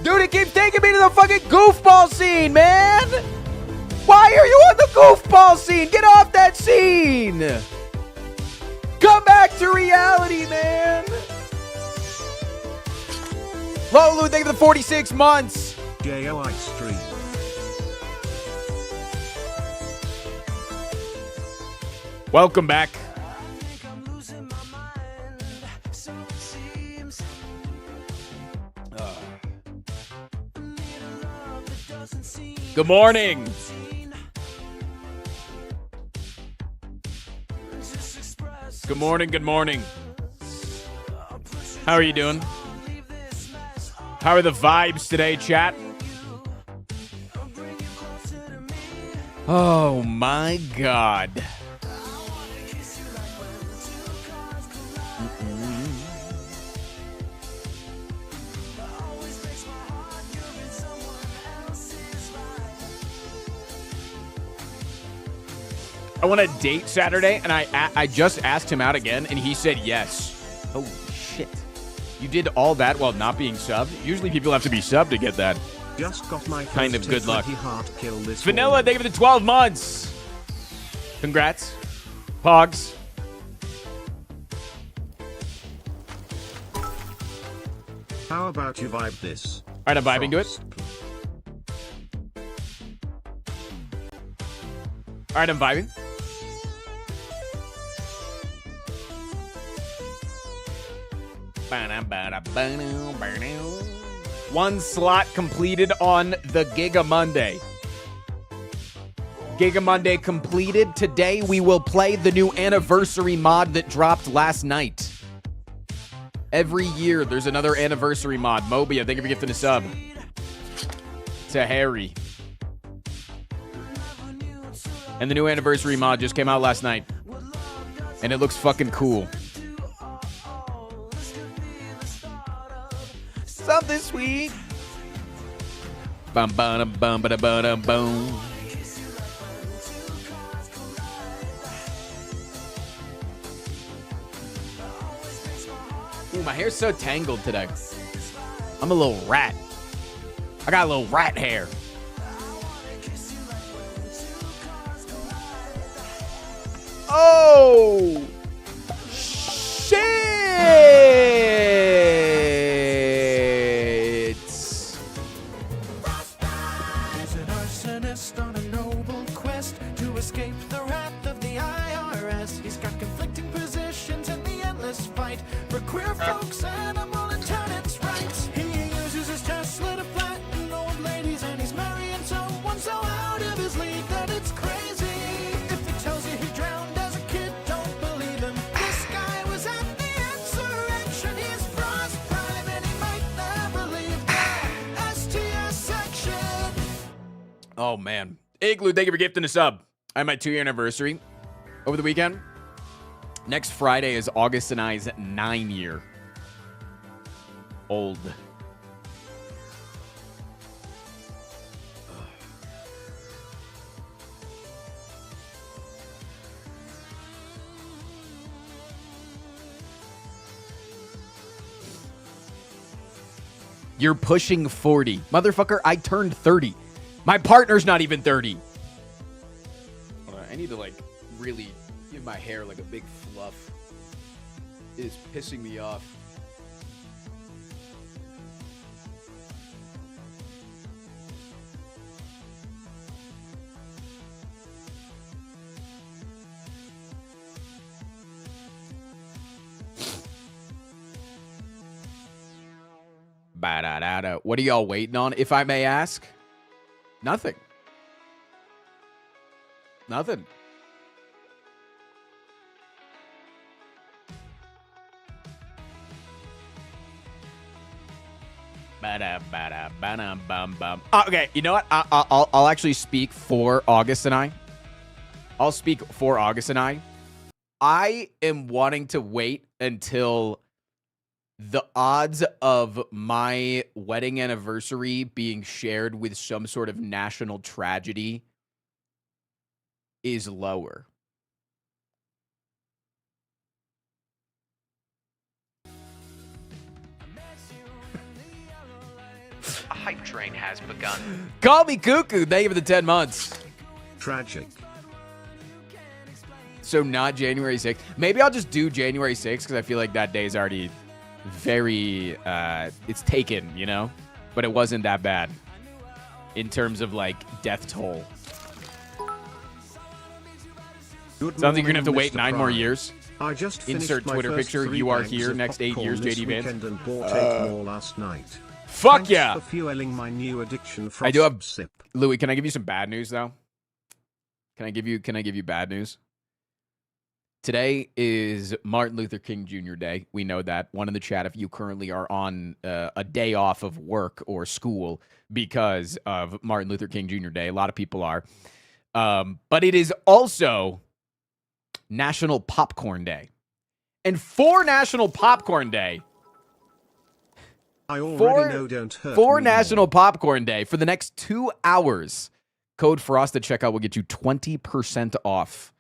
Dude, it keeps taking me to the fucking goofball scene, man! Why are you on the goofball scene? Get off that scene! Come back to reality, man! Lolu, thank you for the 46 months. JOI stream. Welcome back. Good morning. Good morning, good morning. How are you doing? How are the vibes today, chat? Oh my God. I want to date Saturday, and I just asked him out again, and he said yes. Holy shit. You did all that while not being subbed? Usually people have to be subbed to get that. Just got my kind of good luck. Heart kill this Vanilla, morning. thank you for the 12 months. Congrats. Pogs. How about you vibe this? All right, I'm vibing to it. All right, I'm vibing. One slot completed on the Giga Monday. Giga Monday completed. Today we will play the new anniversary mod that dropped last night. Every year there's another anniversary mod. Mobia, thank you for gifting a sub. To Harry. And the new anniversary mod just came out last night. And it looks fucking cool. Something sweet. Bum bum bum ba bum boom. Ooh, my hair's so tangled today. I'm a little rat. I got a little rat hair. Oh! Shit! He's an arsonist on a noble quest to escape the wrath of the IRS. He's got conflicting positions in the endless fight for queer folks, animal and tenants' rights. He uses his Tesla to flatten old ladies, and he's marrying someone so out of his league that it's crazy. If he tells you he drowned as a kid, don't believe him. This guy was at the insurrection. He's Frost Prime, and he might never leave the STS section. Oh, man. Igloo, thank you for gifting a sub. I had my 2-year anniversary over the weekend. Next Friday is August and I's 9-year old. You're pushing 40. Motherfucker, I turned 30. My partner's not even 30. Hold on, I need to, like, really give my hair, like, a big fluff. It is pissing me off. Ba-da-da-da. What are y'all waiting on, if I may ask? Nothing. Nothing. Ba-da-ba-da-ba-dum-bum-bum. Okay, you know what? I'll actually speak for August and I. I'll speak for August and I. I am wanting to wait until the odds of my wedding anniversary being shared with some sort of national tragedy is lower. hype train has begun. Call me cuckoo. Thank you for the 10 months. Tragic. So not January 6th. Maybe I'll just do January 6th because I feel like that day is already very, it's taken, you know? But it wasn't that bad in terms of, like, death toll. Good Sounds like you're going to have to morning, wait Mr. 9 more Prime. years. I just finished Insert my Twitter first picture. 3 You are bags here of next 8 popcorn years, this JD Vance. weekend and bought 8 more last night. Fuck Thanks yeah. for fueling my new addiction from I do have sip. Louis, can I give you some bad news though? Can I give you bad news? Today is Martin Luther King Jr. Day. We know that. One in the chat if you currently are on a day off of work or school because of Martin Luther King Jr. Day. A lot of people are. But it is also National Popcorn Day. And for National Popcorn Day, I already know don't hurt for me National more. Popcorn Day, for the next 2 hours, code FROST at checkout will get you 20% off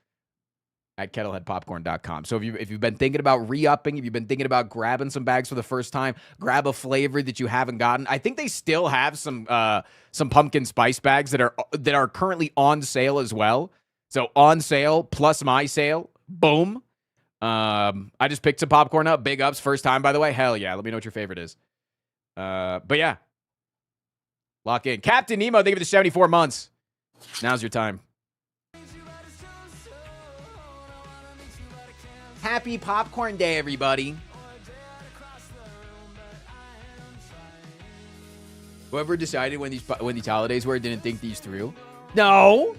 at kettleheadpopcorn.com. So if you've been thinking about re-upping, if you've been thinking about grabbing some bags for the first time, grab a flavor that you haven't gotten. I think they still have some pumpkin spice bags that are currently on sale as well. So on sale plus my sale, boom. I just picked some popcorn up. Big ups, first time by the way. Hell yeah! Let me know what your favorite is. But yeah, lock in. Captain Nemo, thank you for the 74 months. Now's your time. Happy Popcorn Day, everybody. Whoever decided when these holidays were didn't think these through. No.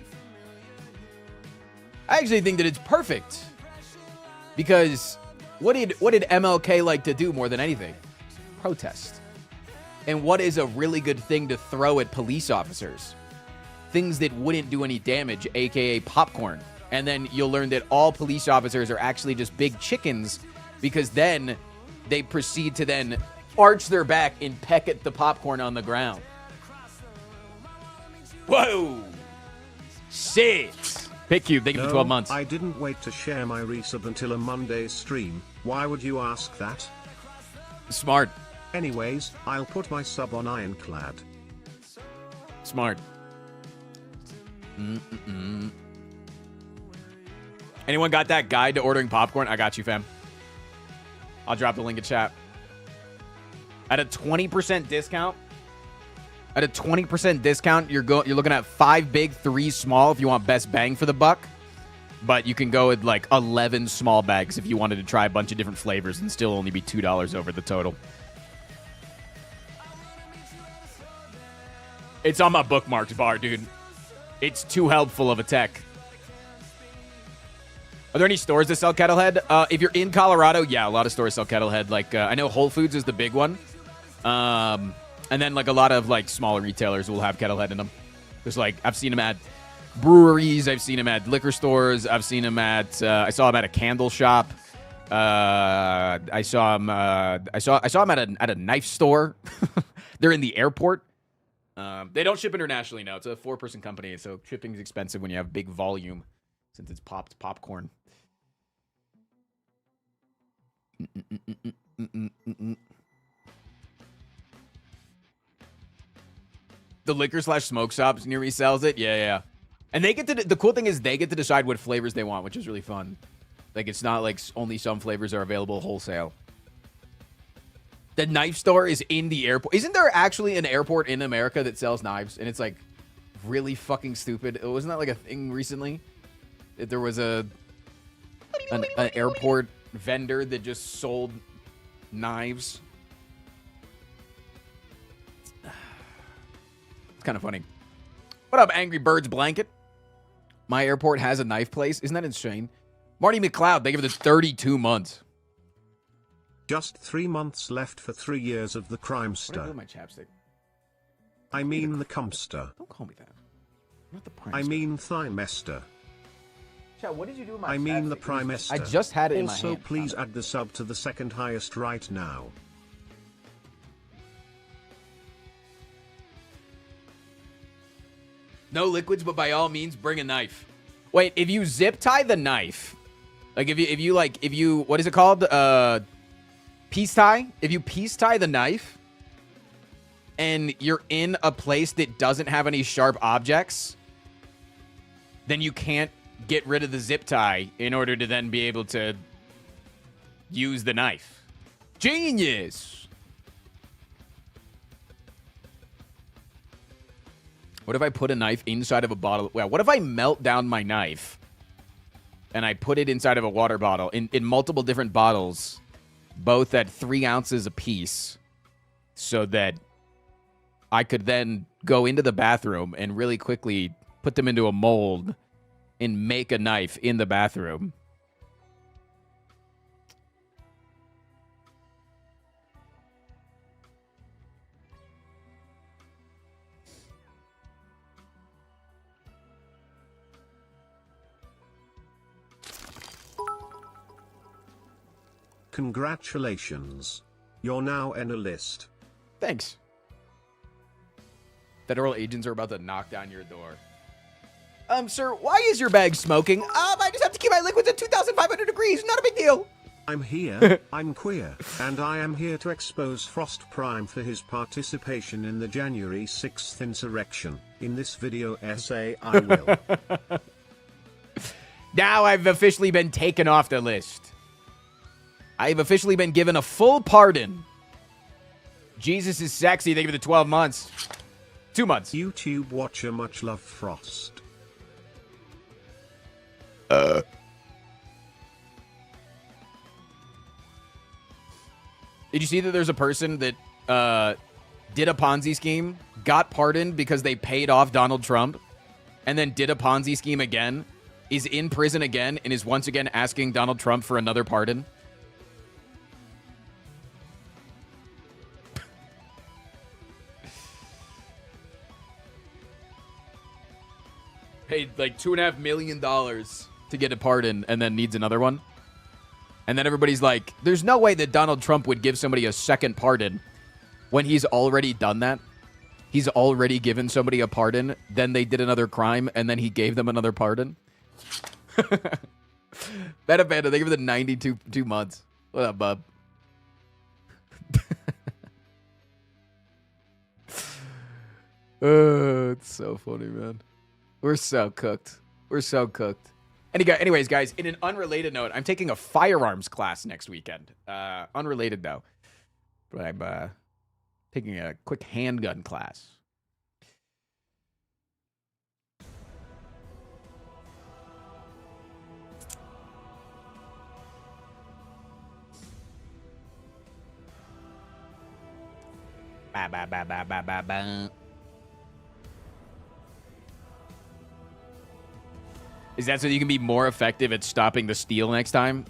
I actually think that it's perfect. Because what did MLK like to do more than anything? Protest. And what is a really good thing to throw at police officers? Things that wouldn't do any damage, aka popcorn. And then you'll learn that all police officers are actually just big chickens because then they proceed to then arch their back and peck at the popcorn on the ground. Whoa! Shit! PitCube, thank you for 12 months. I didn't wait to share my resub until a Monday stream. Why would you ask that? Smart. Anyways, I'll put my sub on Ironclad. Smart. Anyone got that guide to ordering popcorn? I got you, fam. I'll drop the link in chat. At a 20% discount. At a 20% discount, you're looking at 5 big, 3 small if you want best bang for the buck. But you can go with like 11 small bags if you wanted to try a bunch of different flavors and still only be $2 over the total. It's on my bookmarked bar, dude. It's too helpful of a tech. Are there any stores that sell Kettlehead? If you're in Colorado, yeah, a lot of stores sell Kettlehead. Like, I know Whole Foods is the big one. And then, like, a lot of, like, smaller retailers will have Kettlehead in them. There's, like, I've seen them at breweries. I've seen them at liquor stores. I've seen them at, I saw them at a candle shop. I saw them at a knife store. They're in the airport. They don't ship internationally now. It's a 4-person company, so shipping is expensive when you have big volume, since it's popcorn. The liquor/smoke shops near me sells it. Yeah. And they get to the cool thing is they get to decide what flavors they want, which is really fun. Like it's not like only some flavors are available wholesale. The knife store is in the airport. Isn't there actually an airport in America that sells knives? And it's like really fucking stupid. Wasn't that like a thing recently? That there was an airport vendor that just sold knives. It's kind of funny. What up, Angry Birds Blanket? My airport has a knife place. Isn't that insane? Marty McLeod, they give it 32 months. Just 3 months left for 3 years of the What did I do crimester. with my chapstick? I mean the cumster. Don't call me that. I'm not the prime. I mean thymester. Chat, what did you do with my I mean the chapstick? primester. I just had it in my Also, hand. please add the sub to the second highest right now. No liquids, but by all means, bring a knife. Wait, if you zip tie the knife, like if you what is it called? Peace tie? If you peace tie the knife, and you're in a place that doesn't have any sharp objects, then you can't get rid of the zip tie in order to then be able to use the knife. Genius! What if I put a knife inside of a bottle? Well, what if I melt down my knife and I put it inside of a water bottle in multiple different bottles, both at 3 ounces apiece, so that I could then go into the bathroom and really quickly put them into a mold and make a knife in the bathroom? Congratulations. You're now in a list. Thanks. Federal agents are about to knock down your door. Sir, why is your bag smoking? I just have to keep my liquids at 2,500 degrees. Not a big deal. I'm here, I'm queer, and I am here to expose Frost Prime for his participation in the January 6th insurrection. In this video essay, I will. Now I've officially been taken off the list. I've officially been given a full pardon. Jesus is sexy. Thank you for the 12 months. 2 months. YouTube watcher much love Frost. Did you see that there's a person that did a Ponzi scheme, got pardoned because they paid off Donald Trump, and then did a Ponzi scheme again, is in prison again, and is once again asking Donald Trump for another pardon? Paid like $2.5 million to get a pardon and then needs another one. And then everybody's like, there's no way that Donald Trump would give somebody a second pardon when he's already done that. He's already given somebody a pardon, then they did another crime, and then he gave them another pardon. Beta Panda, thank you for the 92 months. What up, bub? It's so funny, man. We're so cooked. We're so cooked. Anyways, guys, in an unrelated note, I'm taking a firearms class next weekend. Unrelated, though. But I'm taking a quick handgun class. Ba, ba, ba, ba, ba, ba, ba. Is that so you can be more effective at stopping the steal next time?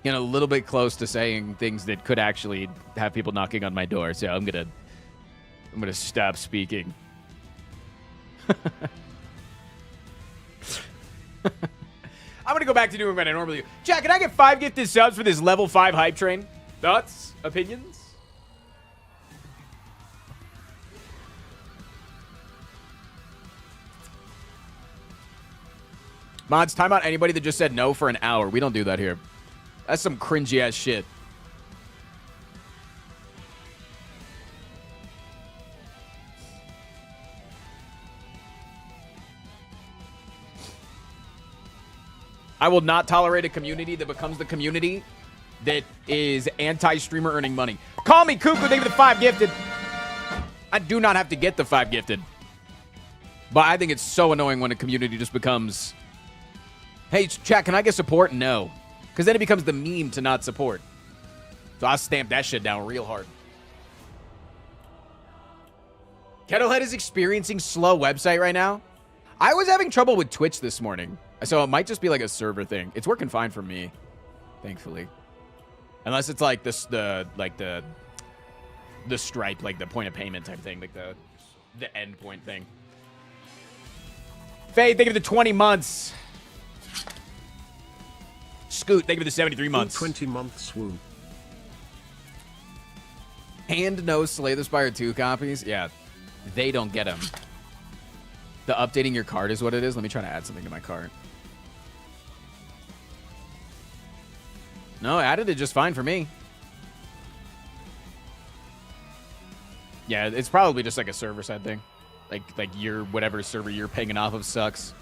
You know, a little bit close to saying things that could actually have people knocking on my door. So I'm gonna stop speaking. I'm gonna go back to doing what I normally do. Jack, can I get 5 gifted subs for this level 5 hype train? Thoughts? Opinions? Mods, time out anybody that just said no for an hour. We don't do that here. That's some cringy ass shit. I will not tolerate a community that becomes the community that is anti-streamer earning money. Call me Cuckoo, thank you for the 5 gifted. I do not have to get the 5 gifted. But I think it's so annoying when a community just becomes... Hey, chat, can I get support? No. Because then it becomes the meme to not support. So I'll stamp that shit down real hard. Kettlehead is experiencing slow website right now. I was having trouble with Twitch this morning. So it might just be like a server thing. It's working fine for me, thankfully. Unless it's like the Stripe, like the point of payment type thing, like the endpoint thing. Faye, thank you for the 20 months. Scoot, thank you for the 73 months. 20 months, woo. And no Slay the Spire 2 copies? Yeah, they don't get them. The updating your cart is what it is. Let me try to add something to my cart. No, added it just fine for me. Yeah, it's probably just like a server side thing. Like your whatever server you're pinging off of sucks.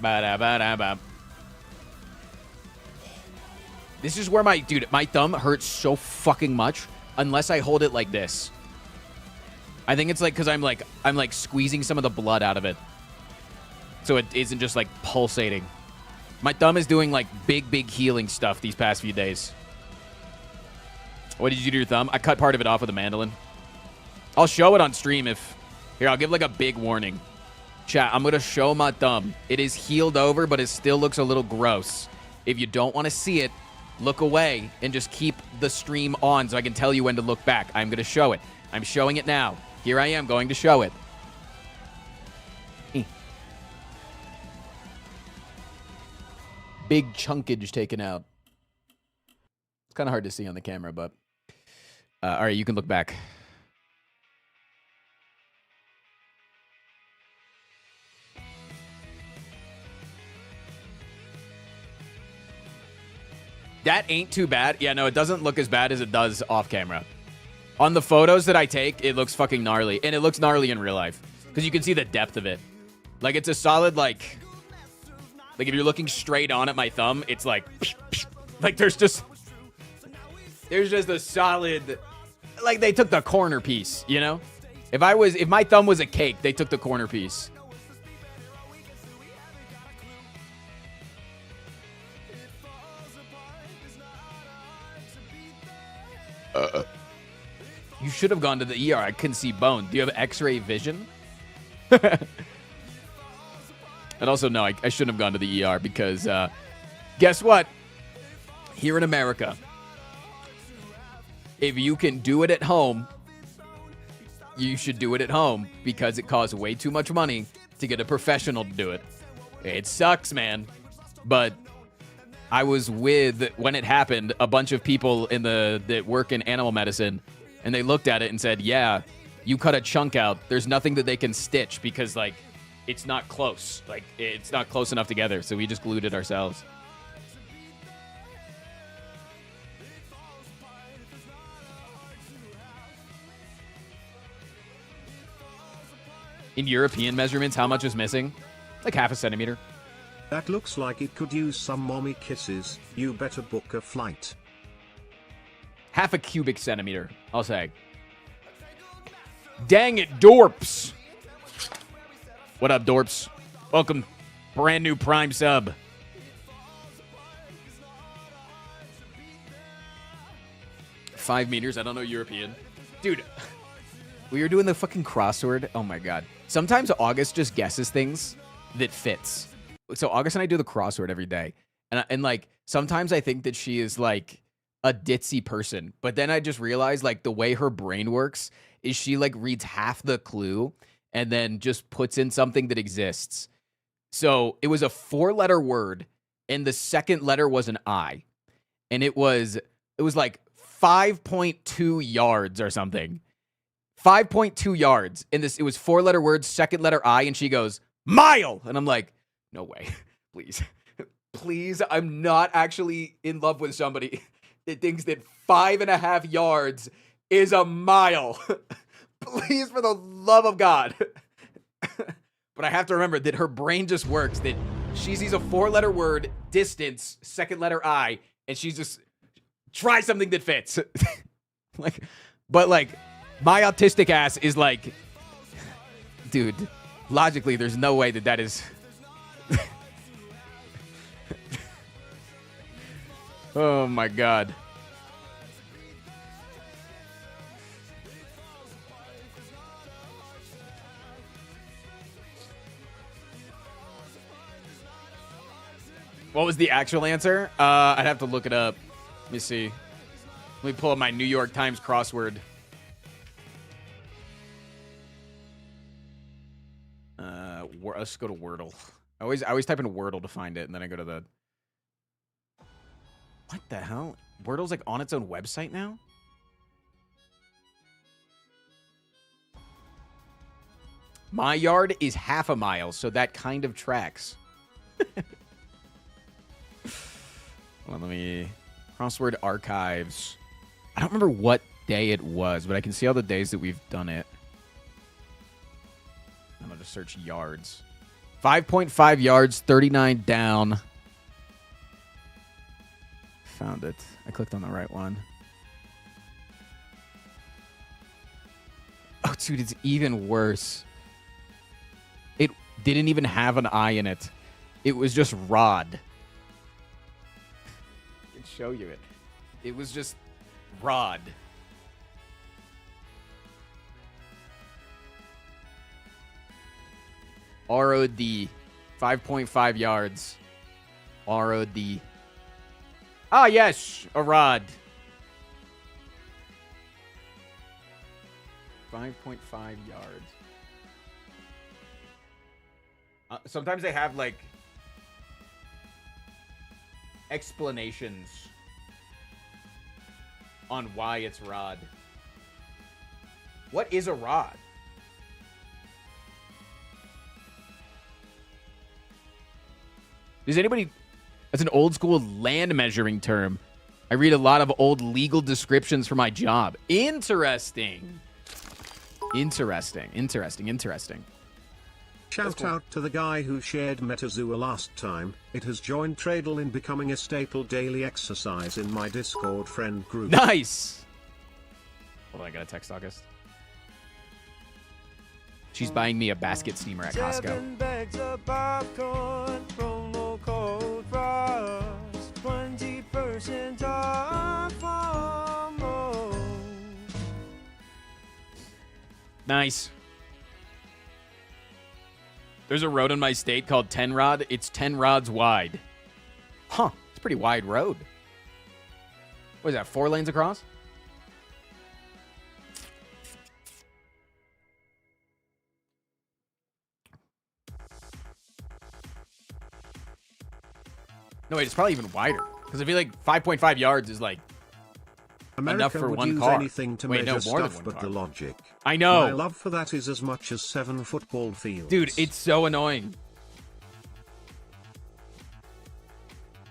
Ba-da-ba-da-ba. This is where my thumb hurts so fucking much unless I hold it like this. I think it's like because I'm like squeezing some of the blood out of it, so it isn't just like pulsating. My thumb is doing like big healing stuff these past few days. What did you do to your thumb? I cut part of it off with a mandolin. I'll show it on stream if... Here, I'll give like a big warning. Chat, I'm going to show my thumb. It is healed over, but it still looks a little gross. If you don't want to see it, look away and just keep the stream on so I can tell you when to look back. I'm going to show it. I'm showing it now. Here I am going to show it. Big chunkage taken out. It's kind of hard to see on the camera, but... all right, you can look back. That ain't too bad. Yeah, no, it doesn't look as bad as it does off camera. On the photos that I take, it looks fucking gnarly. And it looks gnarly in real life. Because you can see the depth of it. Like, it's a solid, like... Like, if you're looking straight on at my thumb, it's like... Like, there's just a solid... Like, they took the corner piece, you know? If my thumb was a cake, they took the corner piece. You should have gone to the ER. I couldn't see bone. Do you have x-ray vision? And also, no, I shouldn't have gone to the ER because, guess what? Here in America, if you can do it at home, you should do it at home because it costs way too much money to get a professional to do it. It sucks, man. But I was with, when it happened, a bunch of people that work in animal medicine, and they looked at it and said, yeah, you cut a chunk out. There's nothing that they can stitch because, like, it's not close. Like, it's not close enough together, so we just glued it ourselves. In European measurements, how much is missing? Like half a centimeter. That looks like it could use some mommy kisses. You better book a flight. Half a cubic centimeter, I'll say. Dang it, Dorps. What up, Dorps? Welcome. Brand new Prime sub. $5 meters. I don't know European. Dude, we were doing the fucking crossword. Oh, my God. Sometimes August just guesses things that fits. So August and I do the crossword every day. And like, sometimes I think that she is, like, a ditzy person. But then I just realized, like, the way her brain works is she, like, reads half the clue and then just puts in something that exists. So it was a 4-letter word, and the second letter was an I. And it was like 5.2 yards or something. 5.2 yards. And it was 4-letter words, second letter I, and she goes, mile! And I'm like, no way. Please. Please, I'm not actually in love with somebody that thinks that 5.5 yards is a mile. Please, for the love of God. But I have to remember that her brain just works, that she sees a 4-letter word, distance, second letter I, and she's just, try something that fits. But my autistic ass is like, dude, logically, there's no way that is... Oh, my God. What was the actual answer? I'd have to look it up. Let me see. Let me pull up my New York Times crossword. Let's go to Wordle. I always type in Wordle to find it, and then I go to the... What the hell? Wordle's like on its own website now? My yard is half a mile, so that kind of tracks. Hold on, let me... Crossword archives. I don't remember what day it was, but I can see all the days that we've done it. I'm going to search yards. 5.5 yards, 39 down. Found it. I clicked on the right one. Oh, dude, it's even worse. It didn't even have an I in it. It was just rod. I can show you it. It was just rod. ROD. 5.5 yards. ROD. Ah, yes, a rod. 5.5 yards. Sometimes they have, like, explanations on why it's rod. What is a rod? Does anybody... That's an old school land measuring term. I read a lot of old legal descriptions for my job. Interesting. Interesting. Shout out to the guy who shared Metazua last time. It has joined Tradle in becoming a staple daily exercise in my Discord friend group. Nice. Hold on, I gotta text August. She's buying me a basket steamer at Costco. 7 bags of popcorn, promo code Frost, 20% off for more. Nice. There's a road in my state called 10 Rod. It's 10 rods wide. Huh. It's a pretty wide road. What is that, 4 lanes across? No, wait, it's probably even wider. Because I feel like 5.5 yards is like America enough for would one use car. anything to Wait, no, measure more than stuff one but car. the logic. I know. My love for that is as much as 7 football fields. Dude, it's so annoying.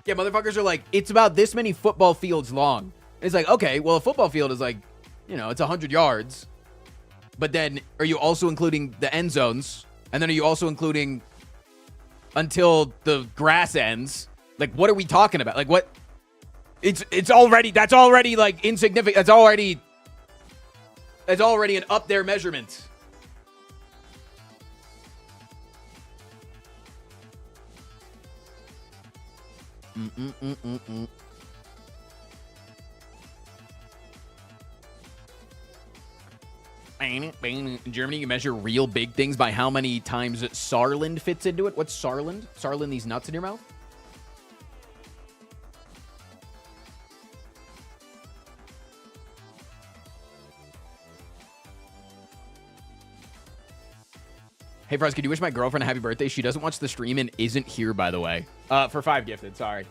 Yeah, motherfuckers are like, it's about this many football fields long. It's like, okay, well, a football field is like, you know, it's 100 yards. But then, are you also including the end zones? And then are you also including until the grass ends? Like, what are we talking about? Like, what? It's already, that's already, like, insignificant. That's already an up there measurement. In Germany, you measure real big things by how many times Saarland fits into it. What's Saarland? Saarland, these nuts in your mouth? Hey, Frost, could you wish my girlfriend a happy birthday? She doesn't watch the stream and isn't here, by the way. For 5 gifted, sorry.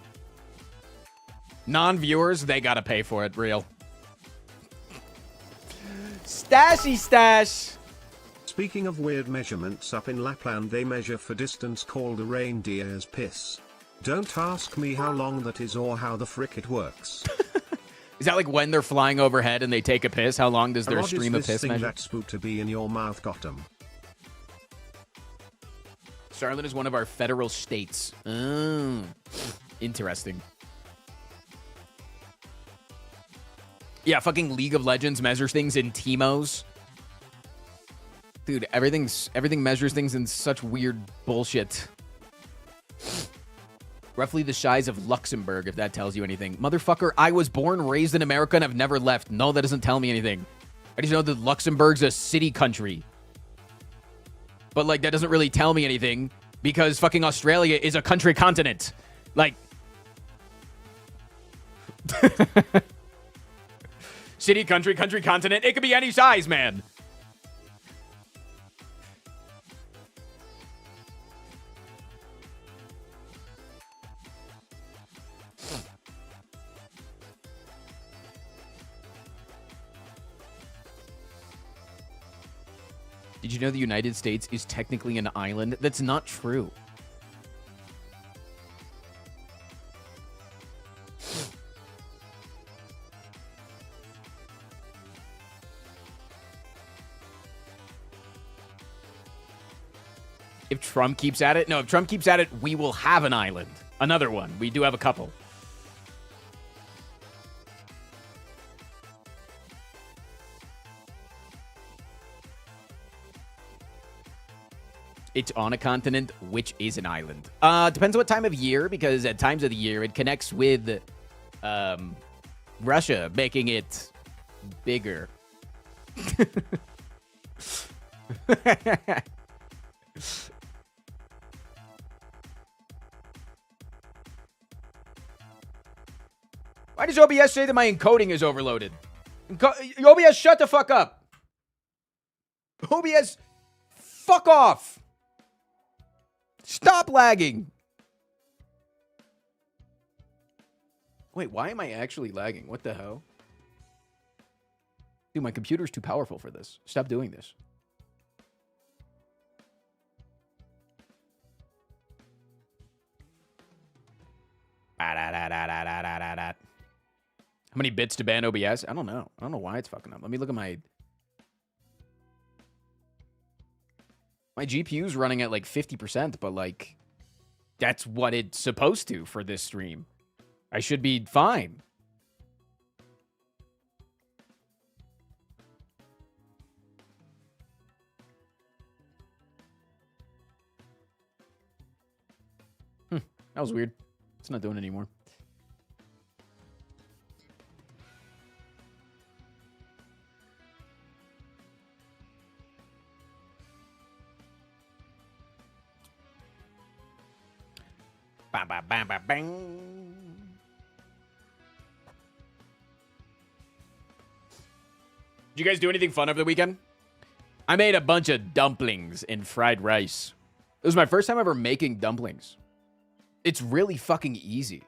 Non-viewers, they gotta pay for it, real. Stashy stash! Speaking of weird measurements, up in Lapland they measure for distance called a reindeer's piss. Don't ask me how long that is or how the frick it works. Is that like when they're flying overhead and they take a piss? How long does their What is stream of this piss thing measure? that's supposed to be in your mouth got 'em? Saarland is one of our federal states. Oh, interesting. Yeah, fucking League of Legends measures things in Teemos. Dude, everything measures things in such weird bullshit. Roughly the size of Luxembourg, if that tells you anything. Motherfucker, I was born, raised in America, and I've never left. No, that doesn't tell me anything. I just know that Luxembourg's a city country. But, like, that doesn't really tell me anything because fucking Australia is a country continent. Like... City, country, continent. It could be any size, man. Did you know the United States is technically an island? That's not true. If Trump keeps at it? No, if Trump keeps at it, we will have an island. Another one. We do have a couple. It's on a continent, which is an island. Depends what time of year, because at times of the year, it connects with Russia, making it bigger. Why does OBS say that my encoding is overloaded? OBS, shut the fuck up. OBS, fuck off. Stop lagging. Wait, why am I actually lagging? What the hell? Dude, my computer's too powerful for this. Stop doing this. How many bits to ban OBS? I don't know. I don't know why it's fucking up. Let me look at my GPU's running at like 50%, but like that's what it's supposed to for this stream. I should be fine. That was weird. It's not doing it anymore. Bam, bam, bam, bam, bang. Did you guys do anything fun over the weekend? I made a bunch of dumplings and fried rice. It was my first time ever making dumplings. It's really fucking easy.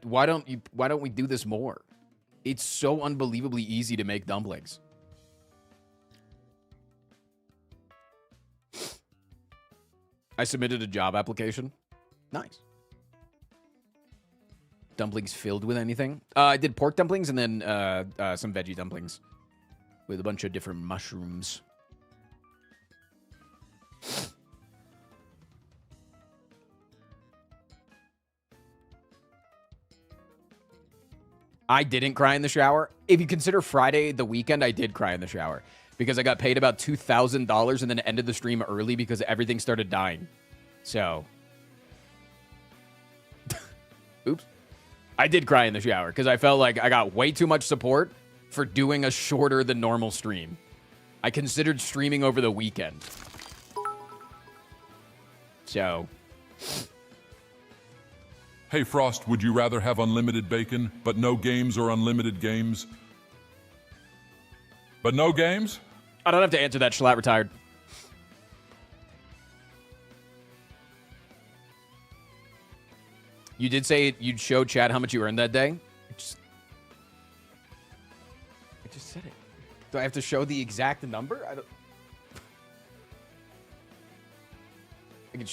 Why don't we do this more? It's so unbelievably easy to make dumplings. I submitted a job application. Nice. Dumplings filled with anything? I did pork dumplings and then some veggie dumplings with a bunch of different mushrooms. I didn't cry in the shower. If you consider Friday the weekend, I did cry in the shower because I got paid about $2,000 and then ended the stream early because everything started dying. So, oops. I did cry in the shower because I felt like I got way too much support for doing a shorter than normal stream. I considered streaming over the weekend. So, Hey Frost, would you rather have unlimited bacon, but no games, or unlimited games, but no games? I don't have to answer that. Schlatt retired. You did say you'd show Chad how much you earned that day. I just said it. Do I have to show the exact number? I don't.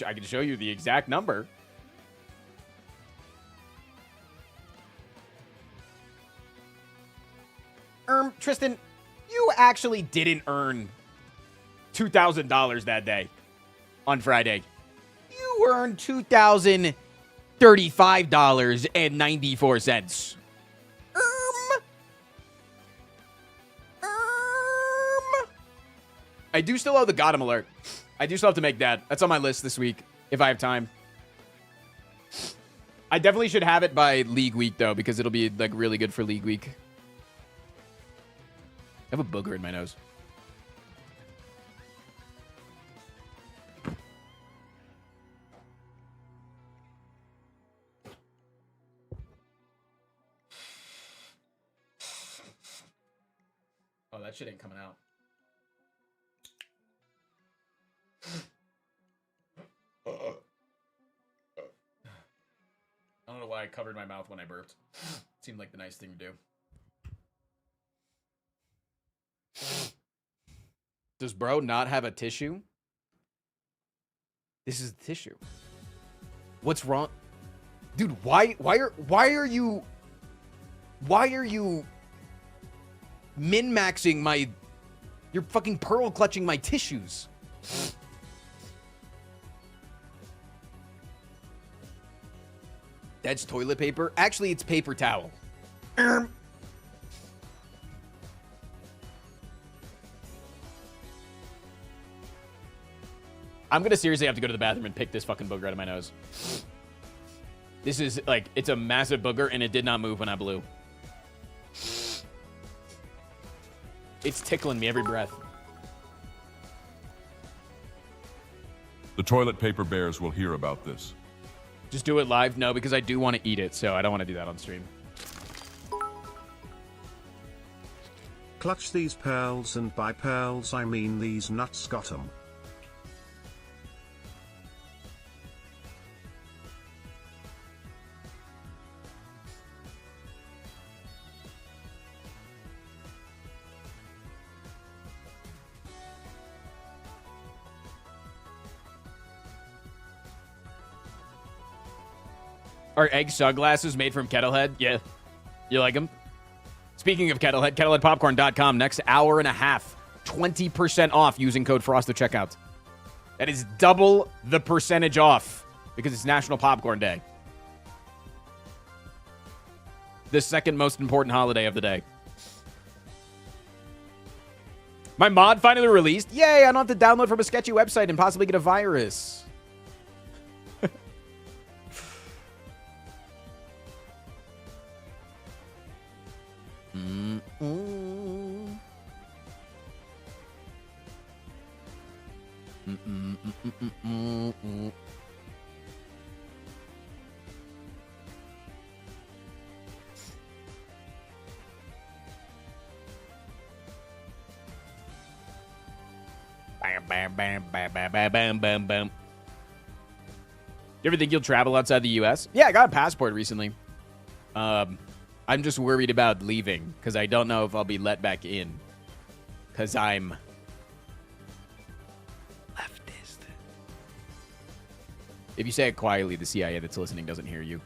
I can show you the exact number. Tristan, you actually didn't earn $2,000 that day on Friday. You earned $2,035.94. I do still owe the Gotham alert. I do still have to make that. That's on my list this week, if I have time. I definitely should have it by League Week, though, because it'll be, like, really good for League Week. I have a booger in my nose. Oh, that shit ain't coming out. I don't know why I covered my mouth when I burped. Seemed like the nice thing to do. Does bro not have a tissue? This is the tissue. What's wrong? Dude, why are you min-maxing my... You're fucking pearl clutching my tissues. That's toilet paper. Actually, it's paper towel. I'm gonna seriously have to go to the bathroom and pick this fucking booger out of my nose. This is like, it's a massive booger and it did not move when I blew. It's tickling me every breath. The toilet paper bears will hear about this. Just do it live? No, because I do want to eat it, so I don't want to do that on stream. Clutch these pearls, and by pearls I mean these nuts. Got 'em. Are egg sunglasses made from Kettlehead? Yeah. You like them? Speaking of Kettlehead, KettleheadPopcorn.com. Next hour and a half, 20% off using code FROST at checkout. That is double the percentage off because it's National Popcorn Day. The second most important holiday of the day. My mod finally released. Yay, I don't have to download from a sketchy website and possibly get a virus. Bam, bam, bam, bam, bam, bam, bam, bam. You ever think you'll travel outside the U.S.? Yeah, I got a passport recently. I'm just worried about leaving because I don't know if I'll be let back in because I'm leftist. If you say it quietly, the CIA that's listening doesn't hear you.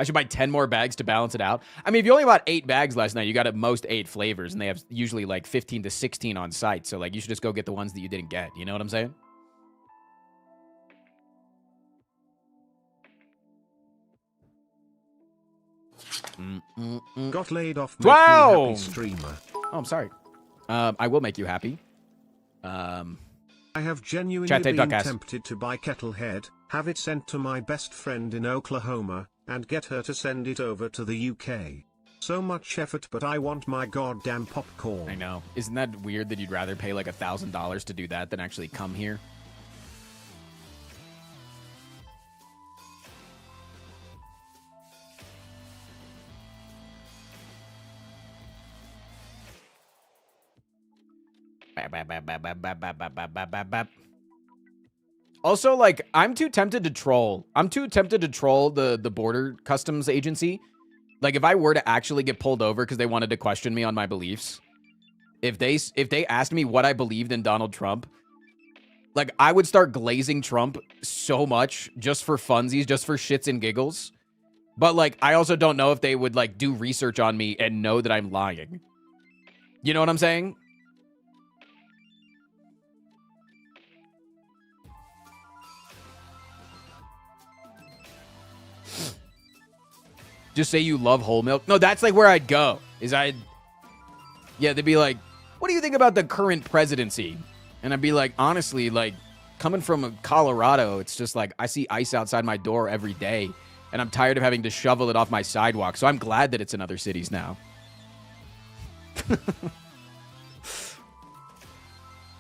I should buy 10 more bags to balance it out. I mean, if you only bought 8 bags last night, you got at most 8 flavors, and they have usually like 15 to 16 on site. So, like, you should just go get the ones that you didn't get. You know what I'm saying? Got laid off. Make me Wow! happy, streamer. Oh, I'm sorry. I will make you happy. I have genuinely Chat tape been duck ass. tempted to buy Kettlehead, have it sent to my best friend in Oklahoma, and get her to send it over to the UK. So much effort, but I want my goddamn popcorn. I know. Isn't that weird that you'd rather pay like $1,000 to do that than actually come here? Also, like, I'm too tempted to troll. I'm too tempted to troll the border customs agency. Like, if I were to actually get pulled over because they wanted to question me on my beliefs, if they asked me what I believed in Donald Trump, like, I would start glazing Trump so much just for funsies, just for shits and giggles. But, like, I also don't know if they would, like, do research on me and know that I'm lying. You know what I'm saying? Just say you love whole milk. No, that's like where I'd go. Yeah, they'd be like, what do you think about the current presidency? And I'd be like, honestly, like, coming from Colorado, it's just like, I see ice outside my door every day, and I'm tired of having to shovel it off my sidewalk, so I'm glad that it's in other cities now.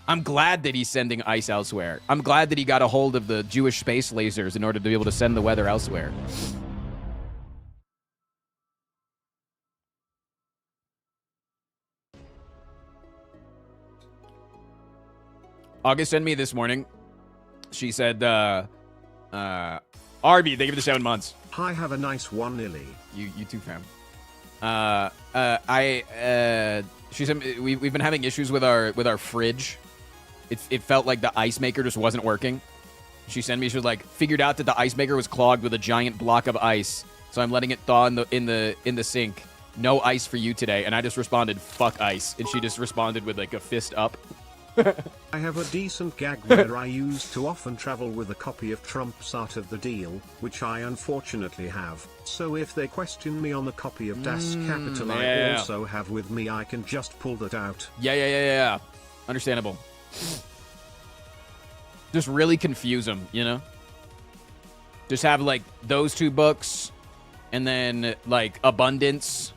I'm glad that he's sending ice elsewhere. I'm glad that he got a hold of the Jewish space lasers in order to be able to send the weather elsewhere. August sent me this morning. She said, Arby, they give it 7 months. Hi, have a nice one, Lily. You too, fam. She said we've been having issues with our fridge. It felt like the ice maker just wasn't working. She sent me, she was like, figured out that the ice maker was clogged with a giant block of ice, so I'm letting it thaw in the sink. no ice for you today. And I just responded, fuck ice. And she just responded with like a fist up. I have a decent gag where I used to often travel with a copy of Trump's Art of the Deal, which I unfortunately have. So if they question me on the copy of Das Kapital I also have with me, I can just pull that out. Yeah. Understandable. Just really confuse them, you know? Just have like those two books and then like Abundance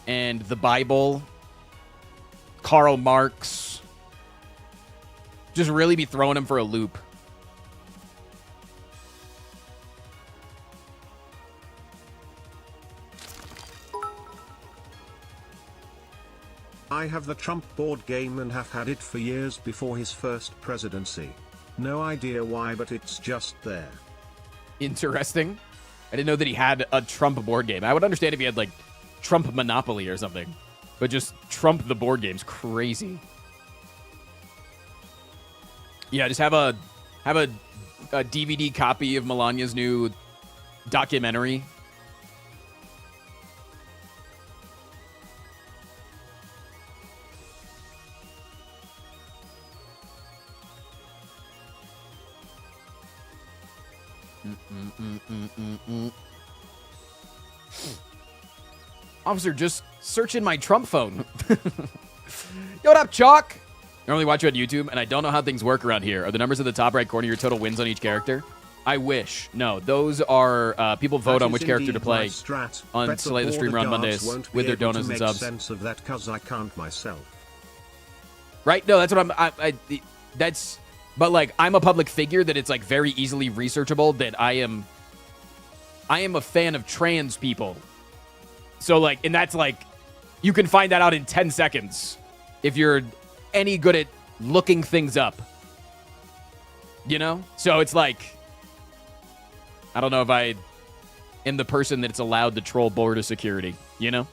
and the Bible, Karl Marx. Just really be throwing them for a loop. I have the Trump board game and have had it for years before his first presidency. No idea why, but it's just there. Interesting. I didn't know that he had a Trump board game. I would understand if he had like Trump Monopoly or something. But just Trump the board game's crazy. Yeah, just have a DVD copy of Melania's new documentary. Officer, just searching my Trump phone. Yo, what up, Chalk? Normally watch you on YouTube, and I don't know how things work around here. Are the numbers at the top right corner your total wins on each character? I wish. No, those are people vote on which character to play on Slay the Streamer on Mondays with their donuts and subs. Sense of that 'cause I can't myself. Right? No, that's what that's. But like, I'm a public figure that it's like very easily researchable. That I am a fan of trans people. So like, and that's like, you can find that out in 10 seconds if you're any good at looking things up. You know? So it's like, I don't know if I am the person that's allowed to troll border security, you know?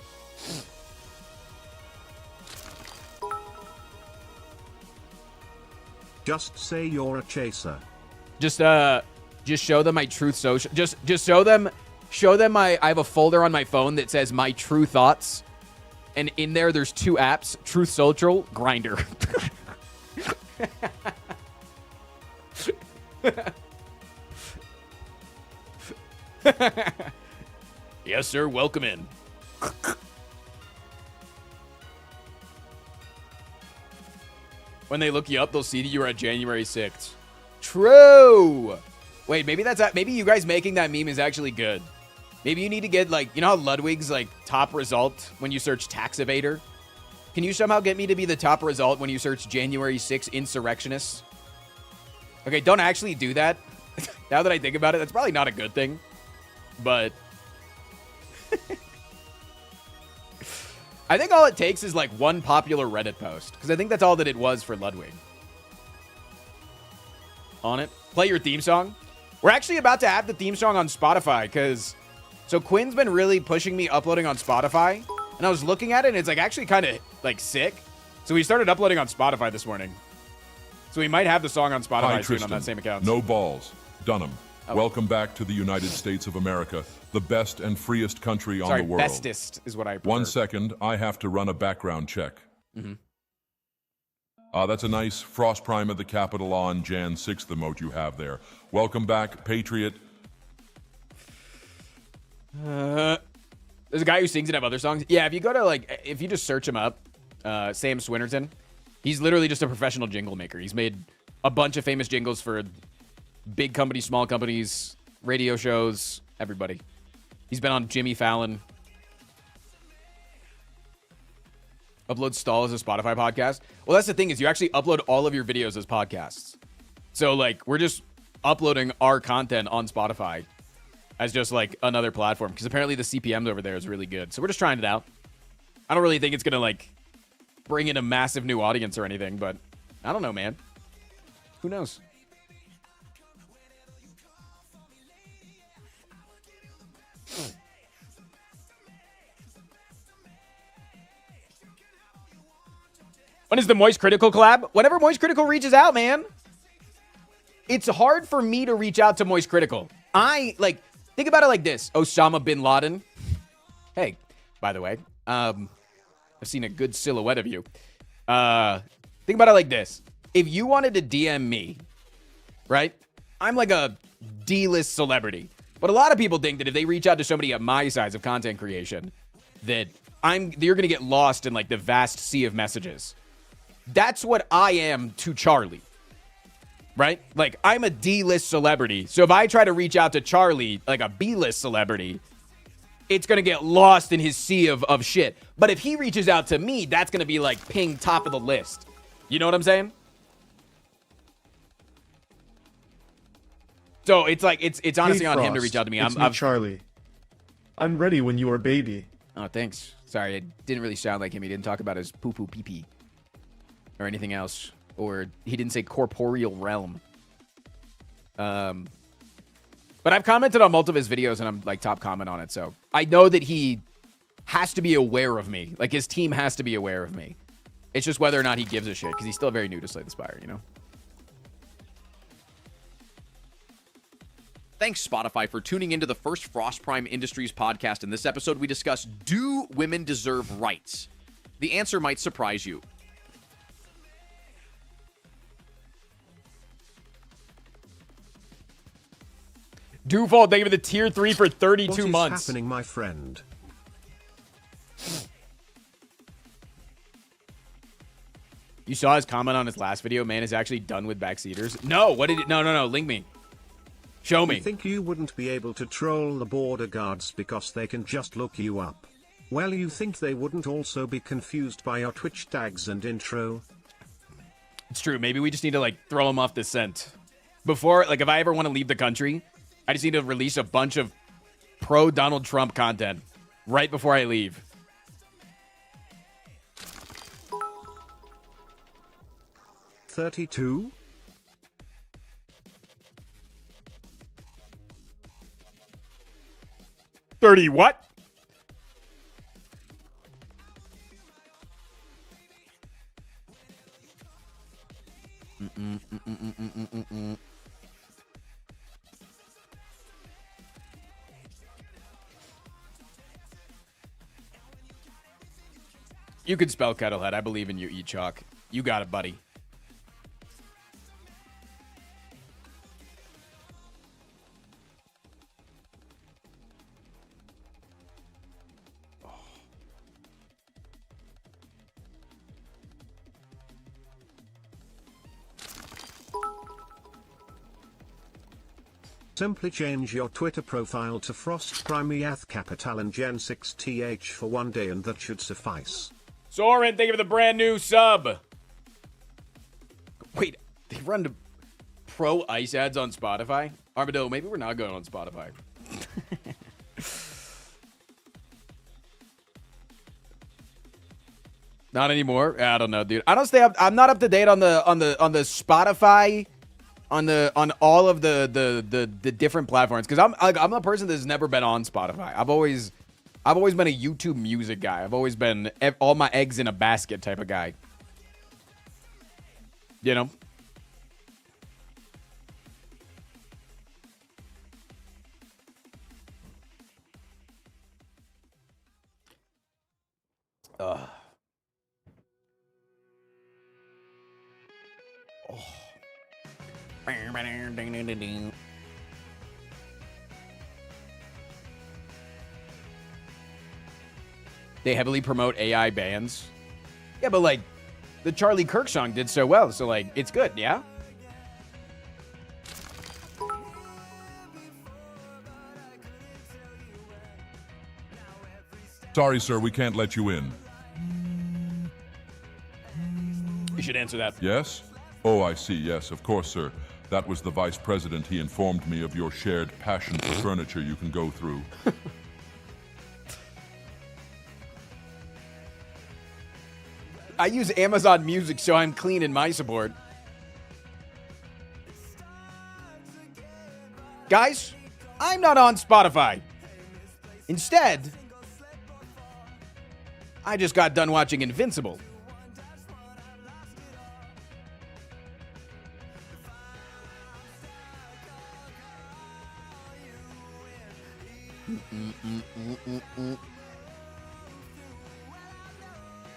Just say you're a chaser. Just show them my Truth Social. Just show them I have a folder on my phone that says my true thoughts. And in there's two apps, Truth Social, Grinder. Yes, sir. Welcome in. When they look you up, they'll see that you were at January 6th. True. Wait, maybe maybe you guys making that meme is actually good. Maybe you need to get, like, you know how Ludwig's, like, top result when you search tax evader? Can you somehow get me to be the top result when you search January 6th insurrectionists? Okay, don't actually do that. Now that I think about it, that's probably not a good thing. But I think all it takes is, like, one popular Reddit post. Because I think that's all that it was for Ludwig. On it. Play your theme song. We're actually about to add the theme song on Spotify because... So Quinn's been really pushing me uploading on Spotify, and I was looking at it, and it's like actually kind of like sick. So we started uploading on Spotify this morning. So we might have the song on Spotify Hi, soon Tristan. on that same account. No balls. Dunham. Welcome back to the United States of America, the best and freest country on the world. Bestest is what I prefer. 1 second, I have to run a background check. That's a nice Frost Prime of the Capitol on Jan 6th emote you have there. Welcome back, Patriot. There's a guy who sings and have other songs. Yeah, if you go to, like, if you just search him up, Sam Swinnerton, he's literally just a professional jingle maker. He's made a bunch of famous jingles for big companies, small companies, radio shows, everybody. He's been on Jimmy Fallon. Upload Stall as a Spotify podcast. Well, that's the thing is you actually upload all of your videos as podcasts. So, like, we're just uploading our content on Spotify as just, like, another platform. Because apparently the CPMs over there is really good. So we're just trying it out. I don't really think it's going to, like, bring in a massive new audience or anything. But I don't know, man. Who knows? When is the Moist Critical collab? Whenever Moist Critical reaches out, man. It's hard for me to reach out to Moist Critical. Think about it like this. Osama bin Laden. Hey, by the way. I've seen a good silhouette of you. Think about it like this. If you wanted to DM me, right? I'm like a D-list celebrity. But a lot of people think that if they reach out to somebody at my size of content creation, that you're going to get lost in like the vast sea of messages. That's what I am to Charlie. Right? Like, I'm a D-list celebrity. So if I try to reach out to Charlie, like a B-list celebrity, it's going to get lost in his sea of shit. But if he reaches out to me, that's going to be like ping top of the list. You know what I'm saying? So it's like, it's honestly Hey, on him to Frost, reach out to me. It's me, Charlie. I'm ready when you are baby. Oh, thanks. Sorry, it didn't really sound like him. He didn't talk about his poo-poo pee-pee or anything else. Or he didn't say corporeal realm. But I've commented on multiple of his videos, and I'm like top comment on it. So I know that he has to be aware of me. Like, his team has to be aware of me. It's just whether or not he gives a shit, because he's still very new to Slay the Spire, you know? Thanks, Spotify, for tuning into the first Frost Prime Industries podcast. In this episode, we discuss, do women deserve rights? The answer might surprise you. Duval, thank you for the tier 3 for 32 What is months. happening, my friend? You saw his comment on his last video. Man is actually done with backseaters. No, what did it? No. Link me. Show me. You think you wouldn't be able to troll the border guards because they can just look you up? Well, you think they wouldn't also be confused by your Twitch tags and intro? It's true. Maybe we just need to like throw him off the scent. Before, like, if I ever want to leave the country, I just need to release a bunch of pro Donald Trump content right before I leave. $32? $30 what? You could spell Kettlehead. I believe in you, Eat Chalk. You got it, buddy. Simply change your Twitter profile to Frost Primiath Capital and Gen 6th for one day and that should suffice. Soren, thank you for the brand new sub. Wait, they run the pro ice ads on Spotify? Armadillo, maybe we're not going on Spotify. Not anymore. I don't know, dude. I don't stay up. I'm not up to date on the Spotify, on all of the different platforms, because I'm a person that's never been on Spotify. I've always been a YouTube music guy. I've always been all my eggs in a basket type of guy. You know? Ugh. Oh. They heavily promote AI bands. Yeah, but like the Charlie Kirk song did so well, so like it's good, yeah? Sorry, sir, we can't let you in. You should answer that. Yes? Oh, I see. Yes, of course, sir. That was the vice president. He informed me of your shared passion for furniture you can go through. I use Amazon Music, so I'm clean in my support. Guys, I'm not on Spotify. Instead, I just got done watching Invincible.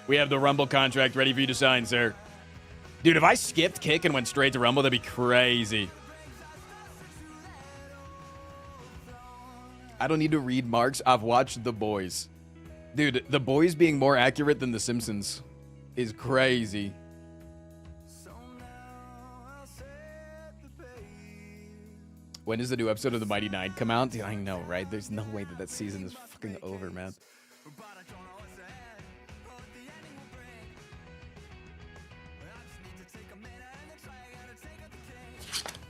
We have the Rumble contract ready for you to sign, sir. Dude, if I skipped kick and went straight to Rumble, that'd be crazy. I don't need to read marks. I've watched The Boys. Dude, The Boys being more accurate than The Simpsons is crazy. When does the new episode of The Mighty Nine come out? Dude, I know, right? There's no way that that season is fucking over, man.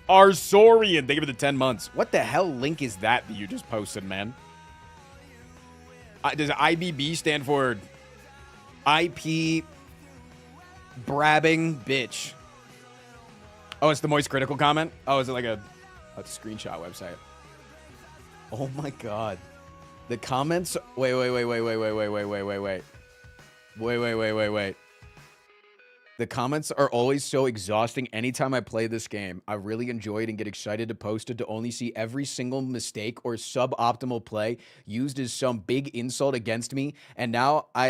Arsorian, thank you for the 10 months. What the hell link is that you just posted, man? Does IBB stand for IP Brabbing Bitch? Oh, it's the Moist Critical comment? Oh, is it like a screenshot website? Oh my god. The comments... Wait. The comments are always so exhausting anytime I play this game. I really enjoy it and get excited to post it to only see every single mistake or suboptimal play used as some big insult against me. And now I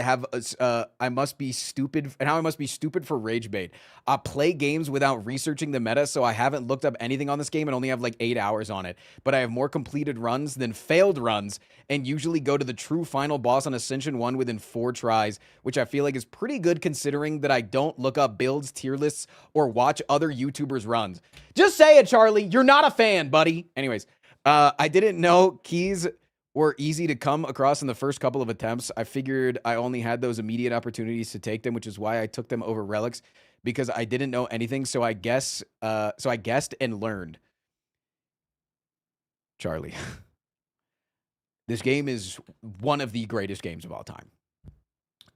must be stupid. And now I must be stupid for rage bait. I play games without researching the meta, so I haven't looked up anything on this game and only have like 8 hours on it. But I have more completed runs than failed runs and usually go to the true final boss on Ascension 1 within 4 tries, which I feel like is pretty good considering that I don't look up builds, tier lists, or watch other YouTubers' runs. Just say it, Charlie. You're not a fan, buddy. Anyways, I didn't know keys were easy to come across in the first couple of attempts. I figured I only had those immediate opportunities to take them, which is why I took them over relics, because I didn't know anything. So I guessed and learned. Charlie, this game is one of the greatest games of all time.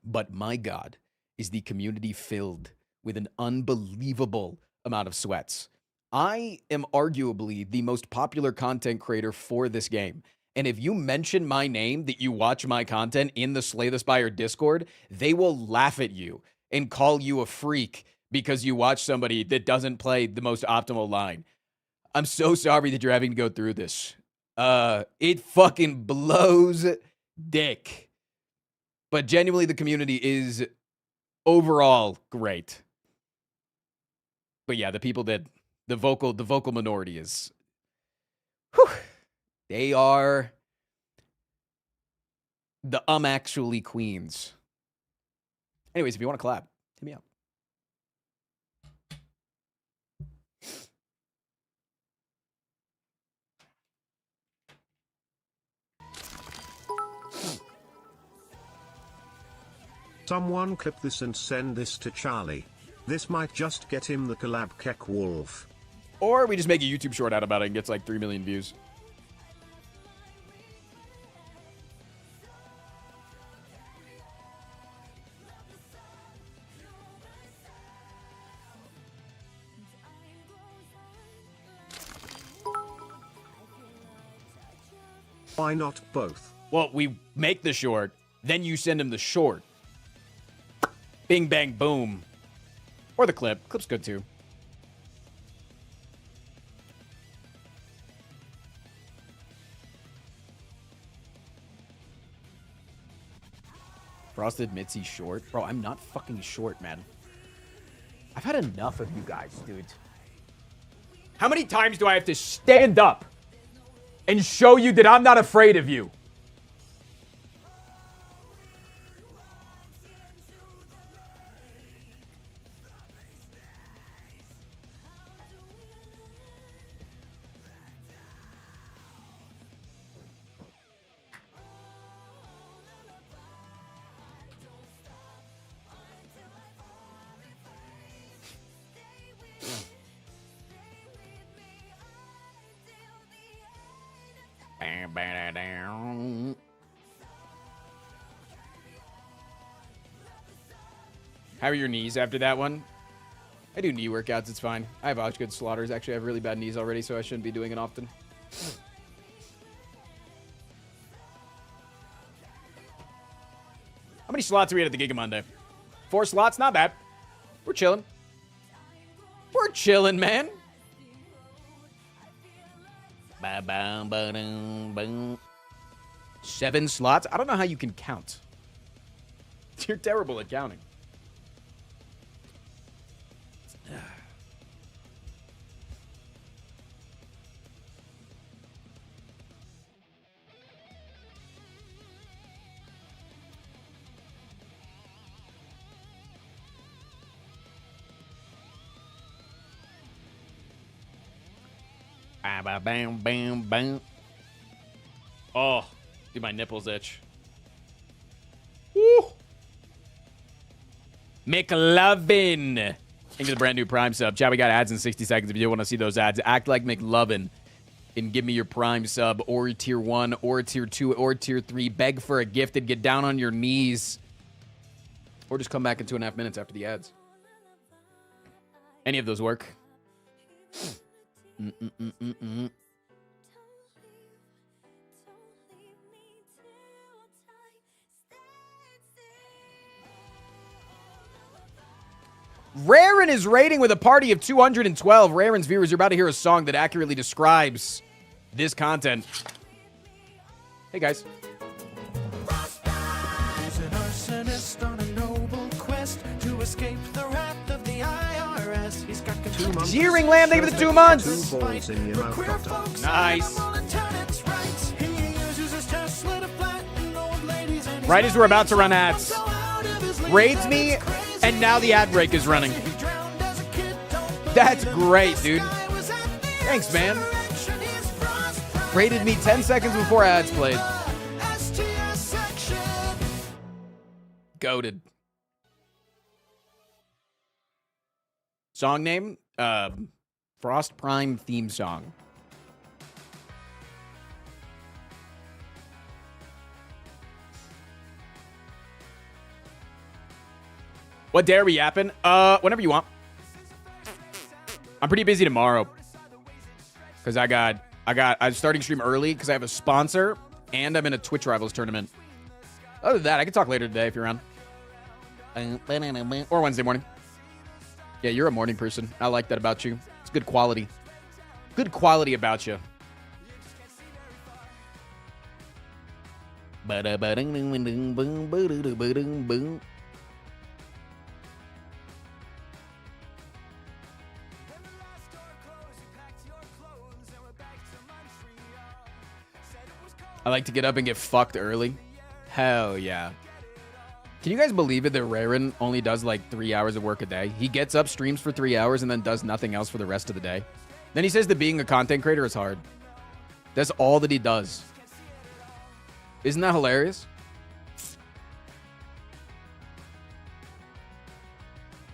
But my God, is the community filled with an unbelievable amount of sweats. I am arguably the most popular content creator for this game. And if you mention my name that you watch my content in the Slay the Spire Discord, they will laugh at you and call you a freak because you watch somebody that doesn't play the most optimal line. I'm so sorry that you're having to go through this. It fucking blows dick. But genuinely, the community is overall great. But yeah, the vocal minority is, whew, they are the actually queens. Anyways, if you want to collab, hit me up. Someone clip this and send this to Charlie. This might just get him the collab Keck Wolf. Or we just make a YouTube short out about it and gets like 3 million views. Why not both? Well, we make the short, then you send him the short. Bing, bang, boom. Or the clip. Clip's good, too. Frost admits he's short. Bro, I'm not fucking short, man. I've had enough of you guys, dude. How many times do I have to stand up and show you that I'm not afraid of you? How are your knees after that one? I do knee workouts, it's fine. I have good slaughters. Actually, I have really bad knees already, so I shouldn't be doing it often. How many slots are we at the Giga Monday? 4 slots? Not bad. We're chilling. We're chilling, man. 7 slots? I don't know how you can count. You're terrible at counting. Bam, bam, bam. Oh, dude, my nipples itch. Woo! McLovin. Thank you for the brand new Prime sub. Chat, we got ads in 60 seconds. If you want to see those ads, act like McLovin and give me your Prime sub or tier 1 or tier 2 or tier 3. Beg for a gift and get down on your knees. Or just come back in 2.5 minutes after the ads. Any of those work. Raren is rating with a party of 212. Raren's viewers, you're about to hear a song that accurately describes this content. Hey, guys. He's an arsonist on a noble quest to escape the wrath of the IRS. He's got 2 months. Jeering Lamb, thank you for the 2 months. 2 balls in your mouth, doctor. Nice. Right Right as we're about to run ads. Raids me, and now the ad break is running. That's great, dude. Thanks, man. Raided me 10 seconds before ads played. Goated. Song name? Frost Prime theme song. What day are we yapping? Whenever you want. I'm pretty busy tomorrow. Cause I'm starting stream early because I have a sponsor and I'm in a Twitch Rivals tournament. Other than that, I can talk later today if you're around. Or Wednesday morning. Yeah, you're a morning person. I like that about you. It's good quality. Good quality about you. I like to get up and get fucked early. Hell yeah. Can you guys believe it that Raren only does like 3 hours of work a day? He gets up, streams for 3 hours, and then does nothing else for the rest of the day. Then he says that being a content creator is hard. That's all that he does. Isn't that hilarious?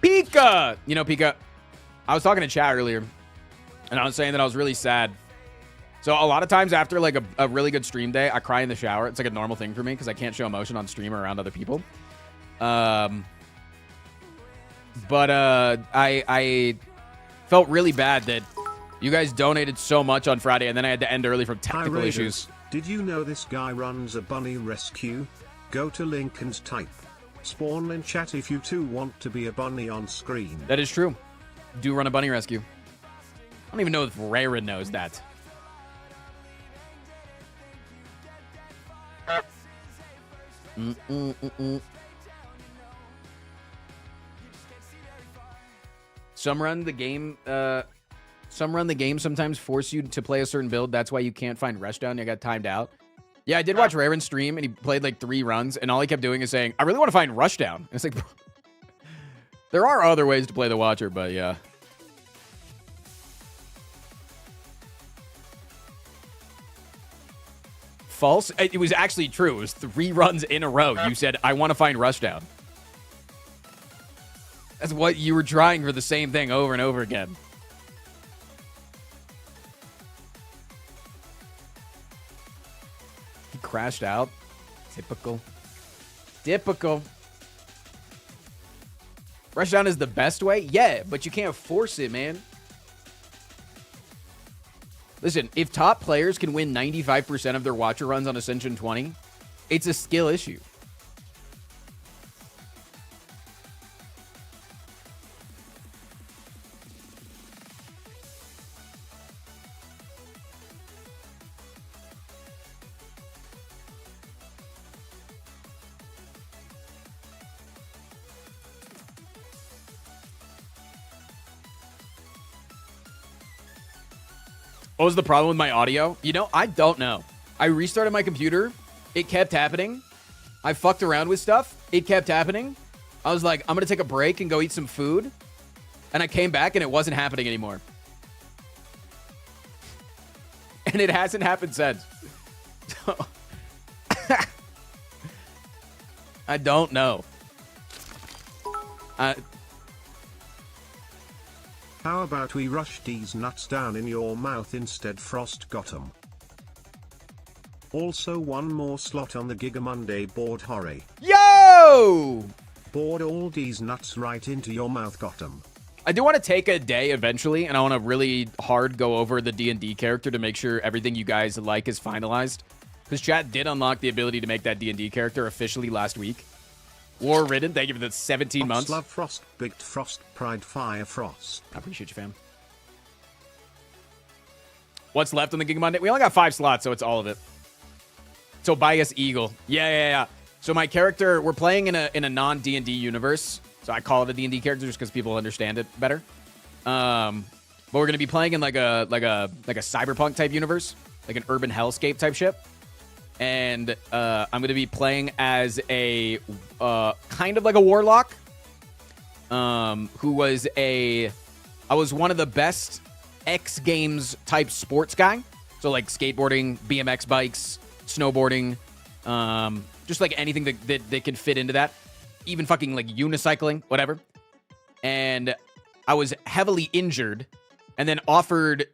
Pika! You know, Pika, I was talking to chat earlier, and I was saying that I was really sad. So a lot of times after like a really good stream day, I cry in the shower. It's like a normal thing for me because I can't show emotion on stream or around other people. I felt really bad that you guys donated so much on Friday and then I had to end early from technical Hi, Raiders. issues. Did you know this guy runs a bunny rescue? Go to link and type spawn in chat if you too want to be a bunny on screen. That is true. Do run a bunny rescue. I don't even know if Raren knows that. Some run the game sometimes force you to play a certain build. That's why you can't find Rushdown. You got timed out. Yeah, I did watch Raren stream and he played like 3 runs and all he kept doing is saying, I really want to find Rushdown. And it's like, there are other ways to play the Watcher, but yeah. False? It was actually true. It was 3 runs in a row. You said, I want to find Rushdown. That's what you were trying for the same thing over and over again. He crashed out. Typical. Typical. Rushdown is the best way? Yeah, but you can't force it, man. Listen, if top players can win 95% of their Watcher runs on Ascension 20, it's a skill issue. What was the problem with my audio? You know, I don't know. I restarted my computer. It kept happening. I fucked around with stuff. It kept happening. I was like, I'm going to take a break and go eat some food. And I came back and it wasn't happening anymore. And it hasn't happened since. So, I don't know. How about we rush these nuts down in your mouth instead? Frost got 'em. Also, one more slot on the Giga Monday board. Hurry. Yo! Board all these nuts right into your mouth. Got 'em. I do want to take a day eventually, and I want to really hard go over the D&D character to make sure everything you guys like is finalized. Because chat did unlock the ability to make that D&D character officially last week. War Ridden, thank you for the 17 months. Love Frost, Big Frost, Pride, Fire, Frost. I appreciate you, fam. What's left on the Giga Monday? We only got 5 slots, so it's all of it. Tobias Eagle. Yeah. So my character, we're playing in a non-D&D universe. So I call it a D&D character just because people understand it better. But we're gonna be playing in like a cyberpunk type universe, like an urban hellscape type shit. And I'm gonna be playing as a kind of like a warlock, who was I was one of the best X Games type sports guy. So like skateboarding, BMX bikes, snowboarding, just like anything that can fit into that. Even fucking like unicycling, whatever. And I was heavily injured and then offered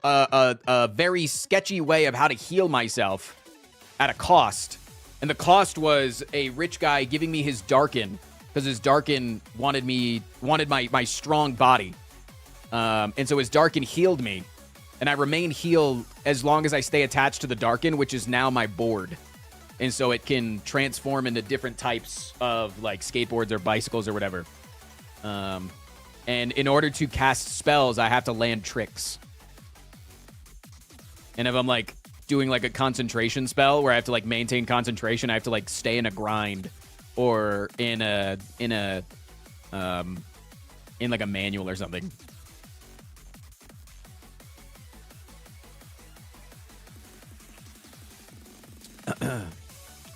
a very sketchy way of how to heal myself at a cost. And the cost was a rich guy giving me his Darkin because his Darkin wanted my strong body. And so his Darkin healed me. And I remain healed as long as I stay attached to the Darkin, which is now my board. And so it can transform into different types of like skateboards or bicycles or whatever. And in order to cast spells, I have to land tricks. And if I'm like doing like a concentration spell where I have to like maintain concentration, I have to like stay in a grind or in like a manual or something.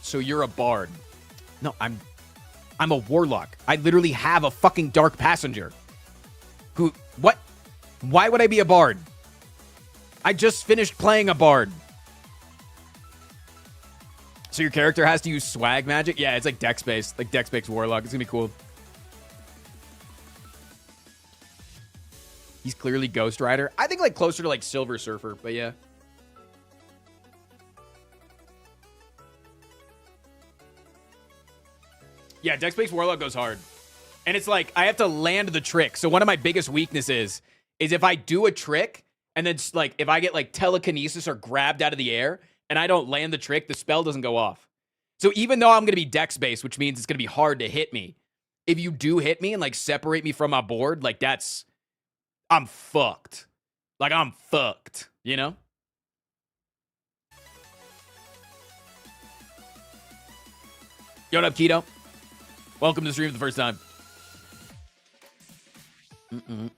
So you're a bard. No, I'm a warlock. I literally have a fucking dark passenger. What? Why would I be a bard? I just finished playing a bard. So your character has to use swag magic? Yeah, it's like dex-based. Like dex-based warlock. It's gonna be cool. He's clearly Ghost Rider. I think like closer to like Silver Surfer, but yeah. Yeah, dex-based warlock goes hard. And it's like, I have to land the trick. So one of my biggest weaknesses is if I do a trick, and then like, if I get like telekinesis or grabbed out of the air, and I don't land the trick, the spell doesn't go off. So even though I'm going to be dex-based, which means it's going to be hard to hit me, if you do hit me and like separate me from my board, like I'm fucked. Like I'm fucked, you know? Yo, what up, Keto? Welcome to the stream for the first time. Am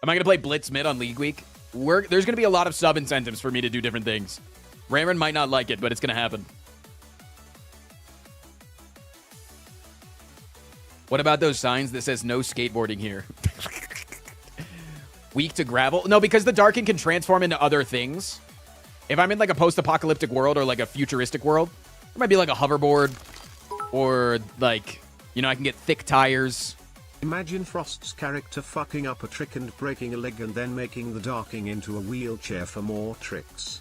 I going to play Blitz mid on League Week? There's going to be a lot of sub incentives for me to do different things. Raymond might not like it, but it's going to happen. What about those signs that says no skateboarding here? Weak to gravel? No, because the Darkin can transform into other things. If I'm in like a post-apocalyptic world or like a futuristic world, there might be like a hoverboard. Or, like, you know, I can get thick tires. Imagine Frost's character fucking up a trick and breaking a leg and then making the Darking into a wheelchair for more tricks.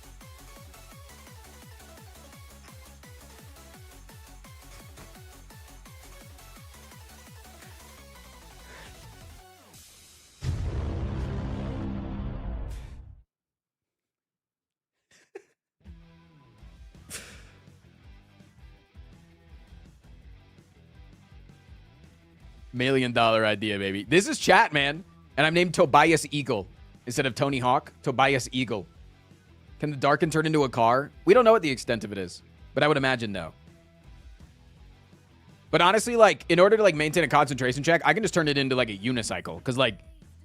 $1 million idea, baby. This is chat, man. And I'm named Tobias Eagle instead of Tony Hawk. Tobias Eagle. Can the Darkin turn into a car? We don't know what the extent of it is, but I would imagine no. But honestly, like, in order to like maintain a concentration check, I can just turn it into like a unicycle. Because like,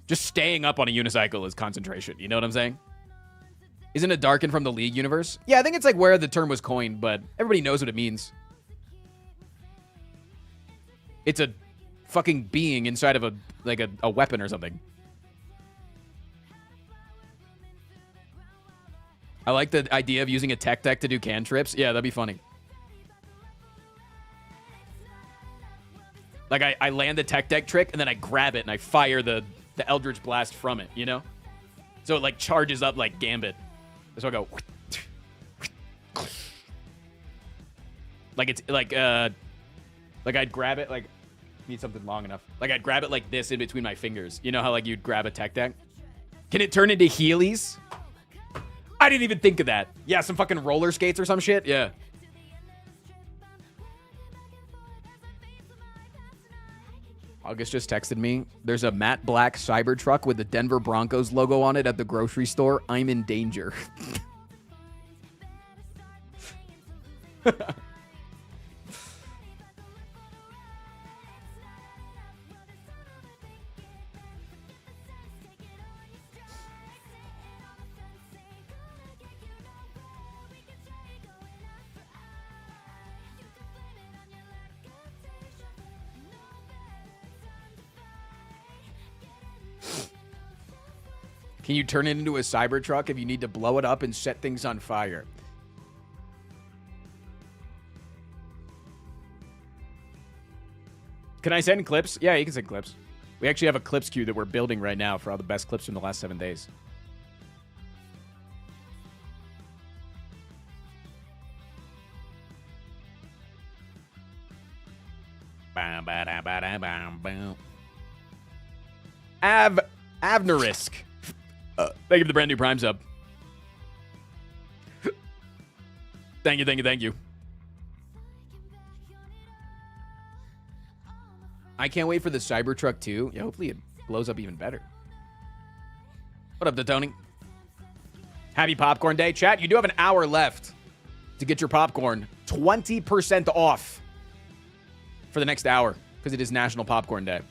just staying up on a unicycle is concentration. You know what I'm saying? Isn't it Darken from the League universe? Yeah, I think it's like where the term was coined, but everybody knows what it means. It's a fucking being inside of a weapon or something. I like the idea of using a tech deck to do cantrips. Yeah, that'd be funny. Like, I land the tech deck trick, and then I grab it, and I fire the Eldritch Blast from it, you know? So it, like, charges up like Gambit. So I go... Like, it's, like I'd grab it, like... Need something long enough. Like, I'd grab it like this in between my fingers. You know how, like, you'd grab a tech deck? Can it turn into Heelys? I didn't even think of that. Yeah, some fucking roller skates or some shit? Yeah. August just texted me. There's a matte black Cybertruck with the Denver Broncos logo on it at the grocery store. I'm in danger. Can you turn it into a Cybertruck if you need to blow it up and set things on fire? Can I send clips? Yeah, you can send clips. We actually have a clips queue that we're building right now for all the best clips from the last 7 days. Avnerisk. Thank you for the brand new Prime sub. Thank you. I can't wait for the Cybertruck 2. Yeah, hopefully it blows up even better. What up, Tony? Happy Popcorn Day. Chat, you do have an hour left to get your popcorn 20% off for the next hour because it is National Popcorn Day.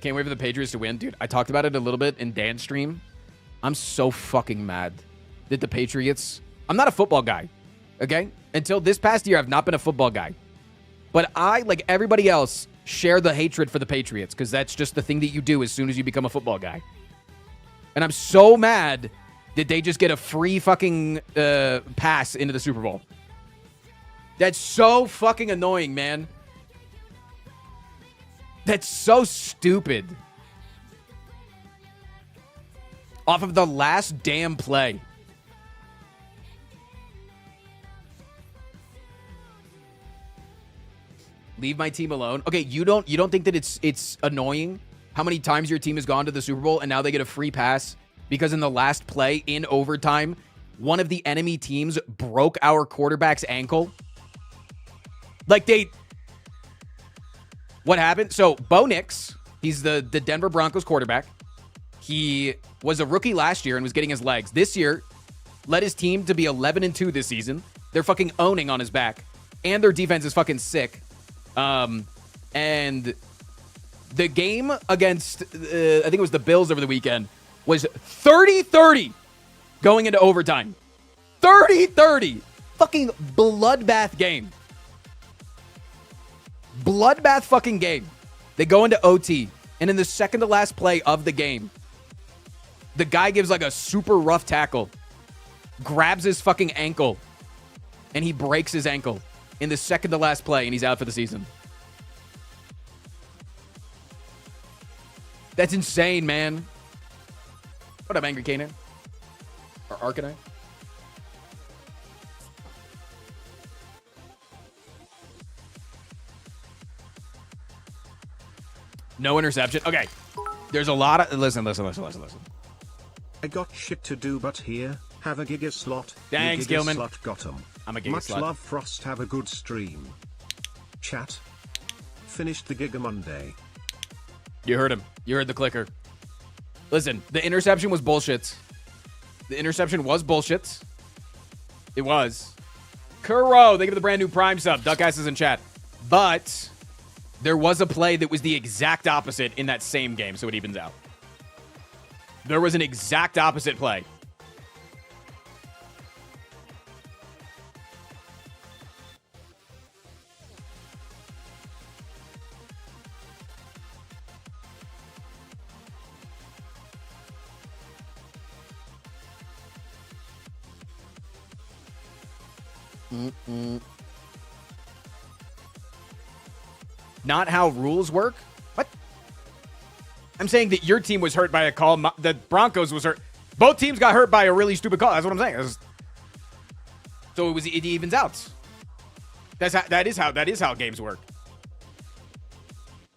Can't wait for the Patriots to win. Dude, I talked about it a little bit in Dan's stream. I'm so fucking mad that the Patriots... I'm not a football guy, okay? Until this past year, I've not been a football guy. But I, like everybody else, share the hatred for the Patriots because that's just the thing that you do as soon as you become a football guy. And I'm so mad that they just get a free fucking pass into the Super Bowl. That's so fucking annoying, man. That's so stupid. Off of the last damn play. Leave my team alone. Okay, you don't think that it's annoying how many times your team has gone to the Super Bowl and now they get a free pass because in the last play in overtime, one of the enemy teams broke our quarterback's ankle? Like what happened? So, Bo Nix, he's the Denver Broncos quarterback. He was a rookie last year and was getting his legs. This year, led his team to be 11-2 this season. They're fucking owning on his back. And their defense is fucking sick. And the game against, I think it was the Bills over the weekend, was 30-30 going into overtime. 30-30. Fucking bloodbath game. Bloodbath fucking game. They go into OT, and in the second to last play of the game, the guy gives like a super rough tackle, grabs his fucking ankle, and he breaks his ankle in the second to last play, and he's out for the season. That's insane, man. What up, Angry Kanan? Or Arcanine? No interception. Okay. There's a lot of... Listen. I got shit to do but here, have a giga slot. Thanks, Giga Gilman. Slot got 'em. I'm a giga Much slot. love, Frost. Have a good stream. Chat. Finished the Giga Monday. You heard him. You heard the clicker. Listen, the interception was bullshit. The interception was bullshit. It was. Kuro, thank you for the brand new Prime sub. Duckass is in chat. But there was a play that was the exact opposite in that same game, so it evens out. There was an exact opposite play. Not how rules work? What? I'm saying that your team was hurt by a call. The Broncos was hurt. Both teams got hurt by a really stupid call. That's what I'm saying. So it evens out. That is how games work.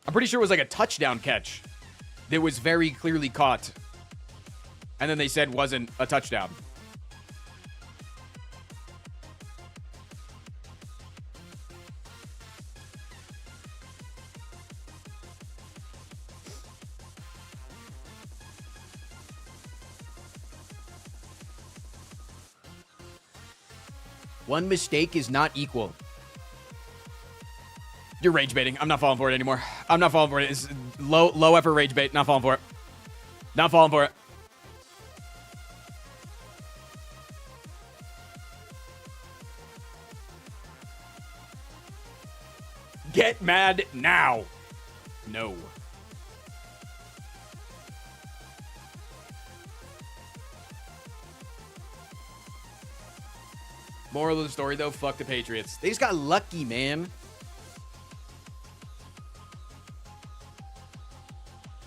I'm pretty sure it was like a touchdown catch that was very clearly caught, and then they said wasn't a touchdown. One mistake is not equal. You're rage baiting. I'm not falling for it anymore. I'm not falling for it. It's low effort rage bait. Not falling for it. Not falling for it. Get mad now. No. Moral of the story, though, fuck the Patriots. They just got lucky, man.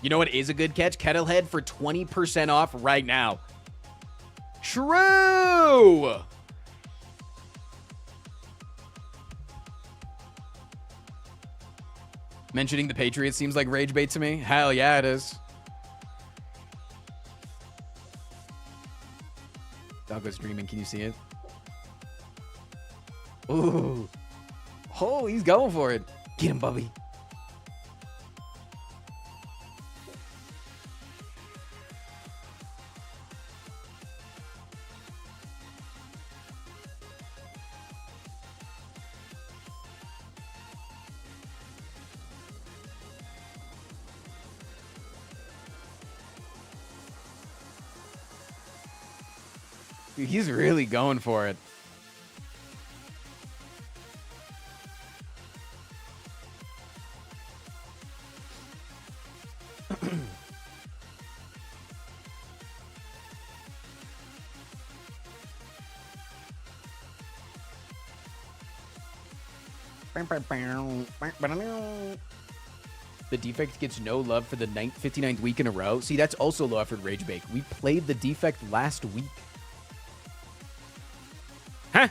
You know what is a good catch? Kettlehead for 20% off right now. True! Mentioning the Patriots seems like rage bait to me. Hell yeah, it is. Doggo's dreaming. Can you see it? Ooh. Oh, he's going for it. Get him, Bubby. Dude, he's really going for it. The defect gets no love for the 59th week in a row. See, that's also low effort rage bait. We played the defect last week. Huh?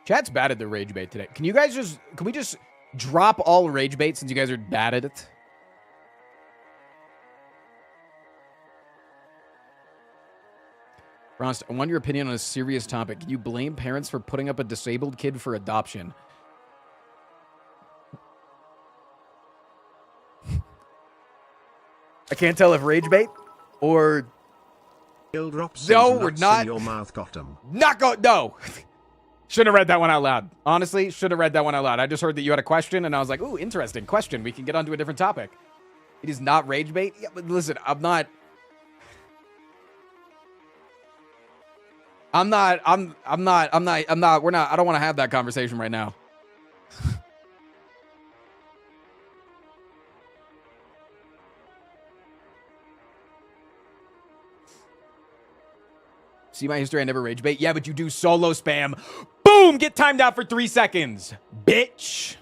Chat's bad at the rage bait today. Can we just drop all rage bait since you guys are bad at it? Frost, I want your opinion on a serious topic. Can you blame parents for putting up a disabled kid for adoption? I can't tell if rage bait or... No, we're not. Your mouth got him. Not go. No. Should have read that one out loud. Honestly, should have read that one out loud. I just heard that you had a question, and I was like, ooh, interesting question. We can get on to a different topic. It is not rage bait. Yeah, but listen, we're not. I don't want to have that conversation right now. See my history, I never rage bait. Yeah, but you do solo spam. Boom! Get timed out for 3 seconds. Bitch.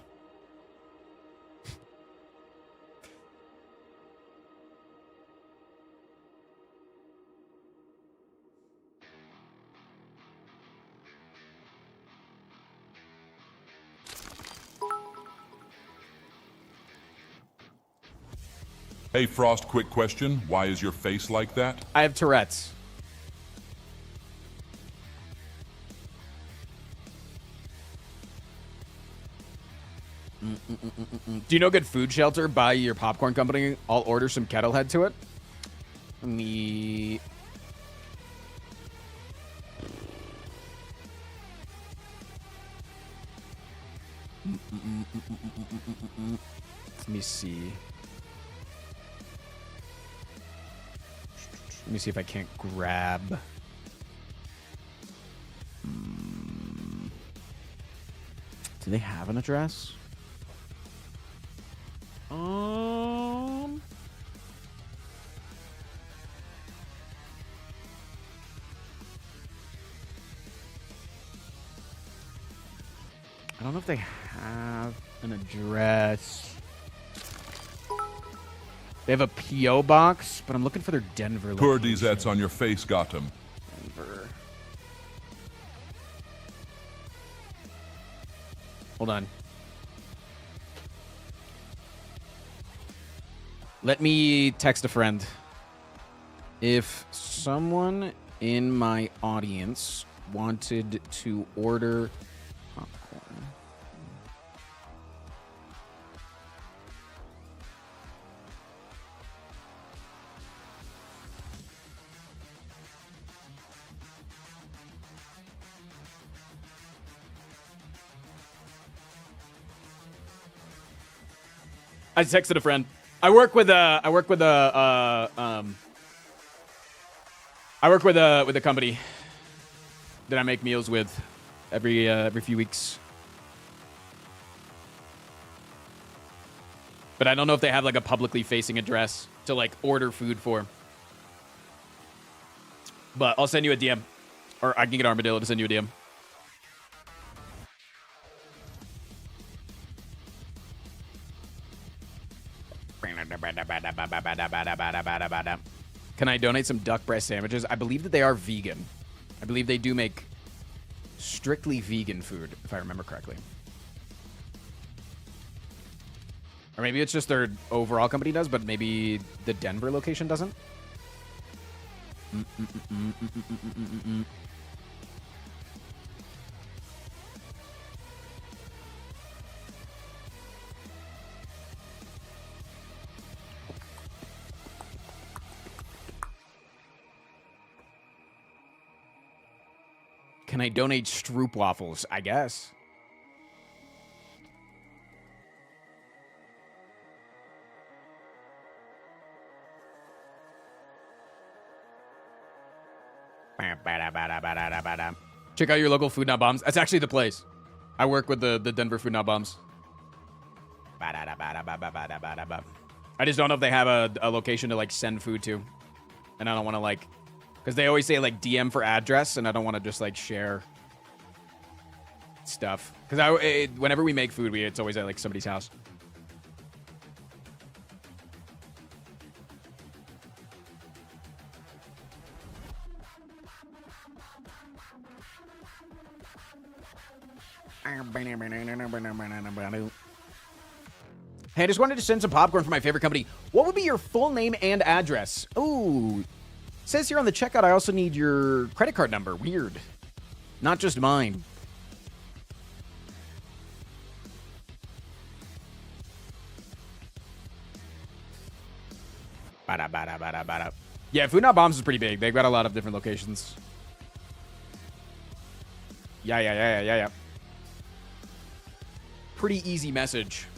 Hey, Frost, quick question. Why is your face like that? I have Tourette's. Do you know a good food shelter by your popcorn company? I'll order some Kettlehead to it. Let me... Let me see. Let me see if I can't grab... Do they have an address? I don't know if they have an address. They have a P.O. box, but I'm looking for their Denver Poor location. DZs on your face, Gotham. Denver. Hold on. Let me text a friend. If someone in my audience wanted to order popcorn. I texted a friend. I work with a company that I make meals with every few weeks. But I don't know if they have like a publicly facing address to like order food for. But I'll send you a DM, or I can get Armadillo to send you a DM. Can I donate some duck breast sandwiches? I believe that they are vegan. I believe they do make strictly vegan food, if I remember correctly. Or maybe it's just their overall company does, but maybe the Denver location doesn't. Can I donate Stroop waffles? I guess. Check out your local Food Not Bombs. That's actually the place. I work with the Denver Food Not Bombs. I just don't know if they have a location to like send food to. And I don't want to like... Because they always say, like, DM for address, and I don't want to just, like, share stuff. Because whenever we make food, it's always at, like, somebody's house. Hey, I just wanted to send some popcorn for my favorite company. What would be your full name and address? Ooh... Says here on the checkout, I also need your credit card number. Weird. Not just mine. Yeah, Food Not Bombs is pretty big. They've got a lot of different locations. Yeah. Pretty easy message.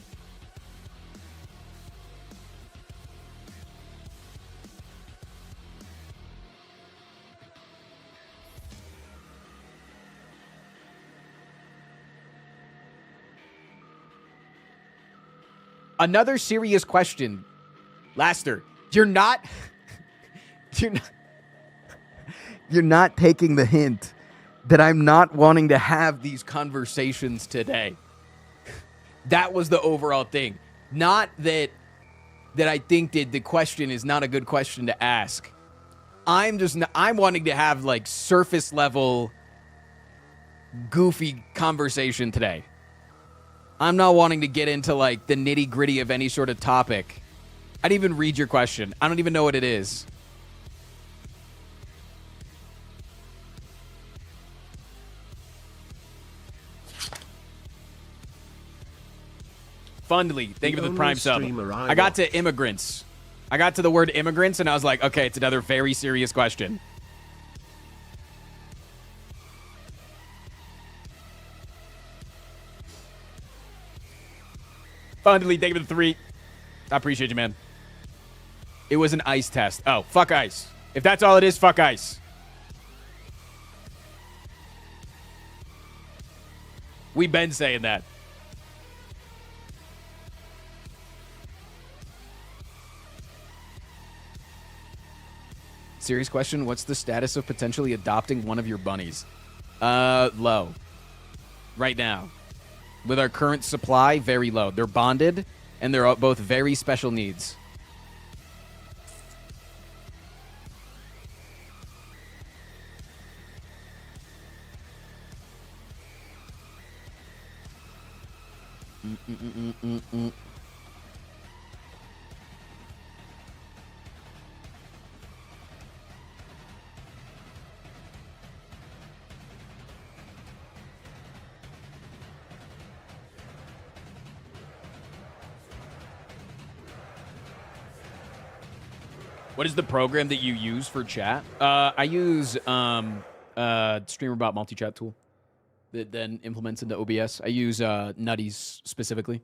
Another serious question. Laster, you're not taking the hint that I'm not wanting to have these conversations today. That was the overall thing. Not that I think that the question is not a good question to ask. I'm wanting to have like surface level goofy conversation today. I'm not wanting to get into like the nitty gritty of any sort of topic I didn't even read your question. I don't even know what it is. Fundly, thank you for the prime sub. I got to immigrants. I got to the word immigrants, and I was like, okay, it's another very serious question. Fundly, thank you for the 3. I appreciate you, man. It was an ice test. Oh, fuck ice. If that's all it is, fuck ice. We've been saying that. Serious question. What's the status of potentially adopting one of your bunnies? Low. Right now. With our current supply, very low. They're bonded, and they're both very special needs. What is the program that you use for chat? I use StreamerBot multi-chat tool that then implements into OBS. I use Nutties specifically.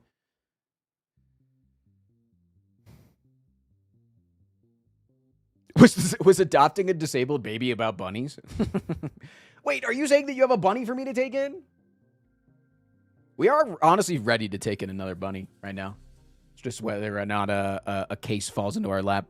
Was adopting a disabled baby about bunnies? Wait, are you saying that you have a bunny for me to take in? We are honestly ready to take in another bunny right now. It's just whether or not a case falls into our lap.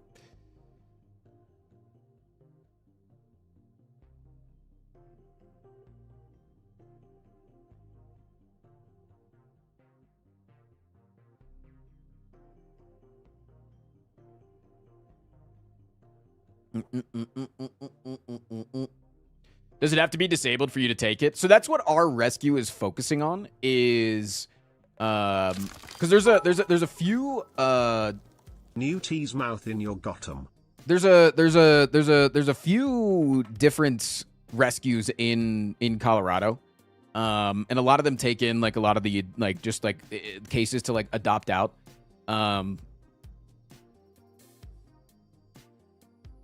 Does it have to be disabled for you to take it? So that's what our rescue is focusing on. Is because there's a few new tease mouth in your bottom. There's a few different rescues in Colorado, and a lot of them take in like a lot of the cases to like adopt out.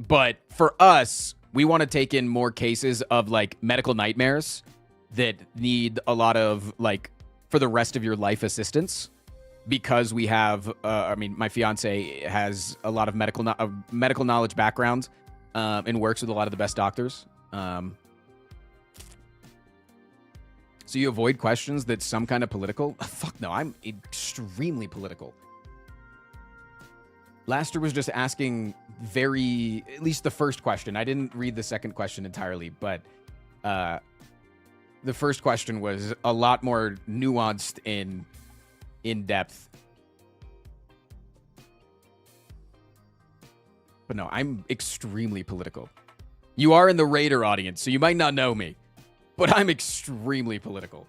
But for us, we want to take in more cases of like medical nightmares that need a lot of like for the rest of your life assistance, because we have, my fiance has a lot of medical knowledge background, and works with a lot of the best doctors. So you avoid questions that's some kind of political? Fuck no, I'm extremely political. Laster was just asking at least the first question. I didn't read the second question entirely, but the first question was a lot more nuanced in depth. But no, I'm extremely political. You are in the Raider audience, so you might not know me, but I'm extremely political.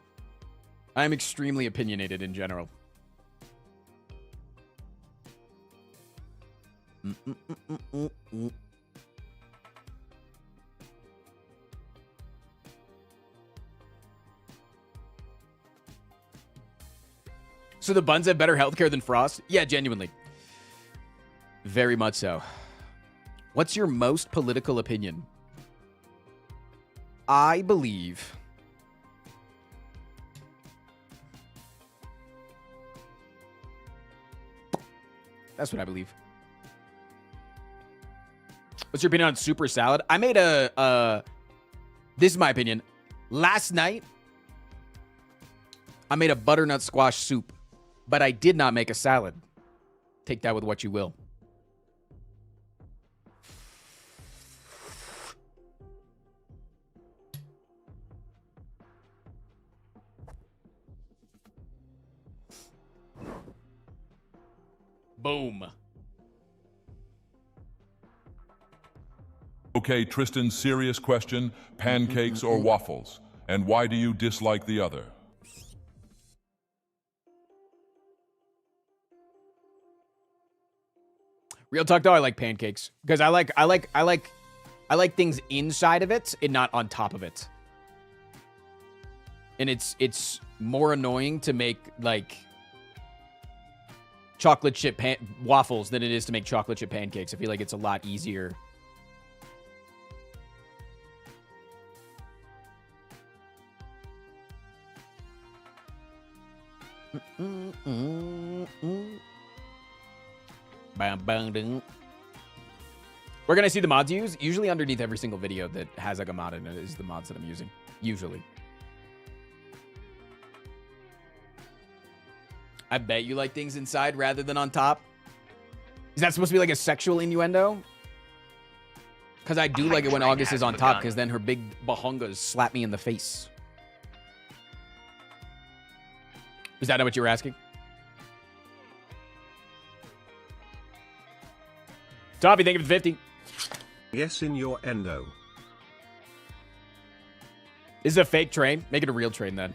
I'm extremely opinionated in general. So the buns have better healthcare than Frost? Yeah, genuinely. Very much so. What's your most political opinion? I believe that's what I believe. What's your opinion on super salad? I made this is my opinion. Last night, I made a butternut squash soup, but I did not make a salad. Take that with what you will. Boom. Okay, Tristan, serious question. Pancakes or waffles? And why do you dislike the other? Real talk though, I like pancakes because I like things inside of it and not on top of it. And it's more annoying to make like chocolate chip waffles than it is to make chocolate chip pancakes. I feel like it's a lot easier. Where can I see the mods used? Usually underneath every single video that has like a mod in it is the mods that I'm using. Usually. I bet you like things inside rather than on top. Is that supposed to be like a sexual innuendo? Because I do like it when August is on top, because then her big bahongas slap me in the face. Is that what you were asking? Toppy, thank you for the 50. Yes, in your endo. This is a fake train. Make it a real train then.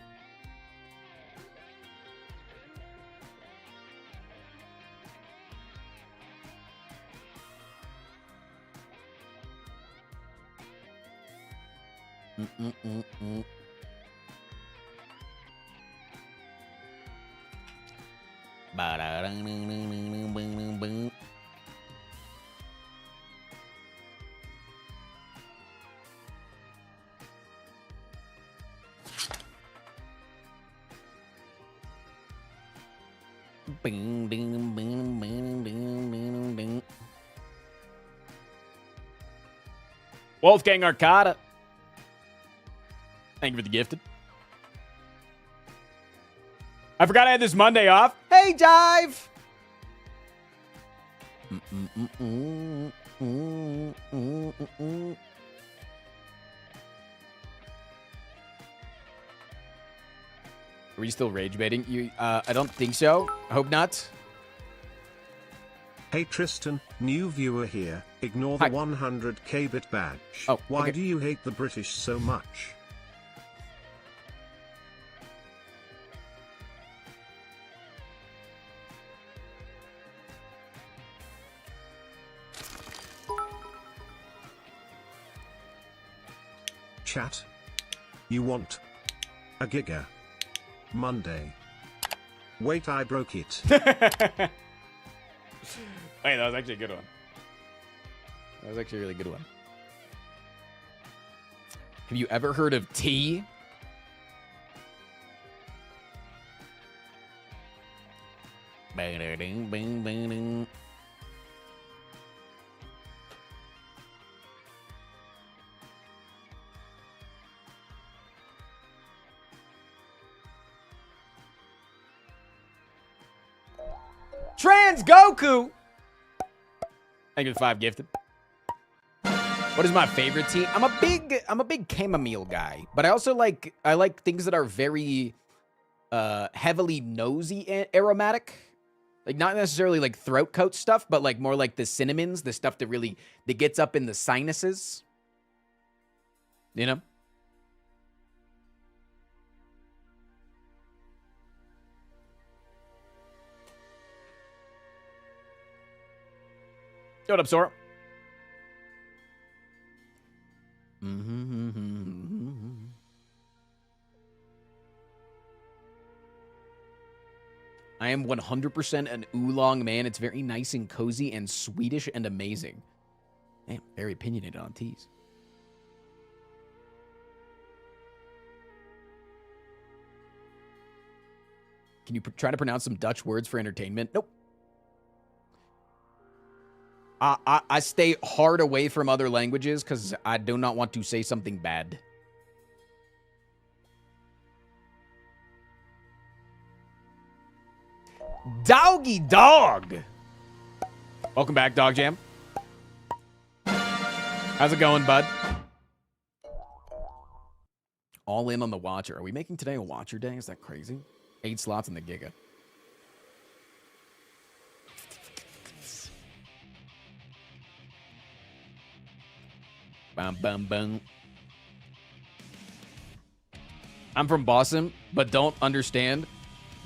Wolfgang Arcada. Thank you for the gifted. I forgot I had this Monday off. Hey, Jive! Are you still rage baiting? You, I don't think so. I hope not. Hey Tristan, new viewer here. Ignore the 100k bit badge. Oh, why okay. do you hate the British so much? Chat. You want a giga Monday? Wait, I broke it. Hey, that was actually a good one. That was actually a really good one. Have you ever heard of tea? Bang, ding, bing, bing, ding. Trans Goku. Thank you for the 5 gifted. What is my favorite tea? I'm a big chamomile guy, but I also like things that are very heavily nosy aromatic. Like not necessarily like throat coat stuff, but like more like the cinnamons, the stuff that gets up in the sinuses. You know? What up, Sora? I am 100% an oolong man. It's very nice and cozy and Swedish and amazing. Man, very opinionated on teas. Can you try to pronounce some Dutch words for entertainment? Nope. I stay hard away from other languages because I do not want to say something bad. Doggy Dog! Welcome back, Dog Jam. How's it going, bud? All in on the Watcher. Are we making today a Watcher day? Is that crazy? 8 slots in the Giga. Bum, bum, bum. I'm from Boston, but don't understand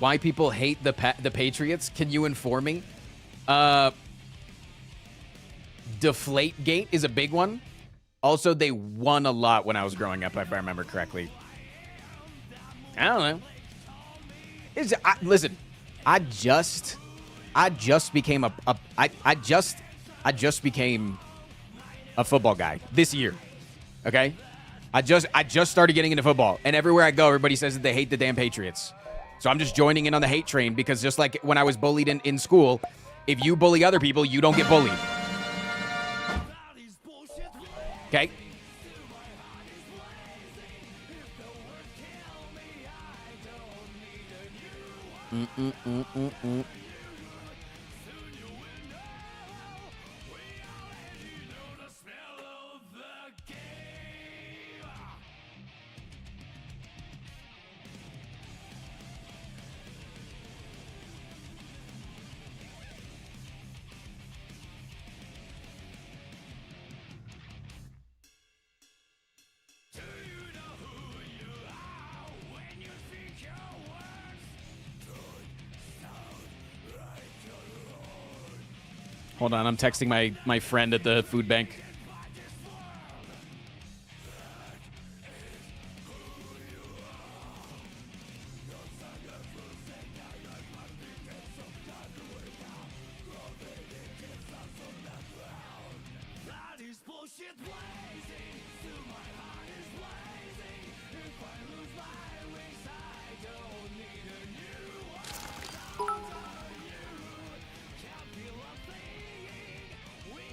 why people hate the Patriots. Can you inform me? Deflate Gate is a big one. Also, they won a lot when I was growing up, if I remember correctly. I don't know. Listen, I just became I just became a football guy this year. Okay? I just started getting into football, and everywhere I go, everybody says that they hate the damn Patriots. So I'm just joining in on the hate train because just like when I was bullied in school, if you bully other people, you don't get bullied. Okay? Hold on, I'm texting my friend at the food bank.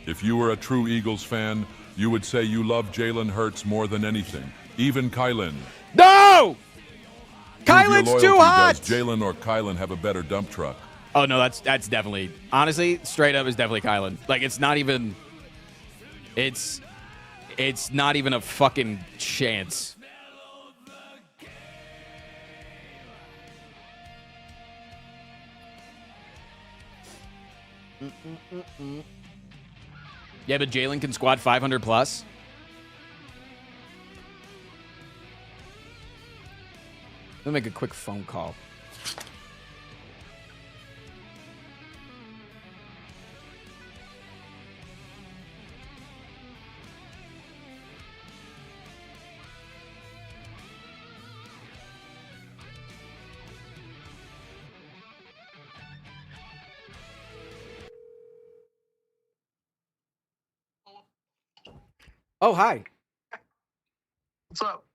If you were a true Eagles fan, you would say you love Jalen Hurts more than anything, even Kylan. No! Prove your Kylan's loyalty. too hot! Does Jalen or Kylan have a better dump truck? Oh, no, that's definitely... Honestly, straight up is definitely Kylan. Like, it's not even... It's not even a fucking chance. Yeah, but Jalen can squat 500 plus. Let me make a quick phone call. Oh, hi. What's up?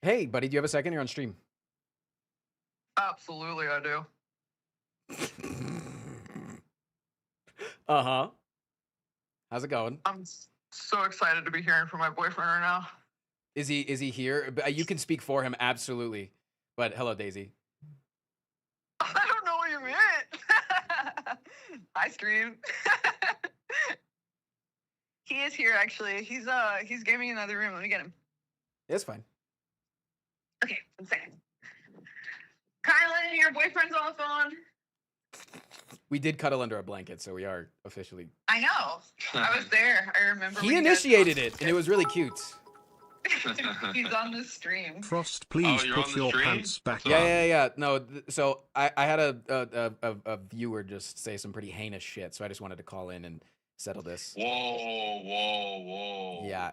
Hey, buddy, do you have a second? You're on stream. Absolutely, I do. Uh-huh. How's it going? I'm so excited to be hearing from my boyfriend right now. Is he here? You can speak for him, absolutely. But hello, Daisy. I don't know what you meant. Hi, stream. He is here actually. He's gaming in another room. Let me get him. It's fine. Okay, 1 second. Kylan, your boyfriend's on the phone. We did cuddle under a blanket, so we are officially... I know. I was there. I remember. He when you guys initiated talked. it, and it was really cute. He's on the stream. Frost, please put your pants back on. Yeah. No, so I had a viewer just say some pretty heinous shit, so I just wanted to call in and settle this. Whoa. Yeah.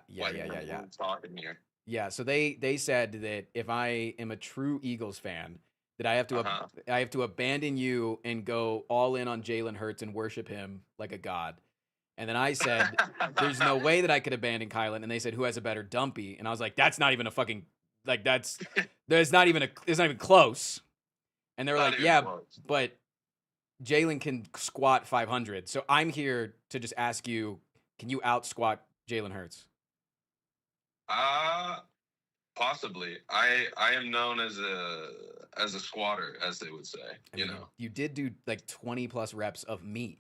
Talking here. Yeah, so they said that if I am a true Eagles fan, that I have to abandon you and go all in on Jalen Hurts and worship him like a god. And then I said, there's no way that I could abandon Kylan. And they said, who has a better dumpy? And I was like, that's not even a fucking, like, it's not even close. And they were like, yeah, but Jalen can squat 500. So I'm here to just ask you, can you out squat Jalen Hurts? Possibly. I am known as a squatter, as they would say. You know, you did do like 20 plus reps of meat.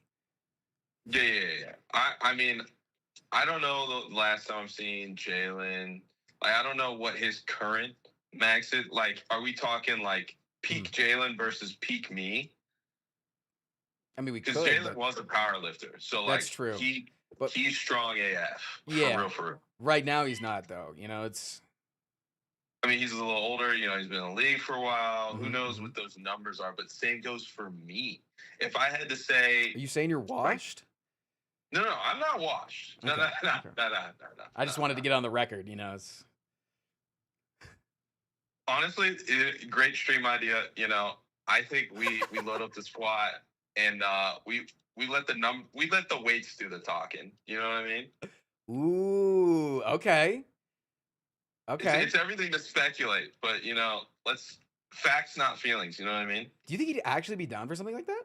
Yeah. I mean, I don't know the last time I've seen Jalen. Like, I don't know what his current max is. Like, are we talking like peak Jalen versus peak me? I mean, we could. Because Jalen was a power lifter, so that's like true. He's strong AF. Yeah. For real. Right now he's not though. You know, it's. I mean, he's a little older. You know, he's been in the league for a while. Who knows what those numbers are? But same goes for me. If I had to say, are you saying you're washed? No, I'm not washed. No, Okay, no. I just wanted to get on the record, you know. It's Honestly, great stream idea. You know, I think we load up the squad and we let the weights do the talking. You know what I mean? ooh, okay. Okay. It's everything to speculate, but you know, let's facts, not feelings. You know what I mean? Do you think he'd actually be down for something like that?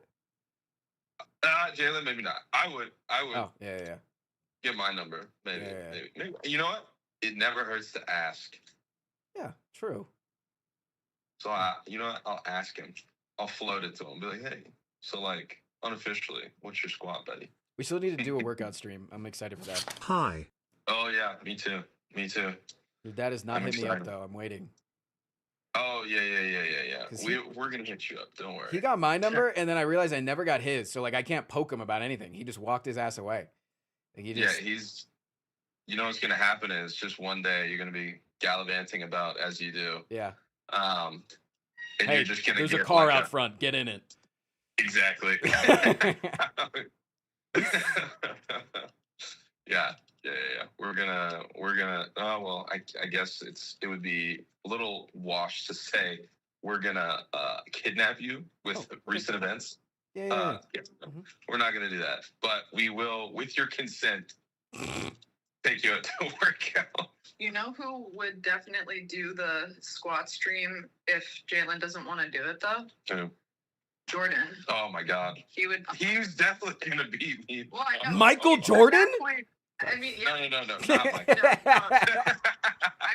Jalen, maybe not. I would. Oh, yeah. Get my number. Maybe. Yeah. Maybe. You know what? It never hurts to ask. Yeah, true. So you know what? I'll ask him. I'll float it to him. Be like, hey, so like unofficially, what's your squat, buddy? We still need to do a workout stream. I'm excited for that. Hi. Oh yeah, me too. Your dad has not I'm hit me up excited. though. I'm waiting. Oh yeah. 'Cause We're gonna hit you up. Don't worry. He got my number, and then I realized I never got his. So like, I can't poke him about anything. He just walked his ass away. Like, he's. You know what's gonna happen is just one day you're gonna be gallivanting about as you do. Yeah. And Hey, you're just gonna there's a get car like out front. Get in it. Exactly. Yeah. We're gonna. Oh well, I guess it would be a little wash to say we're gonna kidnap you with recent events. Yeah. We're not gonna do that, but we will, with your consent, take you out to workout. You know who would definitely do the squat stream if Jalen doesn't want to do it though? Who? Jordan. Oh my God. He would. He's definitely gonna beat me. Well, I know. Michael At that Jordan? point, I mean, yeah. No, not Mike. No. I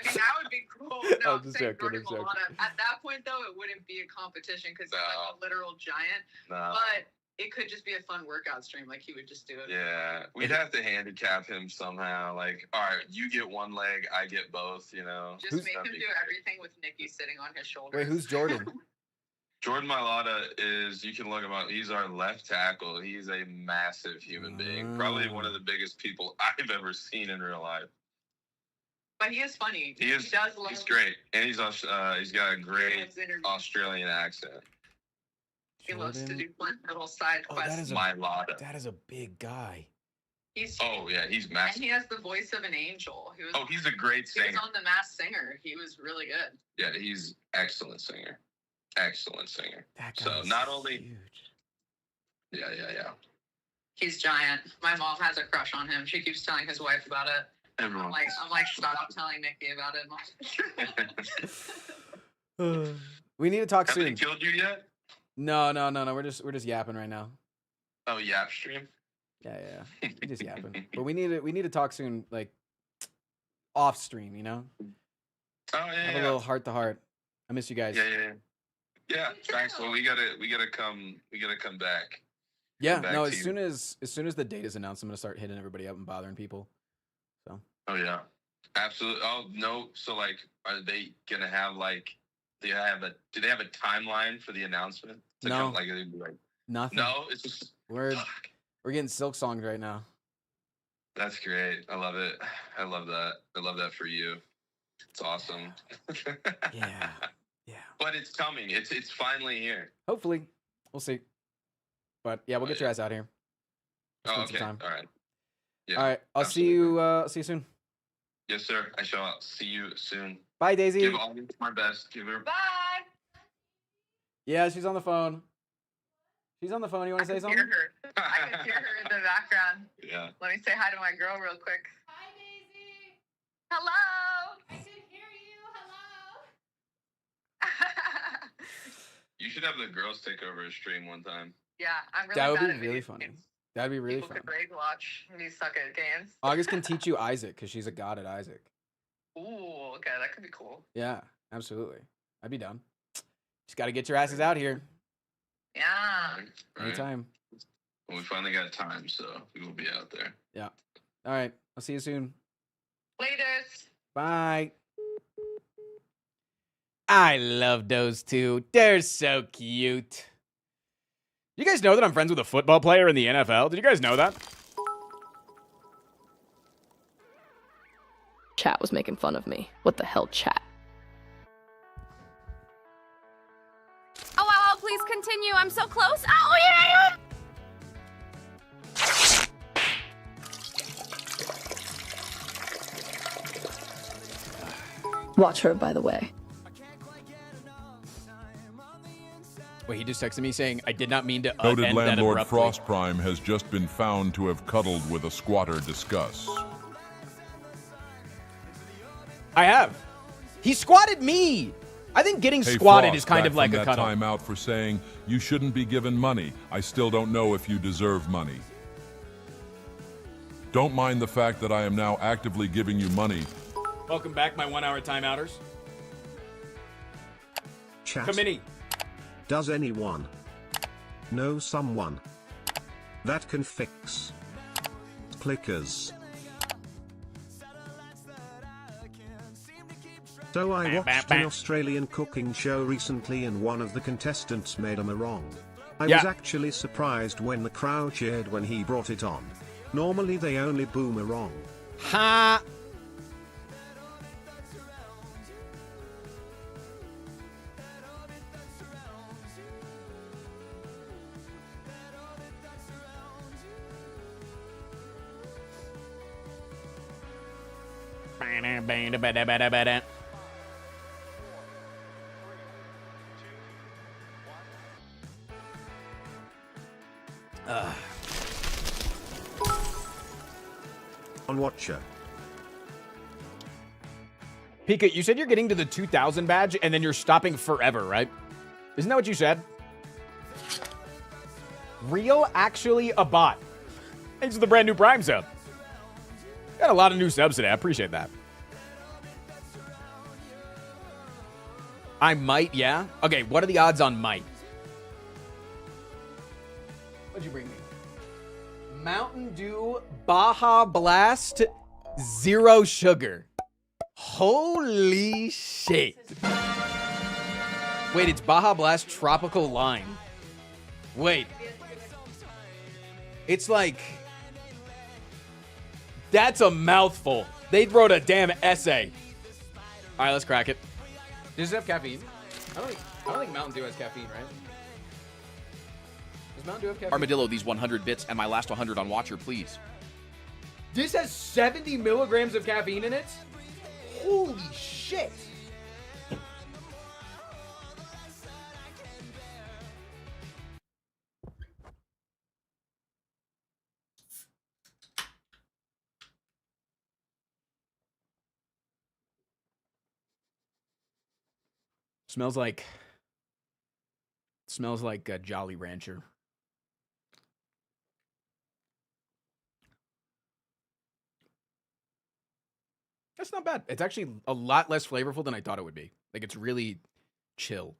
mean, that would be cool. No, I'm just saying joking, Jordan Milana. At that point, though, it wouldn't be a competition because he's like a literal giant. No. But it could just be a fun workout stream. Like, he would just do it. Yeah, we'd have to handicap him somehow. Like, all right, you get one leg, I get both. You know, Just make him do everything with Nikki sitting on his shoulders. Wait, who's Jordan? Jordan Mailata is, you can look him up. He's our left tackle. He's a massive human being. Probably one of the biggest people I've ever seen in real life. But he is funny. He does love. He's great, and he's got a great Australian accent. He loves to do fun little side quests. Mailata. That is a big guy. He's he's massive. And he has the voice of an angel. He's a great singer. He was on The Masked Singer. He was really good. Yeah, he's excellent singer. Excellent singer. That guy So is not only huge. Yeah. He's giant. My mom has a crush on him. She keeps telling his wife about it. Everyone. I'm like, stop telling Nikki about it. We need to talk Have soon. they killed you yet? No. We're just yapping right now. Oh, yap stream. Yeah. We're just yapping. But we need to talk soon, like off stream. You know. Oh yeah. Have a little heart to heart. I miss you guys. Yeah. Thanks. Well, we gotta come back. Yeah. Back No. to As you. soon as the date is announced, I'm gonna start hitting everybody up and bothering people. So. Oh yeah. Absolutely. Oh no. So like, are they gonna have like? Do they have a timeline for the announcement? No. Like, they'd be like, Nothing. no. It's just. We're getting silk songs right now. That's great. I love it. I love that. I love that for you. It's awesome. Yeah. But it's coming. It's finally here. Hopefully, we'll see. But yeah, we'll get your ass out here. Oh, Spend some okay. time. All right. Yeah. All right. I'll absolutely. see you soon. Yes, sir. I shall see you soon. Bye, Daisy. Give all my best. Give her. Bye. Yeah, she's on the phone. You want to say something? I can hear her in the background. Yeah. Let me say hi to my girl real quick. Hi, Daisy. Hello. I can hear you. Hello. You should have the girls take over a stream one time. Yeah, I'm really That would bad be at really video funny. games. That'd be really People fun. could rage watch me suck at games. August can teach you Isaac because she's a god at Isaac. Ooh, okay, that could be cool. Yeah, absolutely. I'd be down. Just got to get your asses out here Yeah. Right? anytime. Well, we finally got time, so we will be out there. Yeah. All right. I'll see you soon. Laters. Bye. I love those two. They're so cute. You guys know that I'm friends with a football player in the NFL? Did you guys know that? Chat was making fun of me. What the hell, chat? Oh, please continue. I'm so close. Oh, yeah. Watch her, by the way. Wait, he just texted me saying, I did not mean to Noted end that landlord abruptly. Frost Prime has just been found to have cuddled with a squatter. Discuss. I have. He squatted me. I think getting Hey, squatted Frost, is kind back of like from a that cuddle. time out for saying you shouldn't be given money. I still don't know if you deserve money. Don't mind the fact that I am now actively giving you money. Welcome back, my 1 hour timeouters. Chat. Committee. Does anyone know someone that can fix clickers? So I watched an Australian cooking show recently and one of the contestants made a wrong. I was actually surprised when the crowd cheered when he brought it on. Normally they only boo a wrong. Ha! On Watcher. Pika, you said you're getting to the 2000 badge and then you're stopping forever, right? Isn't that what you said? Real, actually a bot. Thanks for the brand new Prime sub. Got a lot of new subs today. I appreciate that. I might, yeah? Okay, what are the odds on might? What'd you bring me? Mountain Dew Baja Blast Zero Sugar. Holy shit. Wait, it's Baja Blast Tropical Lime. Wait. It's like... That's a mouthful. They wrote a damn essay. All right, let's crack it. Does it have caffeine? I don't think Mountain Dew has caffeine, right? Does Mountain Dew have caffeine? Armadillo, these 100 bits and my last 100 on Watcher, please. This has 70 milligrams of caffeine in it? Holy shit. Smells like a Jolly Rancher. That's not bad. It's actually a lot less flavorful than I thought it would be. Like, it's really chill.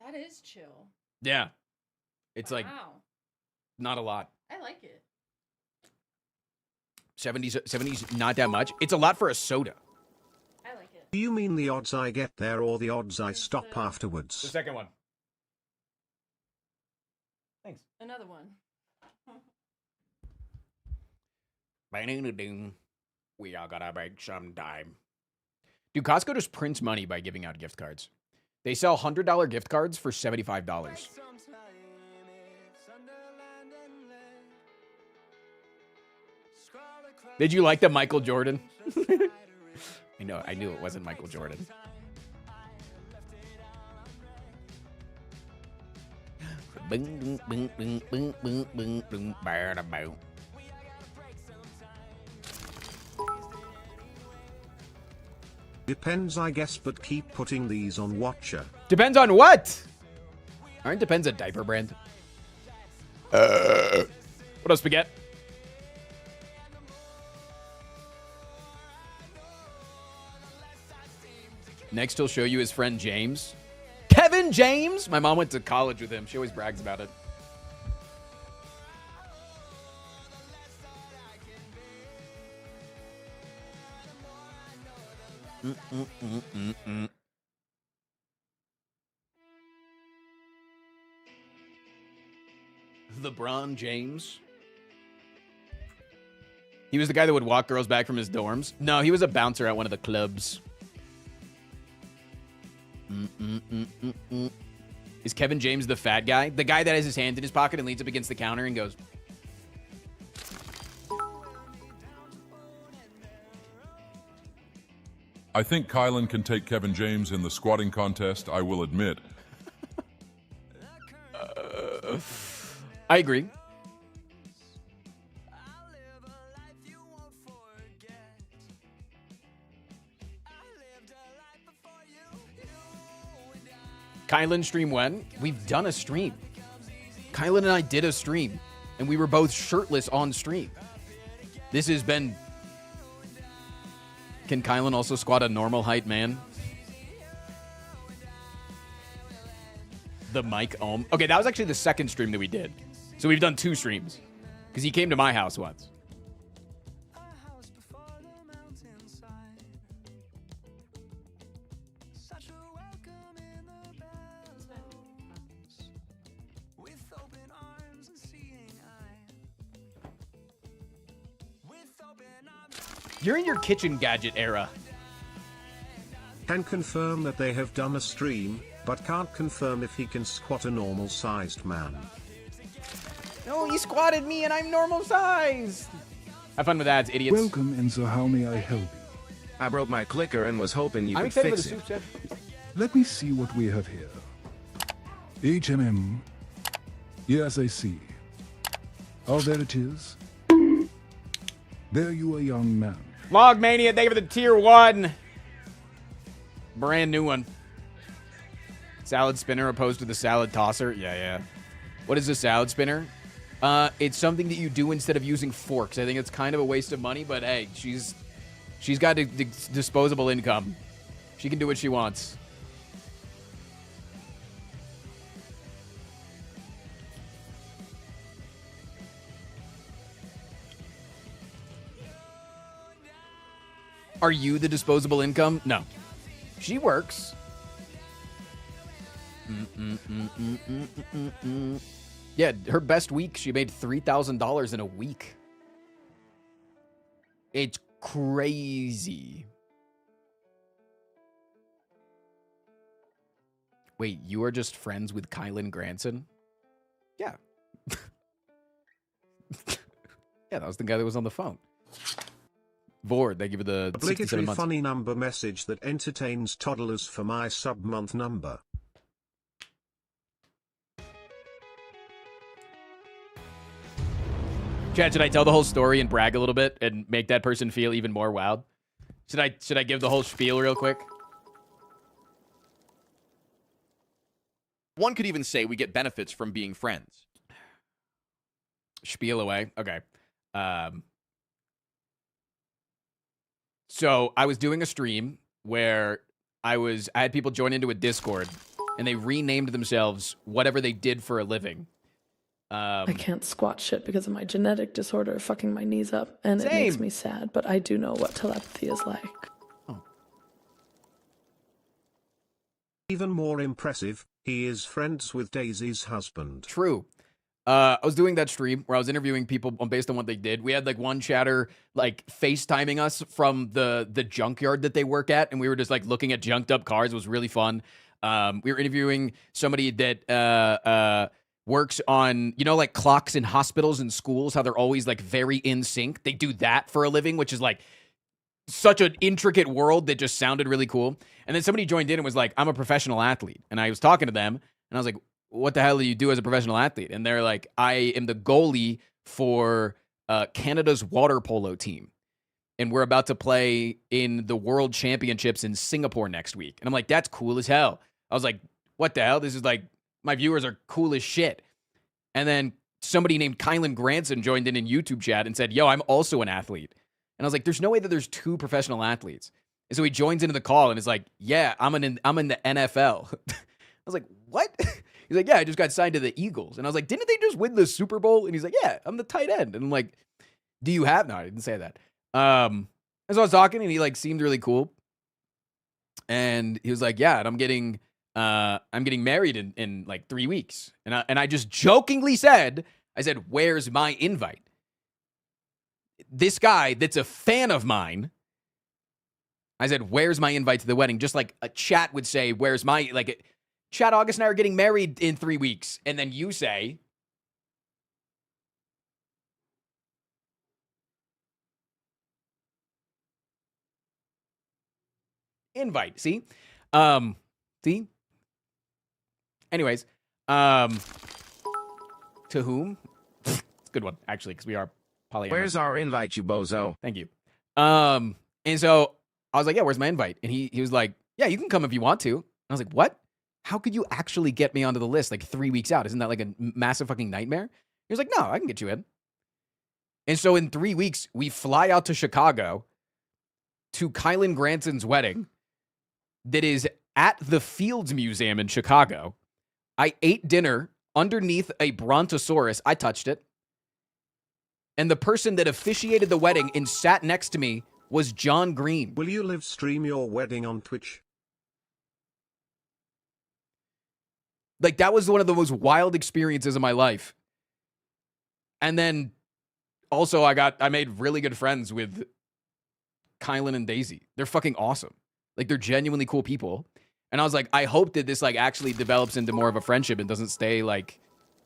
That is chill. Yeah. It's like Wow. not a lot. I like it. 70s, not that much. It's a lot for a soda. I like it. Do you mean the odds I get there or the odds I stop The afterwards? second one. Thanks. Another one. We all gotta make some time. Dude, Costco just prints money by giving out gift cards. They sell $100 gift cards for $75. Did you like the Michael Jordan? I knew it wasn't Michael Jordan. Depends I guess, but keep putting these on Watcher. Depends on what? Aren't depends a diaper brand? What else, Spaghetti? Next, he'll show you his friend James. Kevin James? My mom went to college with him. She always brags about it. LeBron James. He was the guy that would walk girls back from his dorms. No, he was a bouncer at one of the clubs. Is Kevin James the fat guy? The guy that has his hand in his pocket and leans up against the counter and goes... I think Kylan can take Kevin James in the squatting contest, I will admit. I agree. Kylan stream when? We've done a stream. Kylan and I did a stream, and we were both shirtless on stream. This has been... Can Kylan also squat a normal height man? The Mike Ohm. Okay, that was actually the second stream that we did. So we've done 2 streams. Because he came to my house once. You're in your kitchen gadget era. Can confirm that they have done a stream, but can't confirm if he can squat a normal-sized man. No, he squatted me and I'm normal size. Have fun with ads, idiots. Welcome, Enzo. How may I help you? I broke my clicker and was hoping you I'm could excited fix for the it. soup, chef. Let me see what we have here. H&M. Yes, I see. Oh, there it is. There you are, young man. Logmania, thank you for the tier 1. Brand new one. Salad spinner opposed to the salad tosser. Yeah. What is a salad spinner? It's something that you do instead of using forks. I think it's kind of a waste of money, but hey, she's got disposable income. She can do what she wants. Are you the disposable income? No. She works. Yeah, her best week, she made $3,000 in a week. It's crazy. Wait, you are just friends with Kylan Granson? Yeah. Yeah, that was the guy that was on the phone. Vord, thank you for the 67 Obligatory months. funny number message that entertains toddlers for my sub-month number. Chad, should I tell the whole story and brag a little bit and make that person feel even more wowed? Should I give the whole spiel real quick? One could even say we get benefits from being friends. Spiel away. Okay. So I was doing a stream where I had people join into a Discord and they renamed themselves whatever they did for a living. I can't squat shit because of my genetic disorder fucking my knees up, and it makes me sad, but I do know what telepathy is like. Even more impressive, he is friends with Daisy's husband. True. I was doing that stream where I was interviewing people based on what they did. We had like one chatter like FaceTiming us from the junkyard that they work at, and we were just like looking at junked up cars. It was really fun. We were interviewing somebody that works on, you know, like clocks in hospitals and schools, how they're always like very in sync. They do that for a living, which is like such an intricate world that just sounded really cool. And then somebody joined in and was like, I'm a professional athlete. And I was talking to them and I was like, what the hell do you do as a professional athlete? And they're like, I am the goalie for Canada's water polo team. And we're about to play in the World Championships in Singapore next week. And I'm like, that's cool as hell. I was like, what the hell? This is like, my viewers are cool as shit. And then somebody named Kylan Granson joined in YouTube chat and said, yo, I'm also an athlete. And I was like, there's no way that there's 2 professional athletes. And so he joins into the call and is like, yeah, I'm in the NFL. I was like, what? He's like, yeah, I just got signed to the Eagles. And I was like, didn't they just win the Super Bowl? And he's like, yeah, I'm the tight end. And I'm like, do you have? No, I didn't say that. And so I was talking and he like seemed really cool. And he was like, yeah, and I'm getting married in like 3 weeks. And I just jokingly said, I said, where's my invite? This guy that's a fan of mine, I said, where's my invite to the wedding? Just like a chat would say, where's my, like, Chad, August, and I are getting married in 3 weeks. And then you say, invite. See? See? Anyways, to whom? It's a good one, actually, because we are polyamorous. Where's our invite, you bozo? Thank you. And so I was like, yeah, where's my invite? And he was like, yeah, you can come if you want to. And I was like, what? How could you actually get me onto the list like 3 weeks out? Isn't that like a massive fucking nightmare? He was like, no, I can get you in. And so in 3 weeks, we fly out to Chicago to Kylan Granson's wedding that is at the Fields Museum in Chicago. I ate dinner underneath a brontosaurus. I touched it. And the person that officiated the wedding and sat next to me was John Green. Will you live stream your wedding on Twitch? Like, that was one of the most wild experiences of my life. And then also I made really good friends with Kylan and Daisy. They're fucking awesome. Like, they're genuinely cool people. And I was like, I hope that this like actually develops into more of a friendship and doesn't stay like,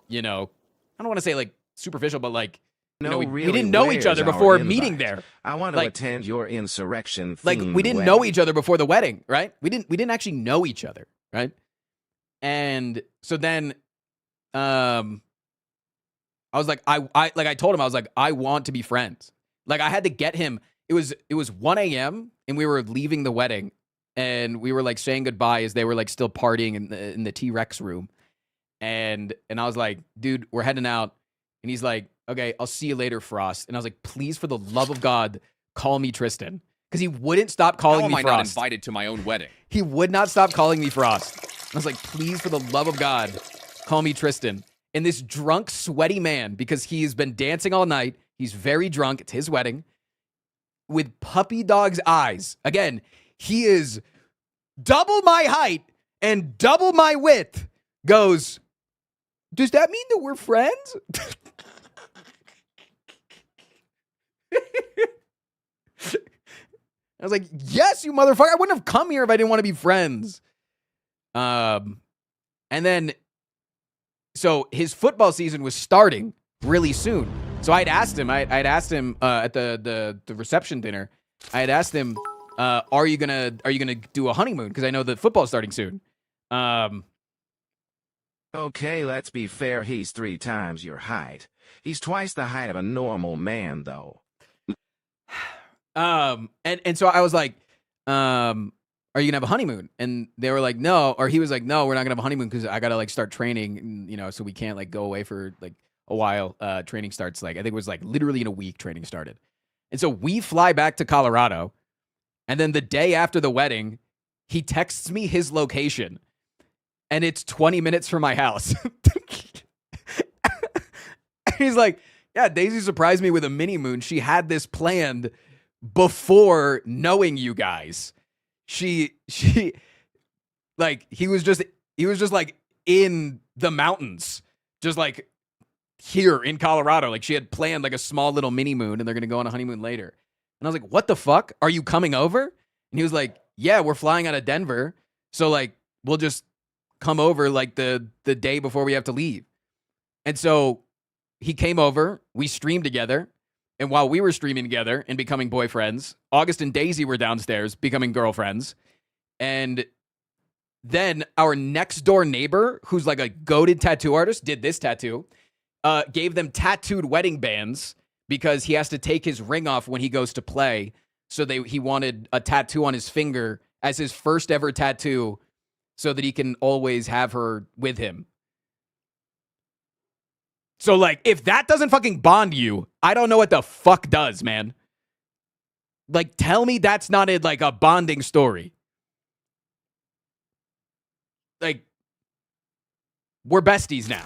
you know, I don't want to say like superficial, but like, you know, we didn't know each other before meeting there. I want to attend your insurrection. Like, we didn't know each other before the wedding, right? We didn't actually know each other, right? And so then, I was like, I told him, I was like, I want to be friends. Like, I had to get him. It was 1 a.m. and we were leaving the wedding. And we were like saying goodbye as they were like still partying in the T-Rex room. And I was like, dude, we're heading out. And he's like, okay, I'll see you later, Frost. And I was like, please, for the love of God, call me Tristan. Because he wouldn't stop calling me Frost. How am I not invited to my own wedding? He would not stop calling me Frost. I was like, please, for the love of God, call me Tristan. And this drunk, sweaty man, because he's been dancing all night, he's very drunk, it's his wedding, with puppy dog's eyes. Again, he is double my height and double my width. Goes, does that mean that we're friends? I was like, yes, you motherfucker. I wouldn't have come here if I didn't want to be friends. And then, so his football season was starting really soon. So I'd asked him at the reception dinner, I had asked him, are you gonna do a honeymoon? Because I know that football's starting soon. Okay, let's be fair. He's 3 times your height. He's twice the height of a normal man, though. And so I was like, are you gonna have a honeymoon? And they were like, no. Or he was like, no, we're not gonna have a honeymoon because I gotta like start training, and, you know, so we can't like go away for like a while. Training starts like, I think it was like literally in a week training started. And so we fly back to Colorado. And then the day after the wedding, he texts me his location. And it's 20 minutes from my house. He's like, yeah, Daisy surprised me with a mini moon. She had this planned before knowing you guys. She like, he was just like in the mountains, just like here in Colorado. Like, she had planned like a small little mini moon and they're going to go on a honeymoon later. And I was like, what the fuck? Are you coming over? And he was like, yeah, we're flying out of Denver. So like, we'll just come over like the day before we have to leave. And so he came over, we streamed together. And while we were streaming together and becoming boyfriends, August and Daisy were downstairs becoming girlfriends. And then our next door neighbor, who's like a goated tattoo artist, did this tattoo, gave them tattooed wedding bands because he has to take his ring off when he goes to play. So he wanted a tattoo on his finger as his first ever tattoo so that he can always have her with him. So, like, if that doesn't fucking bond you, I don't know what the fuck does, man. Like, tell me that's not like a bonding story. Like, we're besties now.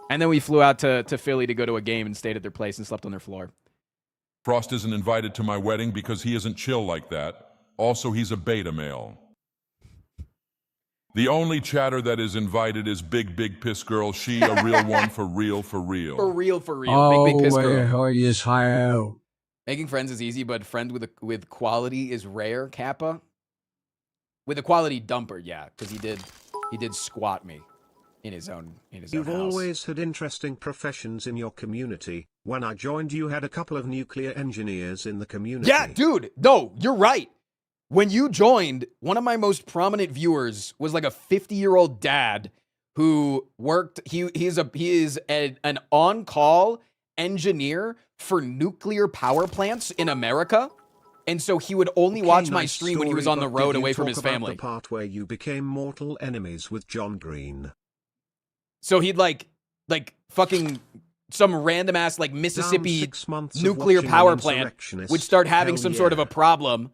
And then we flew out to Philly to go to a game and stayed at their place and slept on their floor. Frost isn't invited to my wedding because he isn't chill like that. Also, he's a beta male. The only chatter that is invited is Big Piss Girl. She a real one for real. For real. Oh, Big Piss Girl. Ohio. Making friends is easy, but friends with quality is rare, Kappa. With a quality dumper, yeah, because he did squat me in his own You've house. always had interesting professions in your community. When I joined, you had a couple of nuclear engineers in the community. Yeah, dude. No, you're right. When you joined, one of my most prominent viewers was like a 50-year-old dad who worked. He is an on-call engineer for nuclear power plants in America. And so he would only watch my stream when he was on the road away from his family. The part where you became mortal enemies with John Green. So he'd like fucking some random ass like Mississippi nuclear power plant would start having some sort of a problem,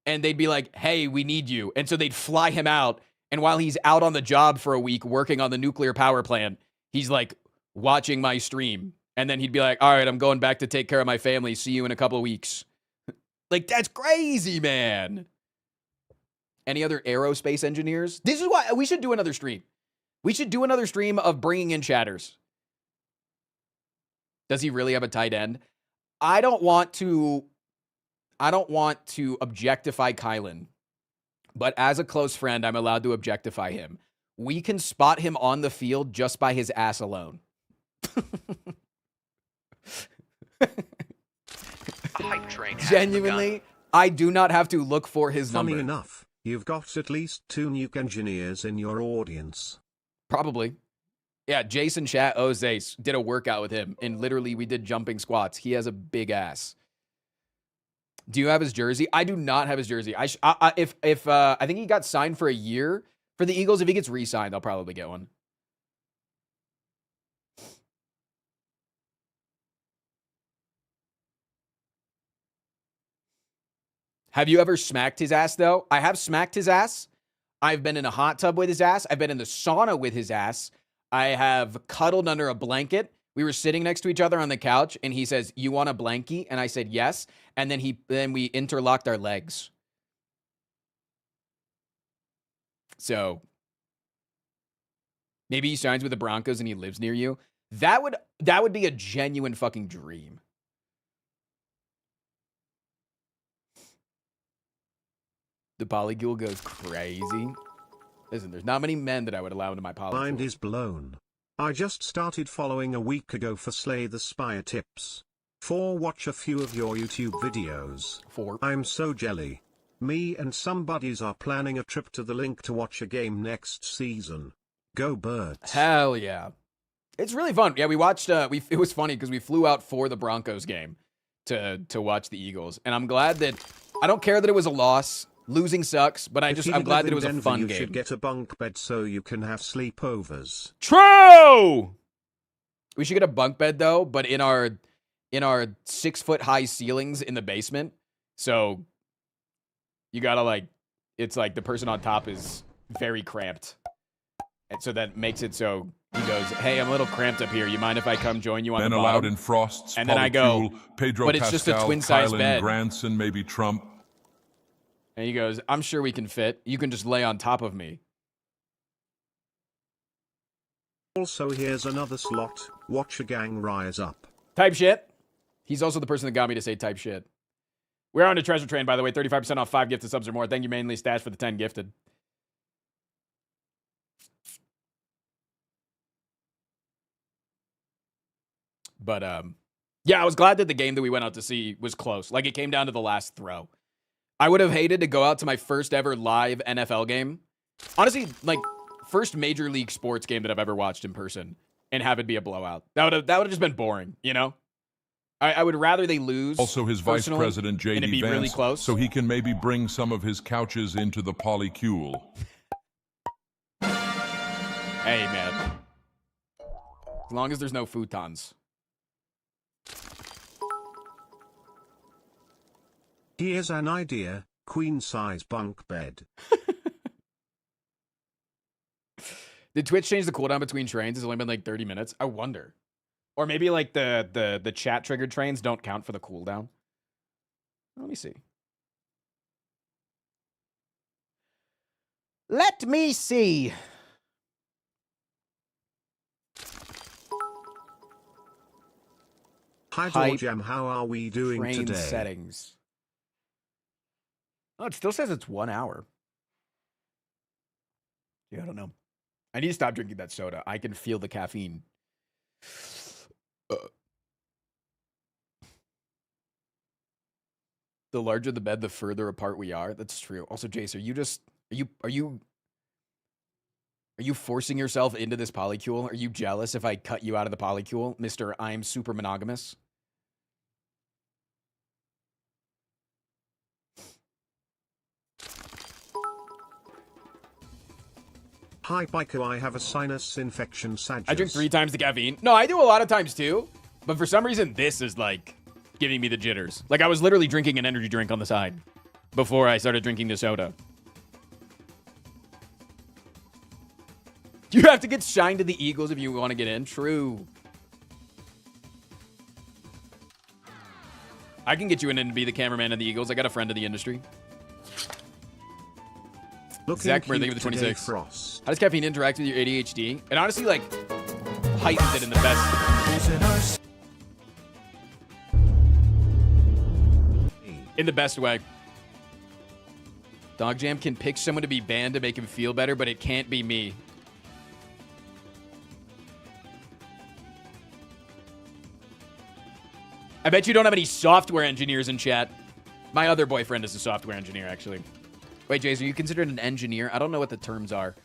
and they'd be like, "Hey, we need you." And so they'd fly him out, and while he's out on the job for a week working on the nuclear power plant, he's like watching my stream. And then he'd be like, "All right, I'm going back to take care of my family. See you in a couple of weeks." Like, that's crazy, man. Any other aerospace engineers? This is why we should do another stream. We should do another stream of bringing in chatters. Does he really have a tight end? I don't want to objectify Kylan, but as a close friend, I'm allowed to objectify him. We can spot him on the field just by his ass alone. Hype train has Genuinely, begun. I do not have to look for his Funny number. enough, you've got at least 2 nuke engineers in your audience. Probably. Yeah, Jason Chat Ozace did a workout with him, and literally we did jumping squats. He has a big ass. Do you have his jersey? I do not have his jersey. I think he got signed for a year for the Eagles. If he gets re-signed, I'll probably get one. Have you ever smacked his ass, though? I have smacked his ass. I've been in a hot tub with his ass. I've been in the sauna with his ass. I have cuddled under a blanket. We were sitting next to each other on the couch, and he says, "You want a blankie?" And I said, "Yes." And then we interlocked our legs. So maybe he signs with the Broncos and he lives near you. That would be a genuine fucking dream. The polygule goes crazy. Listen, there's not many men that I would allow into my polygule. Mind is blown. I just started following a week ago for Slay the Spire tips. 4. Watch a few of your YouTube videos. 4. I'm so jelly. Me and some buddies are planning a trip to the Link to watch a game next season. Go Birds. Hell yeah. It's really fun. Yeah, we watched, it was funny because we flew out for the Broncos game to watch the Eagles. And I'm glad that, I don't care that it was a loss. Losing sucks, but I'm glad that it was a fun game. You should get a bunk bed so you can have sleepovers. True! We should get a bunk bed though, but in our 6-foot high ceilings in the basement. So you gotta it's like the person on top is very cramped. And so that makes it so he goes, "Hey, I'm a little cramped up here. You mind if I come join you on the bottom?" Allowed in Frost's, and then I go, Pedro "But it's Pascal, just a twin-size Kylan bed." Granson, maybe Trump. And he goes, "I'm sure we can fit. You can just lay on top of me." Also, here's another slot. Watch a gang rise up. Type shit. He's also the person that got me to say type shit. We're on a treasure train, by the way. 35% off 5 gifted subs or more. Thank you, Mainly Stash, for the 10 gifted. But, yeah, I was glad that the game that we went out to see was close. Like, it came down to the last throw. I would have hated to go out to my first ever live NFL game. Honestly, like, first major league sports game that I've ever watched in person and have it be a blowout. That would have just been boring, you know? I would rather they lose. Also, his vice president, J.D. Vance, really close. so he can maybe bring some of his couches into the polycule. Hey, man. As long as there's no futons. Here's an idea, queen-size bunk bed. Did Twitch change the cooldown between trains? It's only been like 30 minutes. I wonder. Or maybe like the chat triggered trains don't count for the cooldown. Let me see. Let me see. Hi, Jam. How are we doing Train today? Settings. Oh, it still says it's 1 hour. Yeah, I don't know. I need to stop drinking that soda. I can feel the caffeine. The larger the bed, the further apart we are. That's true. Also, Jace, are you forcing yourself into this polycule? Are you jealous if I cut you out of the polycule, Mr. I'm super monogamous? Hi Pico, I have a sinus infection. I drink 3 times the caffeine. No, I do a lot of times too. But for some reason, this is like giving me the jitters. Like I was literally drinking an energy drink on the side before I started drinking the soda. You have to get signed to the Eagles if you want to get in. True. I can get you in and be the cameraman of the Eagles. I got a friend in the industry. Zach Birthday with the 26. Frost. How does caffeine interact with your ADHD? It honestly, like, heightens it in the best. In the best way. Dog Jam can pick someone to be banned to make him feel better, but it can't be me. I bet you don't have any software engineers in chat. My other boyfriend is a software engineer, actually. Wait, Jason, are you considered an engineer? I don't know what the terms are.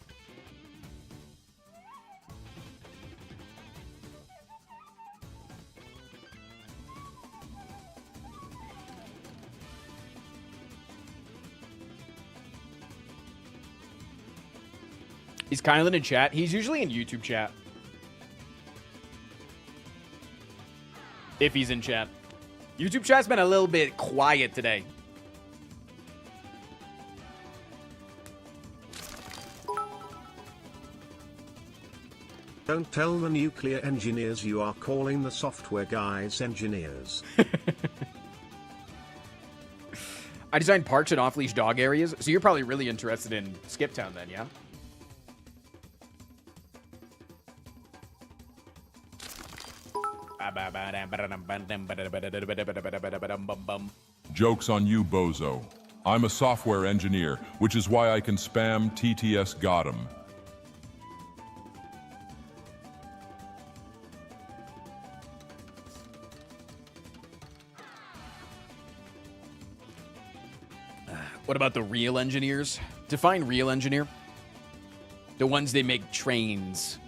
Is Kylan in chat? He's usually in YouTube chat. If he's in chat. YouTube chat's been a little bit quiet today. Don't tell the nuclear engineers you are calling the software guys engineers. I designed parks and off-leash dog areas, so you're probably really interested in Skip Town then, yeah? Joke's on you, bozo. I'm a software engineer, which is why I can spam TTS got 'em. What about the real engineers? Define real engineer. The ones they make trains.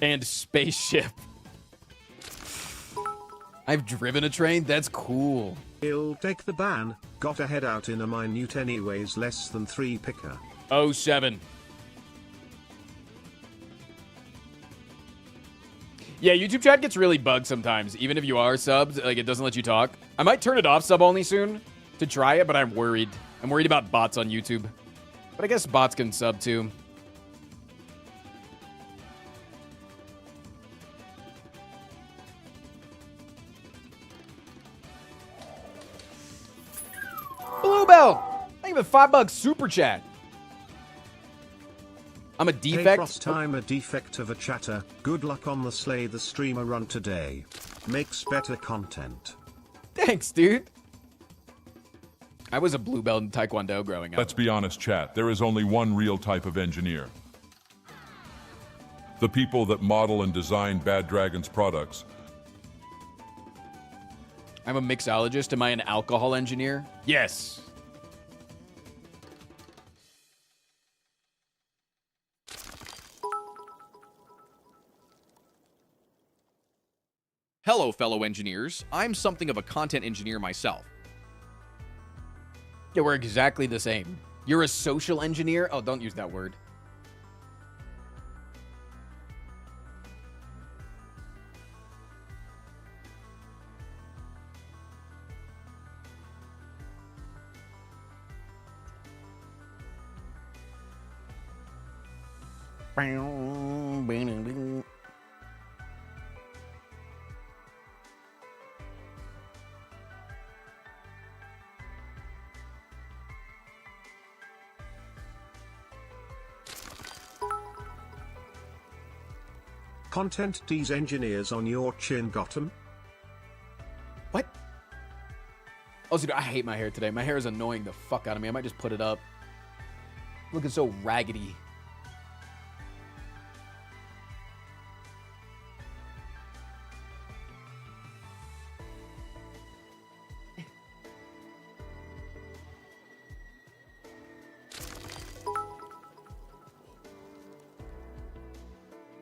And spaceship. I've driven a train? That's cool. He'll take the ban. Got a head out in a minute anyways, less than 3 picker. 07. Yeah, YouTube chat gets really bugged sometimes. Even if you are subbed, like it doesn't let you talk. I might turn it off sub only soon to try it, but I'm worried. I'm worried about bots on YouTube. But I guess bots can sub too. Bluebell! Thank you for $5 super chat. I'm a defect. Hey Frost, I'm a defect of a chatter. Good luck on the Slay the Streamer run today. Makes better content. Thanks, dude. I was a blue belt in Taekwondo growing up. Let's be honest, chat. There is only one real type of engineer. The people that model and design Bad Dragon's products. I'm a mixologist. Am I an alcohol engineer? Yes. Hello, fellow engineers. I'm something of a content engineer myself. Yeah, we're exactly the same. You're a social engineer? Oh, don't use that word. Content these engineers on your chin got 'em? What? Also, dude, I hate my hair today. My hair is annoying the fuck out of me. I might just put it up. Looking so raggedy.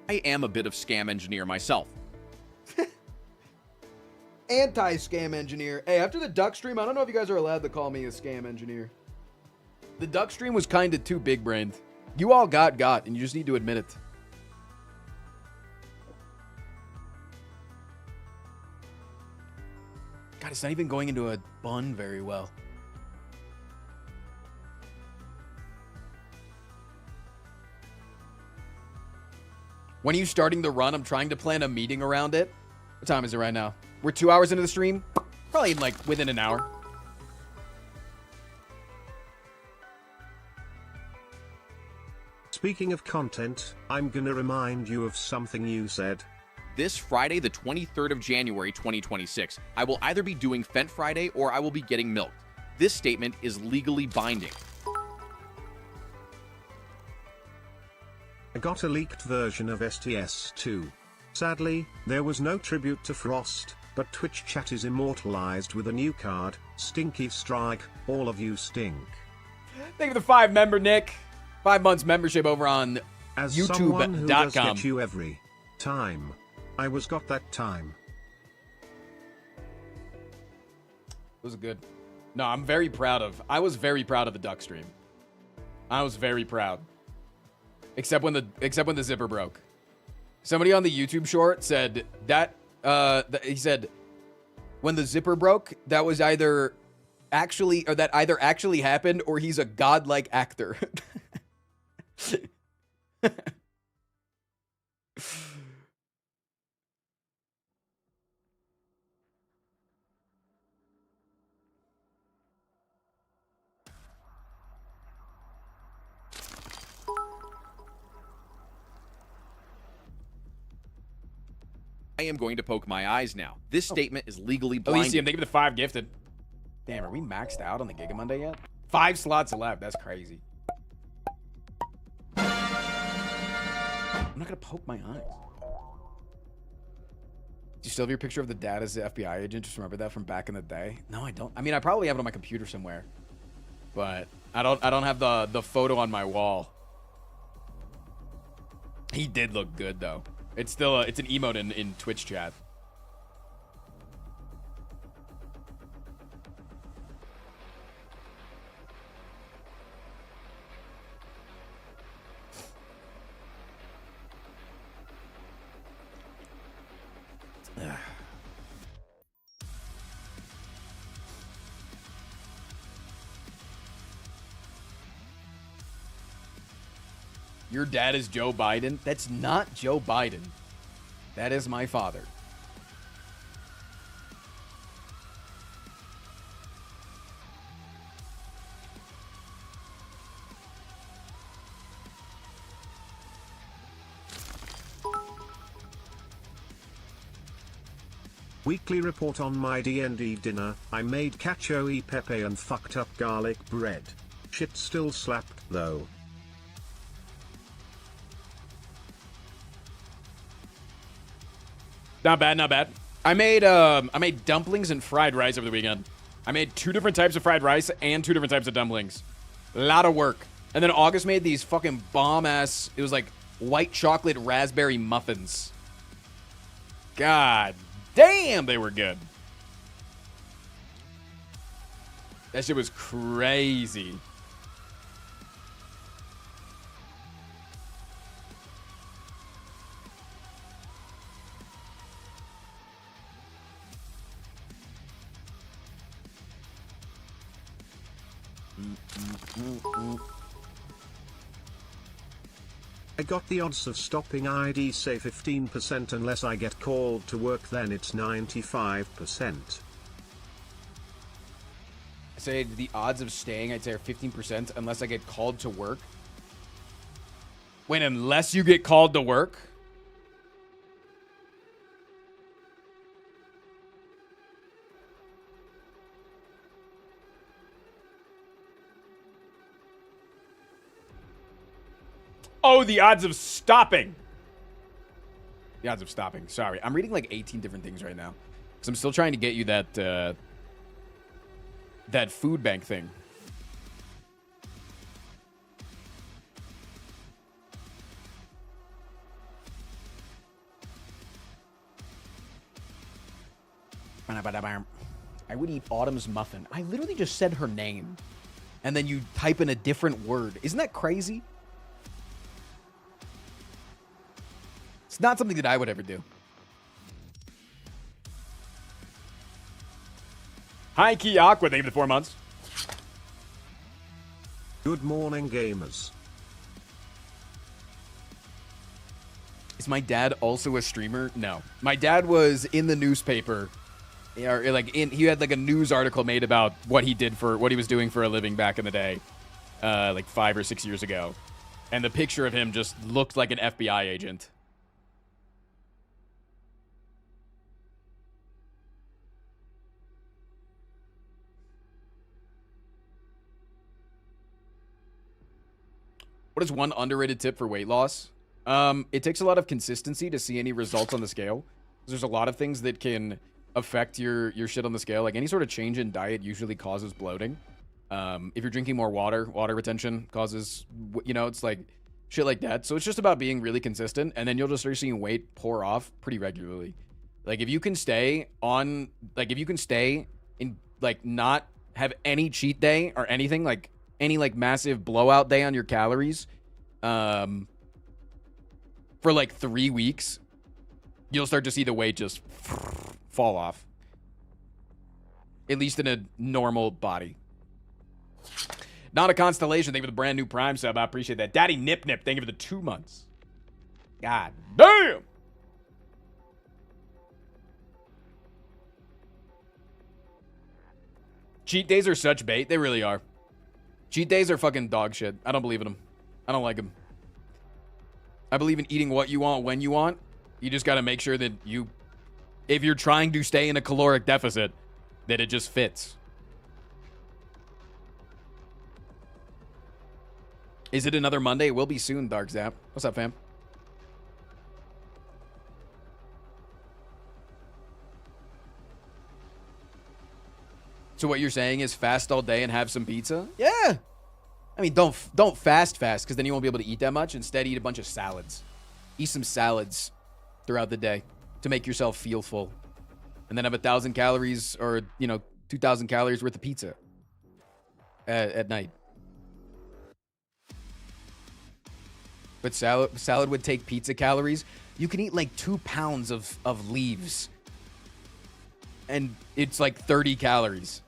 I am a bit of scam engineer myself. Anti-scam engineer. Hey, after the duck stream, I don't know if you guys are allowed to call me a scam engineer. The duck stream was kind of too big-brained. You all got, and you just need to admit it. God, it's not even going into a bun very well. When are you starting the run? I'm trying to plan a meeting around it. What time is it right now? We're 2 hours into the stream. Probably like within an hour. Speaking of content, I'm gonna remind you of something you said. This Friday, the 23rd of January, 2026, I will either be doing Fent Friday or I will be getting milked. This statement is legally binding. I got a leaked version of STS2. Sadly, there was no tribute to Frost, but Twitch chat is immortalized with a new card, Stinky Strike. All of you stink. Thank you for the 5-member, Nick. 5 months membership over on As someone who does YouTube.com. get you every time, I was got that time. It was good. No, I'm very proud of. I was very proud of the duck stream. I was very proud. Except when the zipper broke. Somebody on the YouTube short said that he said when the zipper broke, that was either actually happened or he's a godlike actor. I am going to poke my eyes now. This statement is legally Oh, you see binding. him. Thank you for the 5 gifted. Damn, are we maxed out on the Giga Monday yet? 5 slots left. That's crazy. I'm not gonna poke my eyes. Do you still have your picture of the dad as the FBI agent? Just remember that from back in the day? No, I don't. I mean, I probably have it on my computer somewhere, but I don't have the photo on my wall. He did look good though. It's still it's an emote in Twitch chat. Your dad is Joe Biden? That's not Joe Biden. That is my father. Weekly report on my D&D dinner. I made cacio e pepe and fucked up garlic bread. Shit still slapped though. Not bad, not bad. I made dumplings and fried rice over the weekend. I made 2 different types of fried rice and 2 different types of dumplings. A lot of work. And then August made these fucking bomb-ass, it was like white chocolate raspberry muffins. God damn, they were good. That shit was crazy. I got the odds of stopping ID say 15% unless I get called to work, then it's 95%. I say the odds of staying, I'd say, are 15% unless I get called to work. Wait, unless you get called to work? Oh, the odds of stopping. The odds of stopping. Sorry. I'm reading like 18 different things right now. Because I'm still trying to get you that, that food bank thing. I would eat Autumn's muffin. I literally just said her name. And then you type in a different word. Isn't that crazy? It's not something that I would ever do. Hi, Key Aqua. Thank you for the 4 months. Good morning, gamers. Is my dad also a streamer? No. My dad was in the newspaper. Or like he had like a news article made about what he did for what he was doing for a living back in the day, like 5 or 6 years ago, and the picture of him just looked like an FBI agent. What is one underrated tip for weight loss? It takes a lot of consistency to see any results on the scale. There's a lot of things that can affect your shit on the scale. Like any sort of change in diet usually causes bloating. If you're drinking more water retention causes, it's like shit like that. So it's just about being really consistent, and then you'll just start seeing weight pour off pretty regularly. Like if you can stay in like not have any cheat day or anything, like any like massive blowout day on your calories, for like 3 weeks, you'll start to see the weight just fall off. At least in a normal body. Not a Constellation, thank you for the brand new Prime sub. I appreciate that. Daddy Nip Nip, thank you for the 2 months. God damn! Cheat days are such bait. They really are. Cheat days are fucking dog shit. I don't believe in them. I don't like them. I believe in eating what you want when you want. You just got to make sure that if you're trying to stay in a caloric deficit, that it just fits. Is it another Monday? It will be soon, Dark Zap. What's up, fam? So what you're saying is fast all day and have some pizza? Yeah. I mean, don't fast because then you won't be able to eat that much. Instead, eat a bunch of salads. Eat some salads throughout the day to make yourself feel full. And then have 1,000 calories or, 2,000 calories worth of pizza at night. But salad would take pizza calories. You can eat like 2 pounds of leaves. And it's like 30 calories.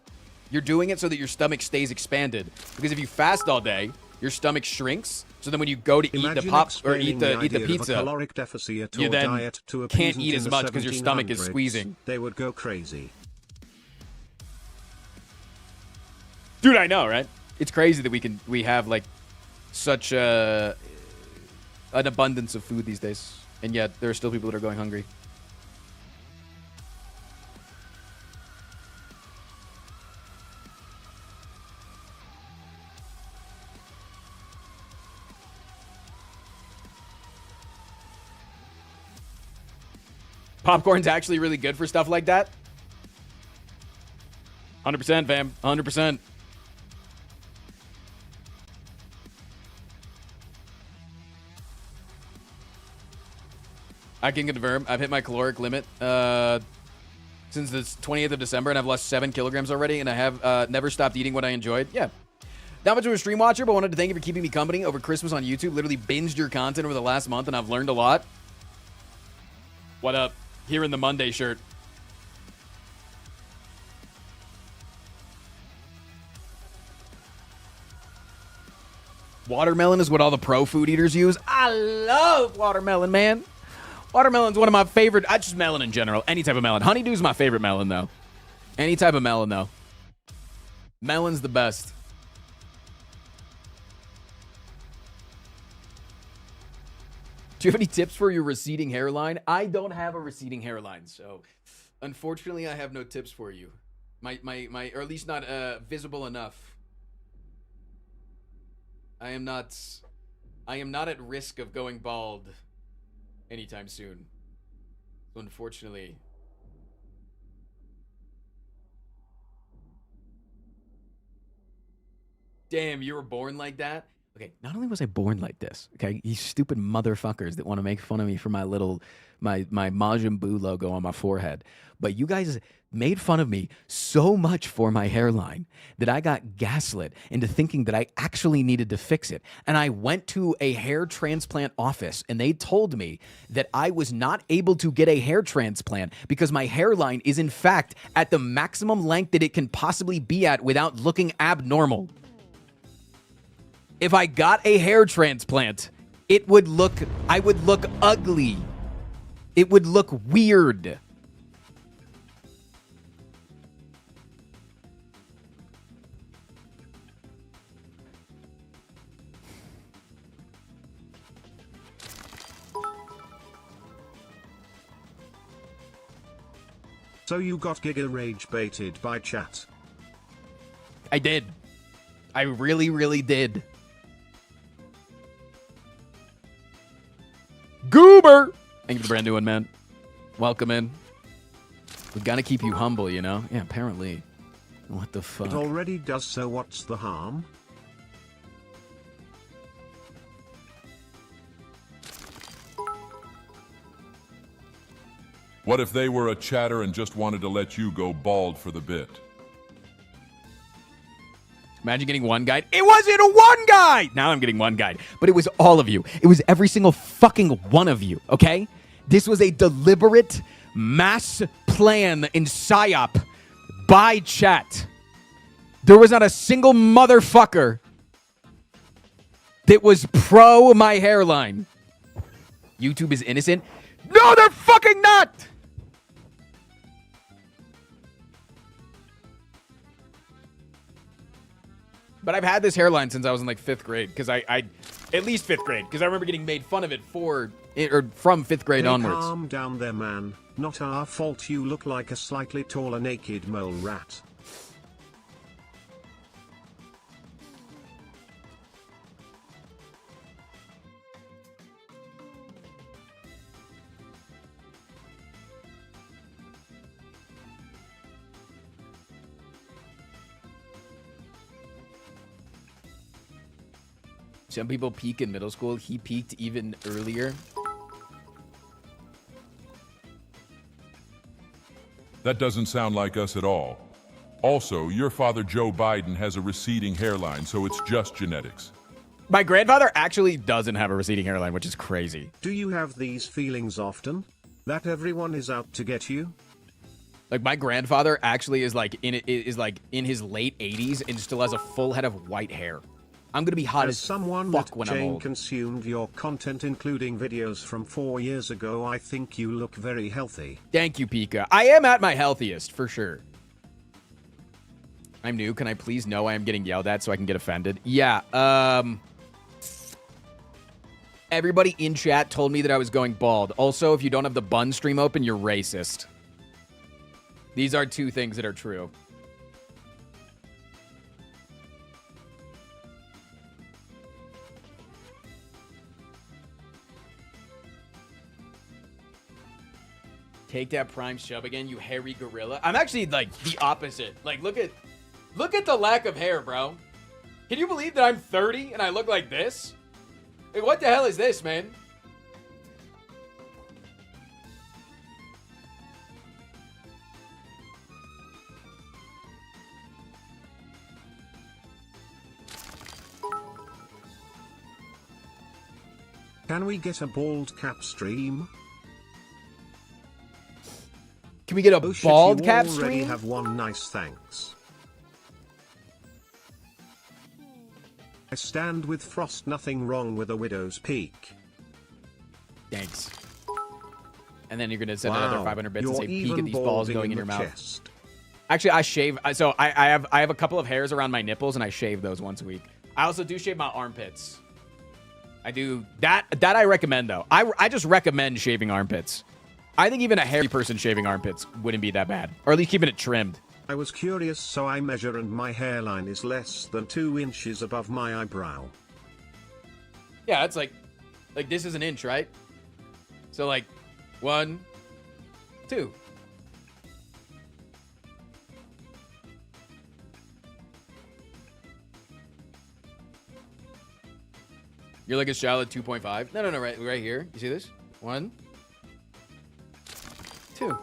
You're doing it so that your stomach stays expanded. Because if you fast all day, your stomach shrinks. So then when you go to eat the pops or eat the pizza, caloric deficit you or then diet to a can't peasant eat in as the much because your stomach is 1700s, squeezing. They would go crazy. Dude, I know, right? It's crazy that we have like such an abundance of food these days, and yet there are still people that are going hungry. Popcorn's actually really good for stuff like that. 100%, fam. 100%. I can confirm I've hit my caloric limit since the 28th of December, and I've lost 7 kilograms already, and I have never stopped eating what I enjoyed. Yeah. Not much of a stream watcher, but wanted to thank you for keeping me company over Christmas on YouTube. Literally binged your content over the last month, and I've learned a lot. What up? Here in the Monday shirt. Watermelon is what all the pro food eaters use. I love watermelon, man. Watermelon's one of my favorite. I just melon in general. Any type of melon. Honeydew's my favorite melon, though. Any type of melon, though. Melon's the best. Do you have any tips for your receding hairline? I don't have a receding hairline, so unfortunately I have no tips for you. My or at least not visible enough. I I am not at risk of going bald anytime soon. So unfortunately... Damn, you were born like that? Okay, not only was I born like this, okay, you stupid motherfuckers that want to make fun of me for my little, my Majin Buu logo on my forehead, but you guys made fun of me so much for my hairline that I got gaslit into thinking that I actually needed to fix it. And I went to a hair transplant office and they told me that I was not able to get a hair transplant because my hairline is in fact at the maximum length that it can possibly be at without looking abnormal. If I got a hair transplant, I would look ugly. It would look weird. So you got Giga Rage baited by chat? I did. I really, really did. Goober! Thank you for the brand new one, man. Welcome in. We gotta keep you humble, you know? Yeah, apparently. What the fuck? It already does, so what's the harm? What if they were a chatter and just wanted to let you go bald for the bit? Imagine getting one guide. It wasn't a one guide! Now I'm getting one guide. But it was all of you. It was every single fucking one of you, okay? This was a deliberate mass plan in PSYOP by chat. There was not a single motherfucker that was pro my hairline. YouTube is innocent? No, they're fucking not! But I've had this hairline since I was in like 5th grade, because I at least 5th grade, because I remember getting made fun of it from 5th grade onwards. Calm down there, man. Not our fault you look like a slightly taller naked mole rat. Some people peak in middle school. He peaked even earlier. That doesn't sound like us at all. Also, your father Joe Biden has a receding hairline, so it's just genetics. My grandfather actually doesn't have a receding hairline, which is crazy. Do you have these feelings often? That everyone is out to get you? Like, my grandfather actually is like in his late 80s and still has a full head of white hair. I'm gonna be hot as someone fuck that when I'm Jane old. consumed your content, including videos from 4 years ago. I think you look very healthy. Thank you, Pika. I am at my healthiest, for sure. I'm new. Can I please know I am getting yelled at so I can get offended? Yeah, everybody in chat told me that I was going bald. Also, if you don't have the bun stream open, you're racist. These are two things that are true. Take that prime shove again, you hairy gorilla. I'm actually like the opposite. Like, look at the lack of hair, bro. Can you believe that I'm 30 and I look like this? Like, what the hell is this, man? Can we get a bald cap stream? Can we get a Oh shit, bald you cap already stream? have one, nice, thanks. I stand with Frost, nothing wrong with a widow's peak. Thanks. And then you're gonna send another 500 bits and you're say, peek even at these balls balding going in in your the mouth. chest. Actually, I shave. So I have a couple of hairs around my nipples, and I shave those once a week. I also do shave my armpits. I do that. That I recommend though. I just recommend shaving armpits. I think even a hairy person shaving armpits wouldn't be that bad, or at least keeping it trimmed. I was curious, so I measure, and my hairline is less than 2 inches above my eyebrow. Yeah, it's like this is an inch, right? So like 1, 2. You're like a shallow 2.5. No, right here. You see this? 1, 2.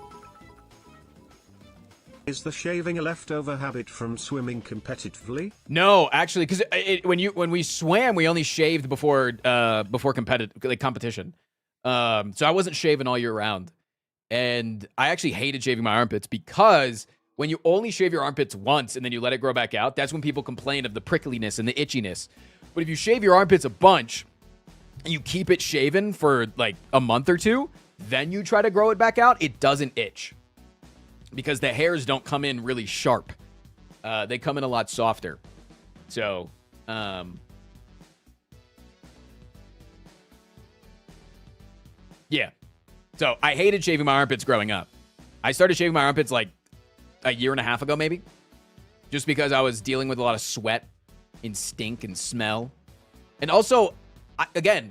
Is the shaving a leftover habit from swimming competitively? No, actually, because when we swam, we only shaved before competition. So I wasn't shaving all year round, and I actually hated shaving my armpits because when you only shave your armpits once and then you let it grow back out, that's when people complain of the prickliness and the itchiness. But if you shave your armpits a bunch and you keep it shaven for like a month or two, then you try to grow it back out, it doesn't itch. Because the hairs don't come in really sharp. They come in a lot softer. So, yeah. So, I hated shaving my armpits growing up. I started shaving my armpits like a year and a half ago, maybe. Just because I was dealing with a lot of sweat and stink and smell. And also, again,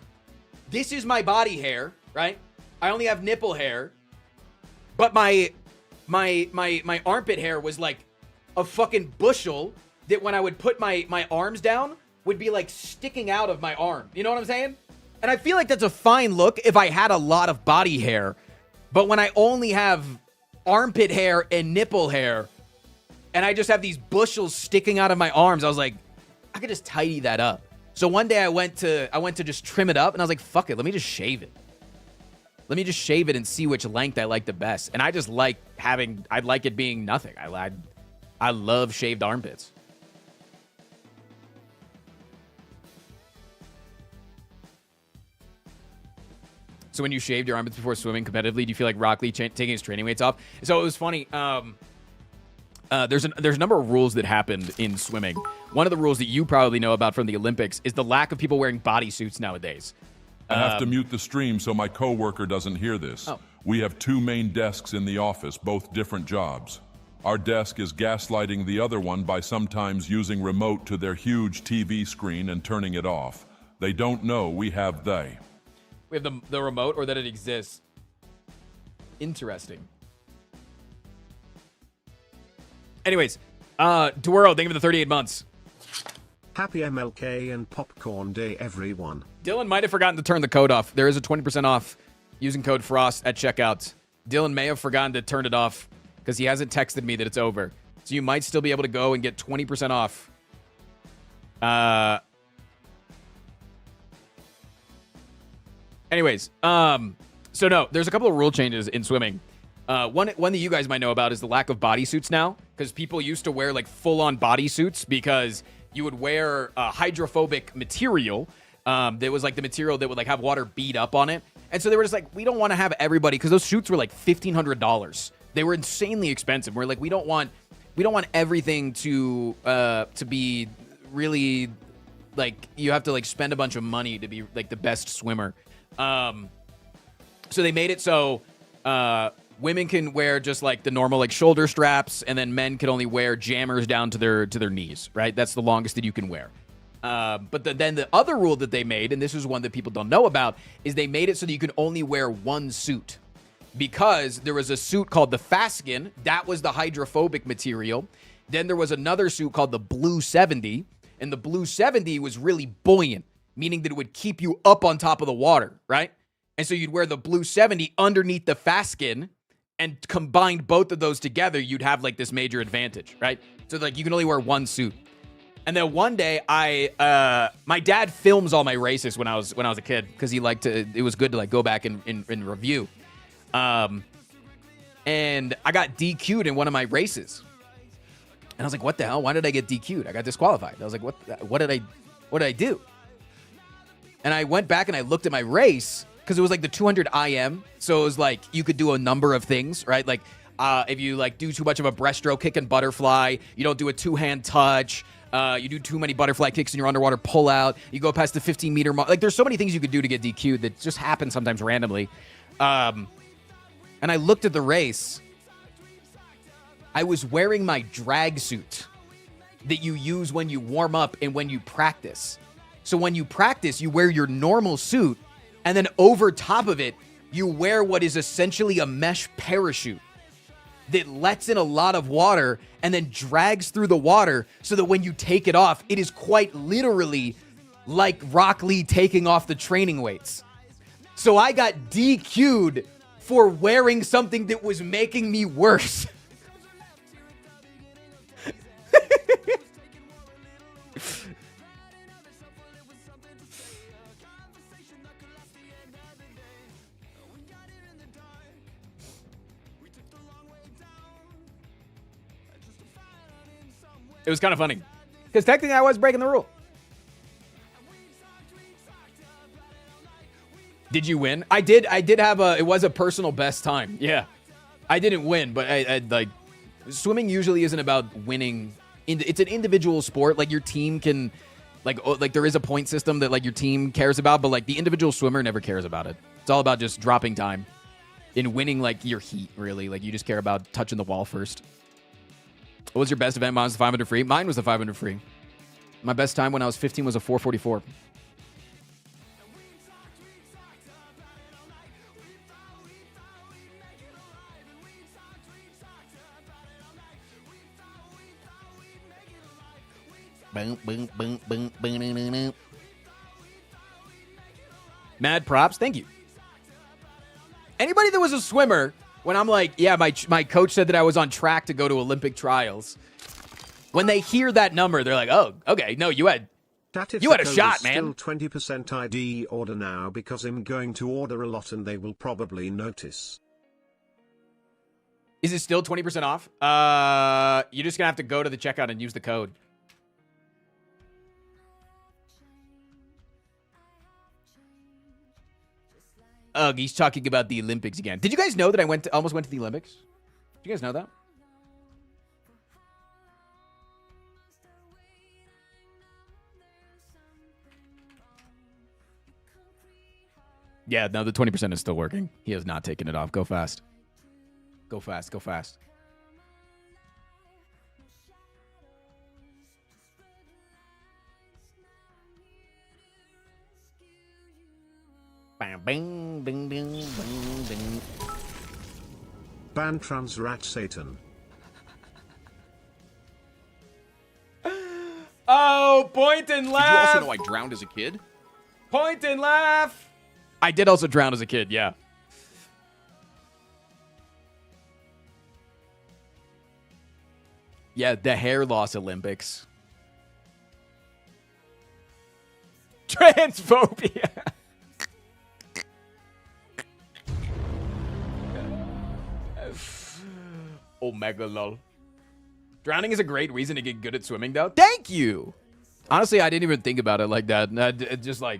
this is my body hair, right? I only have nipple hair. But my armpit hair was like a fucking bushel that when I would put my arms down would be like sticking out of my arm. You know what I'm saying? And I feel like that's a fine look if I had a lot of body hair. But when I only have armpit hair and nipple hair and I just have these bushels sticking out of my arms, I was like, I could just tidy that up. So one day I went to just trim it up and I was like, fuck it, let me just shave it. Let me just shave it and see which length I like the best. And I just like I like it being nothing. I love shaved armpits. So when you shaved your armpits before swimming competitively, do you feel like Rock Lee taking his training weights off? So it was funny. There's a number of rules that happened in swimming. One of the rules that you probably know about from the Olympics is the lack of people wearing bodysuits nowadays. I have to mute the stream so my coworker doesn't hear this. Oh. We have 2 main desks in the office, both different jobs. Our desk is gaslighting the other one by sometimes using remote to their huge TV screen and turning it off. They don't know we have they. We have the remote or that it exists. Interesting. Anyways, Duero, thank you for the 38 months. Happy MLK and Popcorn Day, everyone. Dylan might have forgotten to turn the code off. There is a 20% off using code FROST at checkout. Dylan may have forgotten to turn it off because he hasn't texted me that it's over. So you might still be able to go and get 20% off. Anyways, so no, there's a couple of rule changes in swimming. One that you guys might know about is the lack of bodysuits now, because people used to wear like full-on bodysuits because you would wear hydrophobic material that was like the material that would like have water bead up on it. And so they were just like, we don't want to have everybody, because those suits were like $1,500. They were insanely expensive. We're like, we don't want everything to be really like, you have to like spend a bunch of money to be like the best swimmer. So they made it so women can wear just like the normal like shoulder straps, and then men can only wear jammers down to their knees, right? That's the longest that you can wear. But then the other rule that they made, and this is one that people don't know about, is they made it so that you can only wear one suit. Because there was a suit called the Faskin, that was the hydrophobic material. Then there was another suit called the Blue 70, and the Blue 70 was really buoyant, meaning that it would keep you up on top of the water, right? And so you'd wear the Blue 70 underneath the Faskin, and combined both of those together, you'd have like this major advantage, right? So like you can only wear one suit. And then one day my dad films all my races when I was a kid, because he liked to, it was good to like go back and review. And I got DQ'd in one of my races. And I was like, what the hell? Why did I get DQ'd? I got disqualified. I was like, what did I do? And I went back and I looked at my race, because it was like the 200 IM. So it was like, you could do a number of things, right? Like, if you like do too much of a breaststroke kick and butterfly, you don't do a 2-hand touch, you do too many butterfly kicks in your underwater pull out, you go past the 15-meter mark. Like, there's so many things you could do to get DQ'd that just happen sometimes randomly. And I looked at the race. I was wearing my drag suit that you use when you warm up and when you practice. So when you practice, you wear your normal suit, and then over top of it, you wear what is essentially a mesh parachute that lets in a lot of water and then drags through the water so that when you take it off, it is quite literally like Rock Lee taking off the training weights. So I got DQ'd for wearing something that was making me worse. It was kind of funny because technically I was breaking the rule. Did you win? I did have it was a personal best time. Yeah. I didn't win, but I like swimming usually isn't about winning. It's an individual sport. Like your team can like there is a point system that like your team cares about, but like the individual swimmer never cares about it. It's all about just dropping time and winning like your heat, really. Like you just care about touching the wall first. What was your best event? Mine was the 500 free. Mine was the 500 free. My best time when I was 15 was a 4:44. Boom, boom, boom, boom, boom, boom, boom. Mad props. Thank you. Anybody that was a swimmer, when I'm like, yeah, my coach said that I was on track to go to Olympic trials. When they hear that number, they're like, oh, okay, no, you had a shot, man. Still 20% ID order now because I'm going to order a lot and they will probably notice. Is it still 20% off? You're just gonna have to go to the checkout and use the code. Ugh, he's talking about the Olympics again. Did you guys know that I almost went to the Olympics? Did you guys know that? Yeah, no, the 20% is still working. He has not taken it off. Go fast. Go fast, go fast. Bang, bing, bing, bing, bing, bing. Ban trans rat Satan. Oh, point and laugh. Did you also know I drowned as a kid? Point and laugh. I did also drown as a kid, yeah. Yeah, the hair loss Olympics. Transphobia. Omega lol. Drowning is a great reason to get good at swimming, though. Thank you. Honestly, I didn't even think about it like that. It just like,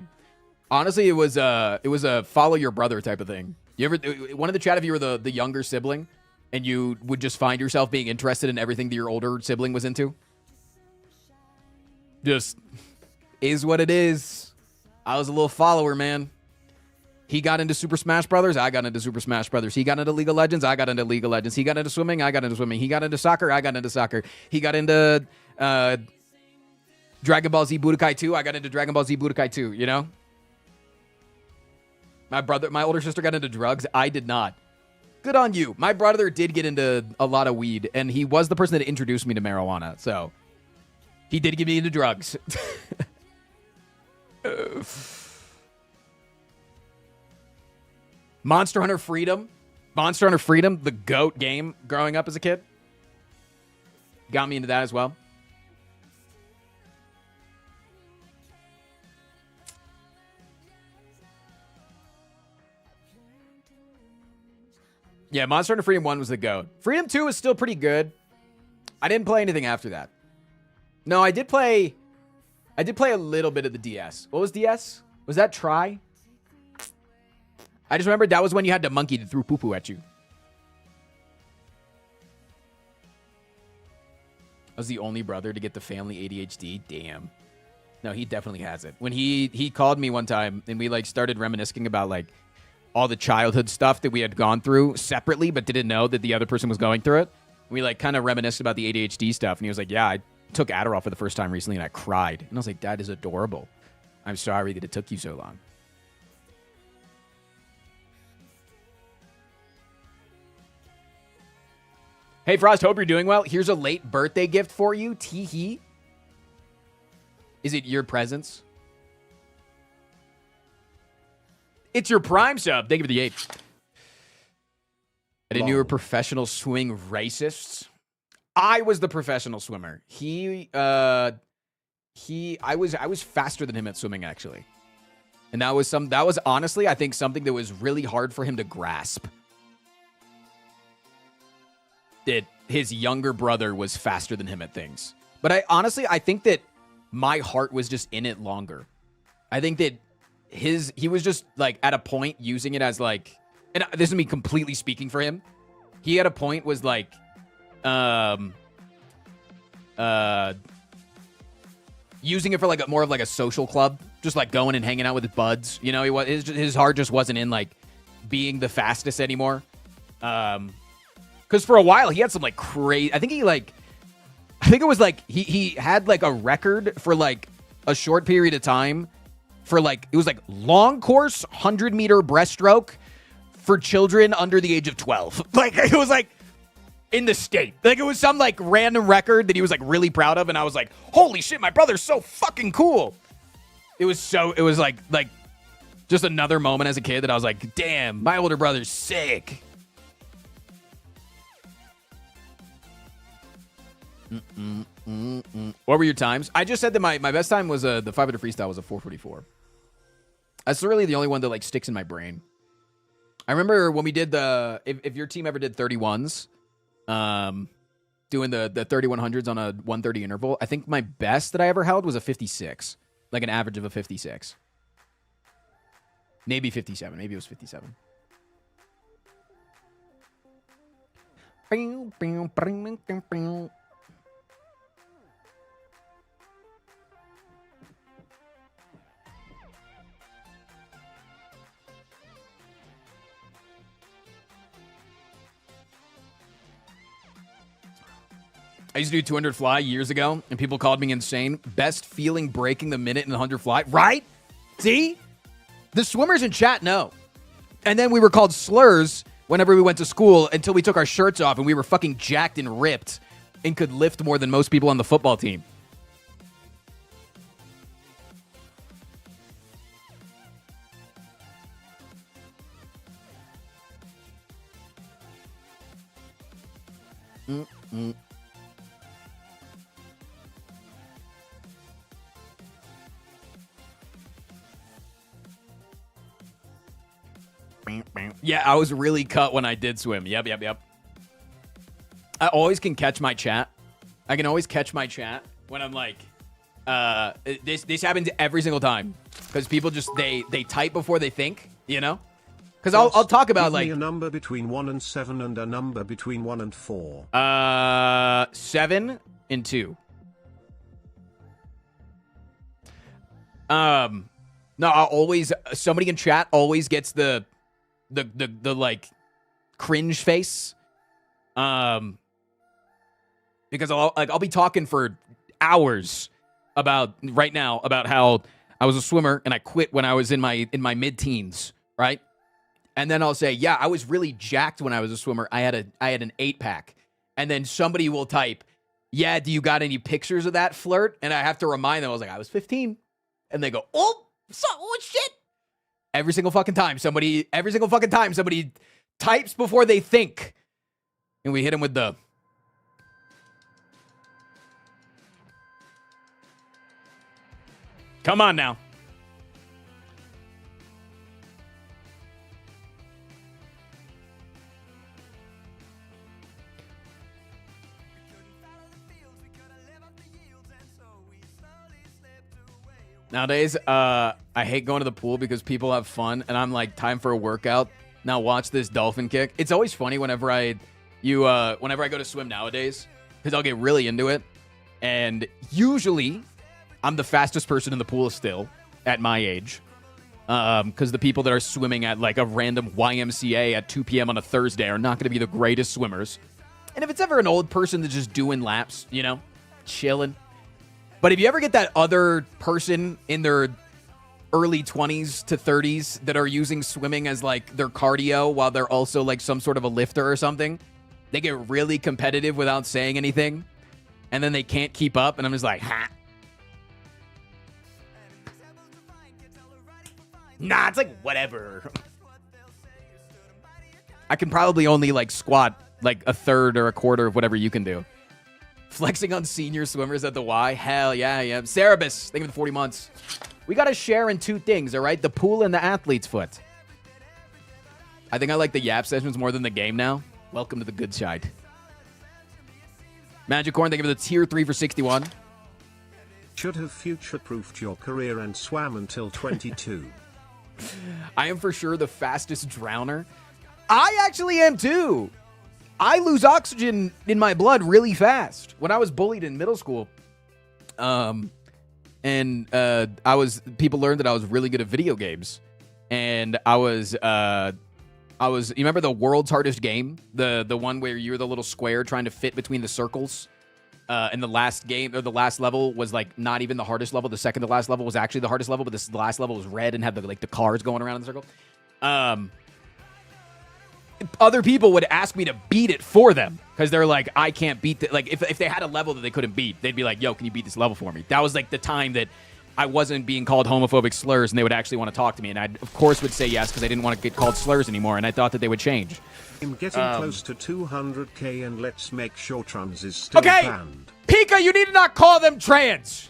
honestly, it was a follow your brother type of thing. You ever one in the chat if you were the younger sibling and you would just find yourself being interested in everything that your older sibling was into? Just is what it is. I was a little follower, man. He got into Super Smash Brothers. I got into Super Smash Brothers. He got into League of Legends. I got into League of Legends. He got into swimming. I got into swimming. He got into soccer. I got into soccer. He got into Dragon Ball Z Budokai 2. I got into Dragon Ball Z Budokai 2, you know? My older sister got into drugs. I did not. Good on you. My brother did get into a lot of weed, and he was the person that introduced me to marijuana. So he did get me into drugs. Monster Hunter Freedom. Monster Hunter Freedom, the GOAT game growing up as a kid. Got me into that as well. Yeah, Monster Hunter Freedom 1 was the GOAT. Freedom 2 was still pretty good. I didn't play anything after that. No, I did play a little bit of the DS. What was DS? Was that Try? I just remember that was when you had the monkey that threw poo-poo at you. I was the only brother to get the family ADHD. Damn. No, he definitely has it. When he called me one time and we like started reminiscing about like all the childhood stuff that we had gone through separately but didn't know that the other person was going through it. We like kind of reminisced about the ADHD stuff and he was like, yeah, I took Adderall for the first time recently and I cried. And I was like, that is adorable. I'm sorry that it took you so long. Hey, Frost, hope you're doing well. Here's a late birthday gift for you. Tee-hee. Is it your presents? It's your Prime sub. Thank you for the 8. I didn't know you were professional swimming racists. I was the professional swimmer. I was faster than him at swimming, actually. And that was honestly, I think, something that was really hard for him to grasp. That his younger brother was faster than him at things. But I think that my heart was just in it longer. I think that he was just like at a point using it as like, and this is me completely speaking for him. He at a point was like, using it for like more of like a social club, just like going and hanging out with his buds. You know, his heart just wasn't in like being the fastest anymore. Because for a while he had some like crazy. I think it was like he had like a record for like a short period of time for like it was like long course 100-meter breaststroke for children under the age of 12. Like it was like in the state. Like it was some like random record that he was like really proud of, and I was like, holy shit, my brother's so fucking cool. It was like just another moment as a kid that I was like, damn, my older brother's sick. What were your times? I just said that my best time was the 500 freestyle was a 4:44. That's really the only one that like sticks in my brain. I remember when we did if your team ever did 31s, doing the 3100s on a 130 interval. I think my best that I ever held was a 56, like an average of a 56. Maybe 57. Maybe it was 57. I used to do 200 fly years ago, and people called me insane. Best feeling breaking the minute in the 100 fly. Right? See? The swimmers in chat know. And then we were called slurs whenever we went to school until we took our shirts off and we were fucking jacked and ripped and could lift more than most people on the football team. Yeah, I was really cut when I did swim. Yep. I always can catch my chat. I can always catch my chat when I'm like, this happens every single time. Because people just, they type before they think, you know? Because I'll talk about like... a number between 1 and 7 and a number between 1 and 4. 7 and 2. No, I'll always... Somebody in chat always gets the like cringe face. Because I'll be talking for hours about how I was a swimmer and I quit when I was in my mid-teens, right? And then I'll say, yeah, I was really jacked when I was a swimmer. I had an 8-pack. And then somebody will type, yeah, do you got any pictures of that flirt? And I have to remind them, I was like, I was 15. And they go, oh shit. Every single fucking time somebody types before they think. And we hit them with the... Come on now. Nowadays, I hate going to the pool because people have fun, and I'm like, time for a workout. Now watch this dolphin kick. It's always funny whenever I go to swim nowadays, because I'll get really into it, and usually I'm the fastest person in the pool still at my age, because the people that are swimming at like a random YMCA at 2 p.m. on a Thursday are not going to be the greatest swimmers. And if it's ever an old person that's just doing laps, you know, chilling. But if you ever get that other person in their early 20s to 30s that are using swimming as like their cardio while they're also like some sort of a lifter or something. They get really competitive without saying anything, and then they can't keep up, and I'm just like, ha. Nah, it's like whatever. I can probably only like squat like a third or a quarter of whatever you can do. Flexing on senior swimmers at the Y? Hell yeah, yeah. Cerebus, thank you for the 40 months. We got to share in two things, all right? The pool and the athlete's foot. I think I like the Yap sessions more than the game now. Welcome to the good side. Magic Corn, thank you for the tier 3 for 61. Should have future-proofed your career and swam until 22. I am for sure the fastest drowner. I actually am too. I lose oxygen in my blood really fast. When I was bullied in middle school, people learned that I was really good at video games, and I was. You remember the world's hardest game, the one where you're the little square trying to fit between the circles, and the last game or the last level was like not even the hardest level. The second to last level was actually the hardest level, but this last level was red and had the cars going around in the circle. Other people would ask me to beat it for them because they're like, I can't beat it. Like if they had a level that they couldn't beat, they'd be like, yo, can you beat this level for me? That was like the time that I wasn't being called homophobic slurs and they would actually want to talk to me. And I, of course, would say yes because I didn't want to get called slurs anymore. And I thought that they would change. I'm getting close to 200k and let's make sure trans is still banned. Pika, you need to not call them trans.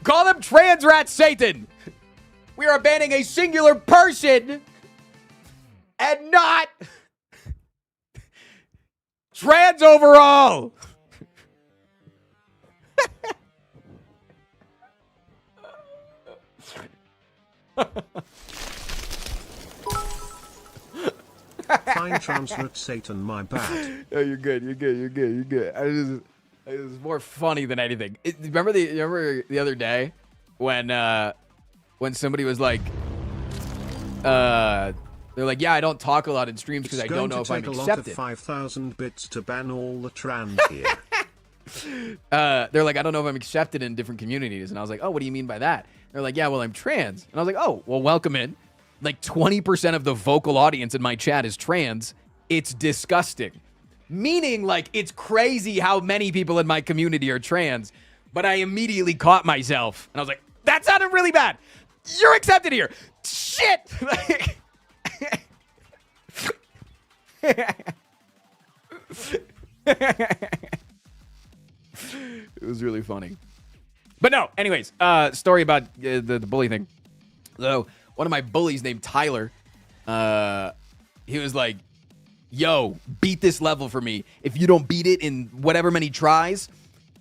Call them trans rat Satan. We are banning a singular person and not trans overall. Fine, transrit Satan, my bad. Oh, you're good. You're good. It was more funny than anything. Remember the other day when somebody was like, they're like, yeah, I don't talk a lot in streams because I don't know if I'm accepted. It's going to take a lot of 5,000 bits to ban all the trans here. They're like, I don't know if I'm accepted in different communities. And I was like, oh, what do you mean by that? They're like, yeah, well, I'm trans. And I was like, oh, well, welcome in. Like 20% of the vocal audience in my chat is trans. It's disgusting. Meaning, like, it's crazy how many people in my community are trans. But I immediately caught myself. And I was like, that sounded really bad. You're accepted here. Shit. It was really funny. But no, anyways, story about the bully thing. So one of my bullies named Tyler, he was like, yo, beat this level for me. If you don't beat it in whatever many tries,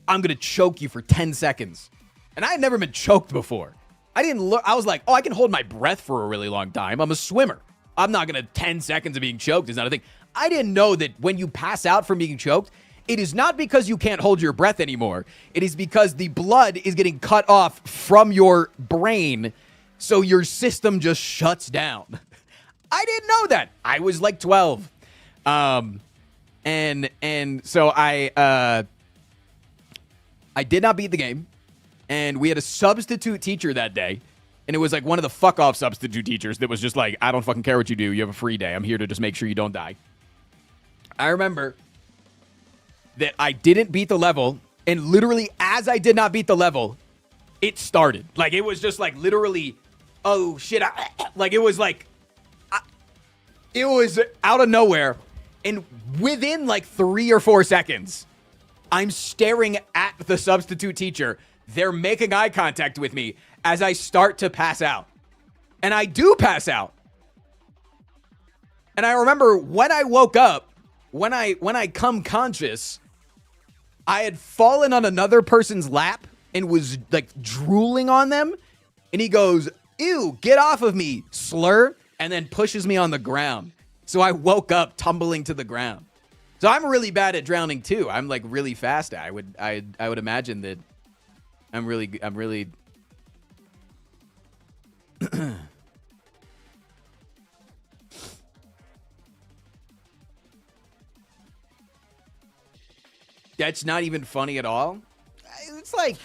I'm going to choke you for 10 seconds. And I had never been choked before. I was like, oh, I can hold my breath for a really long time. I'm a swimmer. I'm not going to 10 seconds of being choked is not a thing. I didn't know that when you pass out from being choked, it is not because you can't hold your breath anymore. It is because the blood is getting cut off from your brain, so your system just shuts down. I didn't know that. I was like 12. And so I did not beat the game, and we had a substitute teacher that day, and it was like one of the fuck-off substitute teachers that was just like, I don't fucking care what you do. You have a free day. I'm here to just make sure you don't die. I remember that I didn't beat the level, and literally as I did not beat the level, it started. Like, it was just like literally, oh shit. Like, it was like, it was out of nowhere. And within like 3 or 4 seconds, I'm staring at the substitute teacher. They're making eye contact with me as I start to pass out. And I do pass out. And I remember when I woke up, when I come conscious, I had fallen on another person's lap and was like drooling on them. And he goes, ew, get off of me, slur, and then pushes me on the ground. So I woke up tumbling to the ground. So I'm really bad at drowning too. I'm like really fast. I would imagine that I'm really That's not even funny at all. It's like,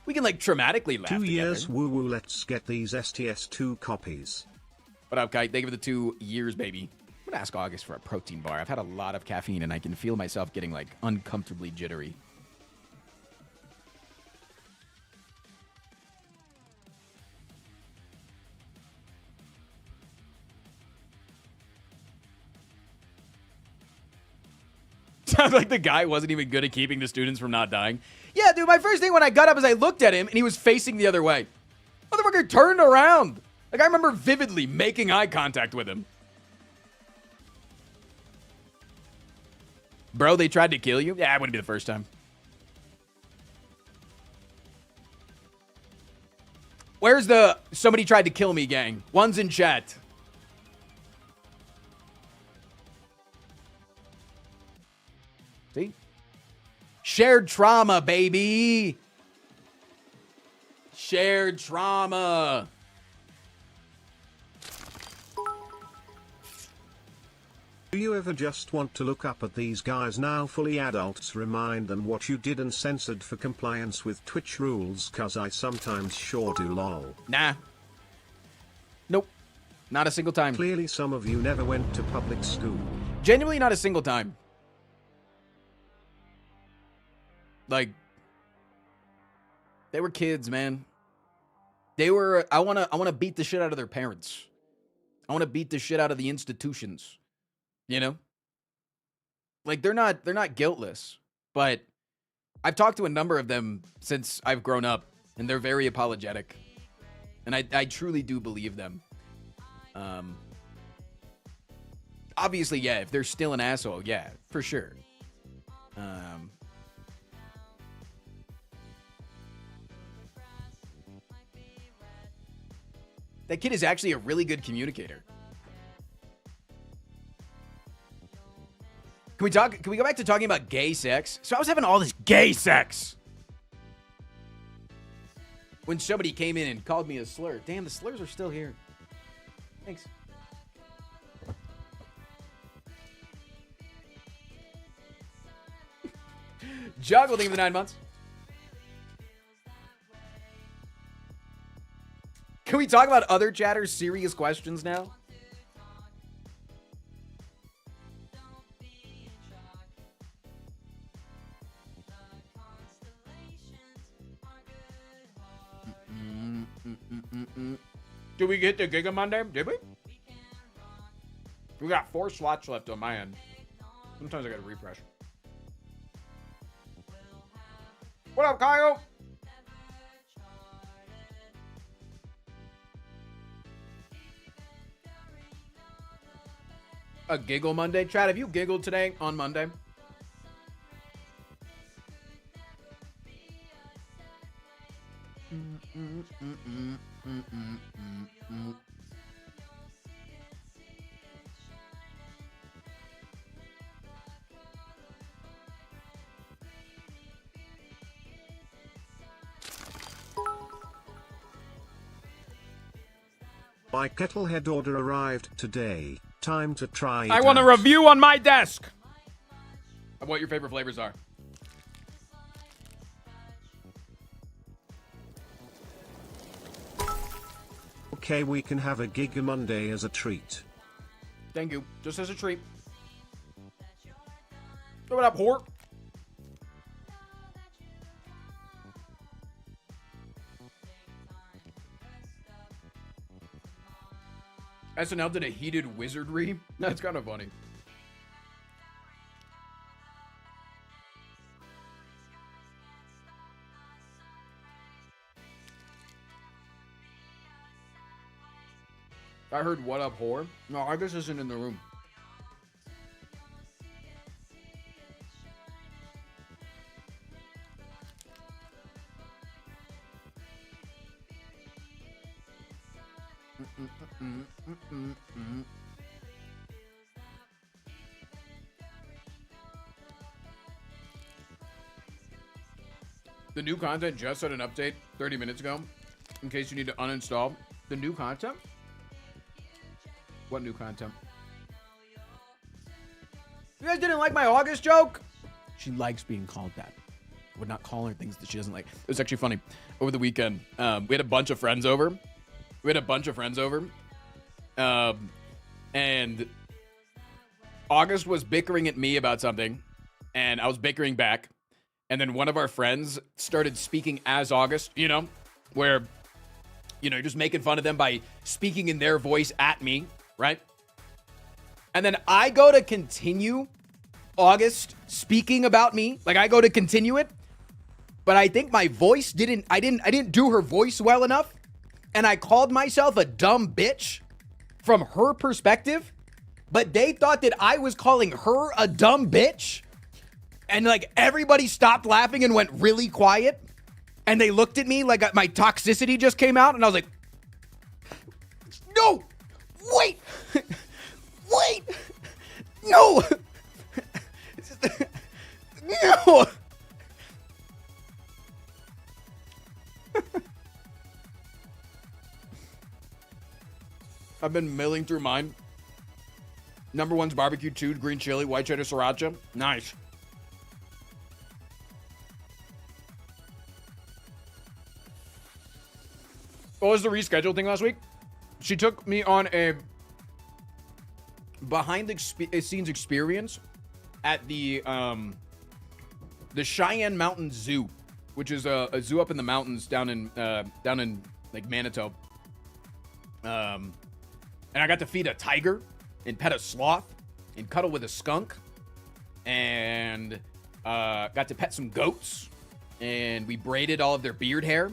We can like traumatically laugh 2 together. years woo woo, let's get these STS2 copies. What up, Kite? Thank you for the 2 years, baby. I'm gonna ask August for a protein bar. I've had a lot of caffeine and I can feel myself getting like uncomfortably jittery. Sounds like the guy wasn't even good at keeping the students from not dying. Yeah, dude, my first thing when I got up is I looked at him and he was facing the other way. Motherfucker turned around. Like, I remember vividly making eye contact with him. Bro, they tried to kill you? Yeah, it wouldn't be the first time. Where's the somebody tried to kill me gang? One's in chat. See? Shared trauma, baby. Shared trauma. Do you ever just want to look up at these guys now fully adults, remind them what you did and censored for compliance with Twitch rules? Cause I sometimes sure do, lol. Nah. Nope. Not a single time. Clearly some of you never went to public school. Genuinely not a single time. Like, they were kids, man. They were, I wanna beat the shit out of their parents. I wanna beat the shit out of the institutions. You know? Like, they're not guiltless, but I've talked to a number of them since I've grown up, and they're very apologetic. And I truly do believe them. Obviously, yeah, if they're still an asshole, yeah, for sure. That kid is actually a really good communicator. Can we go back to talking about gay sex? So I was having all this gay sex when somebody came in and called me a slur. Damn, the slurs are still here. Thanks. Juggle, thank you for the 9 months. Can we talk about other chatters' serious questions now? Did we get the Giga Monday? Did we? We got 4 slots left on my end. Sometimes I gotta refresh. What up, Kyle? A giggle Monday? Chad, have you giggled today on Monday? My Kettlehead order arrived today. Time to try it I want a out. review on my desk of what your favorite flavors are. Okay, we can have a Giga Monday as a treat. Thank you. Just as a treat. Throw it up, whore. SNL did a heated wizardry. That's kind of funny. I heard what up, whore. No, I guess isn't in the room. The new content just had an update 30 minutes ago. In case you need to uninstall the new content. What new content? You guys didn't like my August joke? She likes being called that. would not call her things that she doesn't like. It was actually funny. Over the weekend, we had a bunch of friends over. And August was bickering at me about something, and I was bickering back. And then one of our friends started speaking as August, where, you're just making fun of them by speaking in their voice at me, right? And then I go to continue August speaking about me. Like, I go to continue it, but I think my voice I didn't do her voice well enough. And I called myself a dumb bitch from her perspective, but they thought that I was calling her a dumb bitch. And like everybody stopped laughing and went really quiet. And they looked at me like my toxicity just came out. And I was like, no, wait, wait, no, no. I've been milling through mine. Number one's barbecue, 2 green chili, white cheddar sriracha. Nice. What was the rescheduled thing last week? She took me on a behind the scenes experience at the Cheyenne Mountain Zoo, which is a zoo up in the mountains down in like Manitoba. And I got to feed a tiger and pet a sloth and cuddle with a skunk and got to pet some goats, and we braided all of their beard hair.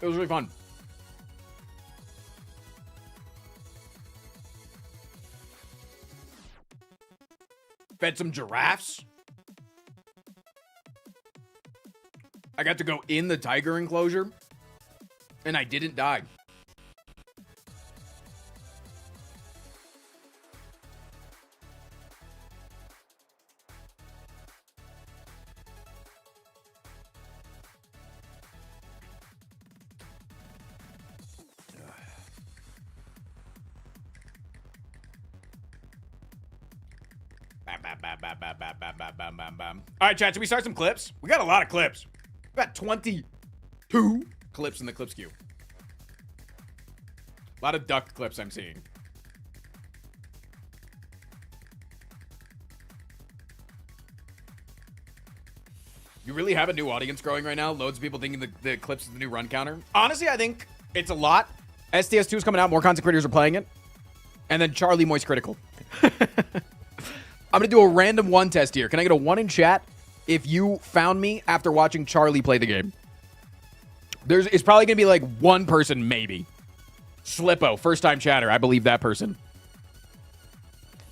It was really fun. Fed some giraffes. I got to go in the tiger enclosure, and I didn't die. All right, chat, should we start some clips? We got a lot of clips. We got 22 clips in the clips queue. A lot of duck clips I'm seeing. You really have a new audience growing right now? Loads of people thinking the clips is the new run counter? Honestly, I think it's a lot. STS2 is coming out. More content creators are playing it. And then Charlie Moist Critical. I'm going to do a random 1 test here. Can I get a 1 in chat if you found me after watching Charlie play the game? It's probably going to be like 1 person, maybe. Slippo, first-time chatter. I believe that person.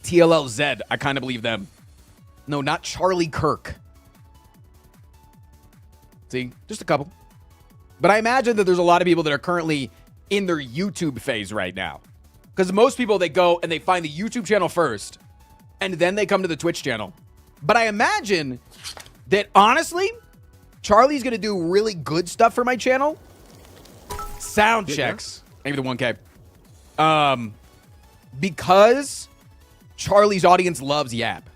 TLLZ, I kind of believe them. No, not Charlie Kirk. See? Just a couple. But I imagine that there's a lot of people that are currently in their YouTube phase right now. Because most people, they go and they find the YouTube channel first, and then they come to the Twitch channel. But I imagine that, honestly, Charlie's going to do really good stuff for my channel. Sound checks. Maybe the 1K. Because Charlie's audience loves Yap.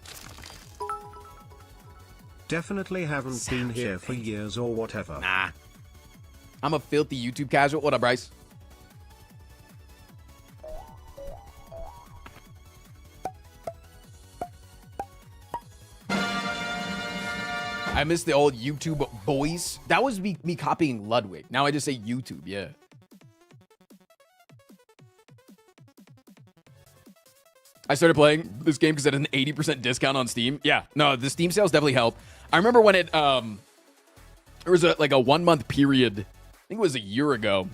Definitely haven't been here for years or whatever. Nah. I'm a filthy YouTube casual. What up, Bryce? I miss the old YouTube boys. That was me copying Ludwig. Now I just say YouTube, yeah. I started playing this game because it had an 80% discount on Steam. Yeah, no, the Steam sales definitely help. I remember when it, there was a 1 month period, I think it was a year ago,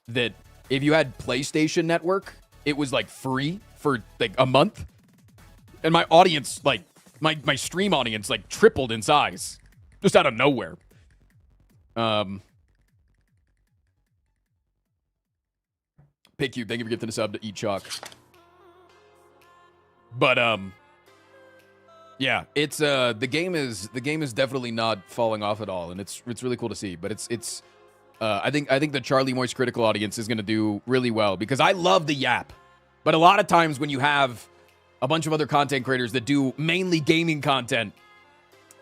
that if you had PlayStation Network, it was like free for like a month. And my audience, like, my stream audience, like, tripled in size. Just out of nowhere. PigCube, thank you for getting the sub to Eat Chalk. But, Yeah, it's the game is definitely not falling off at all, and it's really cool to see. But it's I think the Charlie Moist critical audience is going to do really well because I love the Yap, but a lot of times when you have a bunch of other content creators that do mainly gaming content,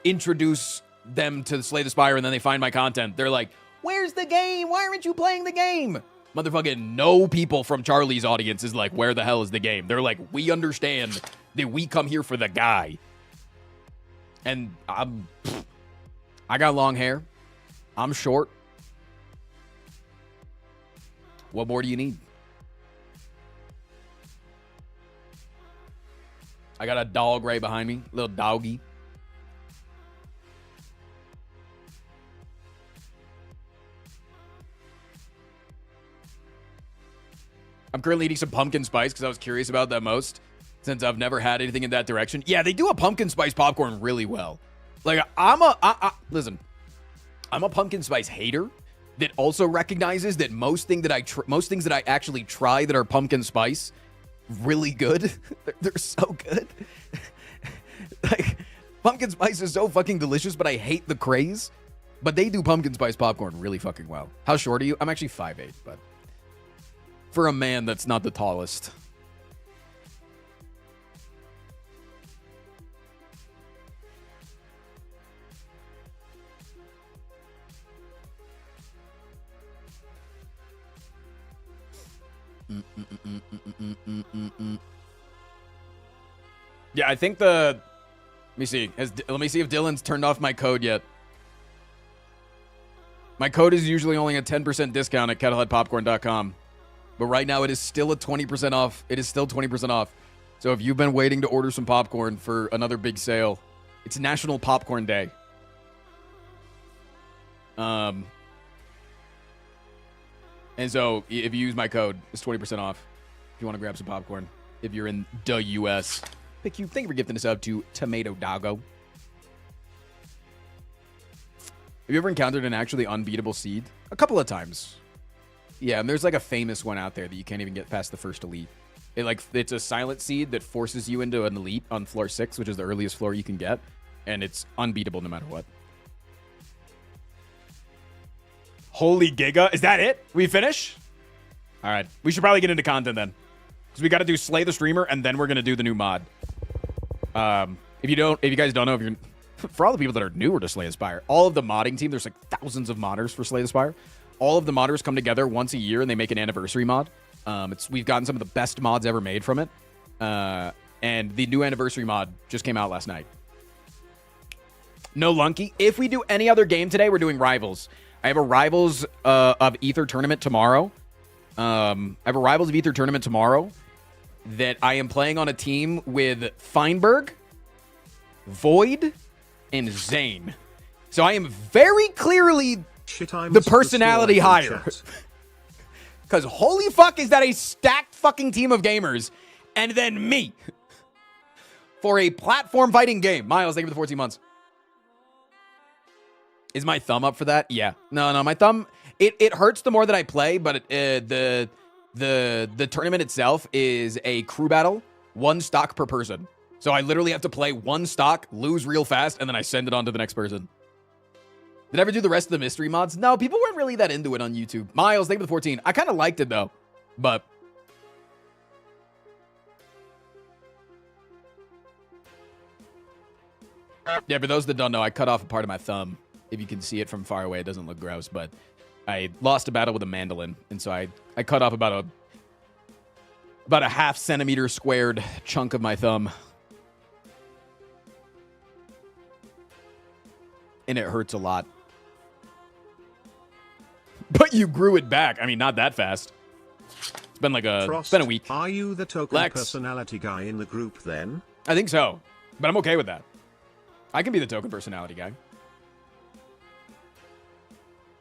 introduce them to Slay the Spire, and then they find my content, they're like, "Where's the game? Why aren't you playing the game?" Motherfucking no people from Charlie's audience is like, "Where the hell is the game?" They're like, "We understand that we come here for the guy." And I got long hair. I'm short. What more do you need? I got a dog right behind me. Little doggy. I'm currently eating some pumpkin spice because I was curious about that most, since I've never had anything in that direction. Yeah, they do a pumpkin spice popcorn really well. Like, listen, I'm a pumpkin spice hater that also recognizes that most things that I actually try that are pumpkin spice, really good. They're so good. Like, pumpkin spice is so fucking delicious, but I hate the craze. But they do pumpkin spice popcorn really fucking well. How short are you? I'm actually 5'8", but for a man, that's not the tallest. Yeah, I think let me see. Let me see if Dylan's turned off my code yet. My code is usually only a 10% discount at kettleheadpopcorn.com. But right now it is still a 20% off. It is still 20% off. So if you've been waiting to order some popcorn for another big sale, it's National Popcorn Day. And so if you use my code, it's 20% off. If you want to grab some popcorn, if you're in the US. Thank you for gifting us up to Tomato Doggo. Have you ever encountered an actually unbeatable seed? A couple of times. Yeah, and there's like a famous one out there that you can't even get past the first elite. It's a silent seed that forces you into an elite on floor 6, which is the earliest floor you can get, and it's unbeatable no matter what. Holy giga. Is that it? We finish? All right. We should probably get into content then. Because we got to do Slay the Streamer, and then we're going to do the new mod. If you guys don't know, if you're... For all the people that are newer to Slay the Spire, all of the modding team, there's like thousands of modders for Slay the Spire. All of the modders come together once a year, and they make an anniversary mod. We've gotten some of the best mods ever made from it. And the new anniversary mod just came out last night. No Lunky. If we do any other game today, we're doing Rivals. I have a Rivals of Ether tournament tomorrow. That I am playing on a team with Feinberg, Void, and Zane. So I am very clearly the personality hire. Because holy fuck, is that a stacked fucking team of gamers. And then me. For a platform fighting game. Miles, thank you for the 14 months. Is my thumb up for that? Yeah. No, my thumb... It hurts the more that I play, but the tournament itself is a crew battle, 1 stock per person. So I literally have to play 1 stock, lose real fast, and then I send it on to the next person. Did I ever do the rest of the mystery mods? No, people weren't really that into it on YouTube. Miles, thank you for the 14. I kind of liked it, though. But... yeah, for those that don't know, I cut off a part of my thumb. If you can see it from far away, it doesn't look gross, but I lost a battle with a mandolin, and so I cut off about a half centimeter squared chunk of my thumb. And it hurts a lot. But you grew it back. I mean, not that fast. It's been like it's been a week. Are you the token personality guy in the group then? I think so, but I'm okay with that. I can be the token personality guy.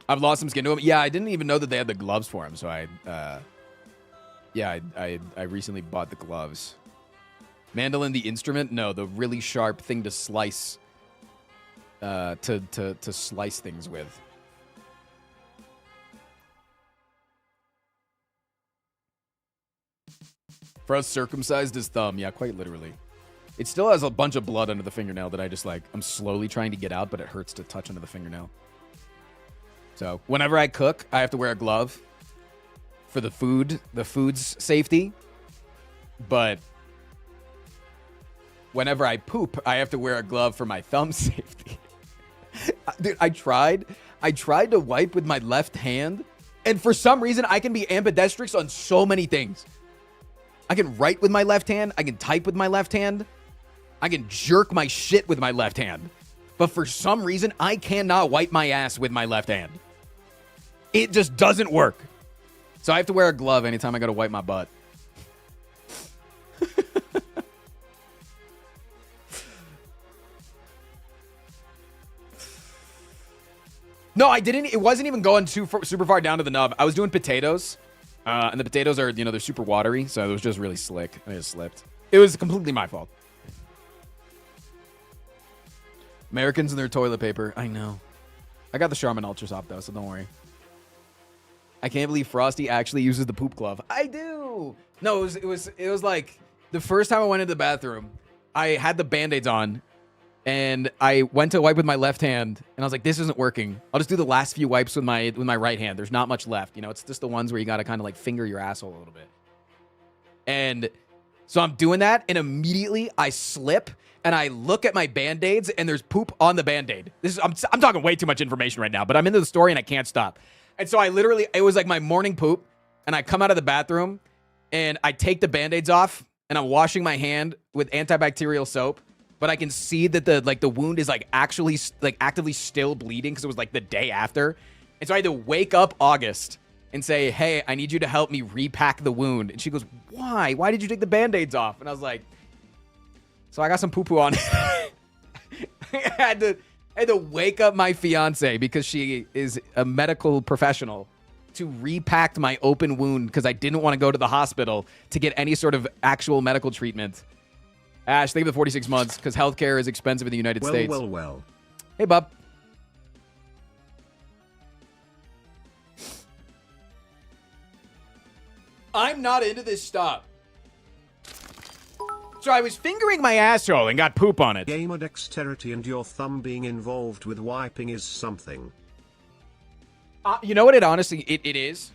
I've lost some skin to him. Yeah, I didn't even know that they had the gloves for him, so I recently bought the gloves. Mandolin, the instrument? No, the really sharp thing to slice, to slice things with. For us, circumcised his thumb. Yeah, quite literally. It still has a bunch of blood under the fingernail that I just like, I'm slowly trying to get out, but it hurts to touch under the fingernail. So whenever I cook, I have to wear a glove for the food's safety. But whenever I poop, I have to wear a glove for my thumb safety. Dude, I tried to wipe with my left hand, and for some reason, I can be ambidextrous on so many things. I can write with my left hand. I can type with my left hand. I can jerk my shit with my left hand. But for some reason, I cannot wipe my ass with my left hand. It just doesn't work. So I have to wear a glove anytime I go to wipe my butt. No, I didn't. It wasn't even going super far down to the nub. I was doing potatoes. And the potatoes are, they're super watery. So it was just really slick. I just slipped. It was completely my fault. Americans and their toilet paper. I know. I got the Charmin Ultra Soft though, so don't worry. I can't believe Frosty actually uses the poop glove. I do. No, it was like the first time I went into the bathroom, I had the Band-Aids on, and I went to wipe with my left hand, and I was like, this isn't working. I'll just do the last few wipes with my right hand. There's not much left. It's just the ones where you got to kind of like finger your asshole a little bit. And so I'm doing that, and immediately I slip, and I look at my Band-Aids, and there's poop on the Band-Aid. I'm talking way too much information right now, but I'm into the story, and I can't stop. And so it was like my morning poop, and I come out of the bathroom, and I take the Band-Aids off, and I'm washing my hand with antibacterial soap, but I can see that the wound is like actually like actively still bleeding because it was like the day after. And so I had to wake up August and say, hey, I need you to help me repack the wound. And she goes, why? Why did you take the Band-Aids off? And I was like, so I got some poo-poo on. I had to wake up my fiance because she is a medical professional to repack my open wound because I didn't want to go to the hospital to get any sort of actual medical treatment. Ash, thank you for the 46 months because healthcare is expensive in the United States. Well. Hey, bub. I'm not into this stuff. So I was fingering my asshole and got poop on it. Gamer dexterity and your thumb being involved with wiping is something. You know what it honestly, it is?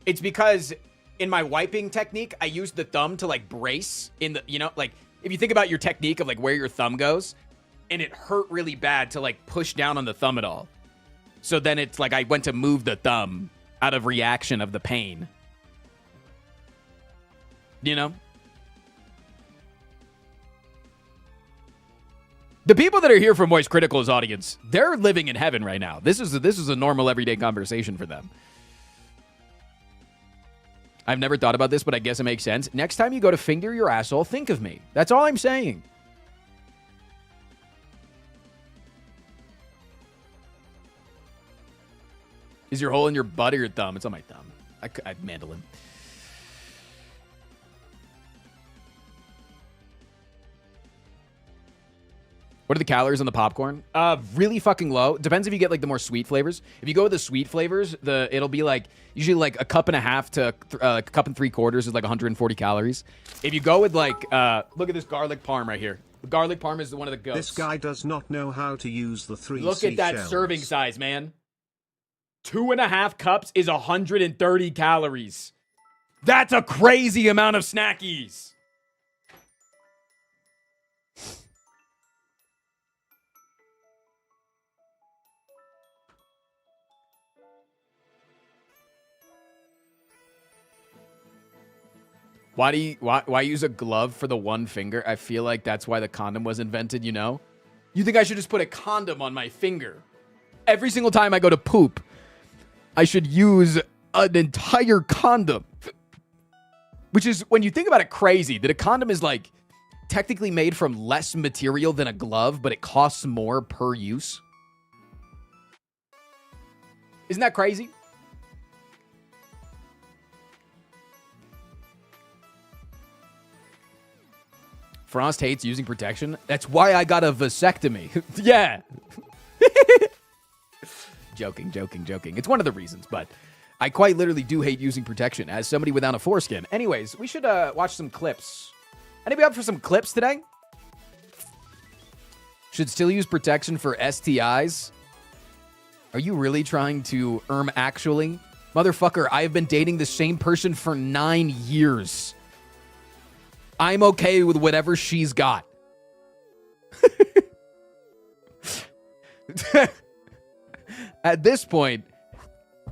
It's because in my wiping technique, I use the thumb to like brace in the, like if you think about your technique of like where your thumb goes, and it hurt really bad to like push down on the thumb at all. So then it's like I went to move the thumb out of reaction of the pain. The people that are here for Moist Critical's audience, they're living in heaven right now. This is a normal everyday conversation for them. I've never thought about this, but I guess it makes sense. Next time you go to finger your asshole, think of me. That's all I'm saying. Is your hole in your butt or your thumb? It's on my thumb. I'd mandolin. What are the calories on the popcorn? Really fucking low. Depends if you get like the more sweet flavors. If you go with the sweet flavors, it'll be like usually like a cup and a half to a cup and 3/4 is like 140 calories. If you go with like, look at this garlic parm right here. The garlic parm is one of the goats. This guy does not know how to use the 3 Look at that serving size, man. 2.5 cups is 130 calories. That's a crazy amount of snackies. Why use a glove for the one finger? I feel like that's why the condom was invented, You think I should just put a condom on my finger? Every single time I go to poop, I should use an entire condom. Which is, when you think about it, crazy. That a condom is like technically made from less material than a glove, but it costs more per use. Isn't that crazy? Frost hates using protection. That's why I got a vasectomy. Yeah. Joking. It's one of the reasons, but I quite literally do hate using protection as somebody without a foreskin. Anyways, we should watch some clips Anybody up for some clips today? Should still use protection for STIs. Are you really trying to actually? Motherfucker, I have been dating the same person for 9 years. I'm okay with whatever she's got. At this point,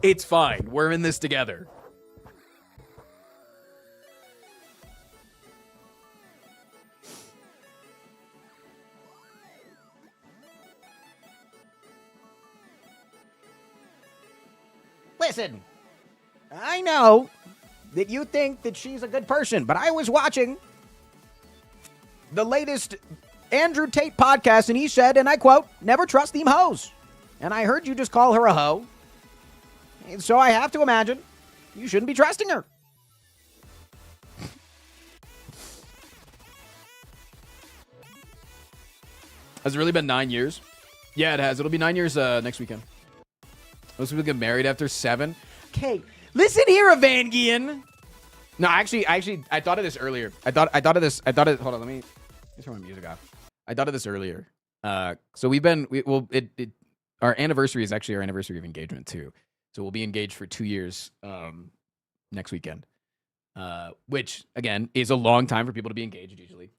it's fine. We're in this together. Listen, I know that you think that she's a good person, but I was watching the latest Andrew Tate podcast, and he said, and I quote, "Never trust them hoes." And I heard you just call her a hoe. And so I have to imagine you shouldn't be trusting her. Has it really been 9 years? Yeah, it has. It'll be 9 years next weekend. Most people get married after 7. Okay, listen here, Evangian. No, actually, I thought of this earlier. Hold on, let me turn my music off. I thought of this earlier. So our anniversary is actually our anniversary of engagement too. So we'll be engaged for 2 years next weekend, which again is a long time for people to be engaged usually.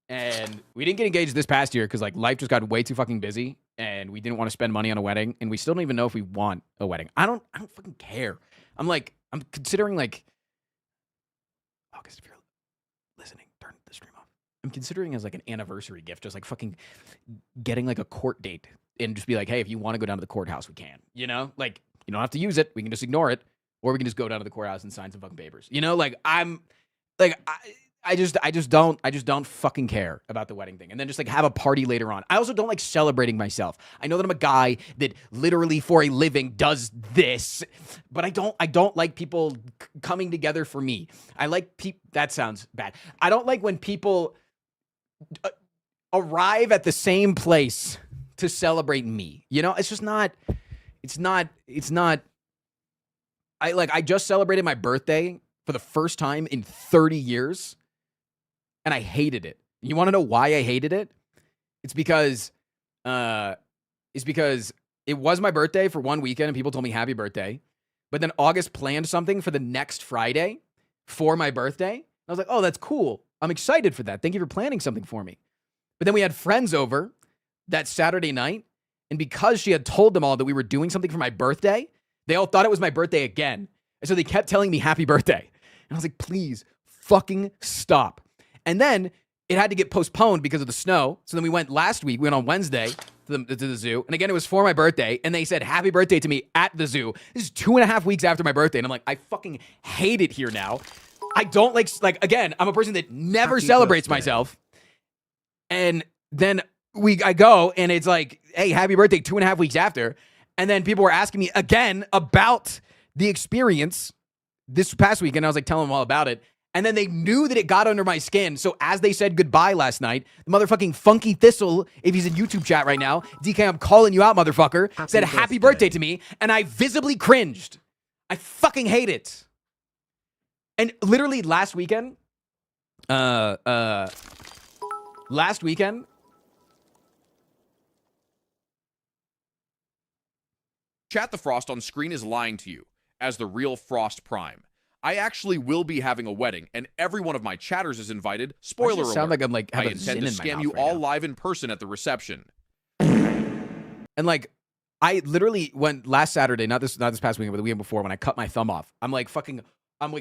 And we didn't get engaged this past year because like life just got way too fucking busy, and we didn't want to spend money on a wedding, and we still don't even know if we want a wedding. I don't fucking care. I'm considering like August, if you're listening, turn the stream off. I'm considering as like an anniversary gift, just like fucking getting like a court date and just be like, hey, if you want to go down to the courthouse, we can. You know, like you don't have to use it. We can just ignore it, or we can just go down to the courthouse and sign some fucking papers. You know, like I just don't fucking care about the wedding thing. And then just like have a party later on. I also don't like celebrating myself. I know that I'm a guy that literally for a living does this, but I don't like people coming together for me. I like that sounds bad. I don't like when people arrive at the same place to celebrate me. You know, it's just not I just celebrated my birthday for the first time in 30 years. And I hated it. You want to know why I hated it? It's because it was my birthday for one weekend and people told me happy birthday. But then August planned something for the next Friday for my birthday. I was like, oh, that's cool. I'm excited for that. Thank you for planning something for me. But then we had friends over that Saturday night. And because she had told them all that we were doing something for my birthday, they all thought it was my birthday again. And so they kept telling me happy birthday. And I was like, please fucking stop. And then it had to get postponed because of the snow. So then we went last week. We went on Wednesday to the zoo. And again, it was for my birthday. And they said happy birthday to me at the zoo. This is 2.5 weeks after my birthday. And I'm like, I fucking hate it here now. I don't like again, I'm a person that never celebrates myself. And then I go and it's like, hey, happy birthday 2.5 weeks after. And then people were asking me again about the experience this past week. And I was like, telling them all about it. And then they knew that it got under my skin. So as they said goodbye last night, the motherfucking Funky Thistle, if he's in YouTube chat right now, DK, I'm calling you out, motherfucker, said happy birthday to me. And I visibly cringed. I fucking hate it. And literally last weekend, chat the Frost on screen is lying to you as the real Frost Prime. I actually will be having a wedding, and every one of my chatters is invited. Spoiler alert. Sound like I'm like I intend to scam you all live in person at the reception. And like, I literally went last Saturday, not this past weekend, but the weekend before, when I cut my thumb off. I'm like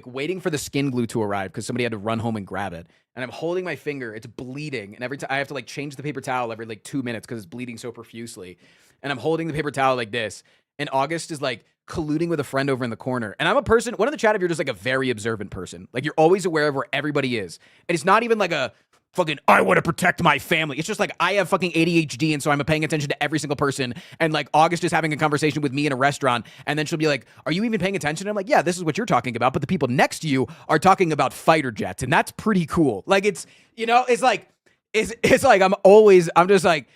waiting for the skin glue to arrive because somebody had to run home and grab it. And I'm holding my finger, it's bleeding, and every time I have to like change the paper towel every like 2 minutes because it's bleeding so profusely. And I'm holding the paper towel like this. And August is like colluding with a friend over in the corner. And I'm a person, one of the chat, if you're just like a very observant person, like you're always aware of where everybody is. And it's not even like a fucking, I want to protect my family. It's just like, I have fucking ADHD. And so I'm paying attention to every single person. And like August is having a conversation with me in a restaurant. And then she'll be like, are you even paying attention? And I'm like, yeah, this is what you're talking about. But the people next to you are talking about fighter jets. And that's pretty cool. Like it's, you know, it's like, I'm just like,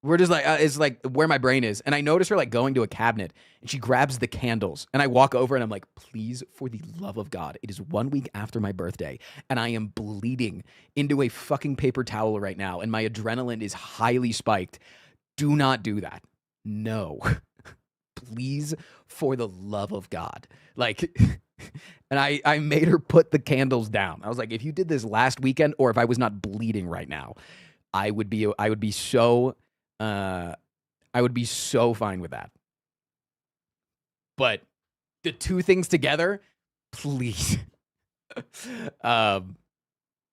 We're just like, it's like where my brain is. And I notice her like going to a cabinet and she grabs the candles. And I walk over and I'm like, please, for the love of God, it is 1 week after my birthday. And I am bleeding into a fucking paper towel right now. And my adrenaline is highly spiked. Do not do that. No. Please, for the love of God. Like, and I made her put the candles down. I was like, if you did this last weekend or if I was not bleeding right now, I would be so fine with that. But the two things together, please. So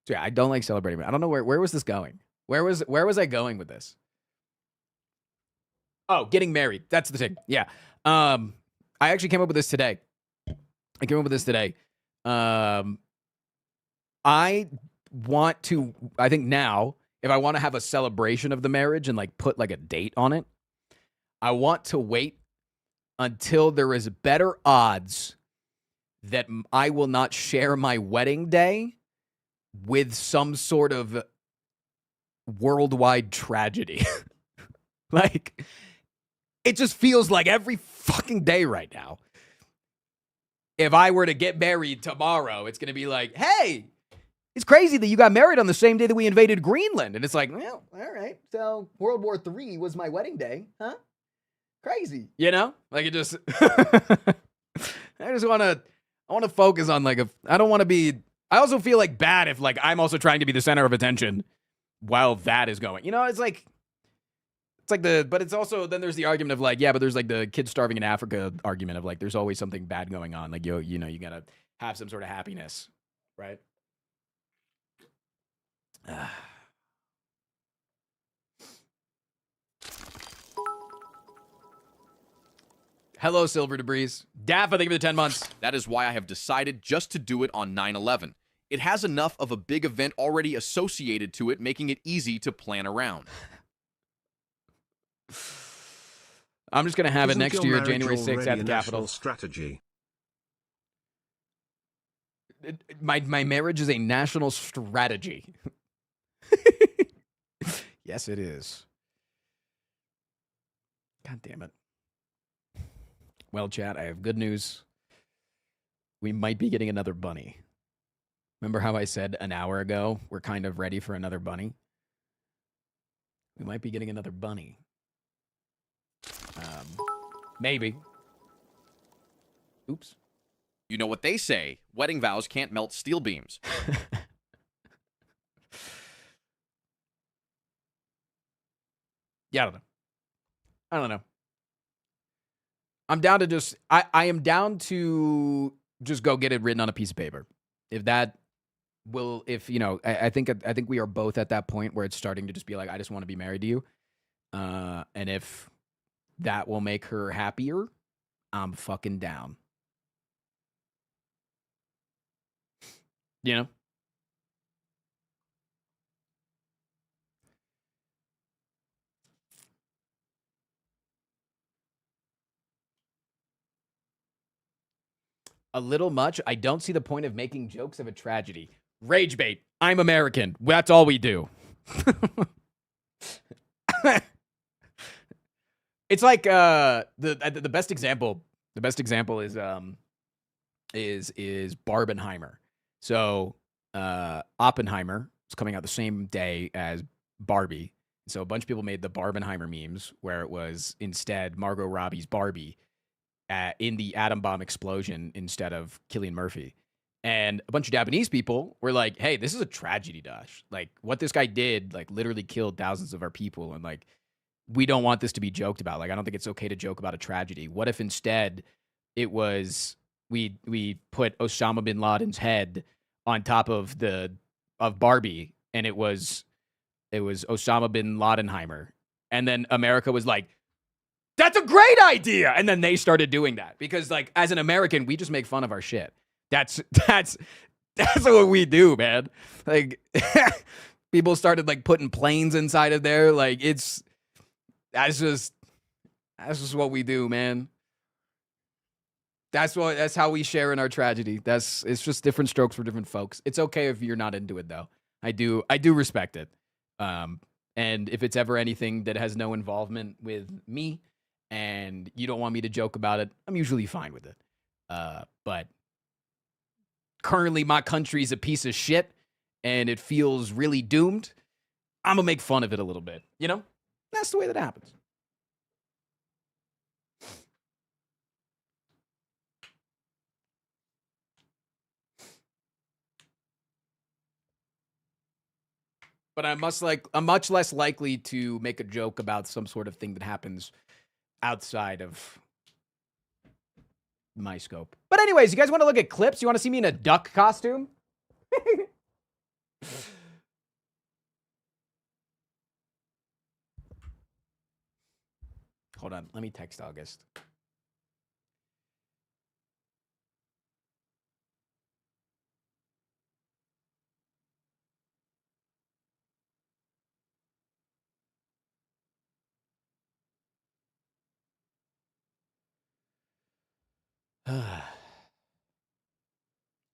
yeah, I don't like celebrating. I don't know where was this going? Where was I going with this? Oh, getting married. That's the thing. Yeah. I actually came up with this today. I think now, if I want to have a celebration of the marriage and like put like a date on it, I want to wait until there is better odds that I will not share my wedding day with some sort of worldwide tragedy. Like, it just feels like every fucking day right now. If I were to get married tomorrow, it's going to be like, hey, it's crazy that you got married on the same day that we invaded Greenland. And it's like, well, all right. So World War III was my wedding day, huh? Crazy. You know? Like, it just, I want to focus on like, I don't want to be, I also feel like bad if like I'm also trying to be the center of attention while that is going. You know, it's like but it's also, then there's the argument of like, yeah, but there's like the kids starving in Africa argument of like, there's always something bad going on. Like, you know, you got to have some sort of happiness, right? Hello, Silver Debris. Daff, I think for the 10 months. That is why I have decided just to do it on 9/11. It has enough of a big event already associated to it, making it easy to plan around. I'm just going to have Isn't it next your year, marriage January 6th already at the a Capitol. national strategy? My marriage is a national strategy. Yes, it is. God damn it. Well, chat, I have good news. We might be getting another bunny. Remember how I said an hour ago we're kind of ready for another bunny? We might be getting another bunny. Maybe. Oops. You know what they say, wedding vows can't melt steel beams. Yeah, I don't know. I'm down to just, I am down to just go get it written on a piece of paper. If that will, if, you know, I think we are both at that point where it's starting to just be like, I just want to be married to you. And if that will make her happier, I'm fucking down. You know? A little much. I don't see the point of making jokes of a tragedy. Rage bait. I'm American. That's all we do. It's like the best example. The best example is Barbenheimer. So Oppenheimer is coming out the same day as Barbie. So a bunch of people made the Barbenheimer memes where it was instead Margot Robbie's Barbie in the atom bomb explosion instead of Cillian Murphy. And a bunch of Japanese people were like, hey, this is a tragedy, Dash. Like, what this guy did, like, literally killed thousands of our people. And, like, we don't want this to be joked about. Like, I don't think it's okay to joke about a tragedy. What if instead it was we put Osama bin Laden's head on top of Barbie, and it was Osama bin Ladenheimer. And then America was like, that's a great idea. And then they started doing that because, like, as an American, we just make fun of our shit. That's what we do, man. Like, people started like putting planes inside of there. Like, that's just what we do, man. That's how we share in our tragedy. It's just different strokes for different folks. It's okay if you're not into it though. I do respect it. And And if it's ever anything that has no involvement with me and you don't want me to joke about it, I'm usually fine with it. But currently my country's a piece of shit and it feels really doomed. I'm going to make fun of it a little bit. You know? That's the way that happens. But I'm much less likely to make a joke about some sort of thing that happens outside of my scope. But anyways, you guys want to look at clips? You want to see me in a duck costume? Hold on. Let me text August.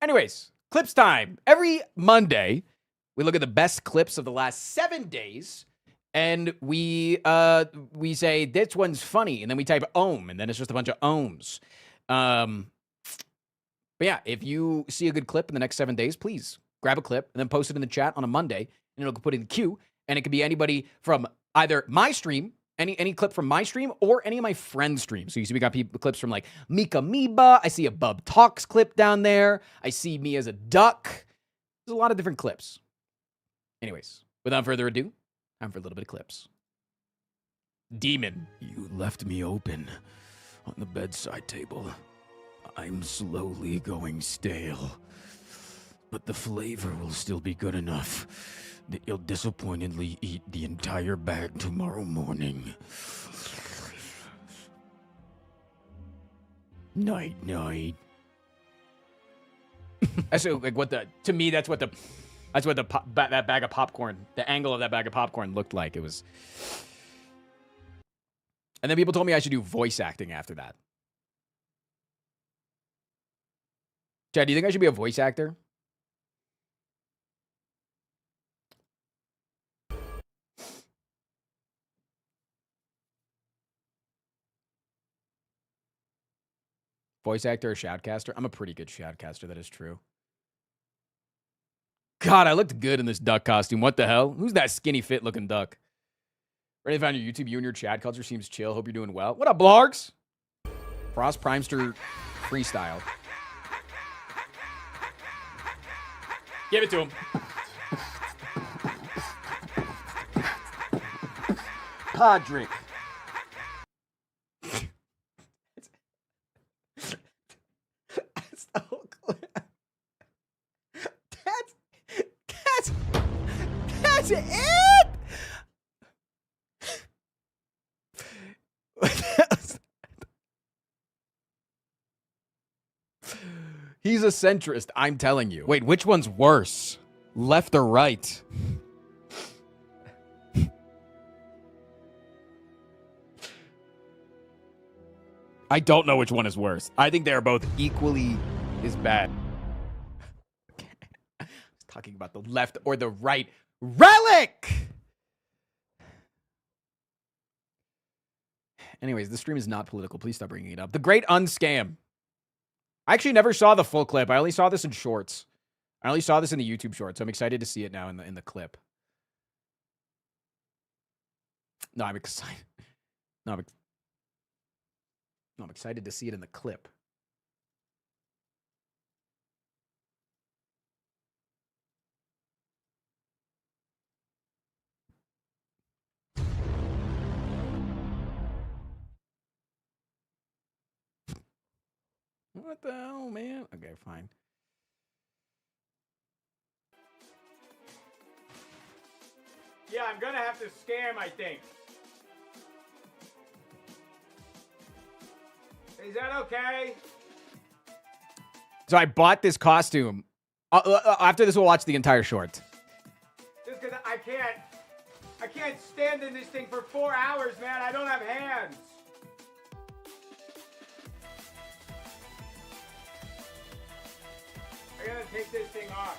Anyways, clips time. Every Monday, we look at the best clips of the last 7 days, and we say, this one's funny, and then we type ohm, and then it's just a bunch of ohms. But yeah, if you see a good clip in the next 7 days, please grab a clip and then post it in the chat on a Monday, and it'll put it in the queue, and it could be anybody from either my stream, any clip from my stream, or any of my friends' streams. So you see we got clips from like Mika Miba. I see a Bub Talks clip down there. I see me as a duck. There's a lot of different clips. Anyways, without further ado, time for a little bit of clips. Demon. You left me open on the bedside table. I'm slowly going stale, but the flavor will still be good enough that you'll disappointedly eat the entire bag tomorrow morning. Night, night. So, like, to me, that's what that bag of popcorn, the angle of that bag of popcorn looked like. It was. And then people told me I should do voice acting after that. Chad, do you think I should be a voice actor? Voice actor or shoutcaster? I'm a pretty good shoutcaster, that is true. God, I looked good in this duck costume. What the hell? Who's that skinny fit looking duck? Ready to find your YouTube? You and your Chad culture seems chill. Hope you're doing well. What up, Blargs? Frost Primester freestyle. Give it to him. Podrick. That's the whole clip. That's it. He's a centrist, I'm telling you. Wait, which one's worse? Left or right? I don't know which one is worse. I think they're both equally as bad. I was talking about the left or the right. Relic! Anyways, the stream is not political. Please stop bringing it up. The Great Unscam. I actually never saw the full clip. I only saw this in shorts. I only saw this in the YouTube shorts. So I'm excited to see it now in the clip. No, I'm excited. No, I'm excited to see it in the clip. What the hell, man? Okay, fine. Yeah, I'm gonna have to scam, I think. Is that okay? So I bought this costume. After this, we'll watch the entire short. Just because I can't stand in this thing for 4 hours, man. I don't have hands. I gotta take this thing off.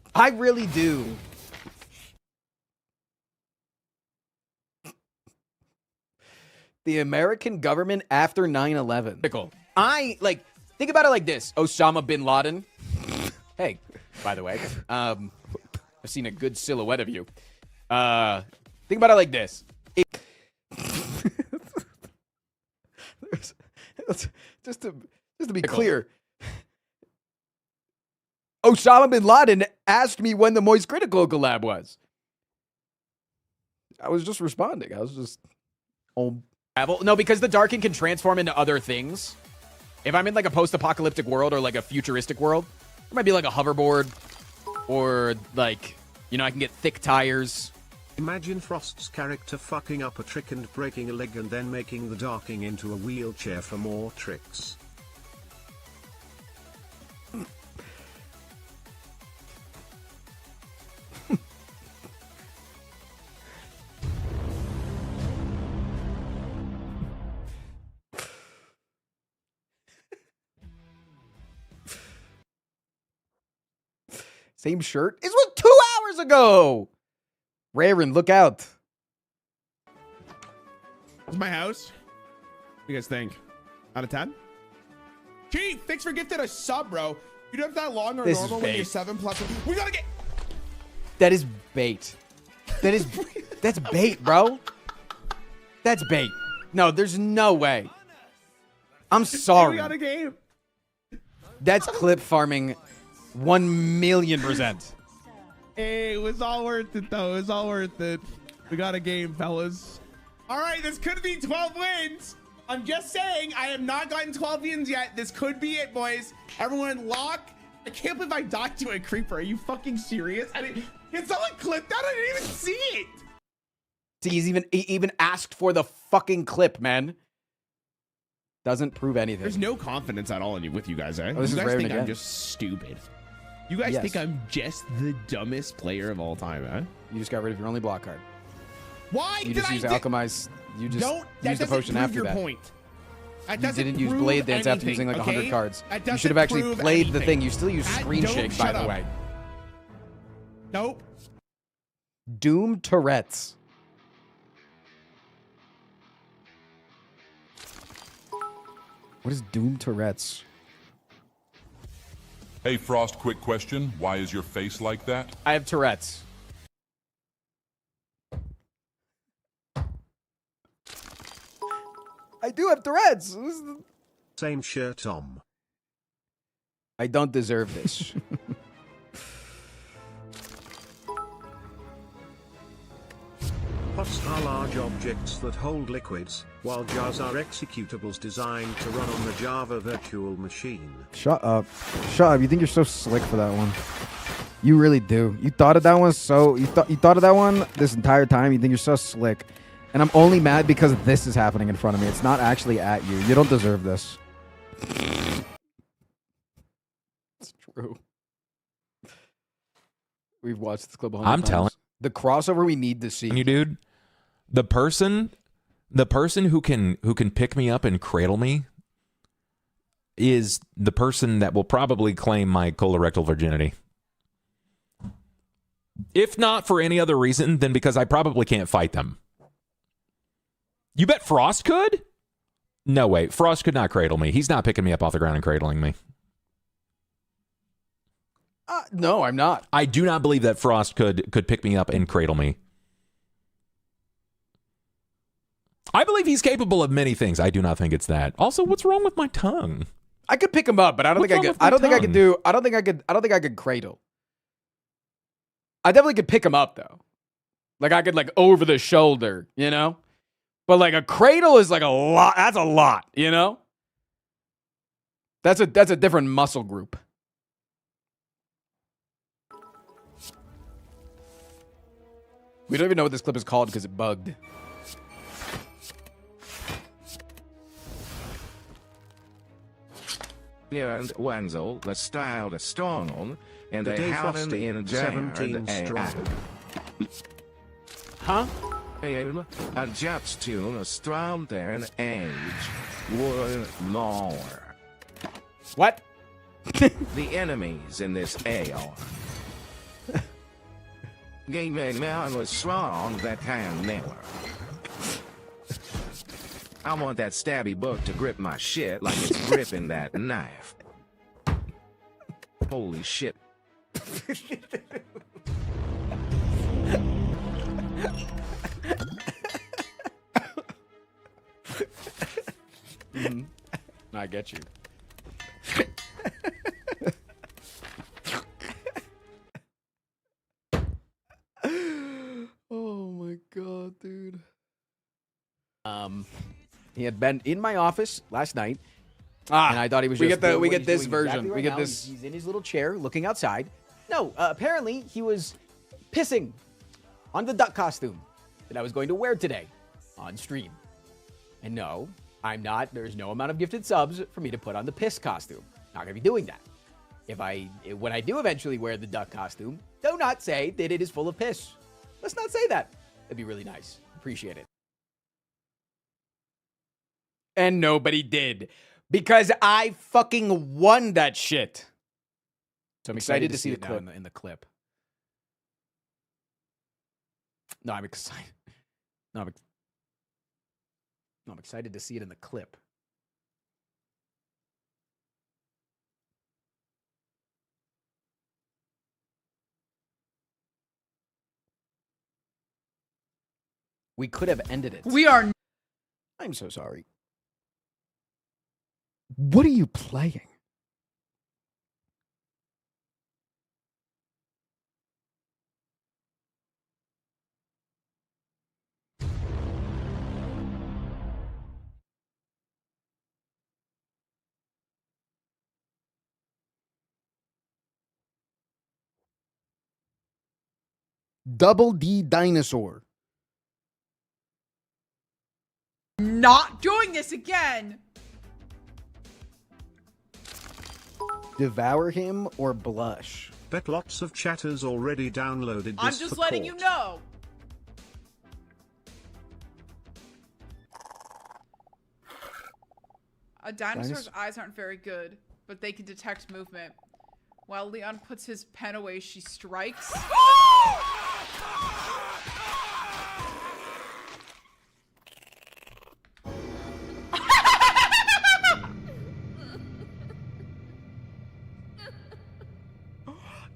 I really do. The American government after 9/11. I like think about it like this: Osama bin Laden. Hey, by the way, I've seen a good silhouette of you. Think about it like this. Just to be clear, Osama bin Laden asked me when the Moist Critical collab was. I was just responding. I was just no, because the Darkin can transform into other things. If I'm in like a post-apocalyptic world or like a futuristic world, there might be like a hoverboard or like, you know, I can get thick tires. Imagine Frost's character fucking up a trick and breaking a leg and then making the Darking into a wheelchair for more tricks. Same shirt? It was 2 hours ago. Raren, look out. This is my house. What do you guys think? Out of 10? Chief, thanks for gifting a sub, bro. You don't have that long or This is normal when you're bait. 7+1. We gotta get. That is bait. That's bait, bro. That's bait. No, there's no way. I'm sorry. We got a game. That's clip farming 1,000,000%. Hey, it was all worth it, though. It was all worth it. We got a game, fellas. All right, this could be 12 wins. I'm just saying, I have not gotten 12 wins yet. This could be it, boys. Everyone lock. I can't believe I died to a creeper. Are you fucking serious? Can someone clip that? I didn't even see it. See, he even asked for the fucking clip, man. Doesn't prove anything. There's no confidence at all with you guys, eh? Oh, this You is guys Raven think I'm again. just stupid. You guys Yes. think I'm just the dumbest player of all time, eh? You just got rid of your only block card. Why You did just I use di- Alchemize. You just Don't. That use the doesn't potion prove after your that. point. That You doesn't didn't use prove Blade Dance after anything, using like 100 okay? cards. That You should have doesn't actually prove played the anything. thing. You still use That- Screen don't Shake, by shut the up. way. Nope. Doom Tourette's. What is Doom Tourette's? Hey, Frost, quick question. Why is your face like that? I have Tourette's. I do have Tourette's. Same shirt, Tom. I don't deserve this. Pots are large objects that hold liquids, while jars are executables designed to run on the Java virtual machine. Shut up. Shut up. You think you're so slick for that one. You really do. You thought of that one you thought of that one this entire time. You think you're so slick. And I'm only mad because this is happening in front of me. It's not actually at you. You don't deserve this. It's true. We've watched this clip 100 I'm times. telling the crossover we need to see. you, dude. The person who can pick me up and cradle me is the person that will probably claim my colorectal virginity. If not for any other reason than because I probably can't fight them. You bet Frost could? No way. Frost could not cradle me. He's not picking me up off the ground and cradling me. No, I'm not. I do not believe that Frost could pick me up and cradle me. I believe he's capable of many things. I do not think it's that. Also, what's wrong with my tongue? I could pick him up, but I don't think I could. I don't think I could cradle. I definitely could pick him up though. Like I could like over the shoulder, you know? But like a cradle is like a lot. That's a lot, you know? That's a different muscle group. We don't even know what this clip is called because it bugged. And Wenzel, the style the strong on, and The they day have him Frosty, in 17 strong. Huh? A job's tune, a strong there, and age, one more. What? The enemies in this AR. Gave me man was strong that kind never. I want that stabby book to grip my shit like it's gripping that knife. Holy shit. I get you. Oh my god, dude. He had been in my office last night, and I thought he was. we just get the- doing we what get he's this doing version. exactly We right get now. this- He's in his little chair, looking outside. No, apparently he was pissing on the duck costume that I was going to wear today on stream. And no, I'm not. There's no amount of gifted subs for me to put on the piss costume. Not gonna be doing that. When I do eventually wear the duck costume, do not say that it is full of piss. Let's not say that. That'd be really nice. Appreciate it. And nobody did, because I fucking won that shit. So I'm excited to see it now in the clip. No, I'm excited. No, I'm excited to see it in the clip. We could have ended it. We are. I'm so sorry. What are you playing? Double D Dinosaur. Not doing this again. Devour him or blush. Bet lots of chatters already downloaded this. I'm just for letting court. you know. A dinosaur's eyes aren't very good, but they can detect movement. While Leon puts his pen away, she strikes.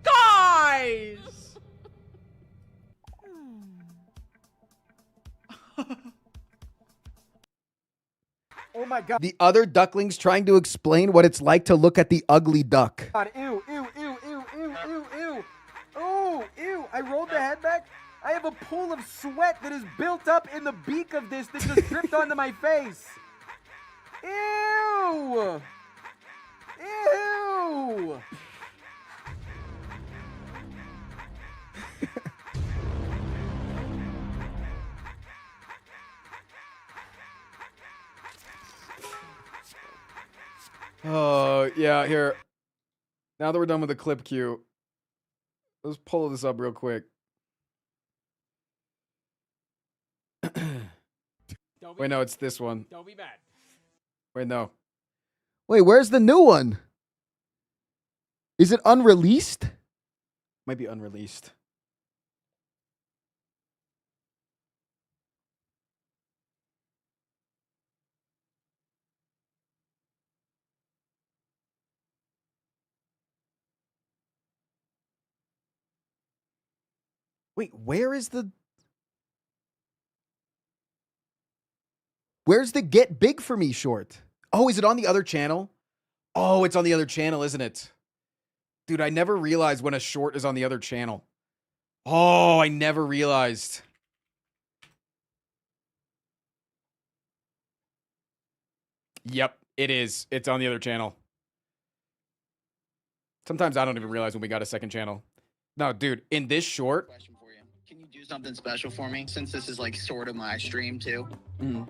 Guys! Oh my god. The other ducklings trying to explain what it's like to look at the ugly duck. God, ew, ew, ew, ew, ew, ew, ew. Oh, ew. I rolled the head back. I have a pool of sweat that is built up in the beak of this that just dripped onto my face. Ew. Ew. Oh, yeah, here. Now that we're done with the clip queue, let's pull this up real quick. Wait, no, it's this one. Don't be mad. Wait, no. Wait, where's the new one? Is it unreleased? Might be unreleased. Wait, where's the Get Big For Me short? Oh, is it on the other channel? Oh, it's on the other channel, isn't it? Dude, I never realized when a short is on the other channel. Oh, I never realized. Yep, it is. It's on the other channel. Sometimes I don't even realize when we got a second channel. No, dude, in this short. Can you do something special for me since this is like sort of my stream too?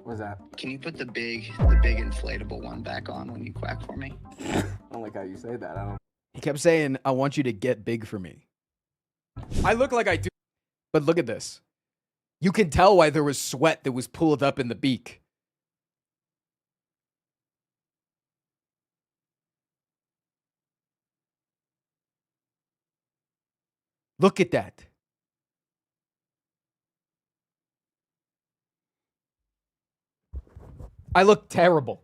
What's that? Can you put the big inflatable one back on when you quack for me? I don't like how you say that. I don't. He kept saying, I want you to get big for me. I look like I do. But look at this. You can tell why there was sweat that was pulled up in the beak. Look at that. I look terrible.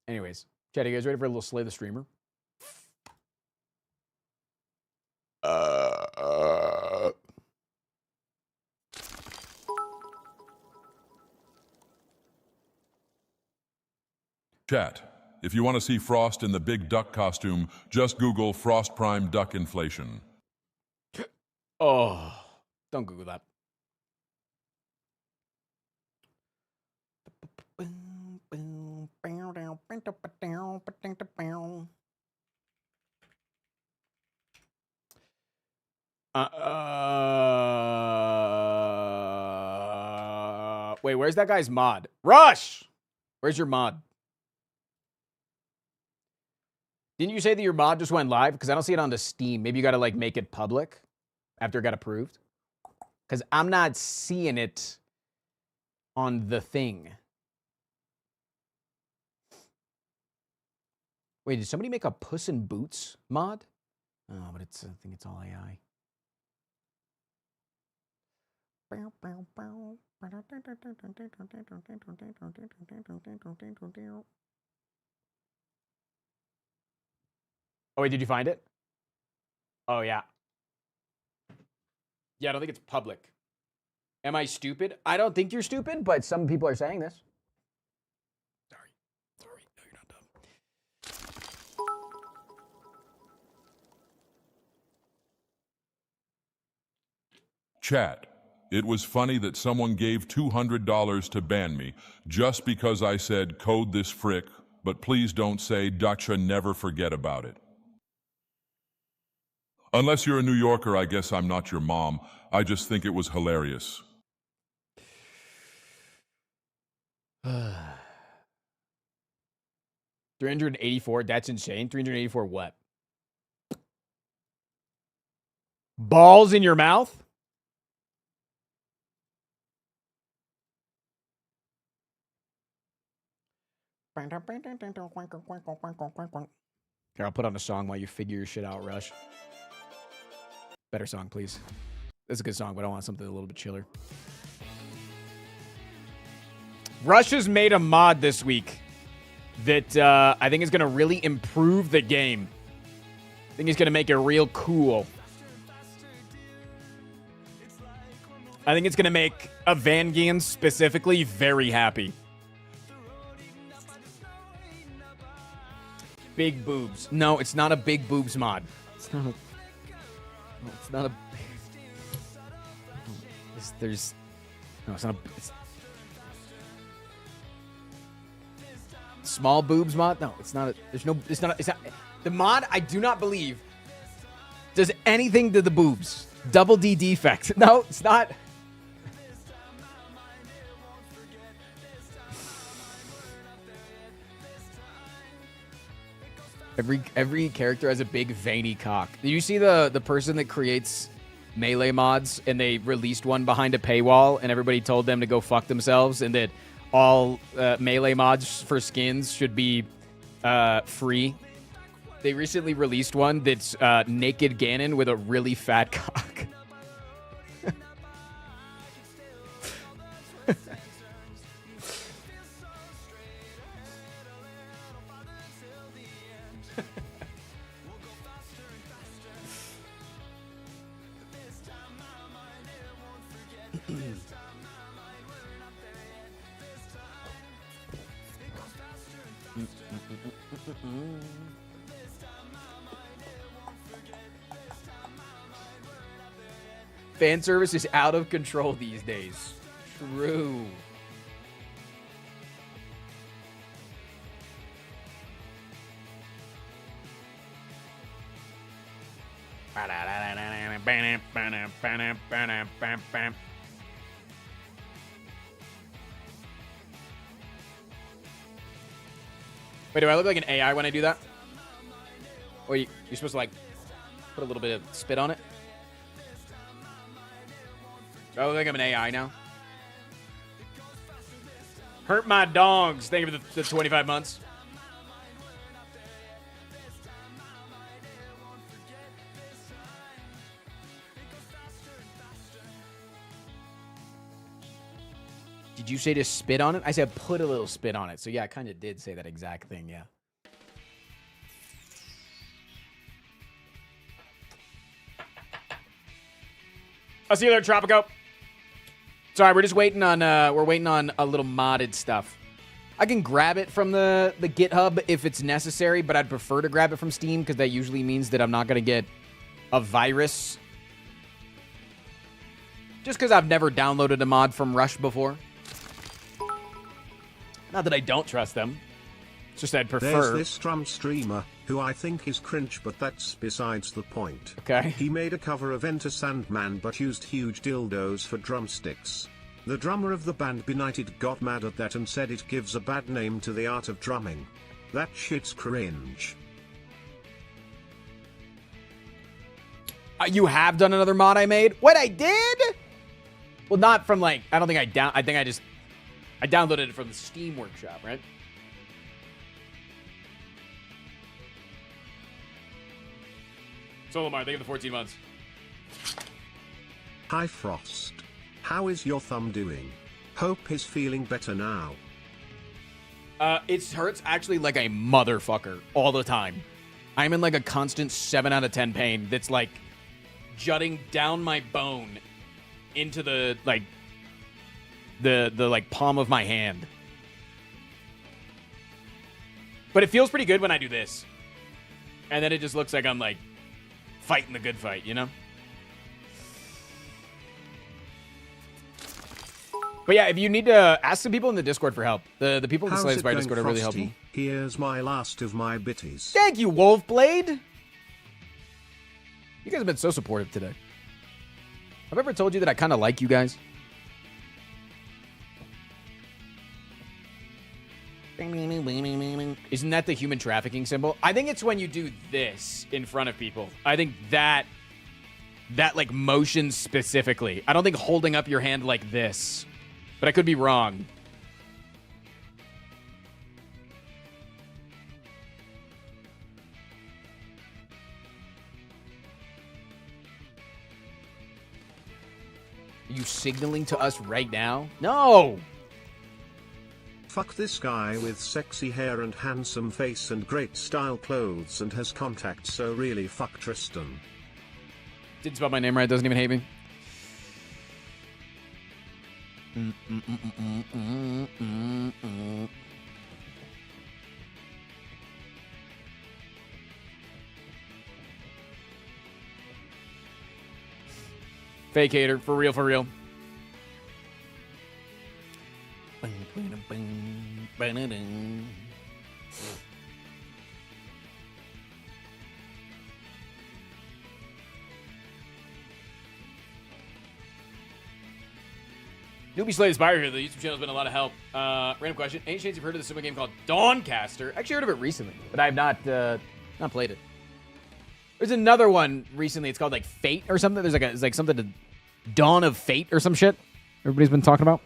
Anyways, chat, you guys ready for a little Slay the Streamer? Chat. If you want to see Frost in the big duck costume, just Google Frost Prime duck inflation. Oh, don't Google that. Wait, where's that guy's mod? Rush! Where's your mod? Didn't you say that your mod just went live? Because I don't see it on the Steam. Maybe you got to like make it public after it got approved. Because I'm not seeing it on the thing. Wait, did somebody make a Puss in Boots mod? Oh, but it's I think it's all AI. Oh, wait, did you find it? Oh, yeah. Yeah, I don't think it's public. Am I stupid? I don't think you're stupid, but some people are saying this. Sorry. No, you're not dumb. Chat. It was funny that someone gave $200 to ban me just because I said code this frick, but please don't say Dacha never forget about it. Unless you're a New Yorker, I guess I'm not your mom. I just think it was hilarious. 384, that's insane. 384 what? Balls in your mouth? Here, I'll put on a song while you figure your shit out, Rush. Better song, please. That's a good song, but I want something a little bit chiller. Rush has made a mod this week that I think is going to really improve the game. I think he's going to make it real cool. I think it's going to make a Vangian specifically very happy. Big boobs. No, it's not a big boobs mod. It's not a... No, it's not a... There's... No, it's not a... It's... Small boobs mod? No, it's not a... There's no... It's not... It's not... The mod, I do not believe, does anything to the boobs. Double D defect. No, it's not... Every character has a big veiny cock. Did you see the person that creates Melee mods and they released one behind a paywall and everybody told them to go fuck themselves and that all Melee mods for skins should be free? They recently released one that's naked Ganon with a really fat cock. Fan service is out of control these days. True. Wait, do I look like an AI when I do that? Or you're supposed to like put a little bit of spit on it? Do I look like I'm an AI now? Hurt my dogs. Thank you for the 25 months. Did you say to spit on it? I said put a little spit on it. So yeah, I kind of did say that exact thing, yeah. I'll see you there, Tropico. Sorry, we're just waiting on a little modded stuff. I can grab it from the GitHub if it's necessary, but I'd prefer to grab it from Steam because that usually means that I'm not going to get a virus. Just because I've never downloaded a mod from Rush before. Not that I don't trust them. It's just I'd prefer. There's this drum streamer, who I think is cringe, but that's besides the point. Okay. He made a cover of Enter Sandman but used huge dildos for drumsticks. The drummer of the band Benighted got mad at that and said it gives a bad name to the art of drumming. That shit's cringe. You have done another mod I made? What, I did? Well, not from like, I don't think I downloaded it from the Steam Workshop, right? So Lamar, thank you for the 14 months. Hi Frost. How is your thumb doing? Hope he's feeling better now. It hurts actually like a motherfucker all the time. I'm in like a constant 7 out of 10 pain that's like jutting down my bone into the like the palm of my hand. But it feels pretty good when I do this. And then it just looks like I'm like fighting the good fight, you know? But yeah, if you need to ask some people in the Discord for help. The people in the Slay the Spire Discord are really helpful. Here's my last of my bitties. Thank you, Wolfblade. You guys have been so supportive today. Have I ever told you that I kind of like you guys? Isn't that the human trafficking symbol? I think it's when you do this in front of people. I think that like motion specifically. I don't think holding up your hand like this. But I could be wrong. Are you signaling to us right now? No! Fuck this guy with sexy hair and handsome face and great style clothes and has contacts, so really fuck Tristan. Didn't spell my name right, doesn't even hate me. Fake hater, for real, for real. Newbie Slay Spire here. The YouTube channel has been a lot of help. Random question. Any chance you've heard of the simple game called Dawncaster? I actually heard of it recently, but I have not played it. There's another one recently. It's called like Fate or something. There's like something to Dawn of Fate or some shit. Everybody's been talking about.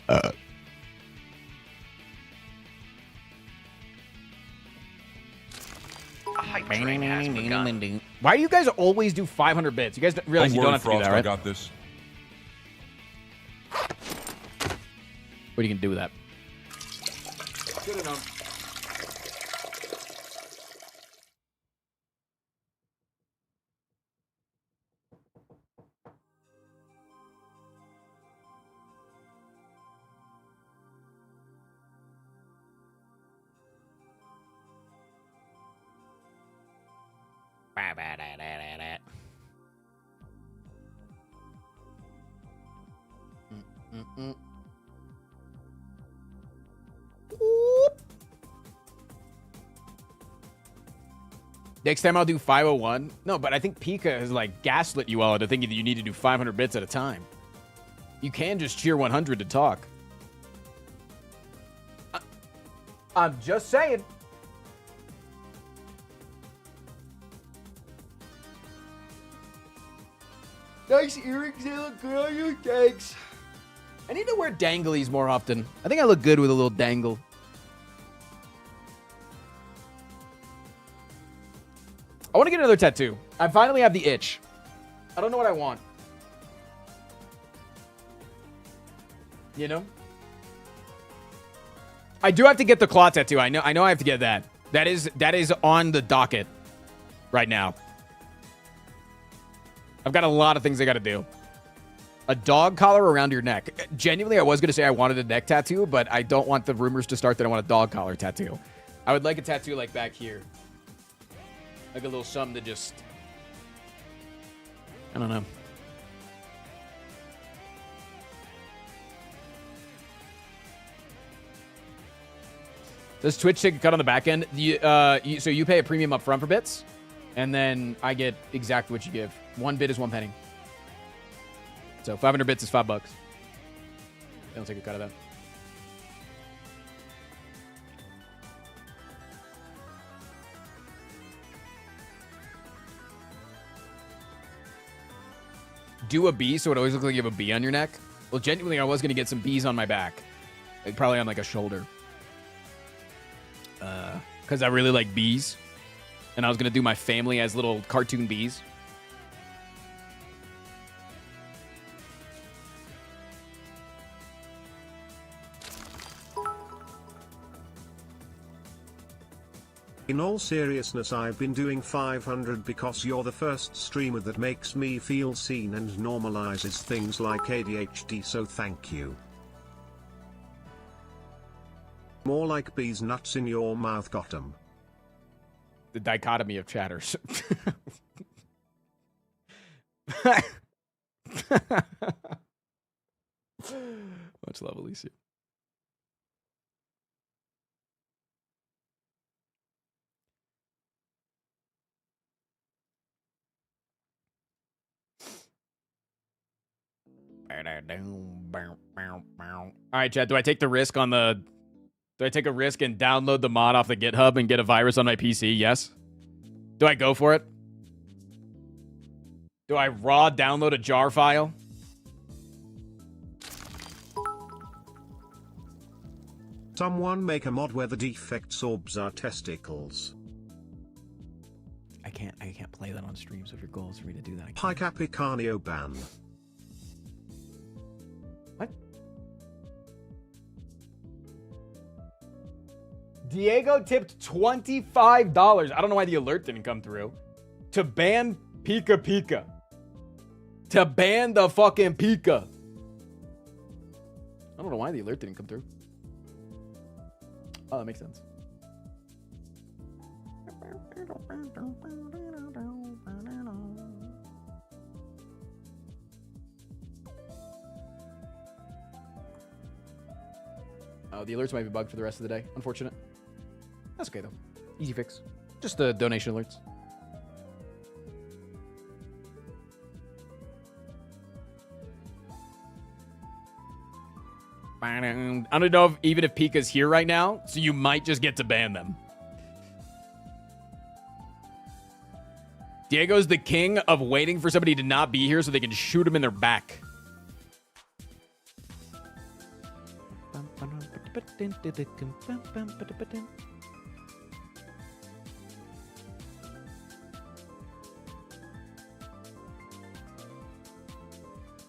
A hype train has begun. Why do you guys always do 500 bits? You guys realize you don't have to do that, right? I got this. What are you gonna do with that? Good enough. Next time I'll do 501. No, but I think Pika has like gaslit you all into thinking that you need to do 500 bits at a time. You can just cheer 100 to talk. I'm just saying. Nice earrings, they look good on you. Thanks. I need to wear danglies more often. I think I look good with a little dangle. I want to get another tattoo. I finally have the itch. I don't know what I want. You know? I do have to get the claw tattoo. I know I have to get that. That is on the docket right now. I've got a lot of things I got to do. A dog collar around your neck. Genuinely, I was going to say I wanted a neck tattoo, but I don't want the rumors to start that I want a dog collar tattoo. I would like a tattoo like back here. Like a little something to just... I don't know. Does Twitch take a cut on the back end? So you pay a premium up front for bits, and then I get exactly what you give. 1 bit is 1 penny. So 500 bits is $5. They don't take a cut of that. Do a bee so it always looks like you have a bee on your neck? Well, genuinely, I was going to get some bees on my back. Like, probably on like a shoulder. Because I really like bees. And I was going to do my family as little cartoon bees. In all seriousness, I've been doing 500 because you're the first streamer that makes me feel seen and normalizes things like ADHD, so thank you. More like bees nuts in your mouth, got 'em. The dichotomy of chatters. Much love, Alicia. All right, Chad, do I take the risk on the... Do I take a risk and download the mod off the GitHub and get a virus on my PC? Yes. Do I go for it? Do I raw download a jar file? Someone make a mod where the defect orbs are testicles. I can't play that on stream, so if your goal is for me to do that, I can't. Picapicanio ban. Diego tipped $25. I don't know why the alert didn't come through. To ban Pika Pika. To ban the fucking Pika. I don't know why the alert didn't come through. Oh, that makes sense. Oh, the alerts might be bugged for the rest of the day. Unfortunate. That's okay, though. Easy fix. Just the donation alerts. I don't know even if Pika's here right now, so you might just get to ban them. Diego's the king of waiting for somebody to not be here so they can shoot him in their back.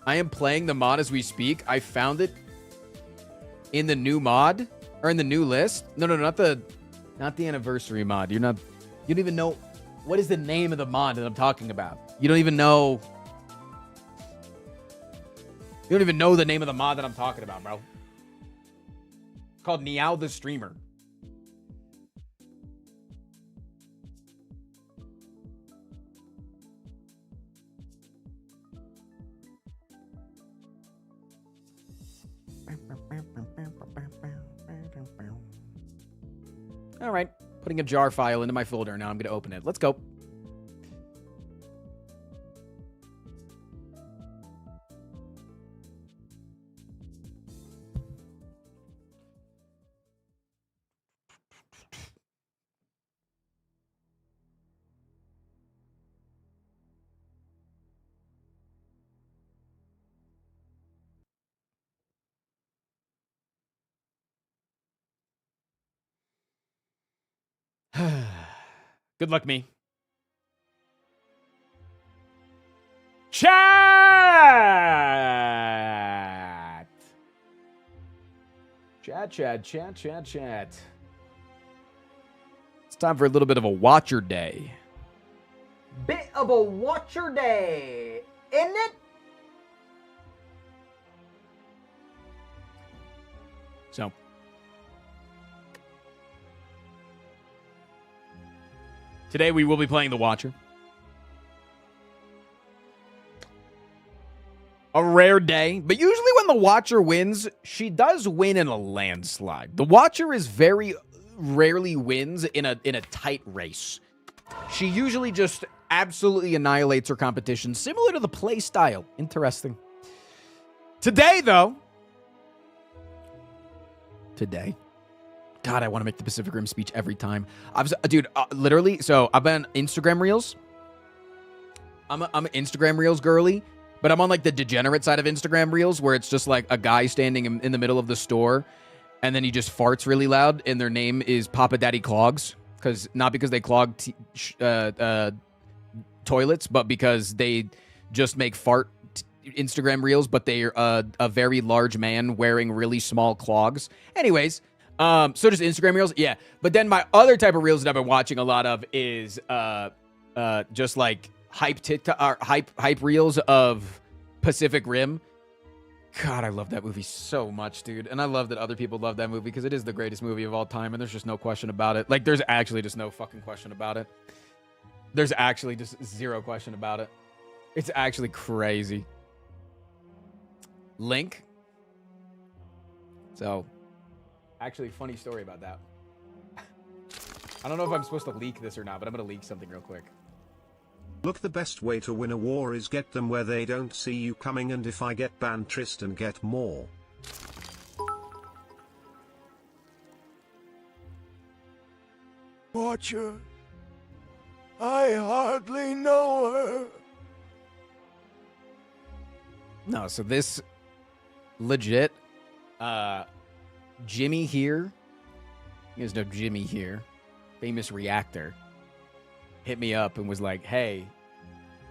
I am playing the mod as we speak. I found it in the new mod or in the new list. No, not the anniversary mod. You don't even know what is the name of the mod that I'm talking about. You don't even know the name of the mod that I'm talking about, bro. It's called Meow the Streamer. All right, putting a jar file into my folder. Now I'm going to open it. Let's go. Good luck, me. Chat. Chat. It's time for a little bit of a watcher day. Bit of a watcher day, isn't it? So, today we will be playing the Watcher. A rare day, but usually when the Watcher wins, she does win in a landslide. The Watcher is very rarely wins in a tight race. She usually just absolutely annihilates her competition, similar to the play style. Interesting. Today, though, God, I want to make the Pacific Rim speech every time. Literally, so I've been on Instagram Reels. I'm an Instagram Reels girly, but I'm on like the degenerate side of Instagram Reels where it's just like a guy standing in the middle of the store and then he just farts really loud and their name is Papa Daddy Clogs. Not because they clog toilets, but because they just make fart Instagram Reels, but they're a very large man wearing really small clogs. Anyways, so just Instagram Reels, yeah. But then my other type of Reels that I've been watching a lot of is just like hype Reels of Pacific Rim. God, I love that movie so much, dude. And I love that other people love that movie because it is the greatest movie of all time, and there's just no question about it. Like, there's actually just no fucking question about it. There's actually just zero question about it. It's actually crazy. Link. So, actually, funny story about that. I don't know if I'm supposed to leak this or not, but I'm going to leak something real quick. Look, the best way to win a war is get them where they don't see you coming, and if I get banned, Tristan get more. Watcher, I hardly know her. No, so this legit, Jimmy here, you guys know Jimmy here, famous reactor, hit me up and was like, hey,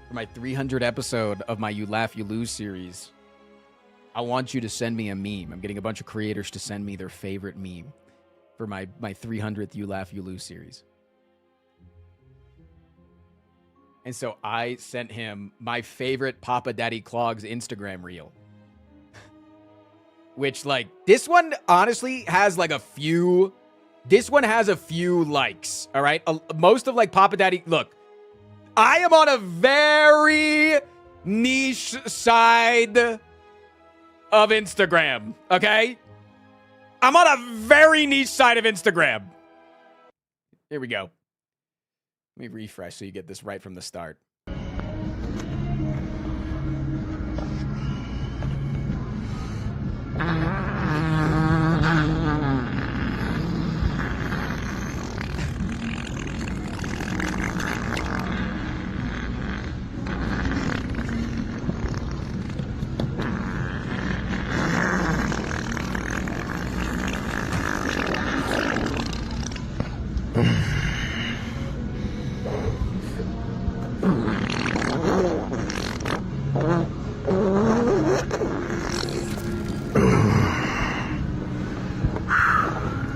for my 300th episode of my You Laugh, You Lose series, I want you to send me a meme. I'm getting a bunch of creators to send me their favorite meme for my 300th You Laugh, You Lose series. And so I sent him my favorite Papa Daddy Clogs Instagram reel. Which, like, this one honestly has like a few... This one has a few likes, all right? Most of, like, Papa Daddy... Look, I am on a very niche side of Instagram, okay? I'm on a very niche side of Instagram. Here we go. Let me refresh so you get this right from the start.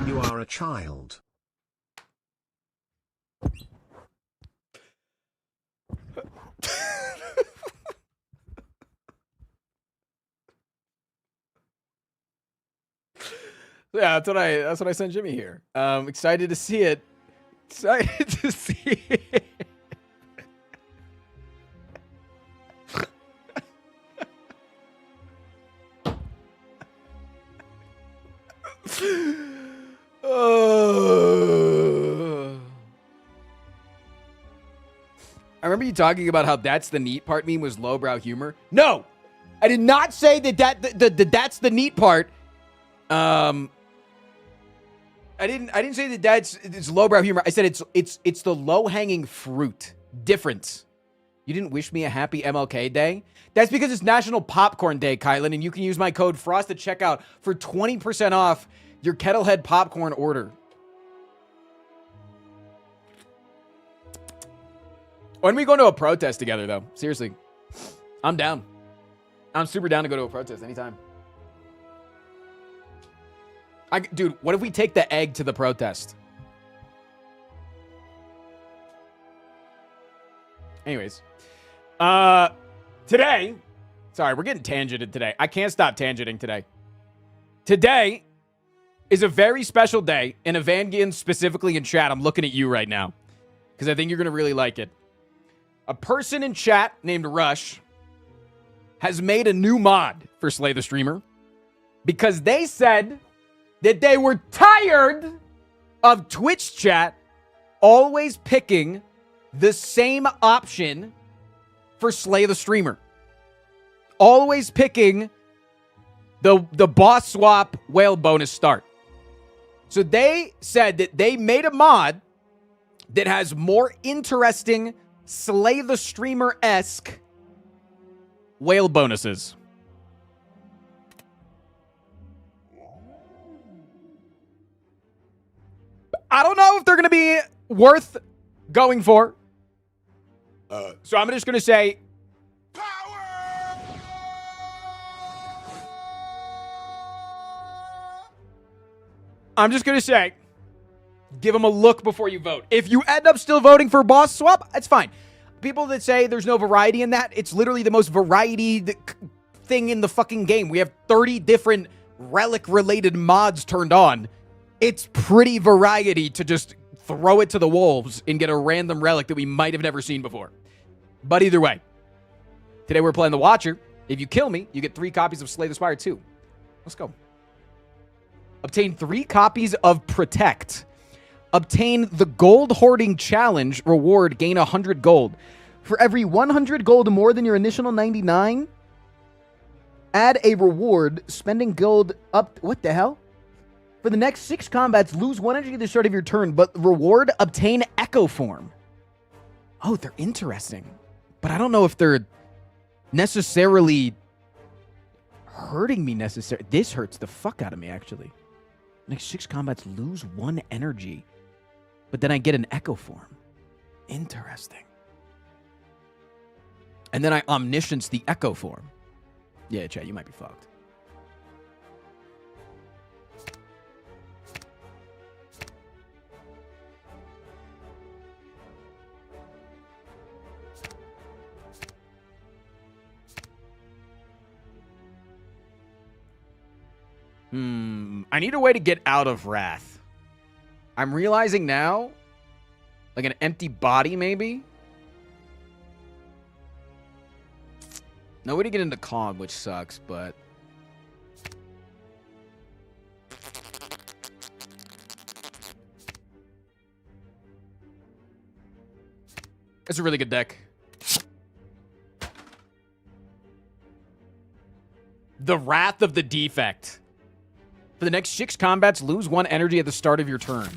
You are a child. Yeah, that's what I sent Jimmy here. Excited to see it. Excited to see it. I remember you talking about how that's the neat part meme was lowbrow humor. No, I did not say that that's the neat part. I didn't say that it's lowbrow humor. I said it's the low-hanging fruit. Difference. You didn't wish me a happy MLK Day? That's because it's National Popcorn Day, Kylan, and you can use my code FROST at checkout for 20% off your Kettlehead popcorn order. When are we going to a protest together, though? Seriously. I'm down. I'm super down to go to a protest anytime. Dude, what if we take the egg to the protest? Anyways. Today. Sorry, we're getting tangented today. I can't stop tangenting today. Today is a very special day. And Evangian specifically in chat, I'm looking at you right now. Because I think you're going to really like it. A person in chat named Rush has made a new mod for Slay the Streamer. Because they said that they were tired of Twitch chat always picking the same option for Slay the Streamer. Always picking the boss swap whale bonus start. So they said that they made a mod that has more interesting Slay the Streamer-esque whale bonuses. I don't know if they're going to be worth going for. So I'm just going to say... I'm just going to say, give them a look before you vote. If you end up still voting for boss swap, that's fine. People that say there's no variety in that, it's literally the most variety thing in the fucking game. We have 30 different relic-related mods turned on. It's pretty variety to just throw it to the wolves and get a random relic that we might have never seen before. But either way, today we're playing the Watcher. If you kill me, you get 3 copies of Slay the Spire 2. Let's go. Obtain 3 copies of Protect. Obtain the Gold Hoarding Challenge reward. Gain 100 gold. For every 100 gold more than your initial 99, add a reward. Spending gold up... What the hell? For the next 6 combats, lose 1 energy at the start of your turn, but reward, obtain Echo Form. Oh, they're interesting. But I don't know if they're necessarily hurting me necessarily. This hurts the fuck out of me, actually. Next 6 combats, lose 1 energy. But then I get an Echo Form. Interesting. And then I omniscience the Echo Form. Yeah, chat, you might be fucked. I need a way to get out of Wrath. I'm realizing now, like an empty body, maybe? No way to get into Cog, which sucks, but... It's a really good deck. The Wrath of the Defect. For the next 6 combats, lose 1 energy at the start of your turn.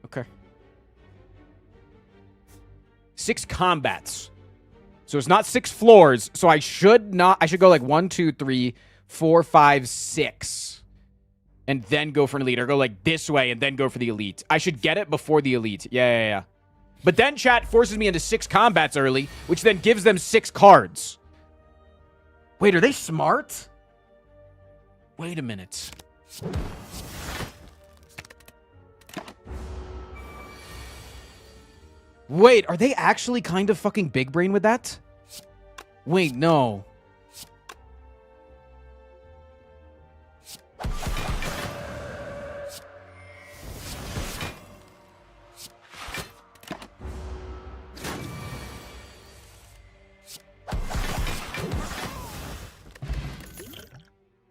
Okay. 6 combats. So it's not 6 floors. So I should go like 1, 2, 3, 4, 5, 6. And then go for an elite. Or go like this way and then go for the elite. I should get it before the elite. Yeah. But then chat forces me into 6 combats early, which then gives them 6 cards. Wait, are they smart? Wait a minute. Wait, are they actually kind of fucking big brain with that? Wait, no.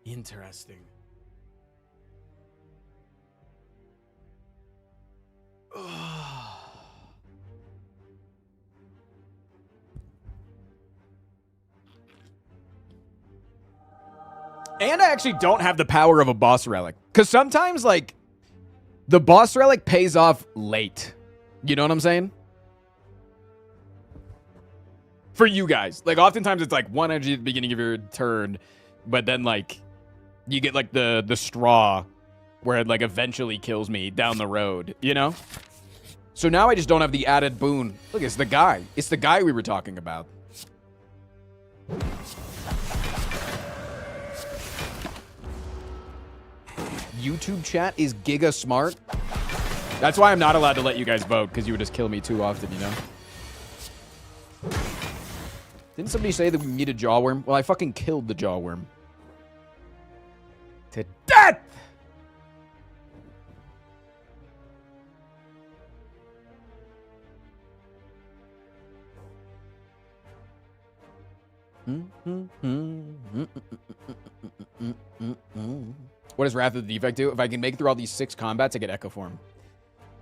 Interesting. And I actually don't have the power of a boss relic. Because sometimes, like, the boss relic pays off late. You know what I'm saying? For you guys. Like, oftentimes it's like 1 energy at the beginning of your turn. But then, like, you get, like, the straw where it, like, eventually kills me down the road. You know? So now I just don't have the added boon. Look, it's the guy. It's the guy we were talking about. YouTube chat is giga smart. That's why I'm not allowed to let you guys vote, because you would just kill me too often, you know? Didn't somebody say that we need a jawworm? Well, I fucking killed the jawworm. To death! What does Wrath of the Defect do? If I can make it through all these 6 combats, I get Echo Form.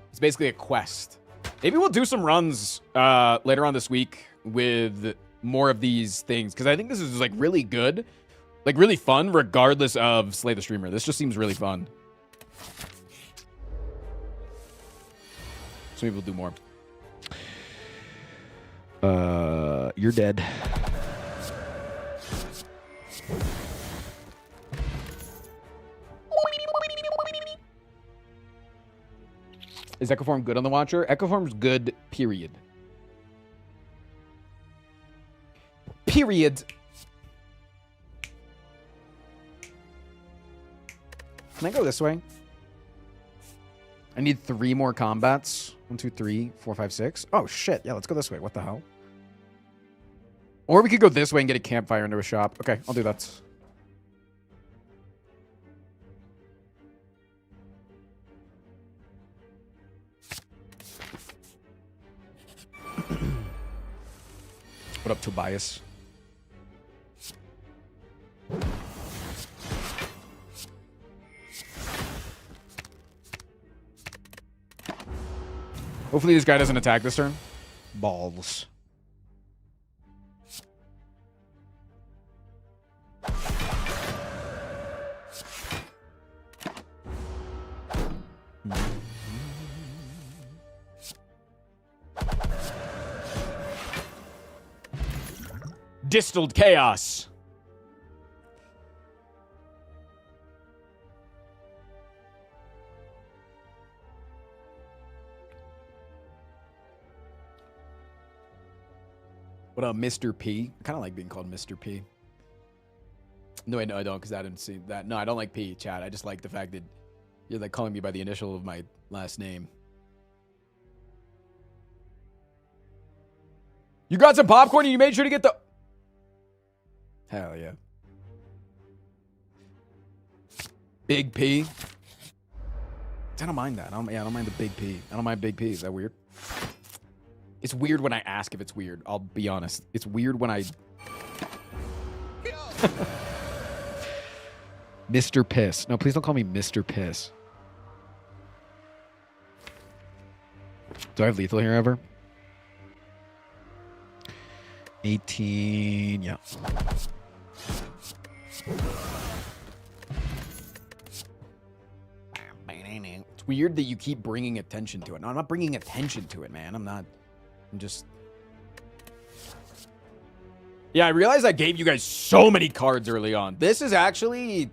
It's basically a quest. Maybe we'll do some runs later on this week with more of these things, because I think this is like really good, like really fun, regardless of Slay the Streamer. This just seems really fun. So maybe we'll do more. You're dead. Is Echo Form good on the Watcher? Echo Form's good, period. Period. Can I go this way? I need 3 more combats. 1, 2, 3, 4, 5, 6. Oh, shit. Yeah, let's go this way. What the hell? Or we could go this way and get a campfire into a shop. Okay, I'll do that. What up, Tobias? Hopefully this guy doesn't attack this turn. Balls. Distilled chaos. What up, Mr. P? I kind of like being called Mr. P. No, I don't, because I didn't see that. No, I don't like P, chat. I just like the fact that you're like calling me by the initial of my last name. You got some popcorn and you made sure to get the... Hell yeah. Big P. I don't mind that. I don't mind the big P. I don't mind big P. Is that weird? It's weird when I ask if it's weird. I'll be honest. It's weird when I... Mr. Piss. No, please don't call me Mr. Piss. Do I have lethal here ever? 18, yeah. It's weird that you keep bringing attention to it. No, I'm not bringing attention to it, man. I'm just... Yeah, I realized I gave you guys so many cards early on. This is actually...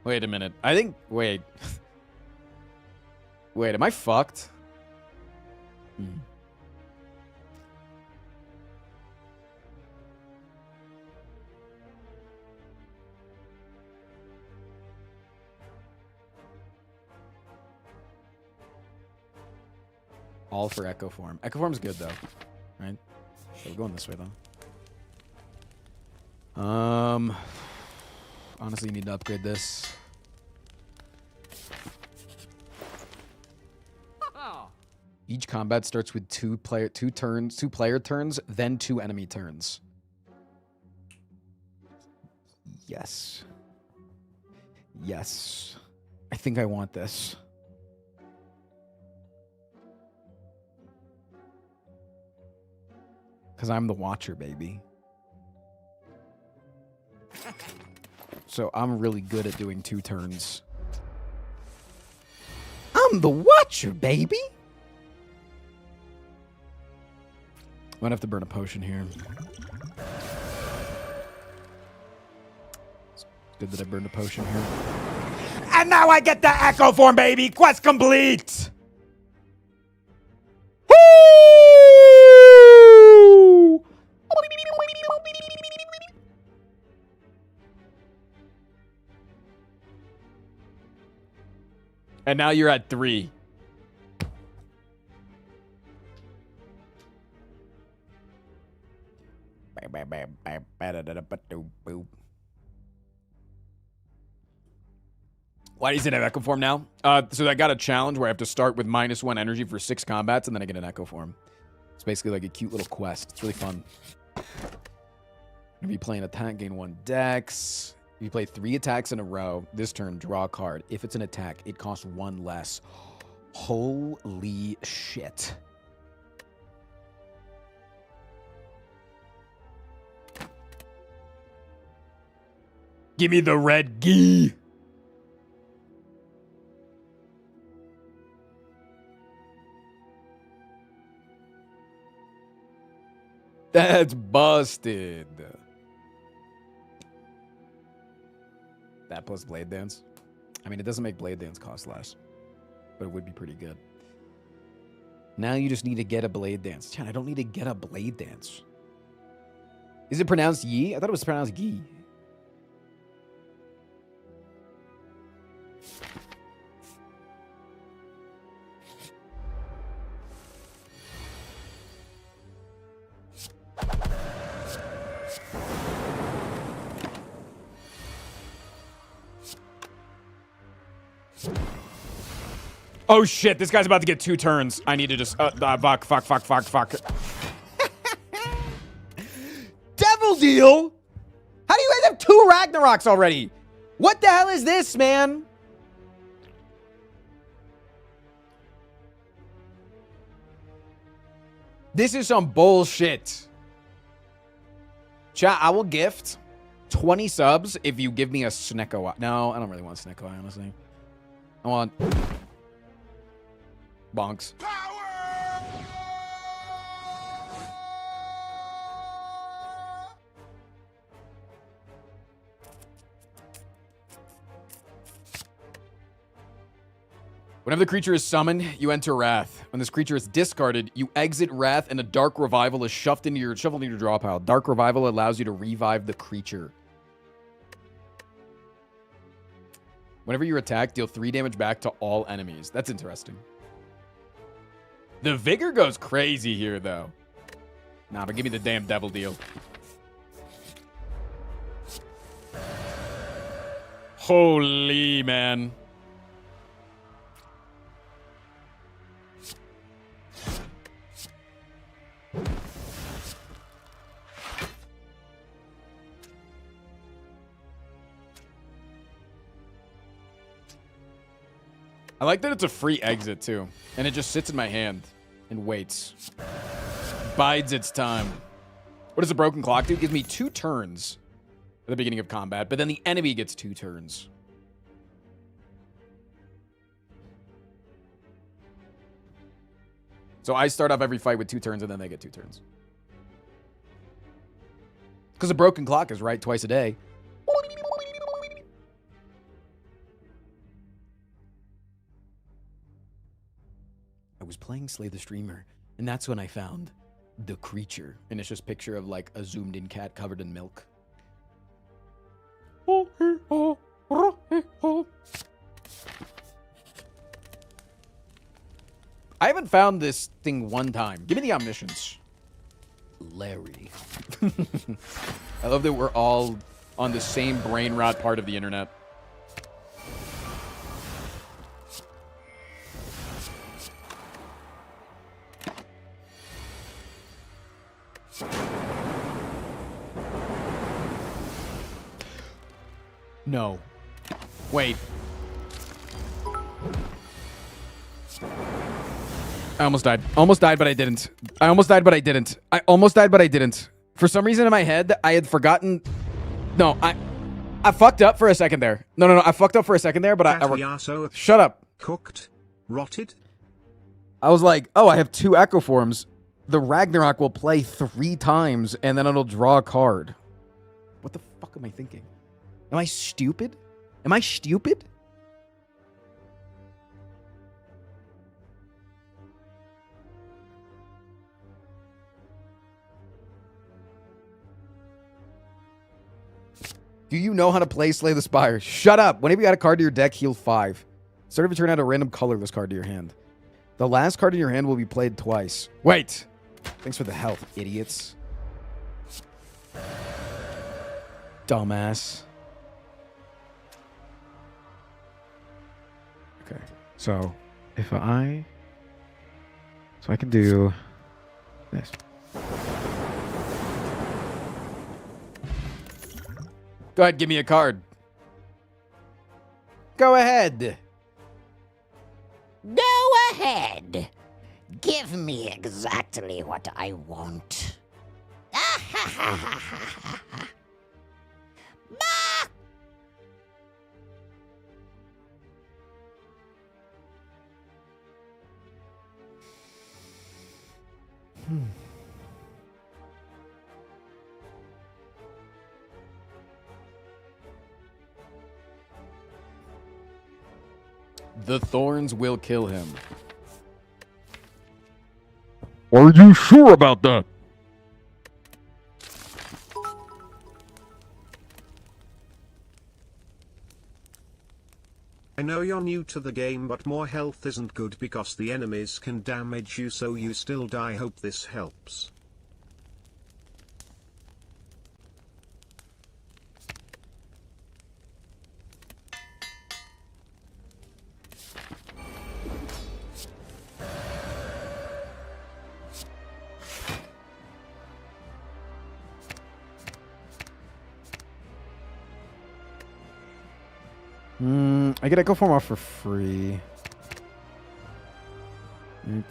Wait a minute. I think... Wait. Wait, am I fucked? All for Echo Form. Echo Form's good, though. Right? So we're going this way, though. Honestly, you need to upgrade this. Each combat starts with two player turns, then 2 enemy turns. Yes. Yes. I think I want this. Because I'm the Watcher, baby. So I'm really good at doing 2 turns. I'm the Watcher, baby! Might have to burn a potion here. It's good that I burned a potion here. And now I get the Echo Form, baby! Quest complete! Woo! And now you're at 3. Why does it have Echo Form now? So I got a challenge where I have to start with -1 energy for 6 combats, and then I get an Echo Form. It's basically like a cute little quest. It's really fun. If you play an attack, gain 1 dex. If you play 3 attacks in a row, this turn, draw a card. If it's an attack, it costs 1 less. Holy shit. Give me the red gi. That's busted. That plus Blade Dance. I mean, it doesn't make Blade Dance cost less, but it would be pretty good. Now you just need to get a Blade Dance. Chan, I don't need to get a Blade Dance. Is it pronounced Yi? I thought it was pronounced Gi. Oh shit, this guy's about to get 2 turns. I need to just, fuck. Devil Deal? How do you guys have 2 Ragnaroks already? What the hell is this, man? This is some bullshit. Chat, I will gift 20 subs if you give me a Snecko Eye. No, I don't really want Snecko Eye, honestly. I want... Bonks. Whenever the creature is summoned, you enter Wrath. When this creature is discarded, you exit Wrath and a Dark Revival is shuffled into your draw pile. Dark Revival allows you to revive the creature. Whenever you attack, deal 3 damage back to all enemies. That's interesting. The Vigor goes crazy here, though. Nah, but give me the damn Devil Deal. Holy, man. I like that it's a free exit, too. And it just sits in my hand and waits. Bides its time. What does a broken clock do? It gives me 2 turns at the beginning of combat, but then the enemy gets 2 turns. So I start off every fight with 2 turns, and then they get 2 turns. Because a broken clock is right twice a day. I was playing Slay the Streamer, and that's when I found the creature. And it's just a picture of like a zoomed in cat covered in milk. I haven't found this thing one time. Give me the omniscience. Larry. I love that we're all on the same brain rot part of the internet. No. Wait. I almost died. Almost died, but I didn't. I almost died, but I didn't. I almost died, but I didn't. For some reason in my head, I had forgotten. No, I fucked up for a second there. No. I fucked up for a second there, but shut up. Cooked? Rotted? I was like, oh, I have 2 Echo Forms. The Ragnarok will play 3 times, and then it'll draw a card. What the fuck am I thinking? Am I stupid? Am I stupid? Do you know how to play Slay the Spire? Shut up. Whenever you add a card to your deck, heal 5. Start of your turn, add a random colorless card to your hand. The last card in your hand will be played twice. Wait! Thanks for the help, idiots. Dumbass. Okay, so if I... So I can do this. Go ahead, give me a card. Go ahead. Go ahead. Give me exactly what I want. The thorns will kill him. Are you sure about that? I know you're new to the game, but more health isn't good because the enemies can damage you, so you still die. Hope this helps. I get Echo Form off for free. Right.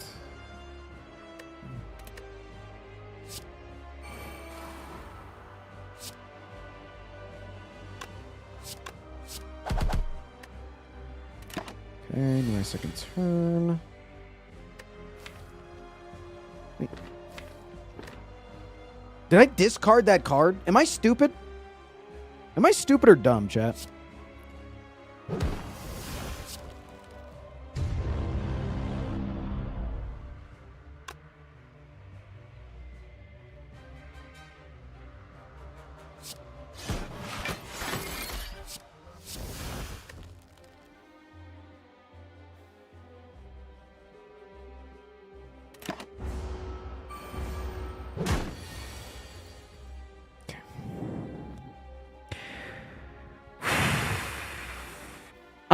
Okay, my second turn. Wait. Did I discard that card? Am I stupid? Am I stupid or dumb, chat?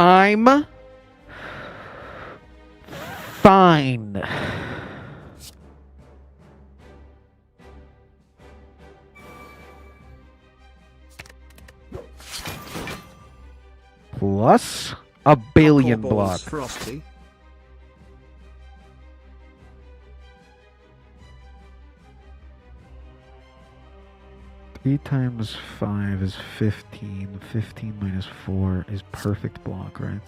I'm fine. Plus a billion block. Frosty. Eight times 5 is 15. 15 minus 4 is perfect block, right?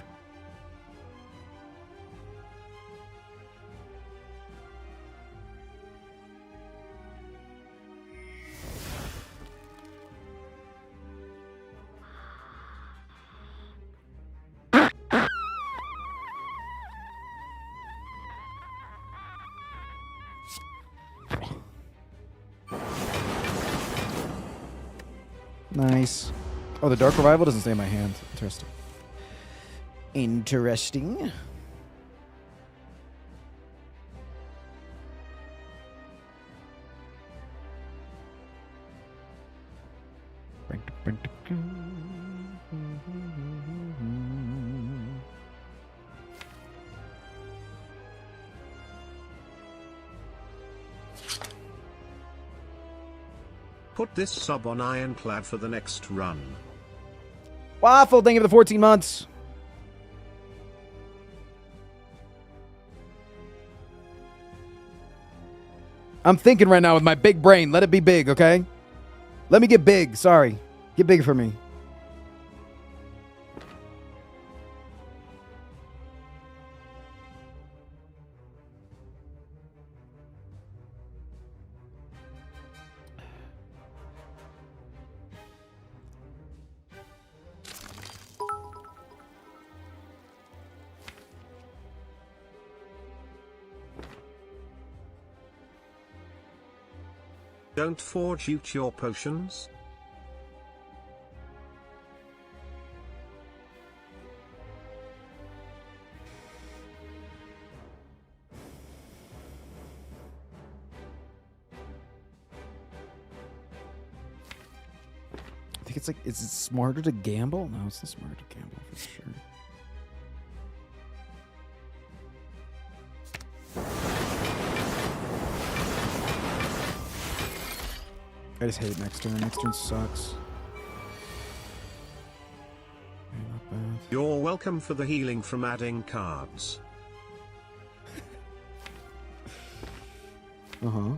Nice. Oh, the Dark Revival doesn't stay in my hand. Interesting. Interesting. Put this sub on Ironclad for the next run. Waffle, thank you for the 14 months. I'm thinking right now with my big brain. Let it be big, okay? Let me get big. Sorry. Get big for me. Don't forge out your potions. think it's like, is it smarter to gamble? No, it's not smarter to gamble for sure. I just hate next turn. Next turn sucks. Okay, not bad. You're welcome for the healing from adding cards. Uh-huh.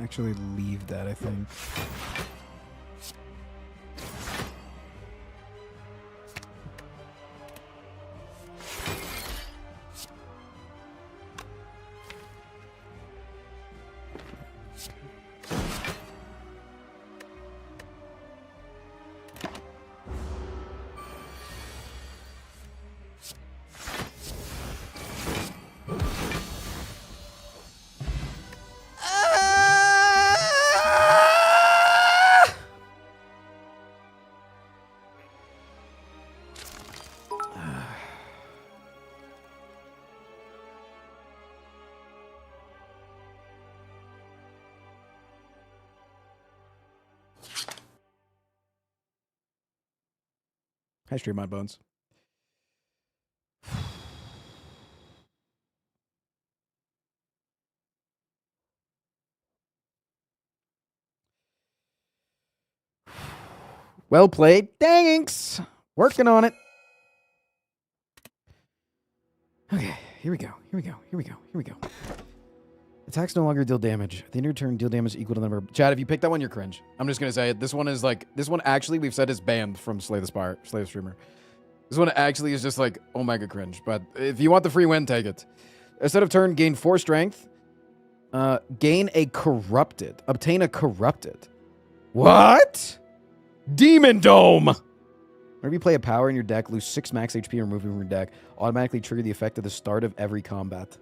Actually leave that, I think. Hi, Stream Mod Bones. Well played. Thanks. Working on it. Okay, here we go. Here we go. Here we go. Here we go. Attacks no longer deal damage. At the end of your turn, deal damage equal to the number. Chad, if you pick that one, you're cringe. I'm just gonna say it. This one is like, this one actually we've said is banned from Slay the Streamer. This one actually is just like omega cringe. But if you want the free win, take it. Instead of turn, gain 4 strength. Gain a corrupted. Obtain a corrupted. What? Demon Dome. Whenever you play a power in your deck, lose 6 max HP or remove it from your deck. Automatically trigger the effect at the start of every combat.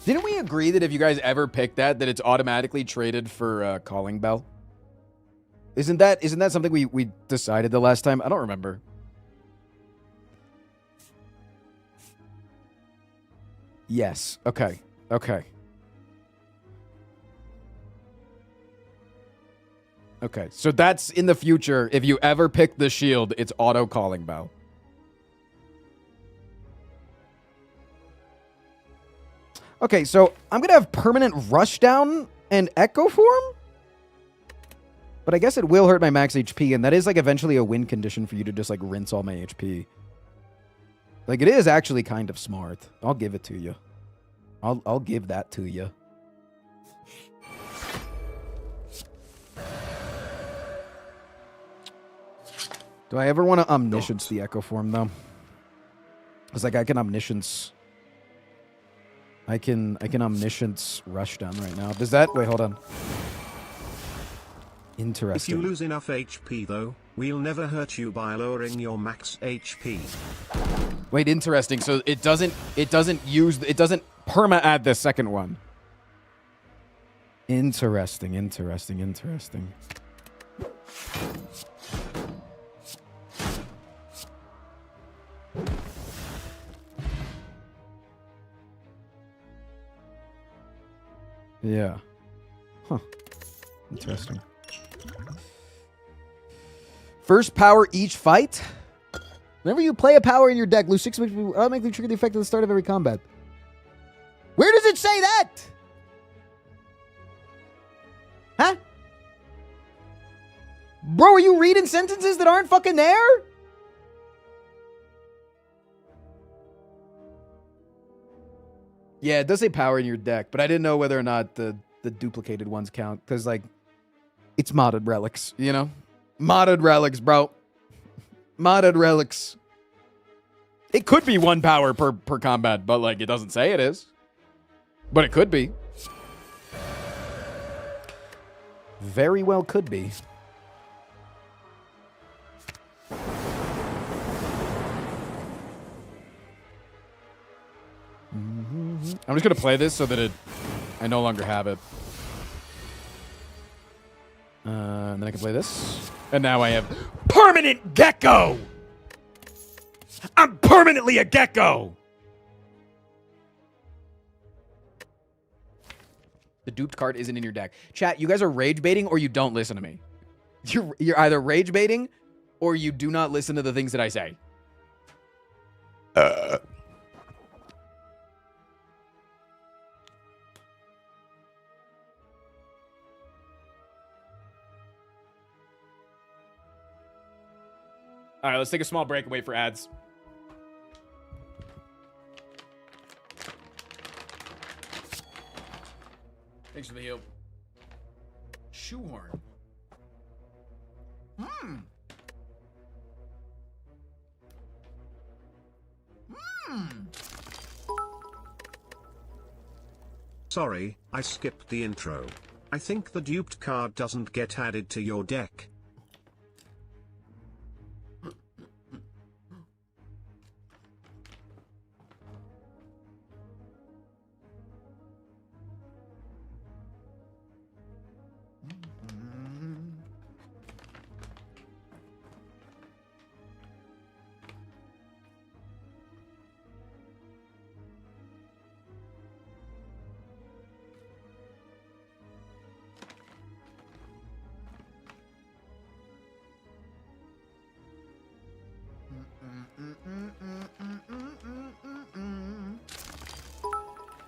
Didn't we agree that if you guys ever pick that it's automatically traded for Calling Bell? Isn't that something we decided the last time? I don't remember. Yes. Okay. Okay. Okay. So that's in the future. If you ever pick the shield, it's auto Calling Bell. Okay, so I'm going to have permanent rushdown and echo form? But I guess it will hurt my max HP, and that is like eventually a win condition for you to just like rinse all my HP. Like it is actually kind of smart. I'll give it to you. I'll give that to you. Do I ever want to omniscience the Echo form though? It's like I can omniscience. I can omniscience Rushdown right now. Does that wait? Hold on. If Interesting. you lose enough HP though, we'll never hurt you by lowering your max HP. Wait, interesting. So it doesn't perma add the second one. Interesting. Yeah. Huh. Interesting. First power each fight? Whenever you play a power in your deck, lose 6 automatically trigger the effect at the start of every combat. Where does it say that? Huh? Bro, are you reading sentences that aren't fucking there? Yeah, it does say power in your deck, but I didn't know whether or not the duplicated ones count. Because, like, it's modded relics, you know? Modded relics, bro. Modded relics. It could be 1 power per combat, but, like, it doesn't say it is. But it could be. Very well could be. I'm just going to play this so that I no longer have it. And then I can play this. And now I have permanent gecko! I'm permanently a gecko! The duped card isn't in your deck. Chat, you guys are rage baiting or you don't listen to me. You're either rage baiting or you do not listen to the things that I say. All right, let's take a small break and wait for ads. Thanks for the heal. Shoehorn. Sorry, I skipped the intro. I think the duped card doesn't get added to your deck.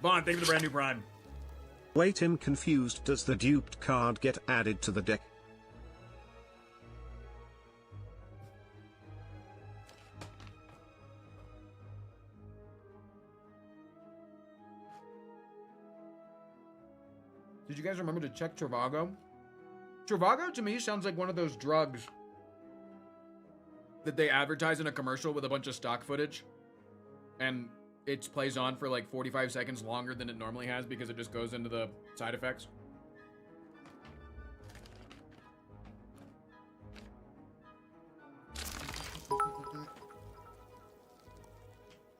Vaughn, thank you for the brand new Prime. Wait, I'm confused. Does the duped card get added to the deck? Did you guys remember to check Travago? Travago to me sounds like one of those drugs that they advertise in a commercial with a bunch of stock footage. And it plays on for like 45 seconds longer than it normally has because it just goes into the side effects.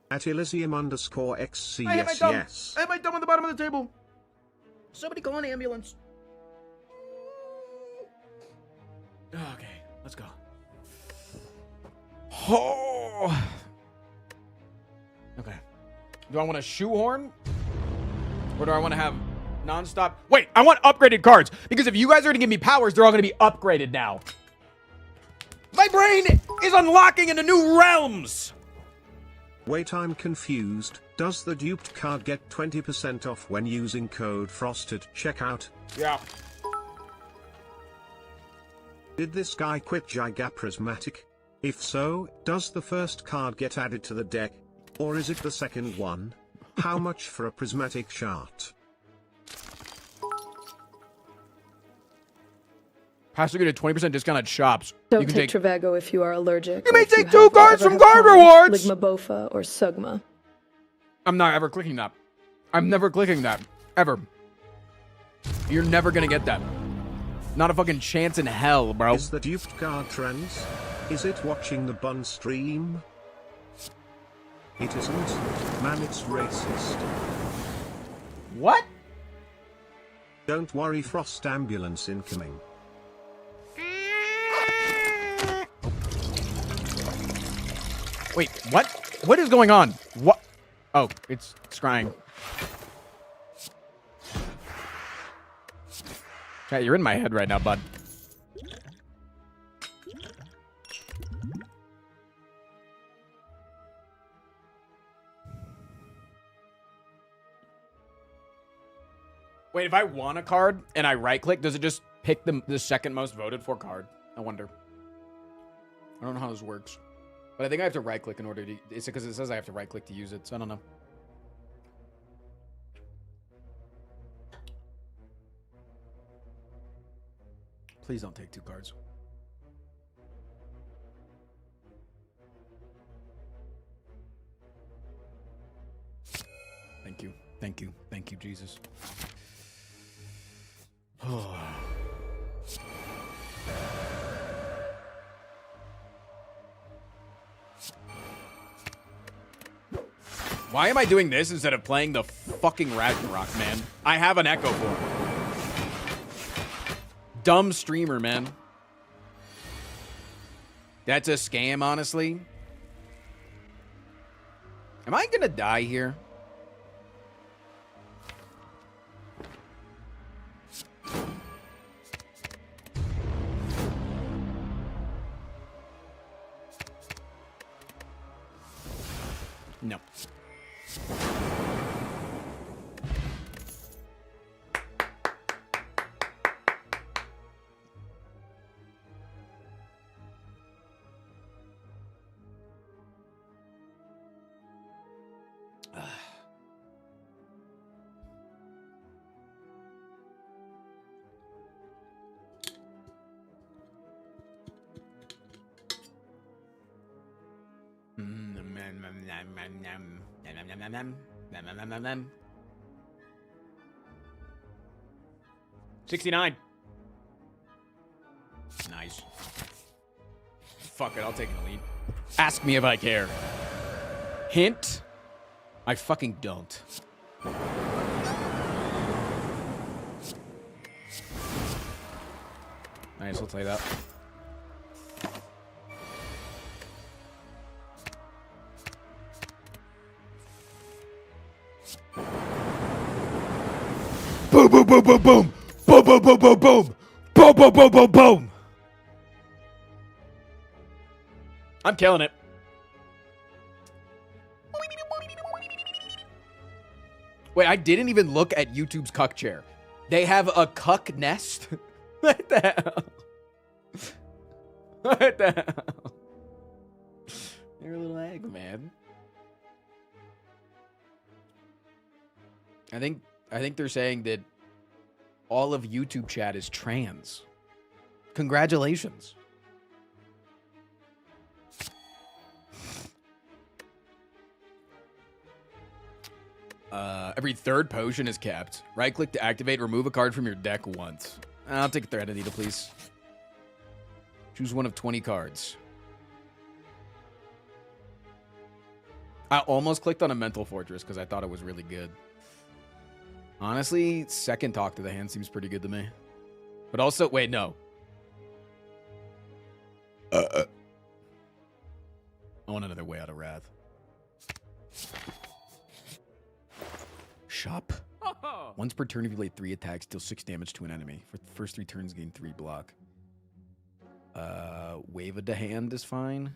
At Elysium_XC, I hit my yes, thumb. yes. I hit my thumb on the bottom of the table. Somebody call an ambulance. Okay, let's go. Oh. Okay. Do I want a shoehorn? Or do I want to have nonstop? Wait, I want upgraded cards. Because if you guys are going to give me powers, they're all going to be upgraded now. My brain is unlocking into new realms. Wait, I'm confused. Does the duped card get 20% off when using code FROSTED checkout? Yeah. Did this guy quit Giga Prismatic? If so, does the first card get added to the deck? Or is it the second one? How much for a prismatic shot? Pastor get a 20% discount at shops. Don't You can take Travago if you are allergic. You or may if take have 2 or cards ever from have card had rewards. Ligmabofa or Sugma. I'm not ever clicking that. I'm never clicking that. Ever. You're never gonna get that. Not a fucking chance in hell, bro. Is that gift card trends? Is it watching the bun stream? It isn't. Man, it's racist. What? Don't worry, Frost ambulance incoming. Wait, what? What is going on? What? Oh, it's scrying. Chat, you're in my head right now, bud. Wait, if I want a card and I right-click, does it just pick the second most voted for card? I wonder. I don't know how this works. But I think I have to right-click in order to... It's because it says I have to right-click to use it, so I don't know. Please don't take 2 cards. Thank you. Thank you. Thank you, Jesus. Why am I doing this instead of playing the fucking Ragnarok, man? I have an Echo for it. Dumb streamer, man. That's a scam, honestly. Am I gonna die here? No. Nom. 69. Nice. Fuck it, I'll take an elite. Ask me if I care. Hint? I fucking don't. Nice, we'll play that. Boom, boom, boom, boom, boom. Boom, boom, boom, boom, boom. Boom, boom, boom, boom, boom. I'm killing it. Wait, I didn't even look at YouTube's cuck chair. They have a cuck nest? What the hell? What the hell? You're a little egg, man. I think they're saying that all of YouTube chat is trans. Congratulations. Every third potion is capped. Right-click to activate. Remove a card from your deck once. I'll take a Thread Needle, please. Choose one of 20 cards. I almost clicked on a Mental Fortress because I thought it was really good. Honestly, second Talk to the Hand seems pretty good to me. But also, wait, no. I want another Way Out of Wrath. Shop. Once per turn, if you lay 3 attacks, deal 6 damage to an enemy. For the first 3 turns, gain 3 block. Wave of the Hand is fine.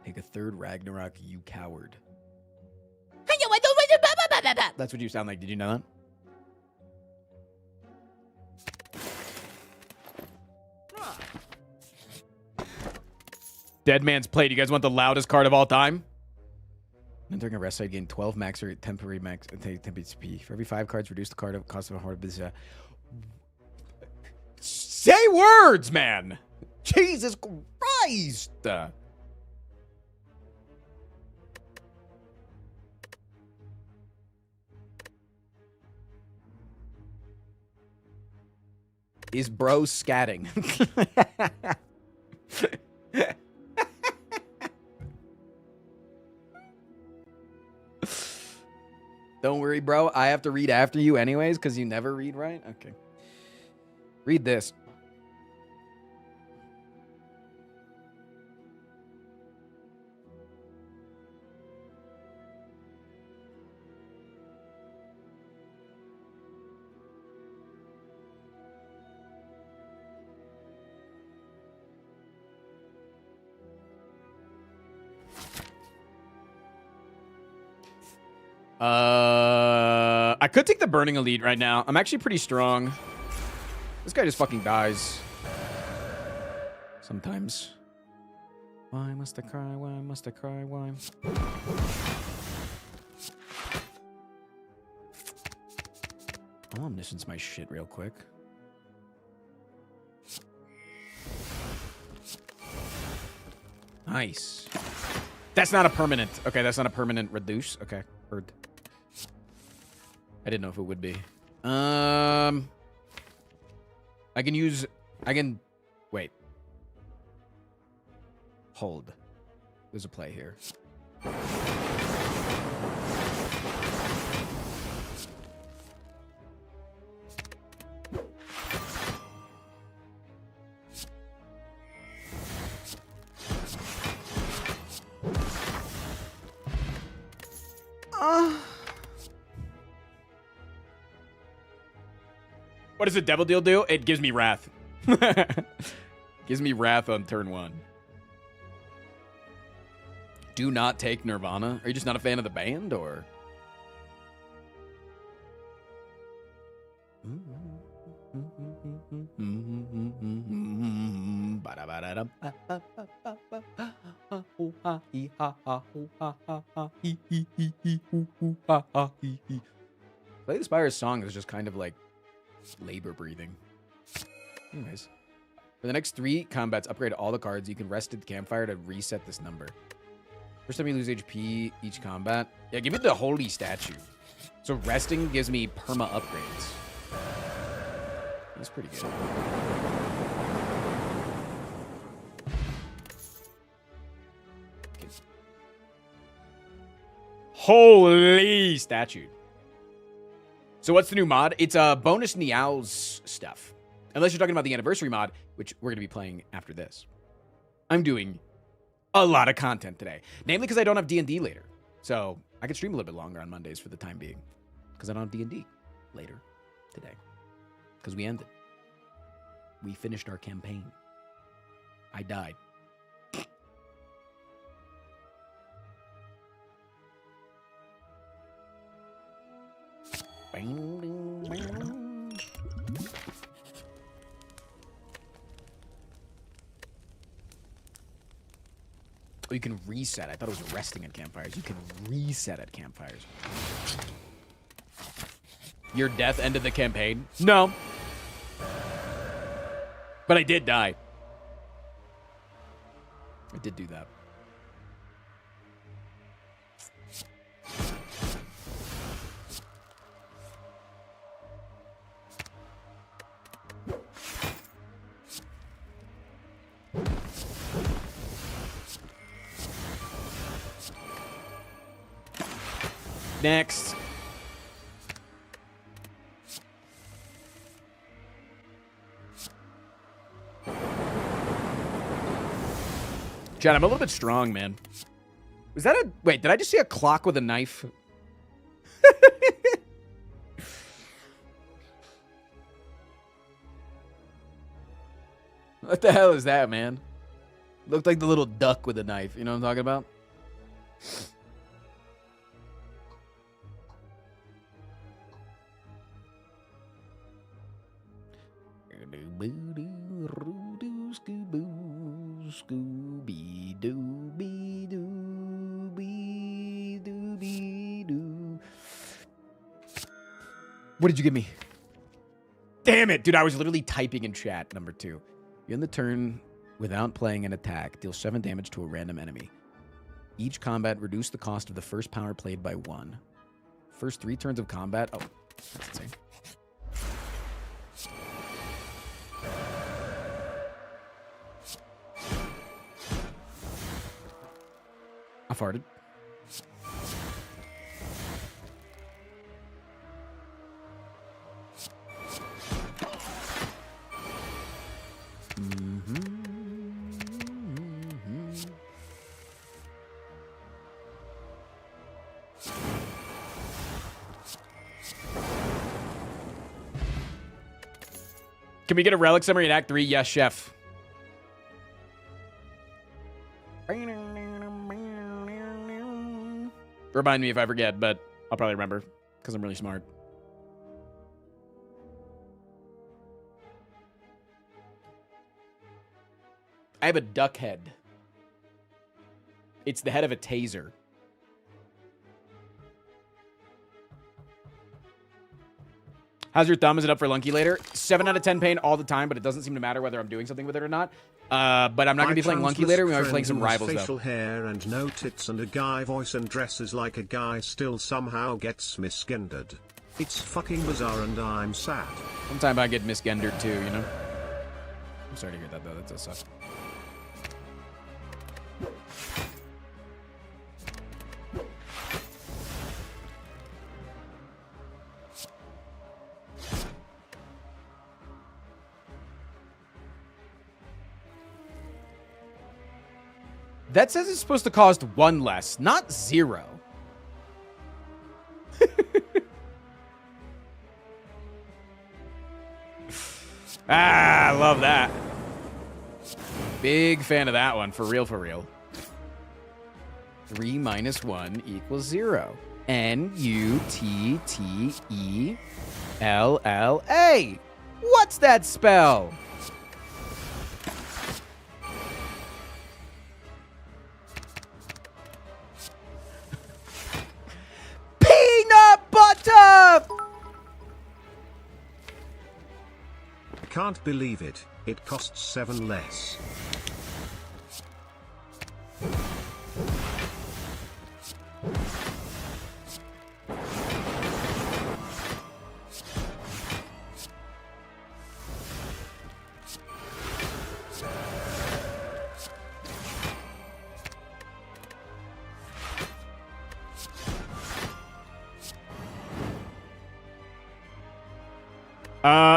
Take a third Ragnarok, you coward. That's what you sound like. Did you know that? Dead Man's Plate. You guys want the loudest card of all time? Entering a rest site, gain 12 max or temporary max temp HP. For every 5 cards, reduce the card cost of a hard business. Say words, man! Jesus Christ! Is bro scatting? Don't worry, bro. I have to read after you anyways, because you never read right? Okay. Read this. I could take the Burning Elite right now. I'm actually pretty strong. This guy just fucking dies. Sometimes. Why must I cry? Why must I cry? Why? I'll omniscience my shit real quick. Nice. That's not a permanent. Okay, that's not a permanent reduce. Okay, heard. I didn't know if it would be. I can wait. Hold. There's a play here. What does the Devil Deal do? It gives me Wrath. Gives me Wrath on turn 1. Do not take Nirvana. Are you just not a fan of the band, or? Slay the Spire's song is just kind of like labor breathing. Anyways, for the next 3 combats, upgrade all the cards. You can rest at the campfire to reset this number. First time you lose HP each combat. Yeah, give me the holy statue. So resting gives me perma upgrades. That's pretty good. Okay. Holy statue. So what's the new mod? It's bonus Niao's stuff. Unless you're talking about the anniversary mod, which we're going to be playing after this. I'm doing a lot of content today. Namely because I don't have D&D later. So I could stream a little bit longer on Mondays for the time being. Because I don't have D&D later today. Because we ended. We finished our campaign. I died. Bang, bang, bang. Oh, you can reset. I thought it was resting at campfires. You can reset at campfires. Your death ended the campaign? No. But I did die. I did do that. Next. Chad, I'm a little bit strong, man. Was that a... Wait, did I just see a clock with a knife? What the hell is that, man? Looked like the little duck with a knife. You know what I'm talking about? Scooby-Dooby-Dooby-Dooby-Doo. What did you give me? Damn it, dude. I was literally typing in chat. Number 2. You end the turn without playing an attack. Deal 7 damage to a random enemy. Each combat, reduce the cost of the first power played by 1. First 3 turns of combat. Oh, that's insane. I farted. Can we get a relic summary in Act 3? Yes, chef. Remind me if I forget, but I'll probably remember because I'm really smart. I have a duck head. It's the head of a taser. How's your thumb? Is it up for Lunky later? 7 out of 10 pain all the time, but it doesn't seem to matter whether I'm doing something with it or not. But I'm not going to be playing Lunky later. We might be playing some Rivals, facial though. hair and no tits and a guy voice and dresses like a guy still somehow gets misgendered. It's fucking bizarre and I'm sad. Sometimes I get misgendered too, you know? I'm sorry to hear that, though. That does suck. That says it's supposed to cost 1 less, not 0. I love that. Big fan of that one, for real, for real. 3 minus 1 equals 0. N-U-T-T-E-L-L-A. What's that spell? Peanut butter! Can't believe it. It costs 7 less.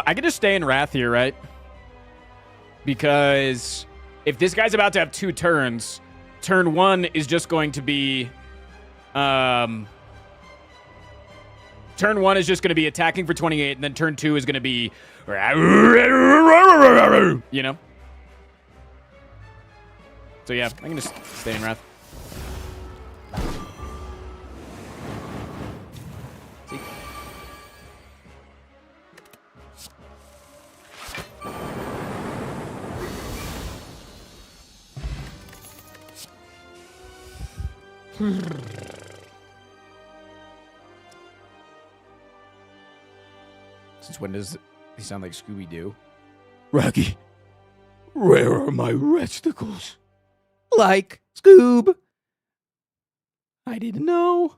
I could just stay in Wrath here, right? Because if this guy's about to have 2 turns, turn 1 is just going to be... turn 1 is just going to be attacking for 28, and then turn 2 is going to be... You know? So yeah, I can just stay in Wrath. See? Since when does he sound like Scooby-Doo? Rocky, where are my resticles? Like Scoob. I didn't know.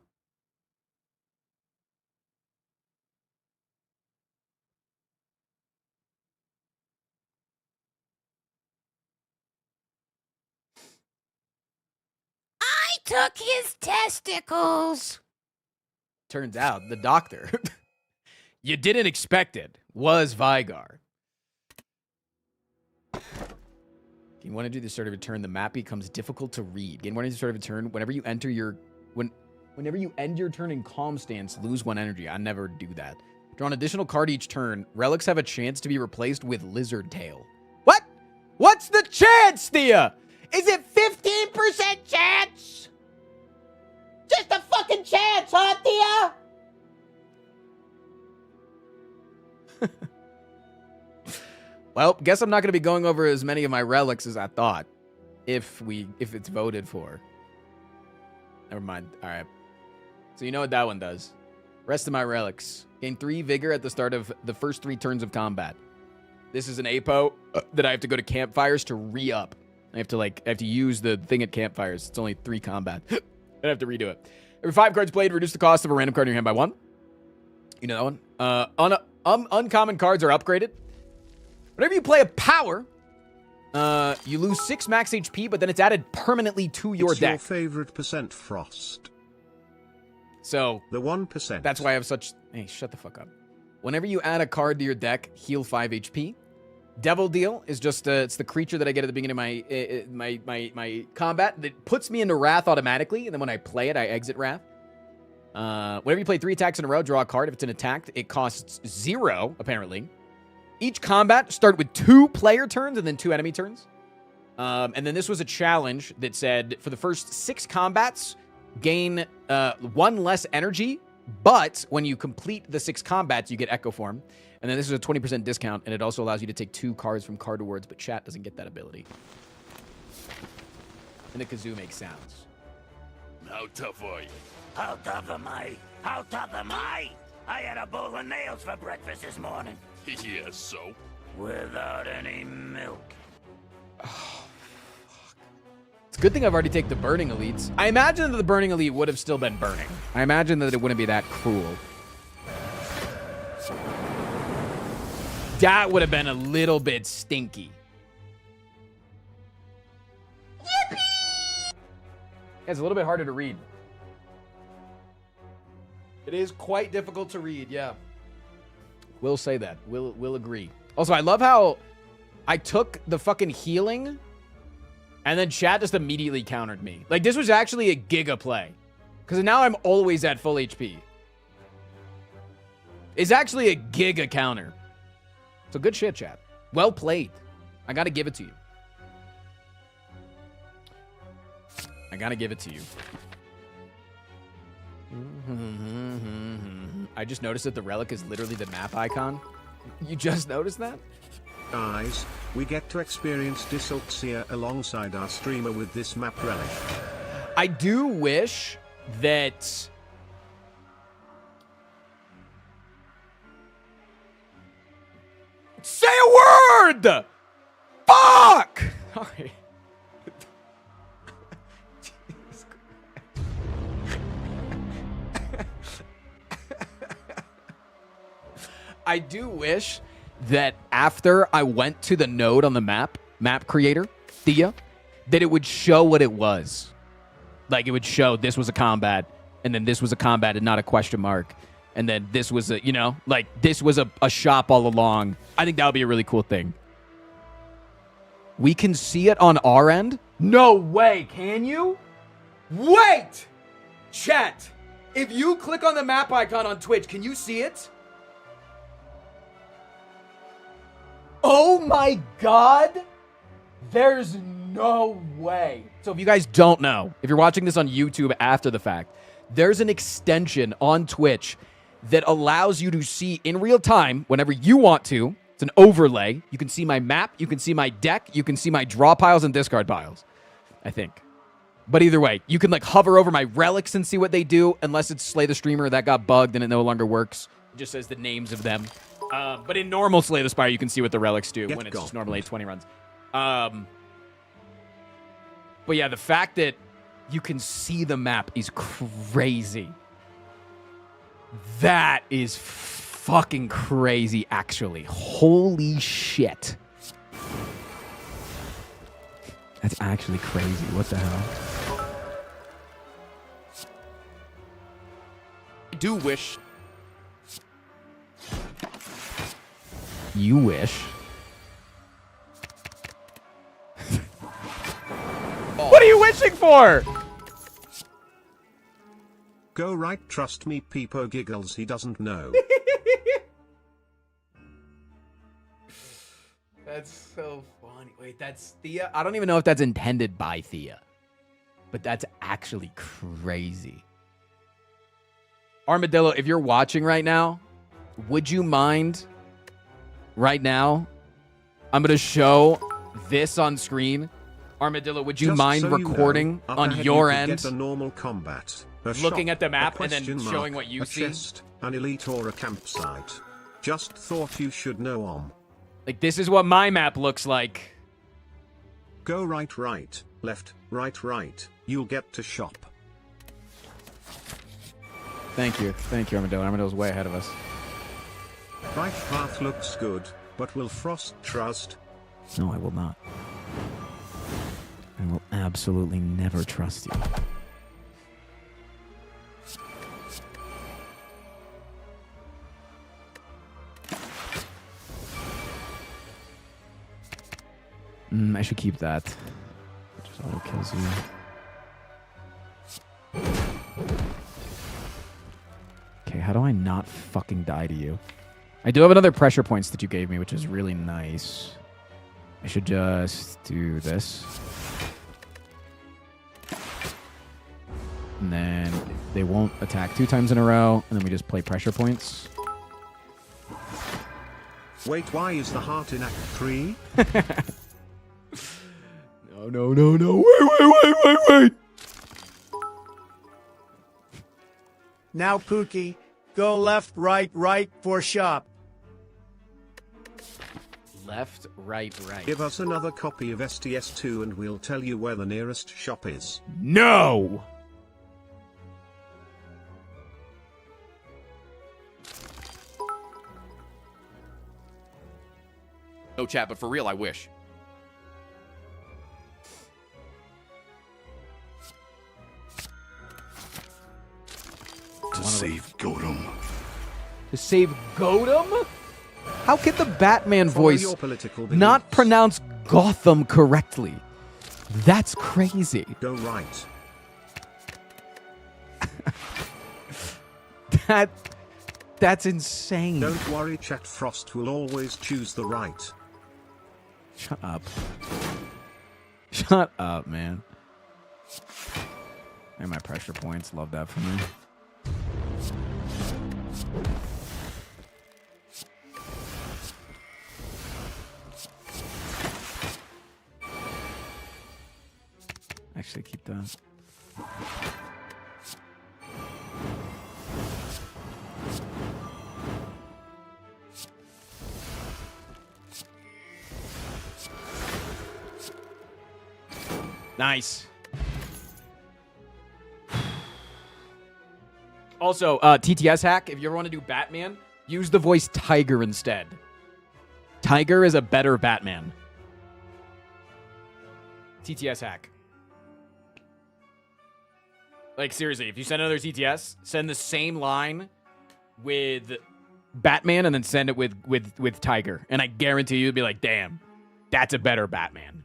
I took his testicles. Turns out the doctor you didn't expect it was Vigar. Gain 1 energy at the start of a turn. The map becomes difficult to read. Gain 1 energy at the start of a turn. Whenever you enter your whenever you end your turn in calm stance, lose 1 energy. I never do that. Draw an additional card each turn. Relics have a chance to be replaced with Lizard Tail. What? What's the chance, Thea? Is it 15% chance? Just a fucking chance, huh, Thea? Well, guess I'm not going to be going over as many of my relics as I thought. If it's voted for. Never mind. All right. So you know what that one does. Rest of my relics. Gain 3 vigor at the start of the first 3 turns of combat. This is an APO that I have to go to campfires to re-up. I have to use the thing at campfires. It's only 3 combat. I have to redo it. Every 5 cards played, reduce the cost of a random card in your hand by 1. You know that one. Uncommon cards are upgraded. Whenever you play a power, you lose 6 max HP, but then it's added permanently to your it's deck. Your favorite percent Frost. So the 1%. That's why I have such. Hey, shut the fuck up. Whenever you add a card to your deck, heal 5 HP. Devil Deal is just it's the creature that I get at the beginning of my combat that puts me into Wrath automatically, and then when I play it, I exit Wrath. Whenever you play 3 attacks in a row, draw a card. If it's an attack, it costs 0, apparently. Each combat start with 2 player turns and then 2 enemy turns. And then this was a challenge that said for the first 6 combats, gain 1 less energy, but when you complete the 6 combats, you get Echo Form. And then this is a 20% discount, and it also allows you to take 2 cards from card rewards, but chat doesn't get that ability. And the kazoo makes sounds. How tough are you? How tough am I? How tough am I? I had a bowl of nails for breakfast this morning. Yes, so? Without any milk. It's a good thing I've already taken the Burning Elites. I imagine that the Burning Elite would have still been burning. I imagine that it wouldn't be that cruel. That would have been a little bit stinky. Yippee! It's a little bit harder to read. It is quite difficult to read, yeah. We'll say that. We'll agree. Also, I love how I took the fucking healing and then chat just immediately countered me. Like, this was actually a giga play. Because now I'm always at full HP. It's actually a giga counter. So good shit, chat. Well played. I gotta give it to you. I gotta give it to you. I just noticed that the relic is literally the map icon. You just noticed that? Guys, we get to experience dyslexia alongside our streamer with this map relic. I do wish that... Say a word! Fuck! Sorry. I do wish that after I went to the node on the map creator, Thea, that it would show what it was. Like, it would show this was a combat, and then this was a combat and not a question mark. And then this was a, you know, like, this was a shop all along. I think that would be a really cool thing. We can see it on our end? No way, can you? Wait! Chat, if you click on the map icon on Twitch, can you see it? Oh my god! There's no way. So if you guys don't know, if you're watching this on YouTube after the fact, there's an extension on Twitch that allows you to see in real time, whenever you want to. It's an overlay. You can see my map, you can see my deck, you can see my draw piles and discard piles, I think. But either way, you can like hover over my relics and see what they do, unless it's Slay the Streamer that got bugged and it no longer works. It just says the names of them. But in normal Slay the Spire, you can see what the relics do when it's just normally 20 runs. But yeah, the fact that you can see the map is crazy. That is fucking crazy, actually. Holy shit. That's actually crazy. What the hell? I do wish... You wish. What are you wishing for? Go right, trust me, Peepo giggles, he doesn't know. That's so funny. Wait, that's Thea? I don't even know if that's intended by Thea. But that's actually crazy. Armadillo, if you're watching right now, would you mind... Right now, I'm going to show this on screen. Armadillo, would you mind recording on your end? Get a normal combat. looking shop, at the map a and then question showing mark, what you a see. chest, an elite or a campsite. Just thought you should know. Like, this is what my map looks like. Go right, left, right. You'll get to shop. Thank you, Armadillo. Armadillo's way ahead of us. Right path looks good, but will Frost trust? No, I will not. I will absolutely never trust you. I should keep that. Just auto kills you. Okay, how do I not fucking die to you? I do have another pressure points that you gave me, which is really nice. I should just do this. And then they won't attack 2 times in a row, and then we just play pressure points. Wait, why is the heart in Act 3? No. Wait. Now, Pookie, go left, right for shop. Left, right. Give us another copy of STS2 and we'll tell you where the nearest shop is. No! No chat, but for real, I wish. To save Gotham. To save Gotham? How can the Batman Follow voice your political not pronounce Gotham correctly? That's crazy. Go right. That's insane. Don't worry, chat. Frost will always choose the right. Shut up. Shut up, man. And my pressure points. Love that for me. Actually, keep that. Nice. Also, TTS hack, if you ever want to do Batman, use the voice Tiger instead. Tiger is a better Batman. TTS hack. Like, seriously, if you send another TTS, send the same line with Batman and then send it with Tiger. And I guarantee you'll be like, damn, that's a better Batman.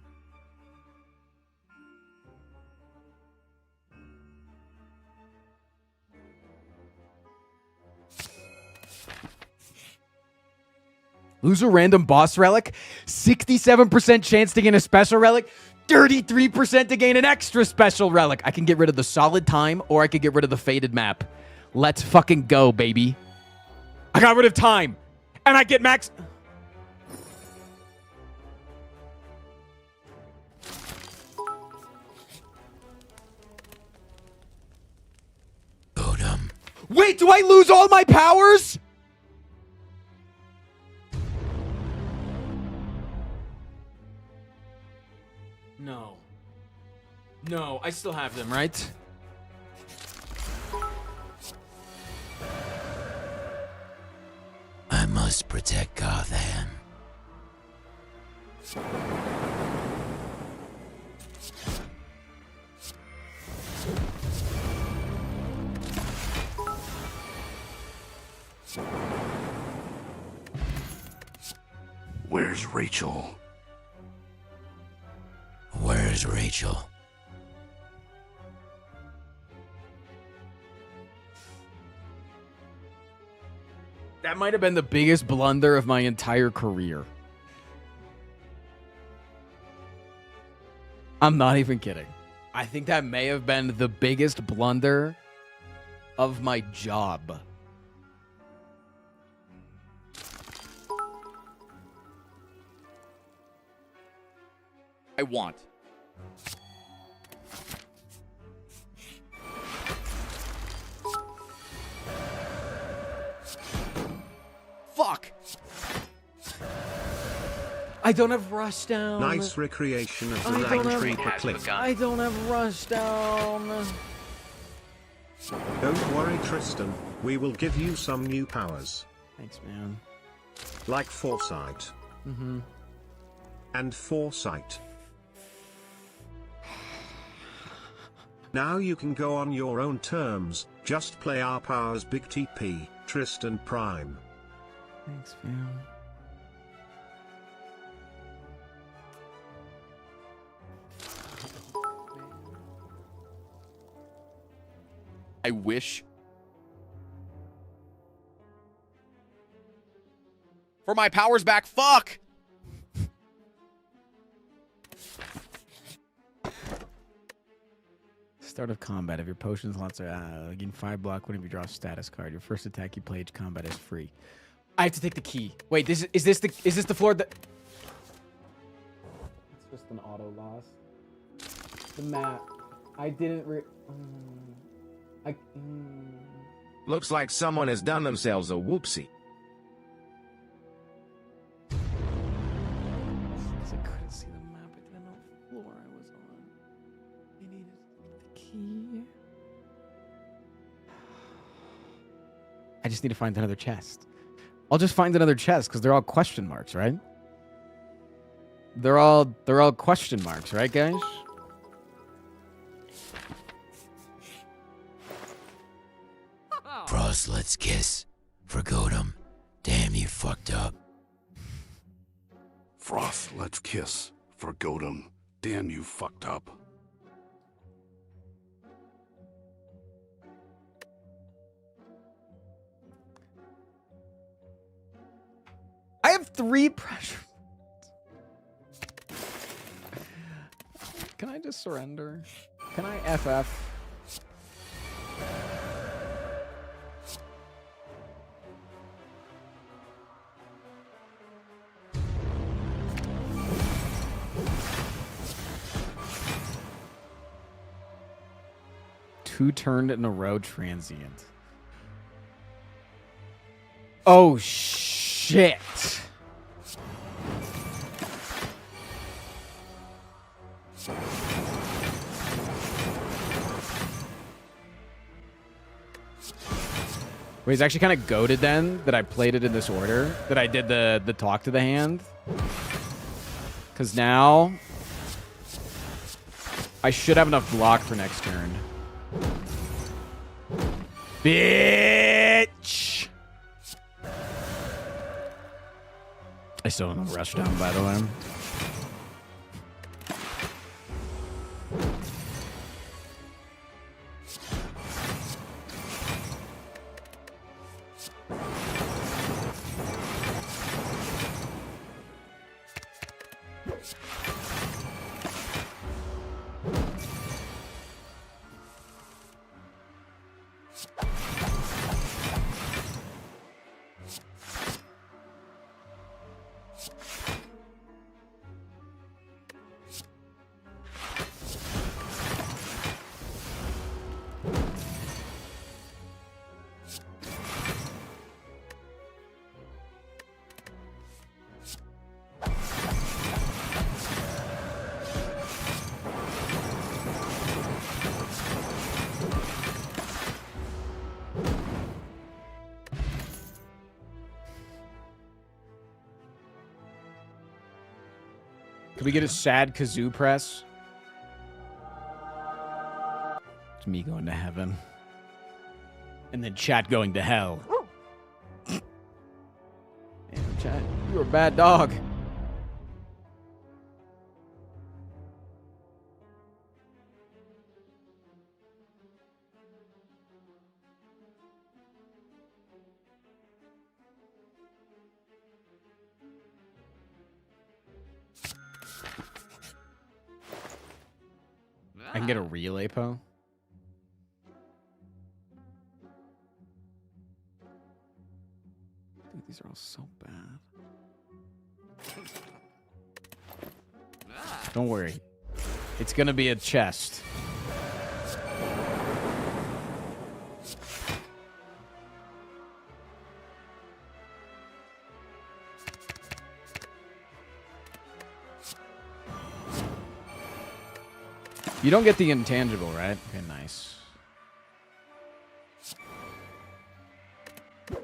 Lose a random boss relic, 67% chance to gain a special relic, 33% to gain an extra special relic. I can get rid of the solid time or I could get rid of the faded map. Let's fucking go, baby. I got rid of time and I get max. Wait, do I lose all my powers? No. No, I still have them, right? I must protect Gotham. Where's Rachel? Where's Rachel? That might have been the biggest blunder of my entire career. I'm not even kidding. I think that may have been the biggest blunder of my job. I want. Fuck! I don't have rush down. Nice recreation of the I don't range have- Reaper clip. I don't have rush down. Don't worry, Tristan. We will give you some new powers. Thanks, man. Like foresight. Mm-hmm. And foresight. Now you can go on your own terms. Just play our powers, Big TP, Tristan Prime. Thanks, man. I wish. For my powers back, fuck! Start of combat. If your potions lots are gain 5 block whenever you draw a status card. Your first attack you play each combat is free. I have to take the key. Wait, is this the floor that? It's just an auto loss. The map. I didn't. Looks like someone has done themselves a whoopsie. I couldn't see the map. I didn't know what floor I was on. I needed the key. I just need to find another chest. I'll just find another chest because they're all question marks, right? They're all question marks, right, guys? Frost, let's kiss. Forgot him. Damn, you fucked up. Frost, let's kiss. Forgot him. Damn, you fucked up. I have 3 pressure. Can I just surrender? Can I FF? Two turned in a row transient. Oh shit. Wait, it's actually kind of goated then that I played it in this order, that I did the talk to the hand. Because now I should have enough block for next turn. Bitch! I still don't have rush down, by the way. Can we get a sad kazoo press? It's me going to heaven. And then chat going to hell. Damn, chat, you're a bad dog. I can get a relay po. Dude, these are all so bad. Don't worry. It's gonna be a chest. You don't get the intangible, right? Okay, nice. So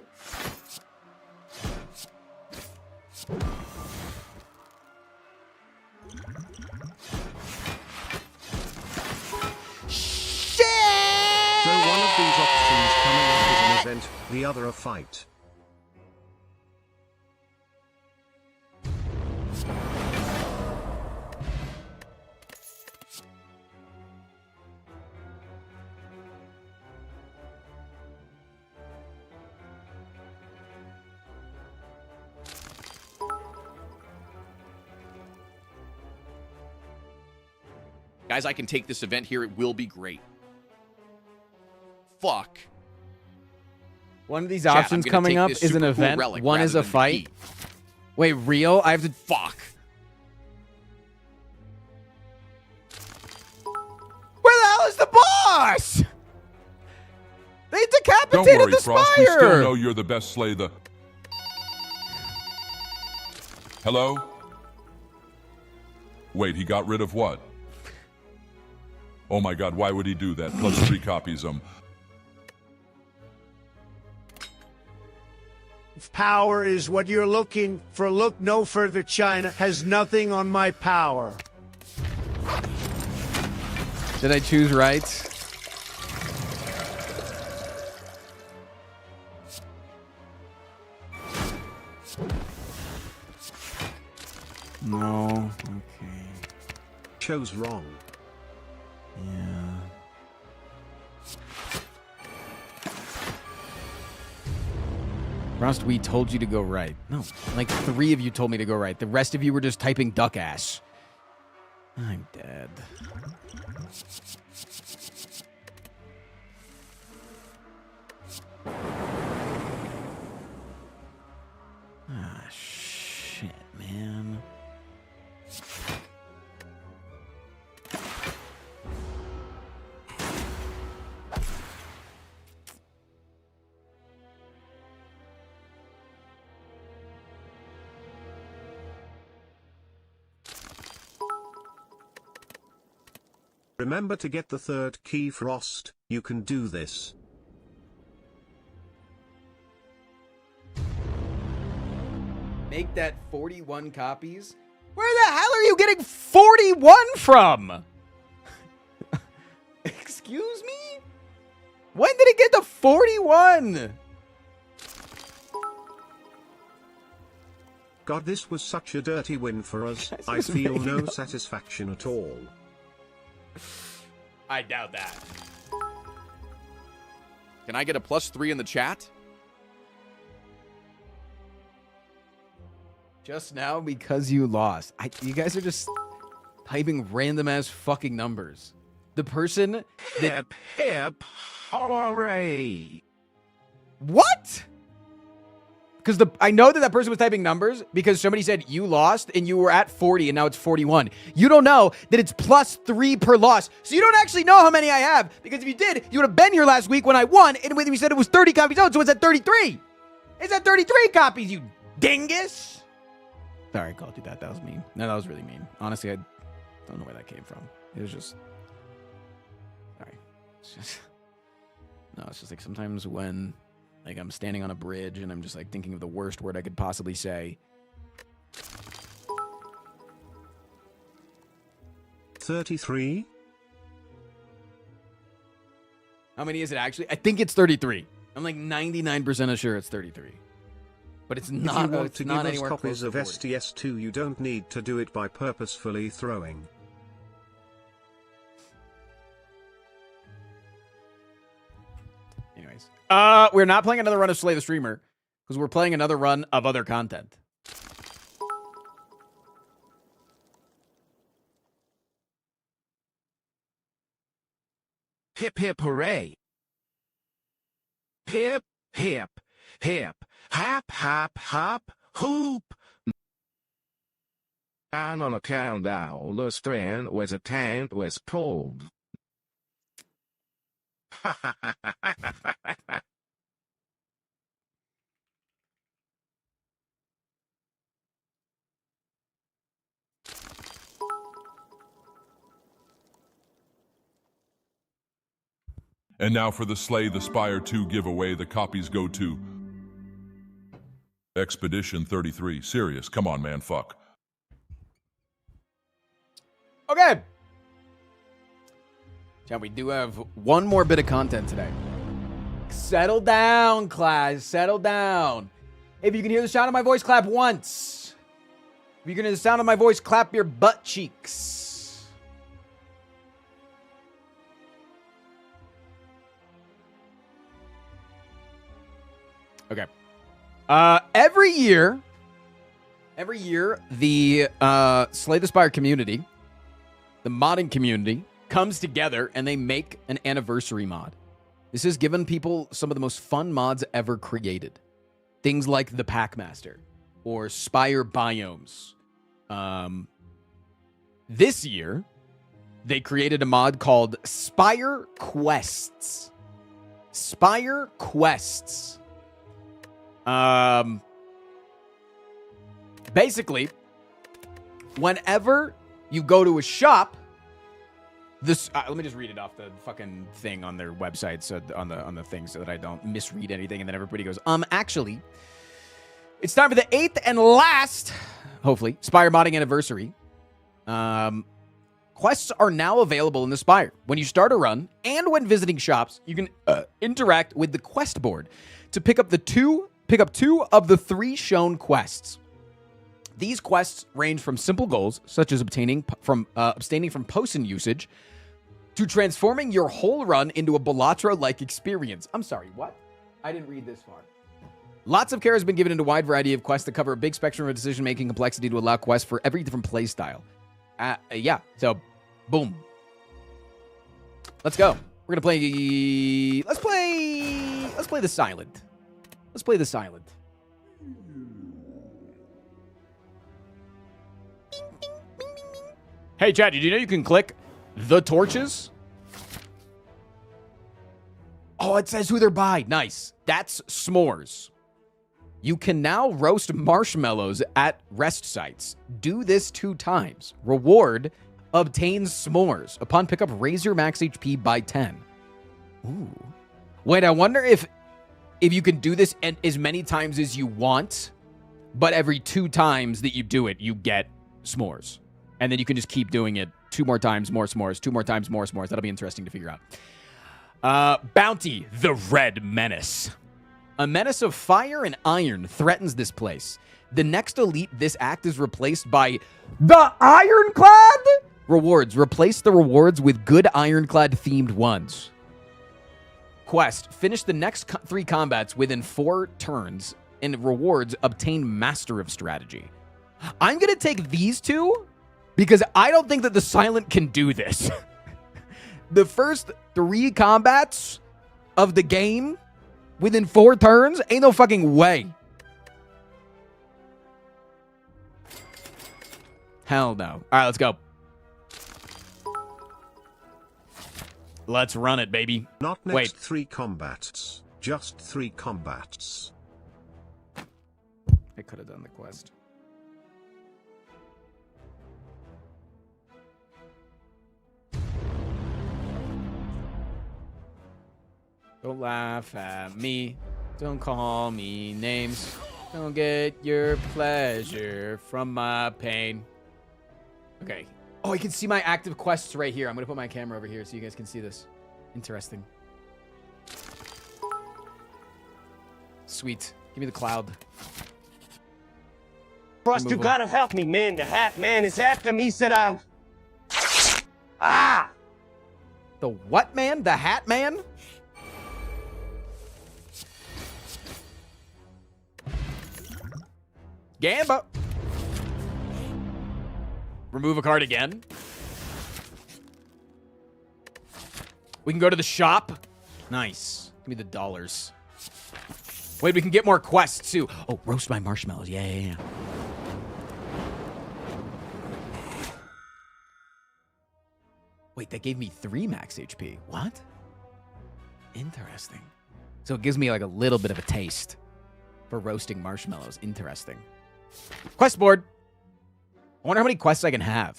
one of these options coming up is an event, the other a fight. Guys, I can take this event here. It will be great. Fuck. One of these Chat, options I'm gonna coming take up this is an super cool event. relic One is rather a than the fight. key. Wait, real? I have to. Fuck. Where the hell is the boss? They Don't decapitated worry, the Frost. We still spire. know you're the best slay the... Hello? Wait, he got rid of what? Oh my god, why would he do that? Plus 3 copies If power is what you're looking for, look no further. China has nothing on my power. Did I choose right? No. Okay. Chose wrong. Yeah. Rust, we told you to go right. No, like 3 of you told me to go right. The rest of you were just typing duck ass. I'm dead. Ah, shit, man. Remember to get the 3rd key, Frost. You can do this. Make that 41 copies? Where the hell are you getting 41 from? Excuse me? When did it get to 41? God, this was such a dirty win for us. I was feel making no up. satisfaction at all. I doubt that. Can I get a +3 in the chat? Just now because you lost. You guys are just typing random ass fucking numbers. The person that... Hip, hooray. What? Because I know that person was typing numbers because somebody said you lost and you were at 40 and now it's 41. You don't know that it's +3 per loss. So you don't actually know how many I have, because if you did, you would have been here last week when I won and when we said it was 30 copies out, so it's at 33. It's at 33 copies, you dingus. Sorry, I called you that. That was mean. No, that was really mean. Honestly, I don't know where that came from. It was just... Sorry. It's just... No, it's just like sometimes when... Like, I'm standing on a bridge, and I'm just, like, thinking of the worst word I could possibly say. 33? How many is it actually? I think it's 33. I'm, like, 99% sure it's 33. But it's not, if you want it's to not give us anywhere copies close of to 40. STS2, you don't need to do it by purposefully throwing. Anyways. We're not playing another run of Slay the Streamer, because we're playing another run of other content. Hip, hip, hooray. Hip, hip, hip, hop, hop, hop, hoop. And on a countdown, the strand was a tent was pulled. And now for the Slay the Spire 2 giveaway. The copies go to Expedition 33. Serious. Come on, man. Fuck. Okay. Chat, we do have one more bit of content today. Settle down, class. Settle down. If you can hear the sound of my voice, clap once. If you can hear the sound of my voice, clap your butt cheeks. Okay. Every year, the Slay the Spire community, the modding community, comes together and they make an anniversary mod. This has given people some of the most fun mods ever created. Things like the Packmaster or Spire Biomes. This year, they created a mod called Spire Quests. Spire Quests. Basically, whenever you go to a shop, this let me just read it off the fucking thing on their website, so on the thing, so that I don't misread anything, and then everybody goes, actually, it's time for the 8th and last, hopefully, Spire modding anniversary. Quests are now available in the Spire. When you start a run and when visiting shops, you can interact with the quest board to pick up two of the 3 shown quests. These quests range from simple goals, such as abstaining from potion usage, to transforming your whole run into a Balatro-like experience. I'm sorry, what? I didn't read this far. Lots of care has been given into a wide variety of quests that cover a big spectrum of decision-making complexity to allow quests for every different play style. Yeah, so, boom. Let's go. We're gonna play... Let's play the Silent. Let's play the Silent. Hey, Chad, did you know you can click the torches? Oh, it says who they're by. Nice. That's s'mores. You can now roast marshmallows at rest sites. Do this 2 times. Reward, obtain s'mores. Upon pickup, raise your max HP by 10. Ooh. Wait, I wonder if you can do this as many times as you want, but every 2 times that you do it, you get s'mores. And then you can just keep doing it 2 more times, more s'mores, 2 more times, more s'mores. That'll be interesting to figure out. Bounty, the Red Menace. A menace of fire and iron threatens this place. The next elite this act is replaced by the Ironclad? Rewards. Replace the rewards with good Ironclad themed ones. Quest. Finish the next 3 combats within 4 turns. And rewards. Obtain Master of Strategy. I'm going to take these 2 because I don't think that the Silent can do this. The first 3 combats of the game within 4 turns? Ain't no fucking way. Hell no. All right, let's go. Let's run it, baby. Not next Wait. 3 combats. Just 3 combats. I could have done the quest. Don't laugh at me. Don't call me names. Don't get your pleasure from my pain. Okay. Oh, I can see my active quests right here. I'm going to put my camera over here so you guys can see this. Interesting. Sweet. Give me the cloud. Frost, you gotta help me, man. The Hat Man is after me, said I'm... The what man? The Hat Man? Gamba. Remove a card again. We can go to the shop. Nice. Give me the dollars. Wait, we can get more quests too. Oh, roast my marshmallows. Yeah. Wait, that gave me 3 max HP. What? Interesting. So it gives me like a little bit of a taste for roasting marshmallows. Interesting. Quest board. I wonder how many quests I can have.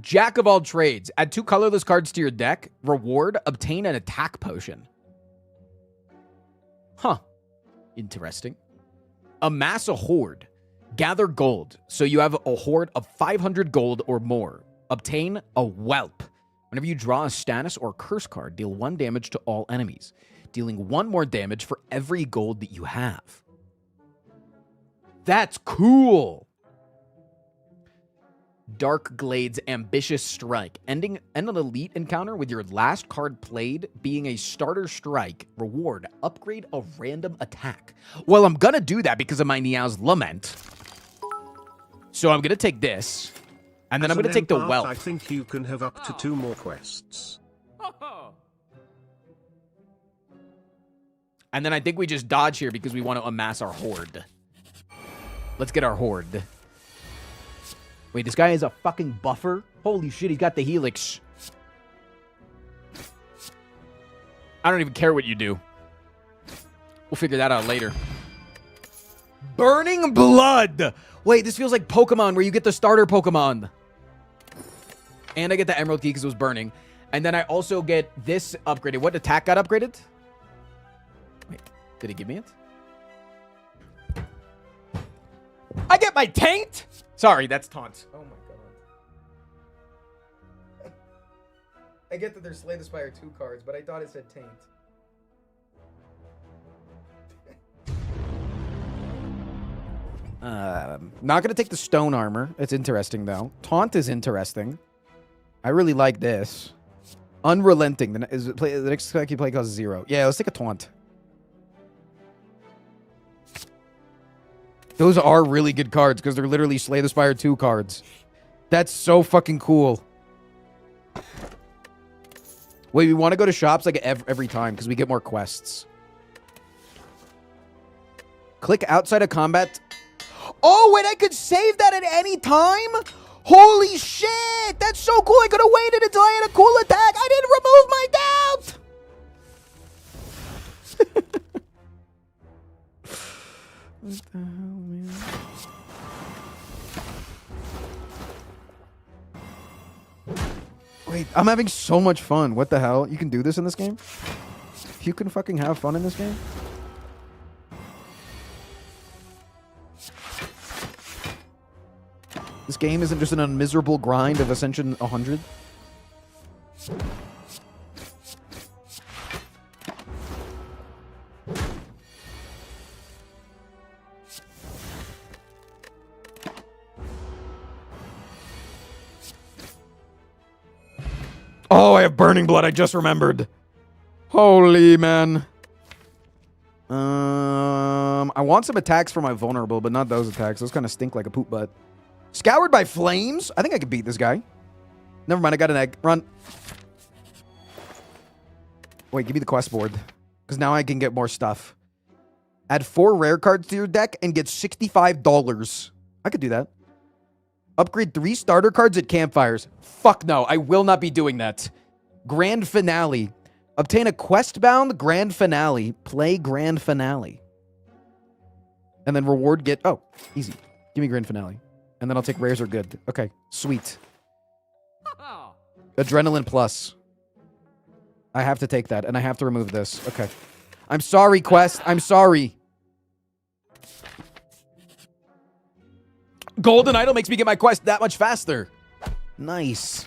Jack of all trades. Add 2 colorless cards to your deck. Reward. Obtain an attack potion. Huh. Interesting. Amass a hoard. Gather gold. So you have a hoard of 500 gold or more. Obtain a whelp. Whenever you draw a status or curse card, deal 1 damage to all enemies, dealing 1 more damage for every gold that you have. That's cool. Dark Glade's Ambitious Strike. End an elite encounter with your last card played being a starter strike. Reward. Upgrade a random attack. Well, I'm going to do that because of my Niao's Lament. So I'm going to take this. And then I'm going to take the Whelp. I think you can have up to 2 more quests. And then I think we just dodge here because we want to amass our horde. Let's get our horde. Wait, this guy is a fucking buffer? Holy shit, he's got the Helix. I don't even care what you do. We'll figure that out later. Burning Blood! Wait, this feels like Pokemon where you get the starter Pokemon. And I get the Emerald Key because it was burning. And then I also get this upgraded. What attack got upgraded? Wait, did it give me it? I get my Taint? Sorry, that's Taunt. Oh my god. I get that there's Slay the Spire 2 cards, but I thought it said Taint. Not gonna take the stone armor. It's interesting though. Taunt is interesting. I really like this. Unrelenting. The next attack you play costs 0. Yeah, let's take a taunt. Those are really good cards because they're literally Slay the Spire 2 cards. That's so fucking cool. Wait, we want to go to shops like every time because we get more quests. Click outside of combat. Oh, wait, I could save that at any time? Holy shit! That's so cool. I could have waited until I had a cool attack. I didn't remove my doubt. What the hell, man? Wait, I'm having so much fun. What the hell? You can do this in this game? You can fucking have fun in this game? This game isn't just an unmiserable grind of Ascension 100? Oh, I have Burning Blood. I just remembered. Holy man. I want some attacks for my vulnerable, but not those attacks. Those kind of stink like a poop butt. Scoured by Flames? I think I could beat this guy. Never mind, I got an egg. Run. Wait, give me the quest board. Because now I can get more stuff. Add 4 rare cards to your deck and get $65. I could do that. Upgrade 3 starter cards at campfires. Fuck no, I will not be doing that. Grand Finale. Obtain a quest-bound Grand Finale. Play Grand Finale. And then reward get... Oh, easy. Give me Grand Finale. And then I'll take rares are good. Okay, sweet. Adrenaline Plus. I have to take that, and I have to remove this. Okay. I'm sorry, Quest. I'm sorry. Golden Idol makes me get my quest that much faster. Nice.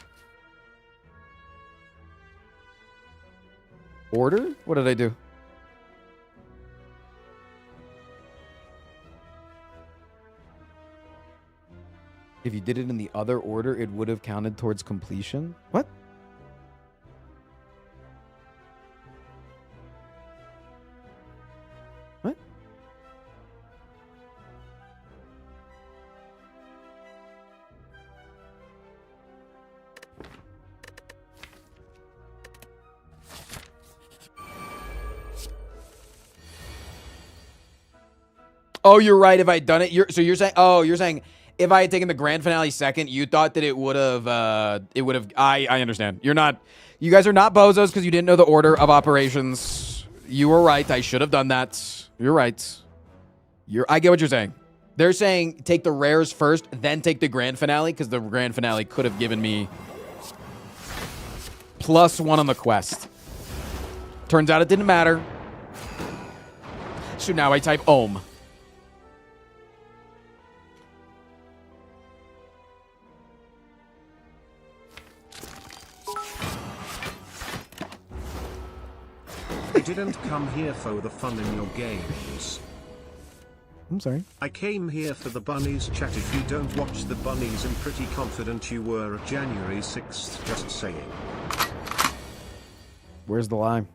Order? What did I do? If you did it in the other order, it would have counted towards completion. What? What? Oh, you're right. If I'd done it, you're saying if I had taken the grand finale second, you thought that it would have, I understand. You guys are not bozos because you didn't know the order of operations. You were right. I should have done that. You're right. I get what you're saying. They're saying take the rares first, then take the grand finale, because the grand finale could have given me +1 on the quest. Turns out it didn't matter. So now I type Ohm. I didn't come here for the fun in your games. I'm sorry. I came here for the bunnies chat. If you don't watch the bunnies, I'm pretty confident you were at January 6th, just saying. Where's the lie?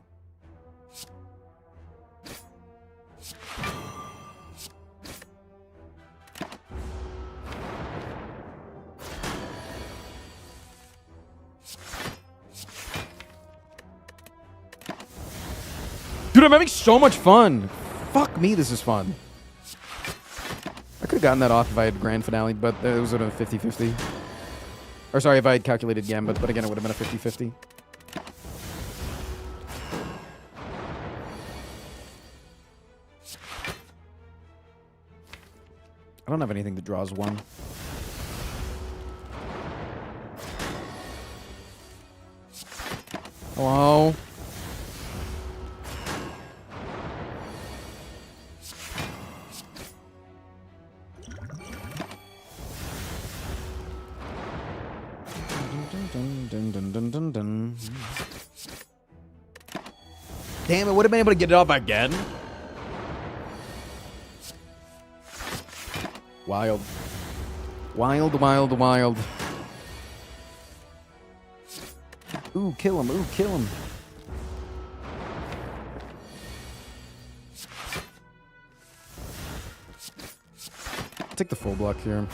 Dude, I'm having so much fun. Fuck me, this is fun. I could have gotten that off if I had grand finale, but it was at a 50-50. Or sorry, if I had calculated Gambit, but again, it would have been a 50-50. I don't have anything that draws 1. Hello? Damn, it would have been able to get it off again. Wild. Wild, wild, wild. Ooh, kill him. Ooh, kill him. Take the full block here.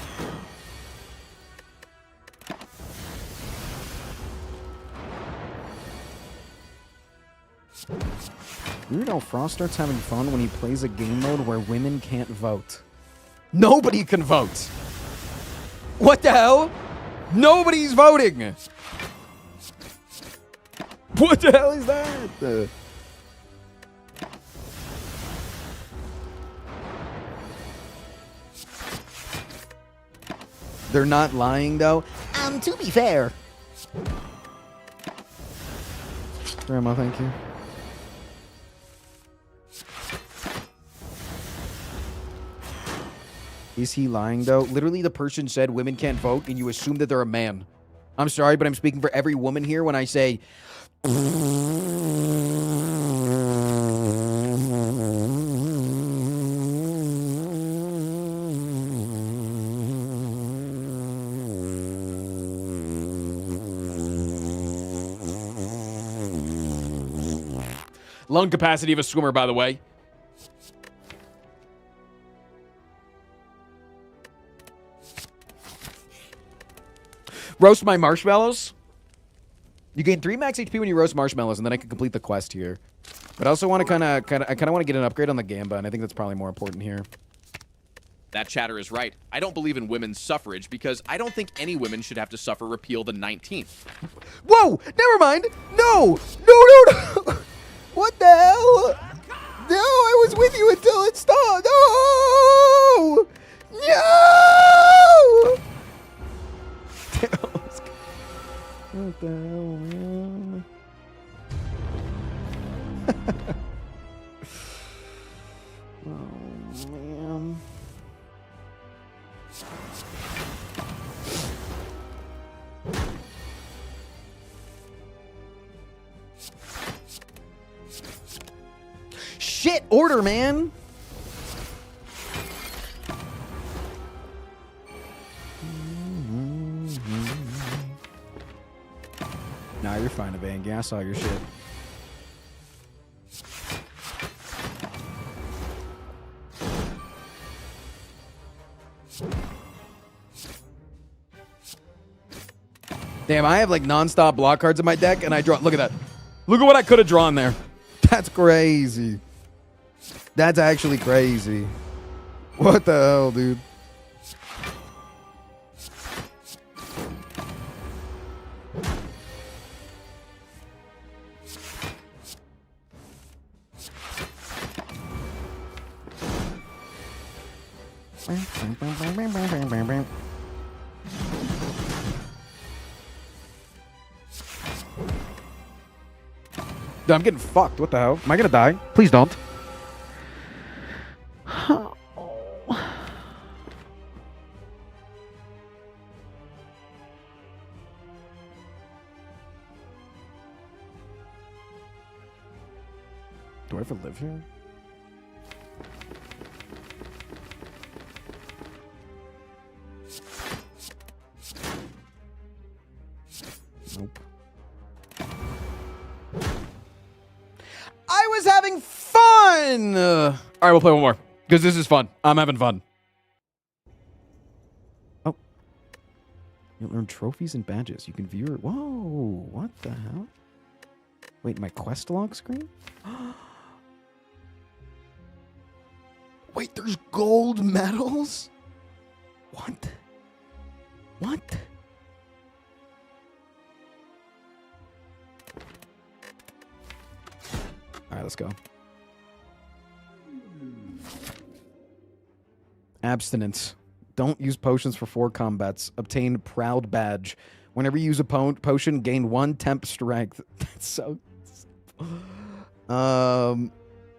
You know, Frost starts having fun when he plays a game mode where women can't vote. Nobody can vote. What the hell? Nobody's voting. What the hell is that? They're not lying, though. To be fair. Grandma, thank you. Is he lying, though? Literally, the person said women can't vote, and you assume that they're a man. I'm sorry, but I'm speaking for every woman here when I say... Lung capacity of a swimmer, by the way. Roast my marshmallows. You gain 3 max HP when you roast marshmallows, and then I can complete the quest here. But I also want to I kind of want to get an upgrade on the Gamba, and I think that's probably more important here. That chatter is right. I don't believe in women's suffrage because I don't think any women should have to suffer repeal the 19th. Whoa! Never mind. No! No! What the hell? No! I was with you until it stopped. No! No! What the hell, man? Oh, man. Shit, order, man. Nah, you're fine, Evangy. I saw your shit. Damn, I have like non-stop block cards in my deck, and I draw. Look at that. Look at what I could have drawn there. That's crazy. That's actually crazy. What the hell, dude? I'm getting fucked. What the hell? Am I gonna die? Please don't. Do I ever live here? Nope. I was having fun! All right, we'll play one more. Because this is fun. I'm having fun. Oh. You earn trophies and badges. You can view it. Whoa. What the hell? Wait, my quest log screen? Wait, there's gold medals? What? What? All right, let's go. Abstinence. Don't use potions for 4 combats. Obtain Proud Badge. Whenever you use a potion, gain 1 temp strength. That's so...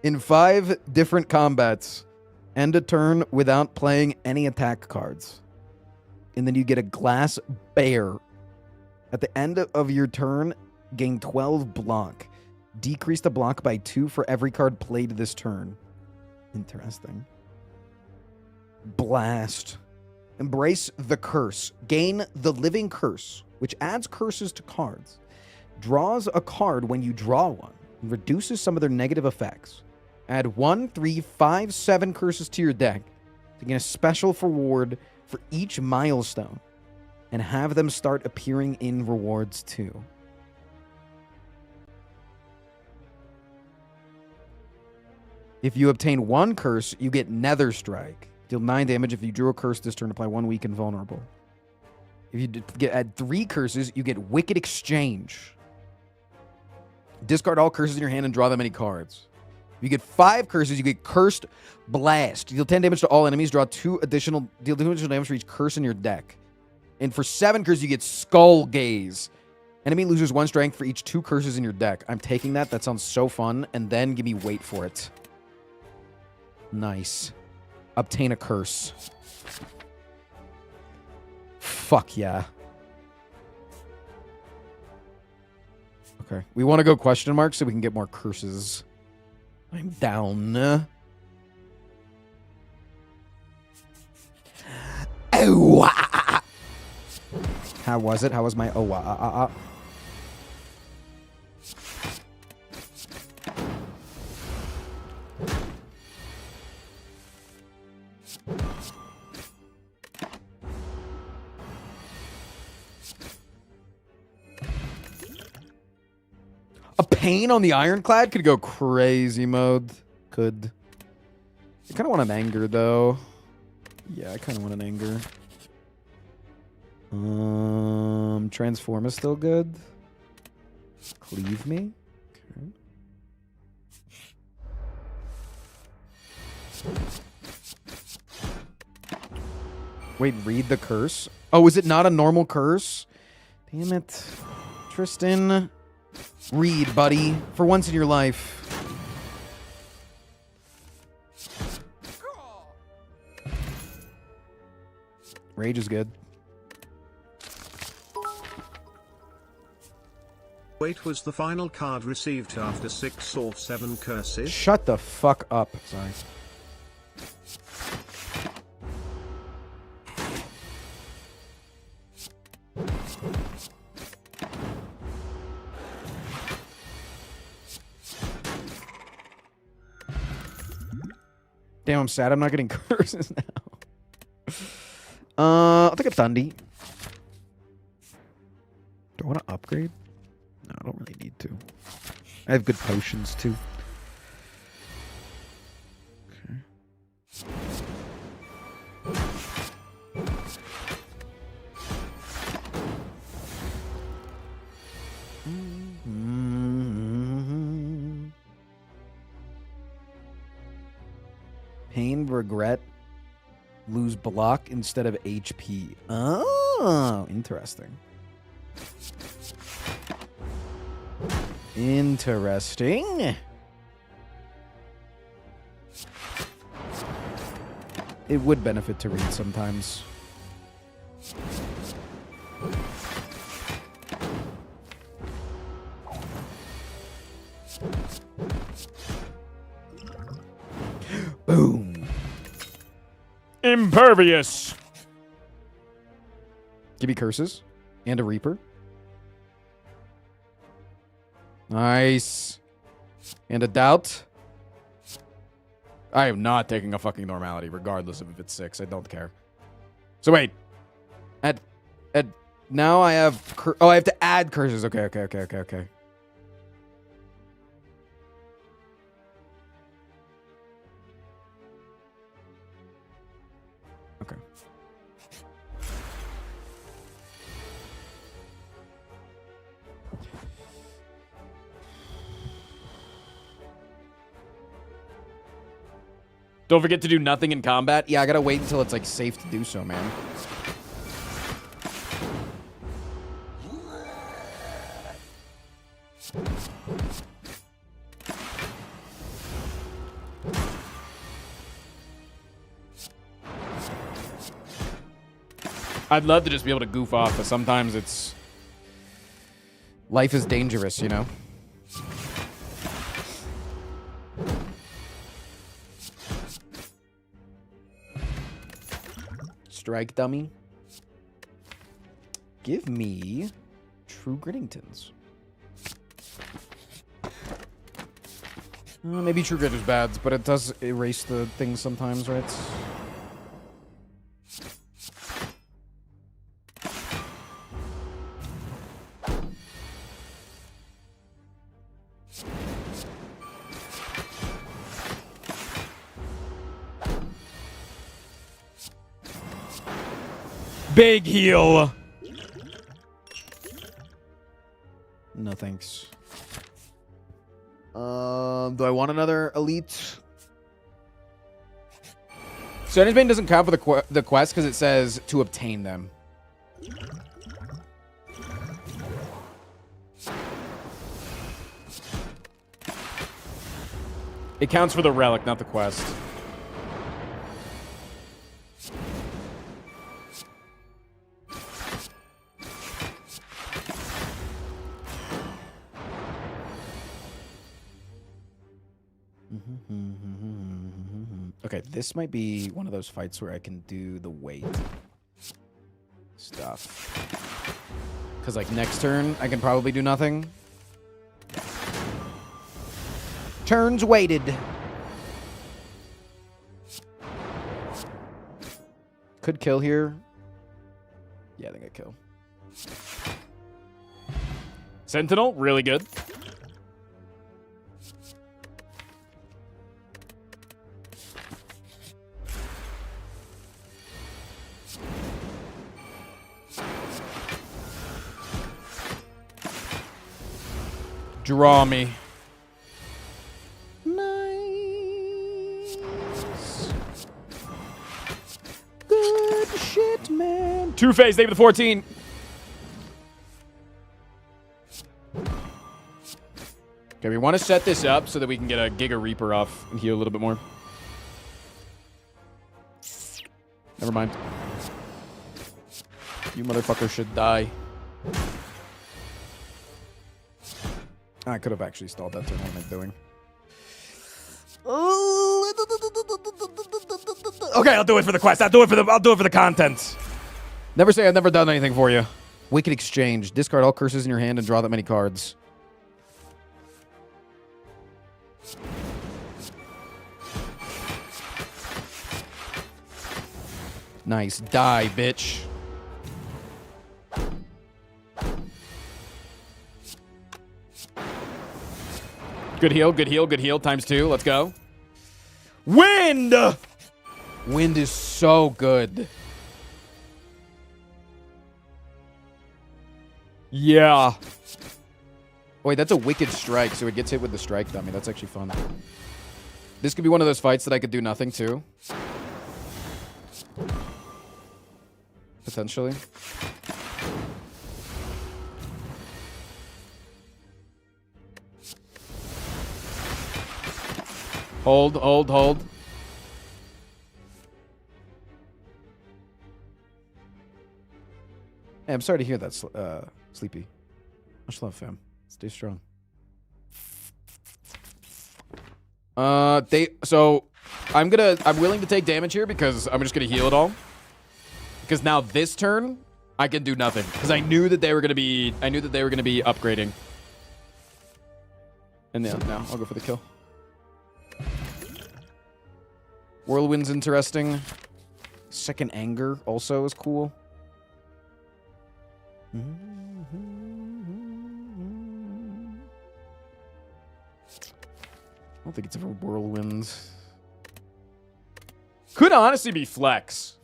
in 5 different combats, end a turn without playing any attack cards. And then you get a glass bear. At the end of your turn, gain 12 block. Decrease the block by 2 for every card played this turn. Interesting. Blast. Embrace the curse. Gain the living curse, which adds curses to cards. Draws a card when you draw one. And reduces some of their negative effects. Add 1, 3, 5, 7 curses to your deck to gain a special reward for each milestone. And have them start appearing in rewards too. If you obtain 1 curse, you get Nether Strike. Deal 9 damage. If you drew a curse this turn, apply 1 weak and vulnerable. If you add 3 curses, you get Wicked Exchange. Discard all curses in your hand and draw that many cards. If you get 5 curses, you get Cursed Blast. Deal 10 damage to all enemies. Deal 2 additional damage for each curse in your deck. And for 7 curses, you get Skull Gaze. Enemy loses 1 strength for each 2 curses in your deck. I'm taking that. That sounds so fun. And then give me wait for it. Nice. Obtain a curse. Fuck yeah. Okay. We want to go question mark so we can get more curses. I'm down. Oh, how was it? How was my A pain on the Ironclad could go crazy mode. Could. I kind of want an anger, though. Yeah, I kind of want an anger. Transform is still good. Cleave me. Okay. Wait, read the curse? Oh, is it not a normal curse? Damn it. Tristan. Read, buddy. For once in your life. Rage is good. Wait, was the final card received after 6 or 7 curses? Shut the fuck up. Sorry. Damn, I'm sad I'm not getting curses now. I'll take a Thundy. Do I want to upgrade? No, I don't really need to. I have good potions, too. Okay. Pain, regret. Lose block instead of HP. Oh, interesting. Interesting. It would benefit to read sometimes. Boom. Impervious. Give me curses and a reaper. Nice. And a doubt. I am not taking a fucking normality, regardless of if it's 6. I don't care. So wait. At now I have I have to add curses. Okay. Okay. Don't forget to do nothing in combat. Yeah, I gotta wait until it's like safe to do so, man. I'd love to just be able to goof off, but sometimes it's... Life is dangerous, you know? Strike dummy. Give me True Grittingtons. Maybe True Grit is bad, but it does erase the things sometimes, right? Big heal. No thanks. Do I want another elite? So Bane doesn't count for the quest because it says to obtain them. It counts for the relic, not the quest. Okay, this might be one of those fights where I can do the weight stuff. Because, like, next turn, I can probably do nothing. Turns weighted. Could kill here. Yeah, I think I kill. Sentinel, really good. Draw me. Nice. Good shit, man. Two-Phase, Day with the 14. Okay, we want to set this up so that we can get a Giga Reaper off and heal a little bit more. Never mind. You motherfucker should die. I could have actually stalled that turn. What am I doing? Okay, I'll do it for the quest. I'll do it for the content. Never say I've never done anything for you. Wicked Exchange. Discard all curses in your hand and draw that many cards. Nice. Die, bitch. Good heal, good heal, good heal. Times 2. Let's go. Wind! Wind is so good. Yeah. Wait, that's a wicked strike, so it gets hit with the strike dummy. That's actually fun. This could be one of those fights that I could do nothing to. potentially. Hold, hold, hold. Hey, I'm sorry to hear that, Sleepy. Much love, fam. Stay strong. So I'm willing to take damage here because I'm just gonna heal it all. Because now this turn, I can do nothing. Because I knew that they were gonna be upgrading. And now I'll go for the kill. Whirlwind's interesting. Second Anger also is cool. I don't think it's ever Whirlwinds. Could honestly be Flex.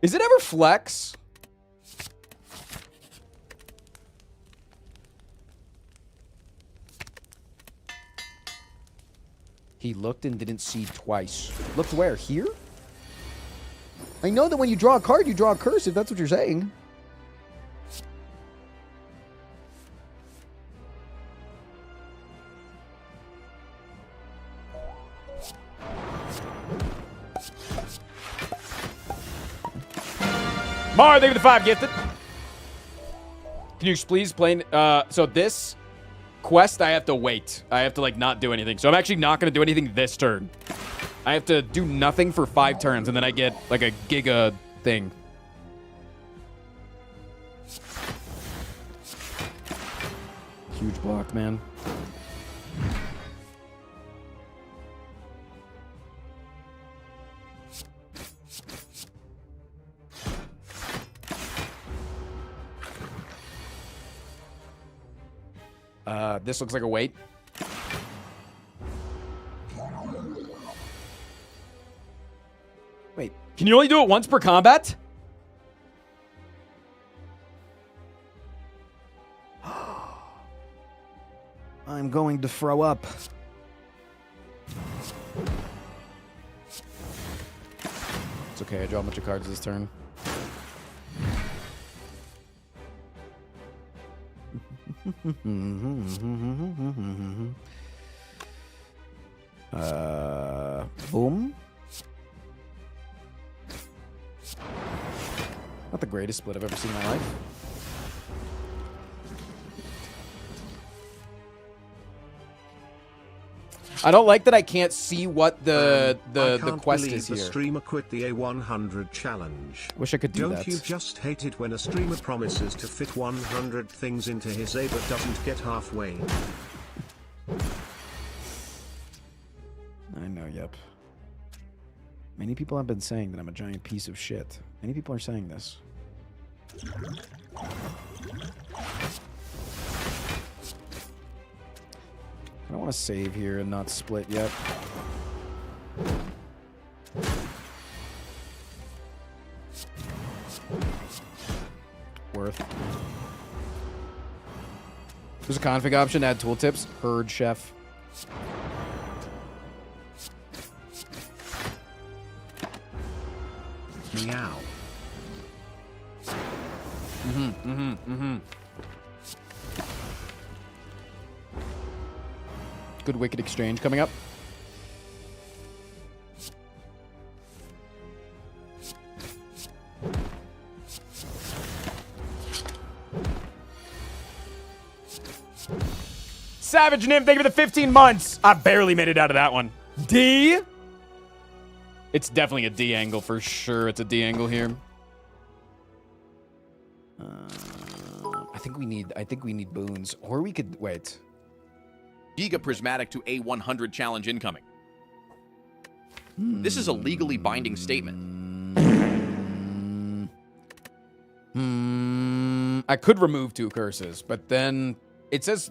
Is it ever Flex? He looked and didn't see twice. Looked where? Here? I know that when you draw a card, you draw a curse, if that's what you're saying. Mar, thank you for the 5 gifted. Can you please play? So this quest, I have to wait. I have to, like, not do anything. So I'm actually not going to do anything this turn. I have to do nothing for 5 turns, and then I get, like, a giga thing. Huge block, man. This looks like a wait. Wait, can you only do it once per combat? I'm going to throw up. It's okay, I draw a bunch of cards this turn. Boom. Not the greatest split I've ever seen in my life. I don't like that I can't see what the quest is here. The streamer quit the A100 challenge. Wish I could do that. Don't you just hate it when a streamer promises to fit 100 things into his A but doesn't get halfway? I know, yep. Many people have been saying that I'm a giant piece of shit. Many people are saying this. I don't want to save here and not split yet. Worth. There's a config option, add tooltips. Heard, chef. Meow. Good Wicked Exchange coming up. Savage Nymph, thank you for the 15 months. I barely made it out of that one. D? It's definitely a D angle for sure. It's a D angle here. I think we need boons, or we could wait. Giga Prismatic to A100 challenge incoming. This is a legally binding statement. I could remove 2 curses, but then it says...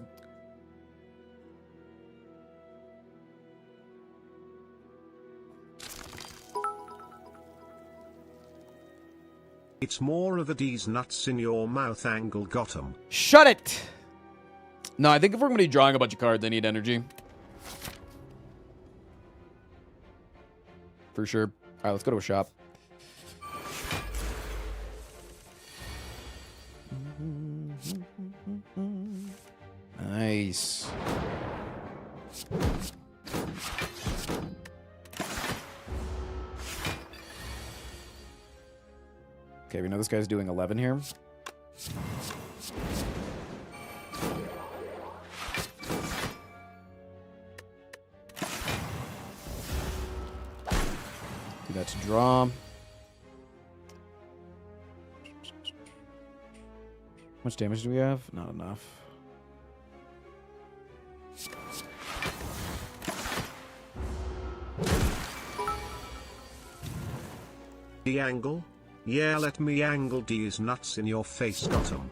It's more of a D's nuts in your mouth angle got 'em. Shut it! No, I think if we're going to be drawing a bunch of cards, I need energy. For sure. All right, let's go to a shop. Nice. Okay, we know this guy's doing 11 here. Do that to draw. How much damage do we have? Not enough. The angle? Yeah, let me angle these nuts in your face, got 'em.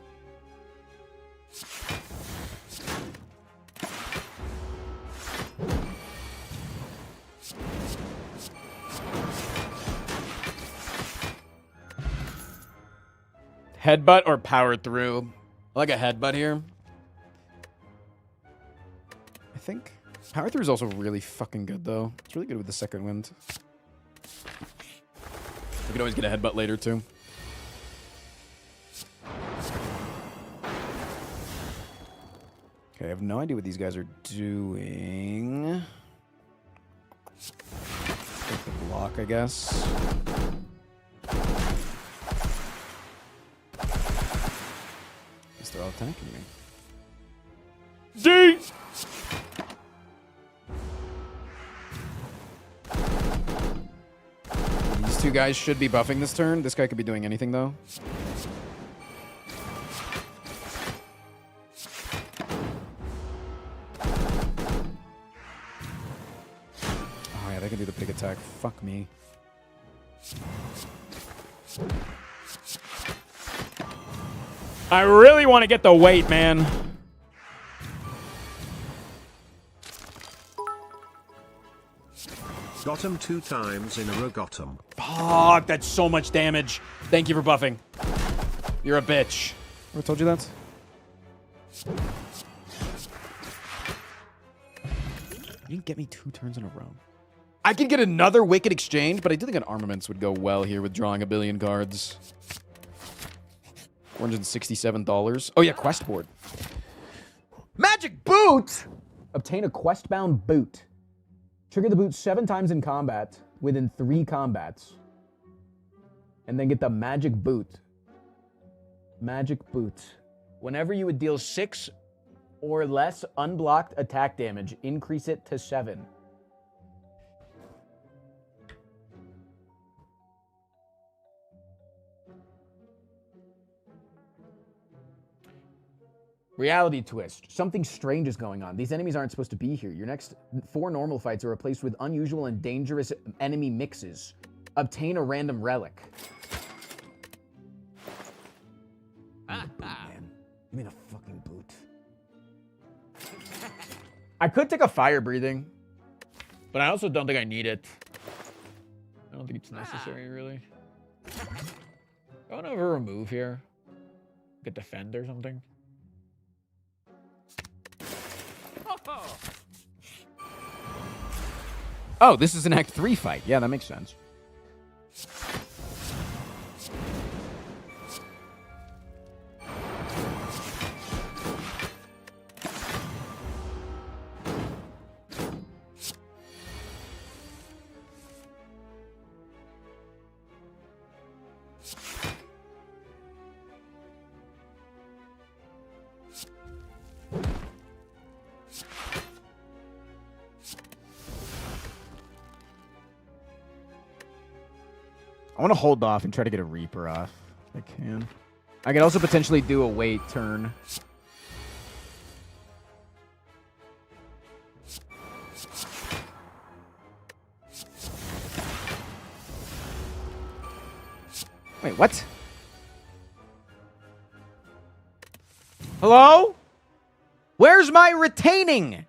Headbutt or power through? I like a headbutt here. I think power through is also really fucking good, though. It's really good with the second wind. We can always get a headbutt later, too. Okay, I have no idea what these guys are doing. Take the block, I guess. Guess they're all attacking me. D! These two guys should be buffing this turn. This guy could be doing anything, though. Oh, yeah, they can do the pig attack. Fuck me. I really want to get the weight, man. Got 'em 2 times in a row, got 'em. Fuck, that's so much damage. Thank you for buffing. You're a bitch. Ever told you that? You didn't get me 2 turns in a row. I could get another Wicked Exchange, but I do think an Armaments would go well here with drawing a billion cards. $467. Oh, yeah, quest board. Magic Boot! Obtain a quest-bound boot. Trigger the boot 7 times in combat within 3 combats. And then get the Magic Boot. Magic Boot. Whenever you would deal 6 or less unblocked attack damage, increase it to 7. Reality twist. Something strange is going on. These enemies aren't supposed to be here. Your next 4 normal fights are replaced with unusual and dangerous enemy mixes. Obtain a random relic. Man, give me the fucking boot. I could take a fire breathing, but I also don't think I need it. I don't think it's necessary, really. I want to have a remove here. Get defend or something. Oh, this is an Act 3 fight. Yeah, that makes sense. I want to hold off and try to get a Reaper off if I can. I could also potentially do a wait turn. Wait, what? Hello? Where's my retaining?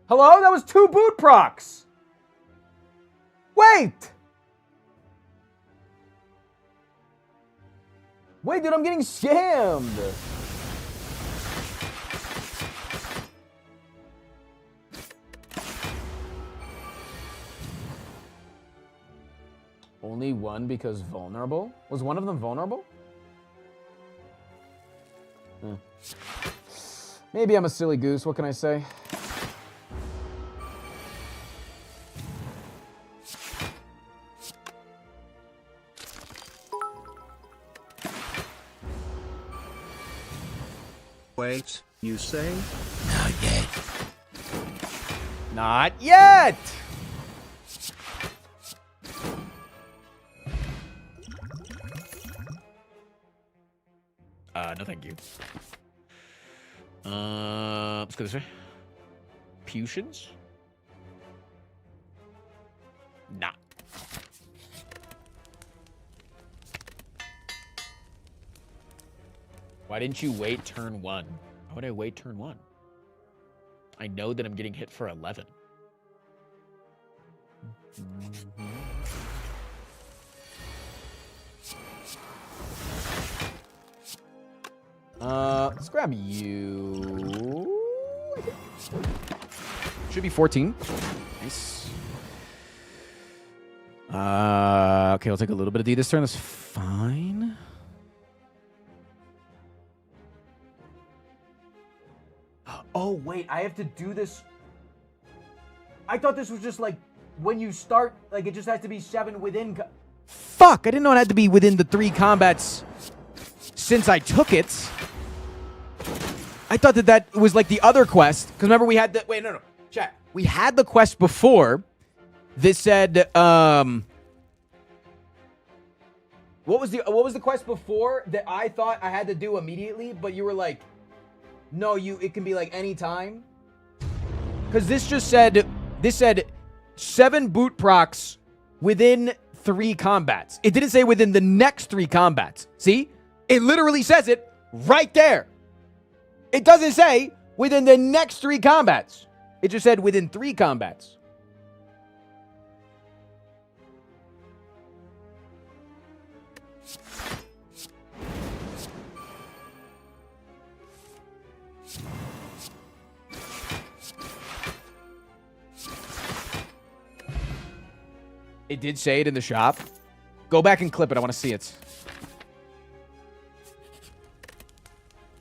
Hello? That was 2 boot procs. Wait! Wait, dude, I'm getting scammed. Only won because vulnerable? Was one of them vulnerable? Maybe I'm a silly goose. What can I say? Wait, you say? Not yet. Not yet! No thank you. Let's go this way. Putions? Nah. Why didn't you wait turn 1? Why would I wait turn 1? I know that I'm getting hit for 11. Let's grab you. Should be 14. Nice. Okay, I'll take a little bit of D this turn. That's fine. Oh, wait, I have to do this. I thought this was just like when you start, like it just has to be 7 within. Fuck, I didn't know it had to be within the 3 combats since I took it. I thought that that was like the other quest. Because remember we had the, wait, no. Chat. We had the quest before that said, what was the quest before that I thought I had to do immediately, but you were like, no, it can be like any time? Because this said 7 boot procs within 3 combats. It didn't say within the next 3 combats. See? It literally says it right there. It doesn't say within the next 3 combats. It just said within 3 combats. It did say it in the shop. Go back and clip it. I want to see it.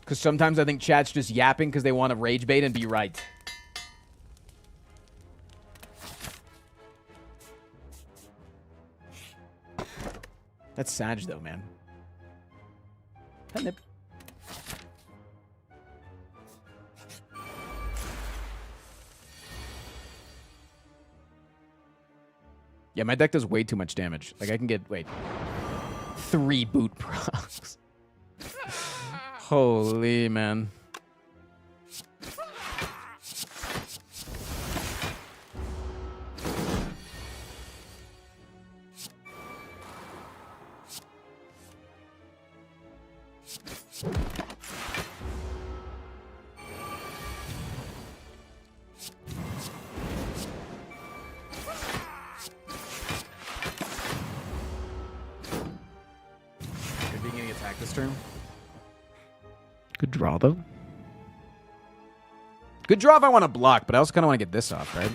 Because sometimes I think chat's just yapping because they want to rage bait and be right. That's Sag, though, man. Nip. Yeah, my deck does way too much damage. Like, I can get, 3 boot procs. Holy, man. Could be getting attacked this turn. Good draw, though. Good draw if I want to block, but I also kind of want to get this off, right?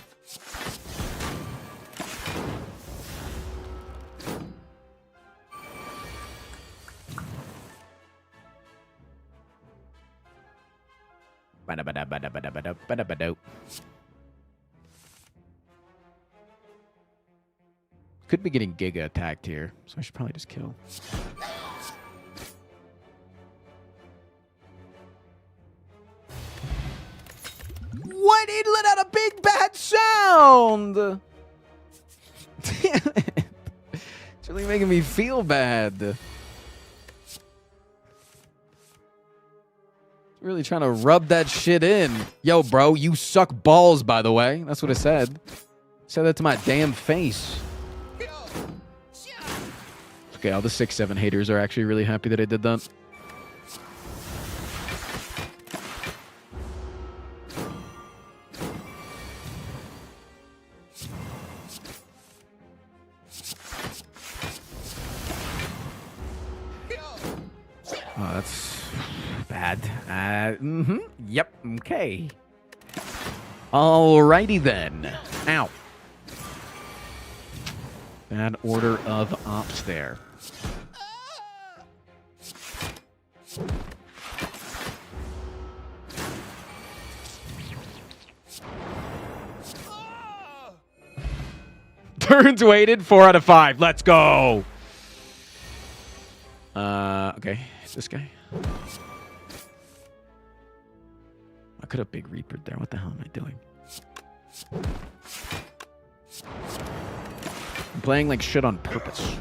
Could be getting Giga attacked here, so I should probably just kill. What? It let out a big bad sound! Damn it. It's really making me feel bad. It's really trying to rub that shit in. Yo, bro, you suck balls, by the way. That's what it said. Said that to my damn face. Okay, all the 6-7 haters are actually really happy that I did that. Oh, that's bad. Yep. Okay. Alrighty then. Ow. Bad order of ops there. Turns waited, 4 out of 5. Let's go. Okay, this guy. I could have big reapered there. What the hell am I doing? I'm playing like shit on purpose.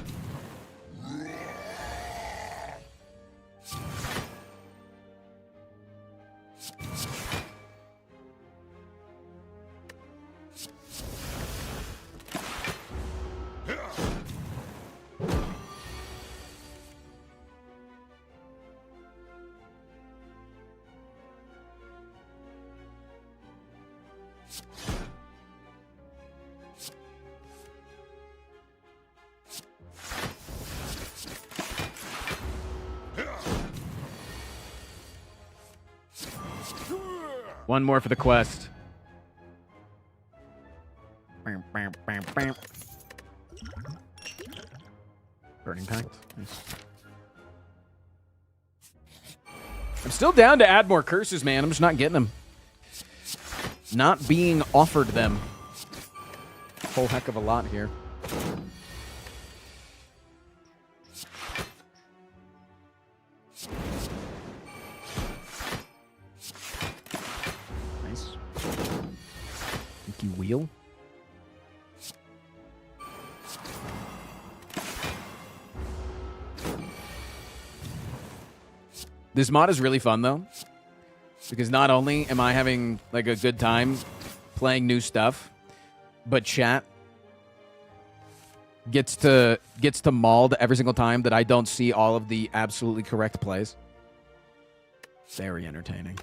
One more for the quest. Burning Pact. Nice. I'm still down to add more curses, man. I'm just not getting them. Not being offered them. A whole heck of a lot here. Nice. Pinky wheel. This mod is really fun, though, because not only am I having like a good time playing new stuff, but chat gets to mauled every single time that I don't see all of the absolutely correct plays. Very entertaining.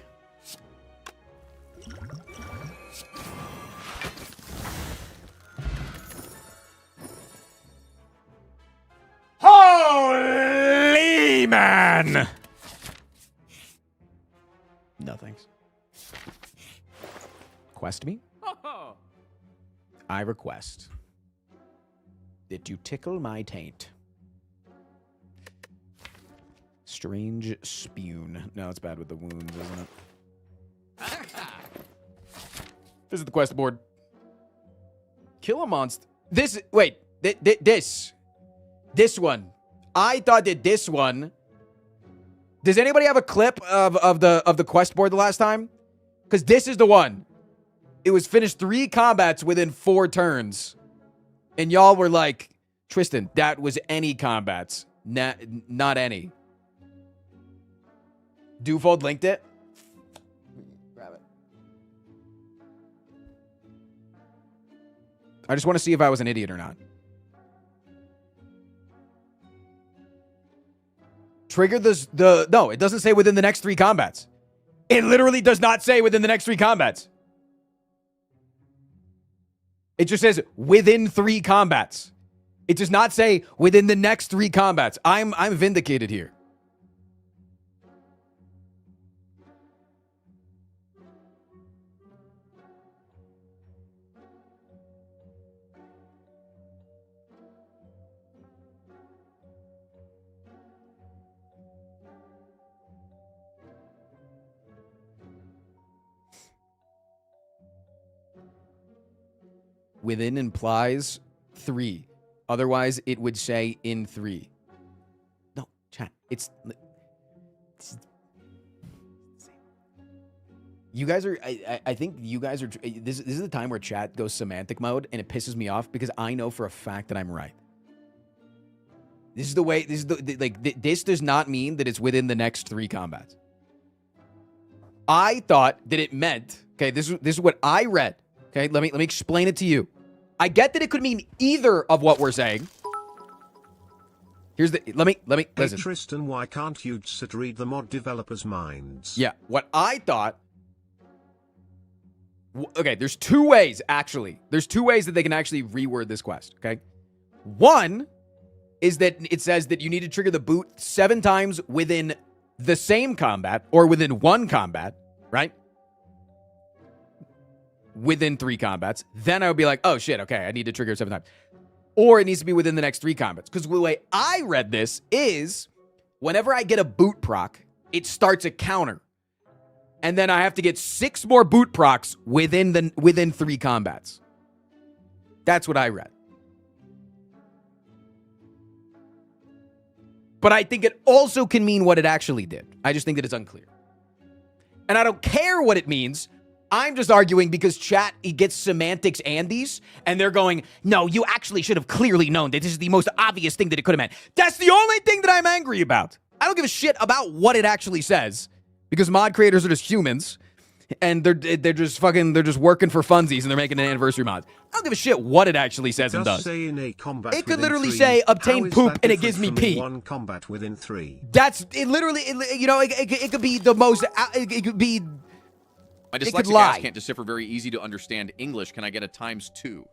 Holy man! No thanks. Quest me? I request that you tickle my taint. Strange Spune. No, it's bad with the wounds, isn't it? Visit the quest board. Kill a monster. Wait. This one. I thought that this one. Does anybody have a clip of the quest board the last time? Because this is the one. It was finished 3 combats within 4 turns. And y'all were like, Tristan, that was any combats. Not any. Dufold linked it. Grab it. I just want to see if I was an idiot or not. Trigger no, it doesn't say within the next 3 combats. It literally does not say within the next 3 combats. It just says within 3 combats. It does not say within the next 3 combats. I'm vindicated here. Within implies 3. Otherwise, it would say in 3. No, chat. It's you guys are. I think you guys are. This is the time where chat goes semantic mode, and it pisses me off because I know for a fact that I'm right. This is the way. This is this does not mean that it's within the next 3 combats. I thought that it meant. Okay, this is what I read. Okay, let me explain it to you. I get that it could mean either of what we're saying. Here's the let me Hey listen. Tristan, why can't you just read the mod developers' minds? Yeah, what I thought. Okay, there's 2 ways actually. There's 2 ways that they can actually reword this quest. Okay, one is that it says that you need to trigger the boot 7 times within the same combat or within 1 combat, right? Within 3 combats, then I would be like, oh shit, okay, I need to trigger 7 times. or it needs to be within the next 3 combats. Because the way I read this is whenever I get a boot proc, it starts a counter. And then I have to get 6 more boot procs within 3 combats. That's what I read. But I think it also can mean what it actually did. I just think that it's unclear. And I don't care what it means. I'm just arguing because chat, it gets semantics Andes, and they're going, no, you actually should have clearly known that this is the most obvious thing that it could have meant. That's the only thing that I'm angry about. I don't give a shit about what it actually says, because mod creators are just humans, and they're just working for funsies, and they're making an anniversary mod. I don't give a shit what it actually says and does. Say in a combat It could within literally 3, say obtain how is poop that and it gives different me from pee. one combat within 3. That's it. Literally, it could be the most. It could be. My It could dyslexic lie. ass can't decipher very easy to understand English. Can I get a ×2?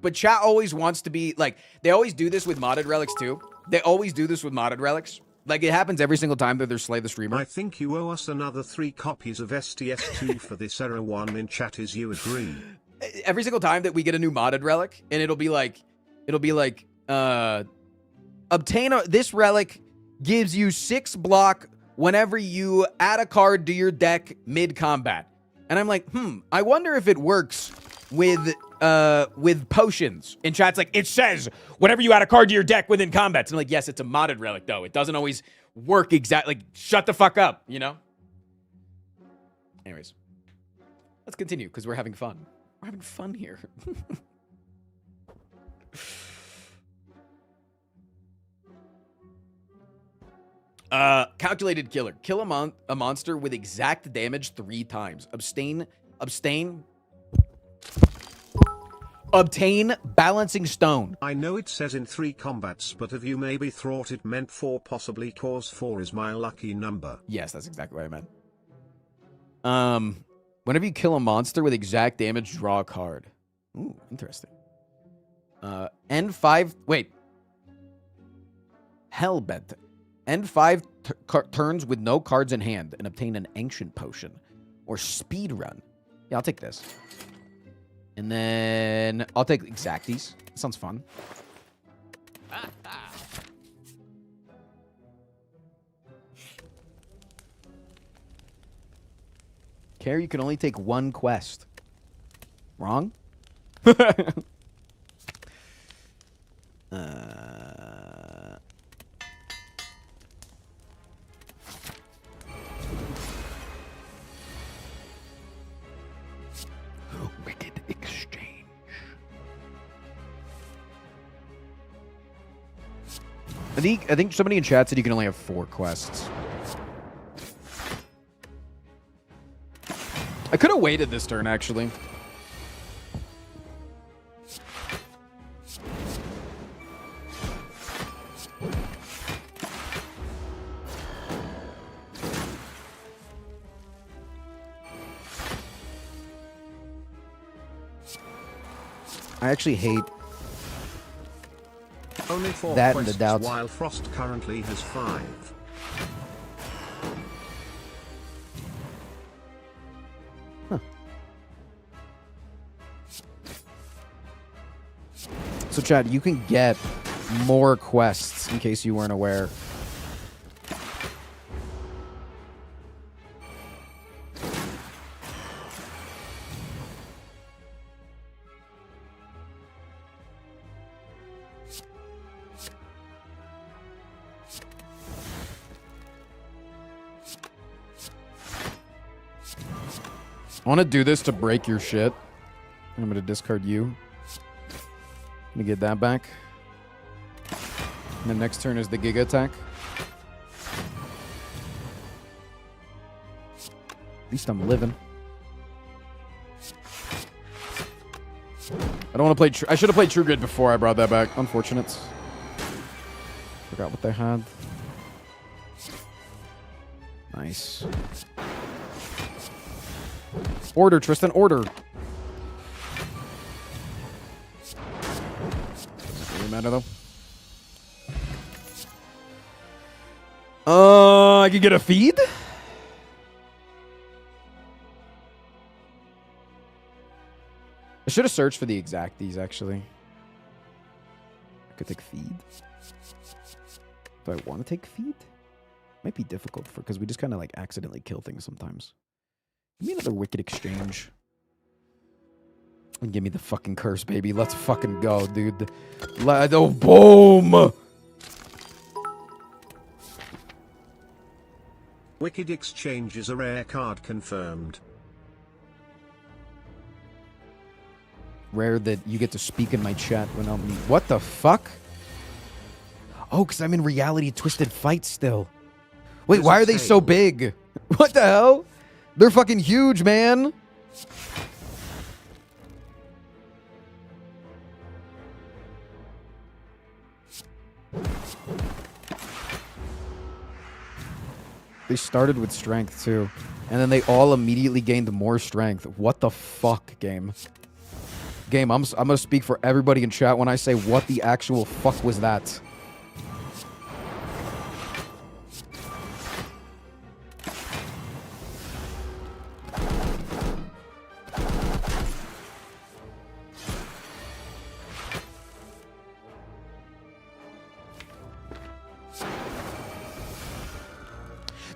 But chat always wants to be like, they always do this with modded relics too. They always do this with modded relics. Like, it happens every single time that there's Slay the Streamer. I think you owe us another 3 copies of STS2 for this error 1 in chat. Is you agree? Every single time that we get a new modded relic, and it'll be like, this relic gives you 6 block whenever you add a card to your deck mid-combat. And I'm like, I wonder if it works with potions. And chat's like, it says whenever you add a card to your deck within combat. And I'm like, yes, it's a modded relic, though. It doesn't always work exactly. Like, shut the fuck up, you know? Anyways, let's continue, because we're having fun. We're having fun here. Calculated killer. Kill a monster with exact damage 3 times. Obtain balancing stone. I know it says in 3 combats, but have you maybe thought it meant 4, possibly, cause 4 is my lucky number? Yes, that's exactly what I meant. Whenever you kill a monster with exact damage, draw a card. Ooh, interesting. End 5. Wait. Hellbent. End 5 turns with no cards in hand and obtain an ancient potion or speed run. Yeah, I'll take this. And then I'll take exacties. Sounds fun. Care, you can only take 1 quest. Wrong? Wicked exchange. I think somebody in chat said you can only have 4 quests. I could have waited this turn, actually. I actually hate only 4 that and the quests, doubts. while Frost currently has 5. So, Chad, you can get more quests in case you weren't aware. I want to do this to break your shit. I'm going to discard you. Let me get that back. And the next turn is the Giga attack. At least I'm living. I don't want to play... I should have played True Grid before I brought that back. Unfortunate. Forgot what they had. Nice. Order, Tristan, order. Doesn't really matter, though. I could get a feed? I should have searched for the exacties, actually. Could take feed. Do I want to take feed? Might be difficult because we just kind of like accidentally kill things sometimes. Give me another wicked exchange. And give me the fucking curse, baby. Let's fucking go, dude. Oh, boom! Wicked exchange is a rare card confirmed. Rare that you get to speak in my chat when I'm... What the fuck? Oh, because I'm in reality twisted fight still. Wait, why are they so big? What the hell? They're fucking huge, man. They started with strength too. And then they all immediately gained more strength. What the fuck, game? Game, I'm going to speak for everybody in chat when I say what the actual fuck was that?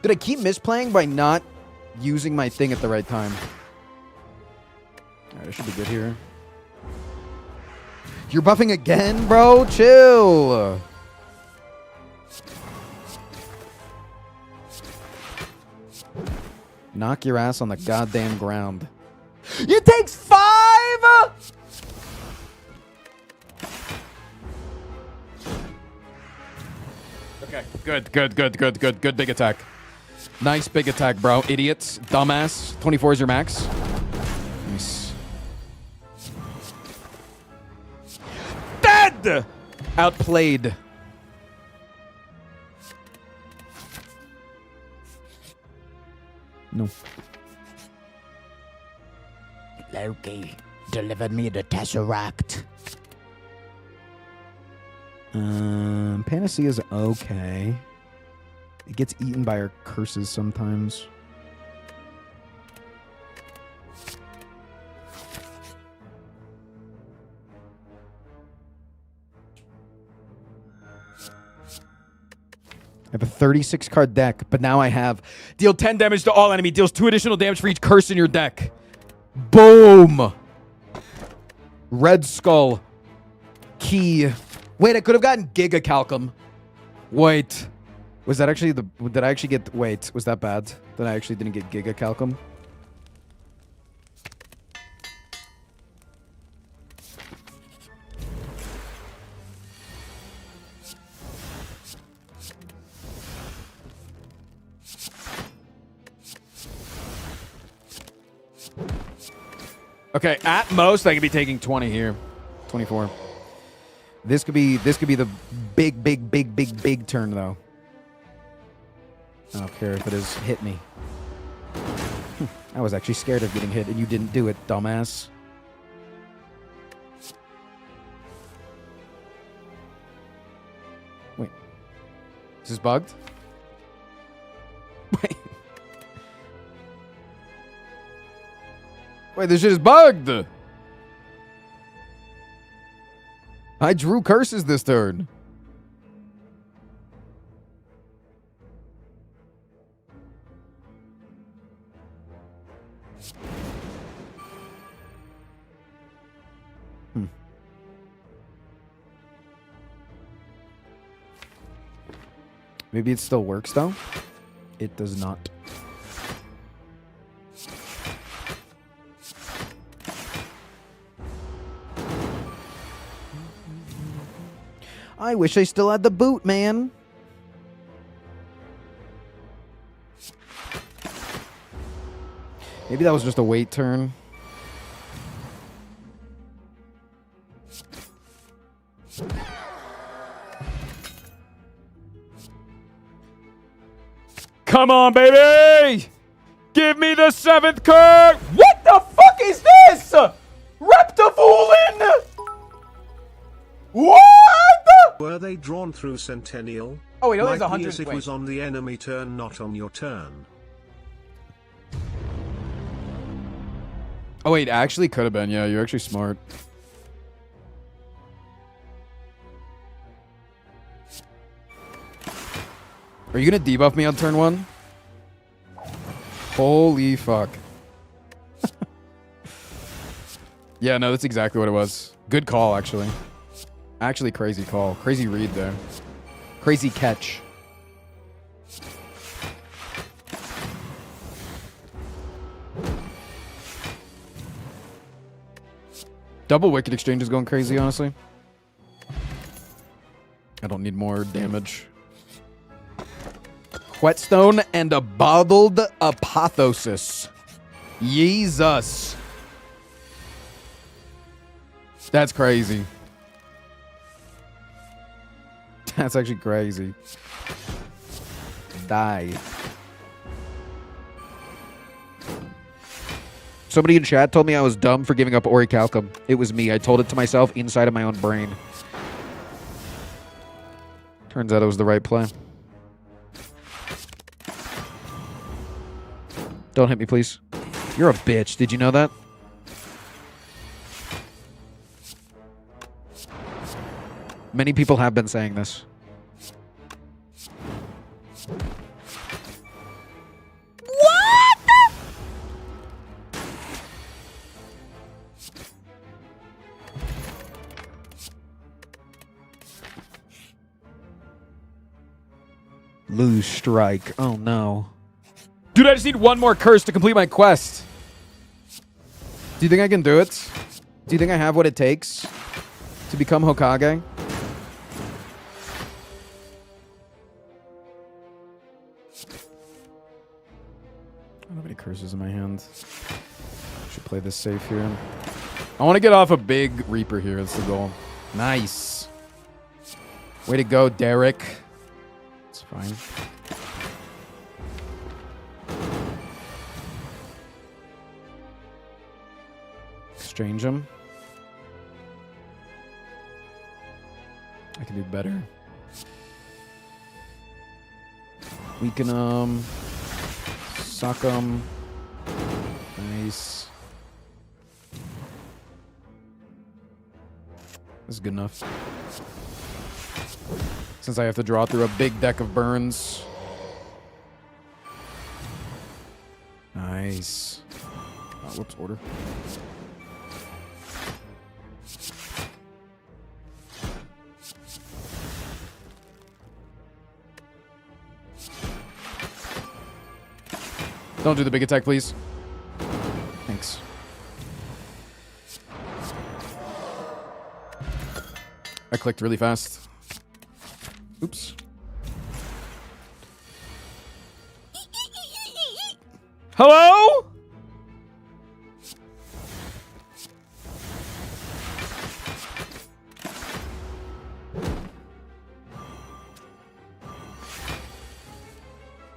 Did I keep misplaying by not using my thing at the right time? Alright, I should be good here. You're buffing again, bro? Chill. Knock your ass on the goddamn ground. It takes 5! Okay, good big attack. Nice big attack, bro. Idiots. Dumbass. 24 is your max. Nice. Dead! Outplayed. No. Loki delivered me the Tesseract. Panacea is okay. It gets eaten by our curses sometimes. I have a 36 card deck, but now I have deal 10 damage to all enemy, deals 2 additional damage for each curse in your deck. Boom! Red Skull. Key. Wait, I could have gotten Giga Calcum. Wait. Was that actually the... Did I actually get... Wait, was that bad? That I actually didn't get Giga Calcum? Okay, at most I could be taking 20 here. 24. This could be the big turn though. I don't care if it is. Hit me. I was actually scared of getting hit and you didn't do it, dumbass. Wait. Is this bugged? Wait. Wait, this shit is bugged! I drew curses this turn. Maybe it still works though. It does not. I wish I still had the boot, man. Maybe that was just a wait turn. Come on, baby! Give me the 7th card! What the fuck is this? Reptivolin! What? Were they drawn through Centennial? Oh, wait, no, there's Might be 100. as it was on the enemy turn, not on your turn. Oh, wait, actually could have been. Yeah, you're actually smart. Are you gonna debuff me on turn 1? Holy fuck. Yeah, no, that's exactly what it was. Good call, actually. Actually, crazy call. Crazy read there. Crazy catch. Double Wicked Exchange is going crazy, honestly. I don't need more damage. Whetstone and a Bottled Apotheosis. Jesus. That's crazy. That's actually crazy. Die. Somebody in chat told me I was dumb for giving up Orichalcum. It was me. I told it to myself inside of my own brain. Turns out it was the right play. Don't hit me, please. You're a bitch. Did you know that? Many people have been saying this. What? Lose strike. Oh no. Dude, I just need one more curse to complete my quest. Do you think I can do it? Do you think I have what it takes to become Hokage? I don't have any curses in my hand. Should play this safe here. I want to get off a big Reaper here. That's the goal. Nice. Way to go, Derek. It's fine. Exchange them. I can do better. We can, suck them. Nice. This is good enough. Since I have to draw through a big deck of burns. Nice. Oh, whoops, order. Don't do the big attack, please. Thanks. I clicked really fast. Oops. Hello?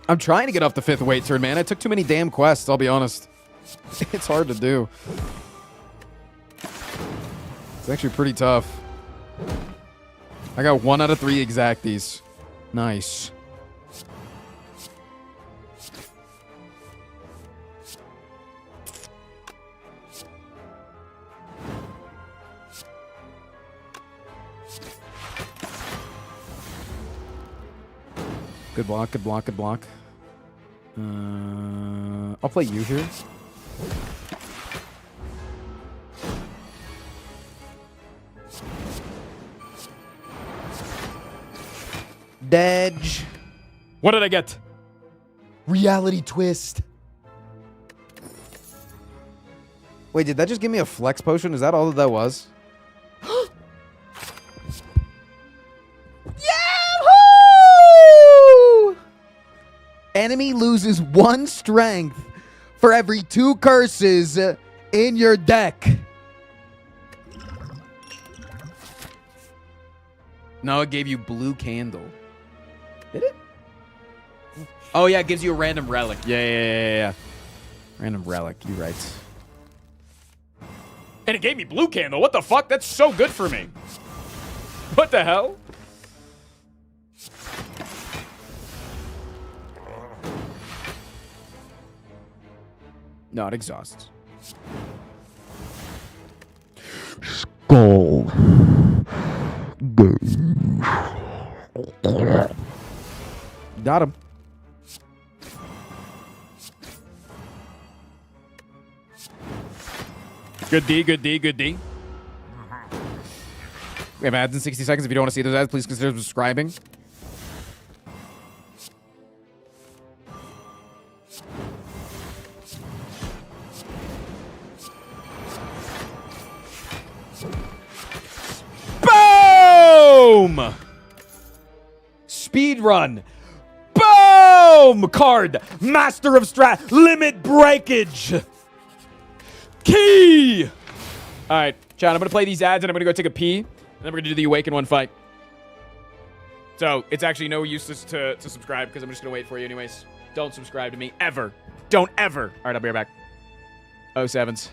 I'm trying to get off the 5th weight turn, man. I took too many damn quests, I'll be honest. It's hard to do. It's actually pretty tough. I got 1 out of 3 exacties. Nice. Good block, good block, good block. I'll play you here. Dedge. What did I get? Reality twist. Wait, did that just give me a flex potion? Is that all that was? Yahoo! Enemy loses 1 strength for every 2 curses in your deck. No, it gave you blue candle. Did it? Oh, yeah, it gives you a random relic. Yeah. Random relic, you're right. And it gave me blue candle. What the fuck? That's so good for me. What the hell? No, it exhausts. Skull. Got him. Good D, good D, good D. We have ads in 60 seconds. If you don't want to see those ads, please consider subscribing. Boom! Speed run. Boom! Card. Master of Strat. Limit breakage. Key! All right, John, I'm going to play these ads, and I'm going to go take a pee, and then we're going to do the Awaken one fight. So it's actually no use to subscribe, because I'm just going to wait for you anyways. Don't subscribe to me, ever. Don't ever. All right, I'll be right back. 07s.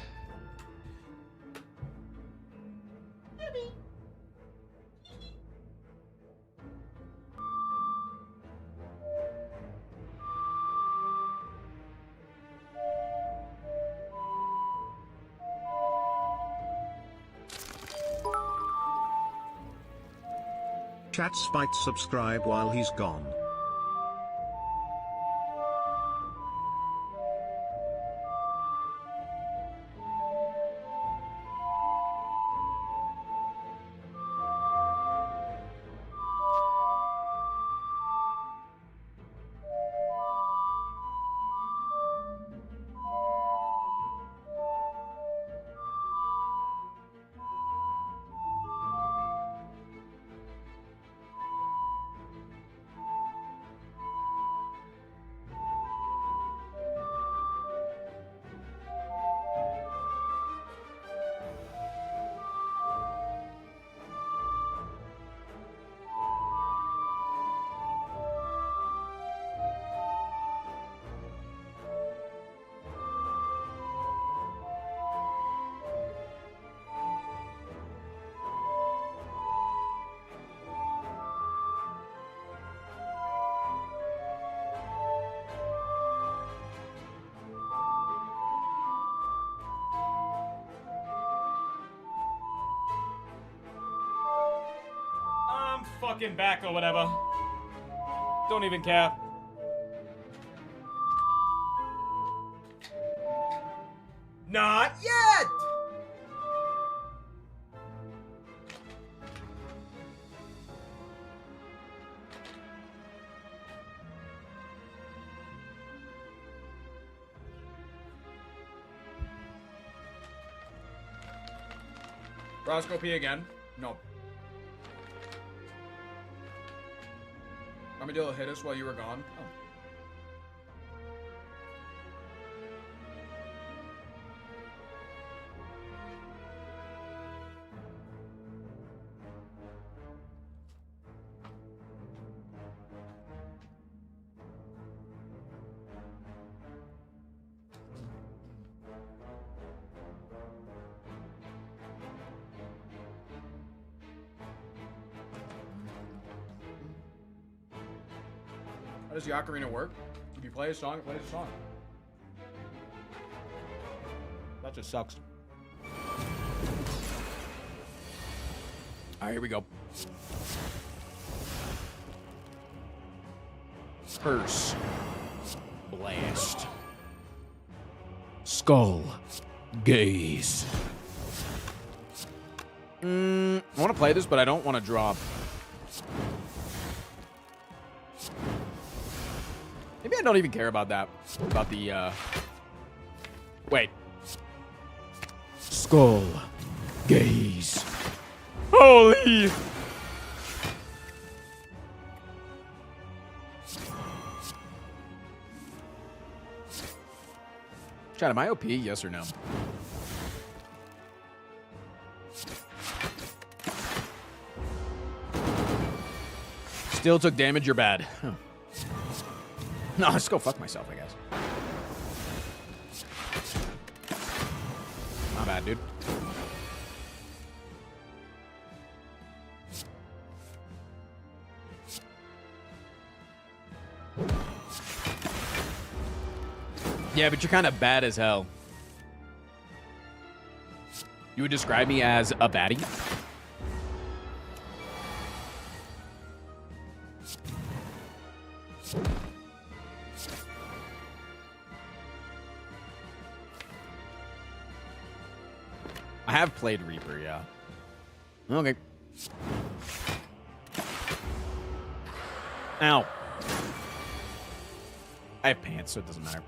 Chat Spite subscribe while he's gone. Fucking back or whatever. Don't even care. Not yet! Roscoe P again? No. Armadillo hit us while you were gone. Oh. How does the ocarina work? If you play a song, it plays a song. That just sucks. Alright, here we go. Curse. Blast. Skull. Gaze. I want to play this, but I don't want to drop. Maybe I don't even care about that. About the, Wait. Skull. Gaze. Holy! Chat, am I OP? Yes or no? Still took damage, you're bad. Huh. No, let's go fuck myself, I guess. Not bad, dude. Yeah, but you're kind of bad as hell. You would describe me as a baddie? have played Reaper, yeah. Okay. Ow. I have pants, so it doesn't matter.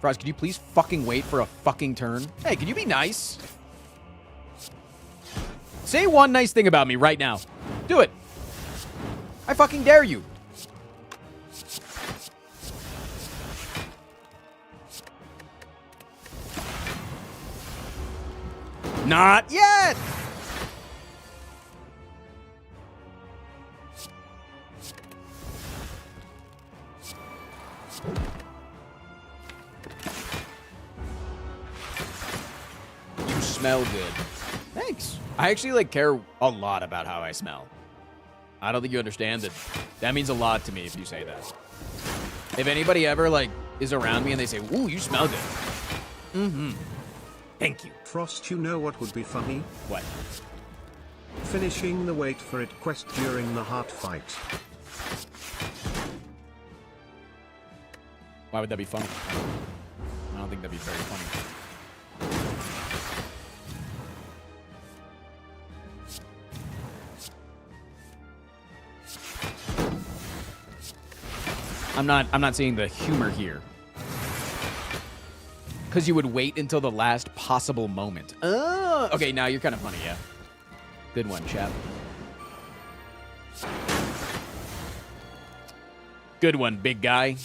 Frost, could you please fucking wait for a fucking turn? Hey, can you be nice? Say one nice thing about me right now. Do it. I fucking dare you. Not yet! You smell good. Thanks. I actually, like, care a lot about how I smell. I don't think you understand that. That means a lot to me if you say that. If anybody ever, like, is around me and they say, ooh, you smell good. Mm-hmm. Thank you. Frost, you know what would be funny? What? Finishing the wait for it quest during the heart fight. Why would that be funny? I don't think that'd be very funny. I'm not seeing the humor here. Because you would wait until the last possible moment. Oh, okay, now you're kind of funny, yeah. Good one, chap. Good one, big guy.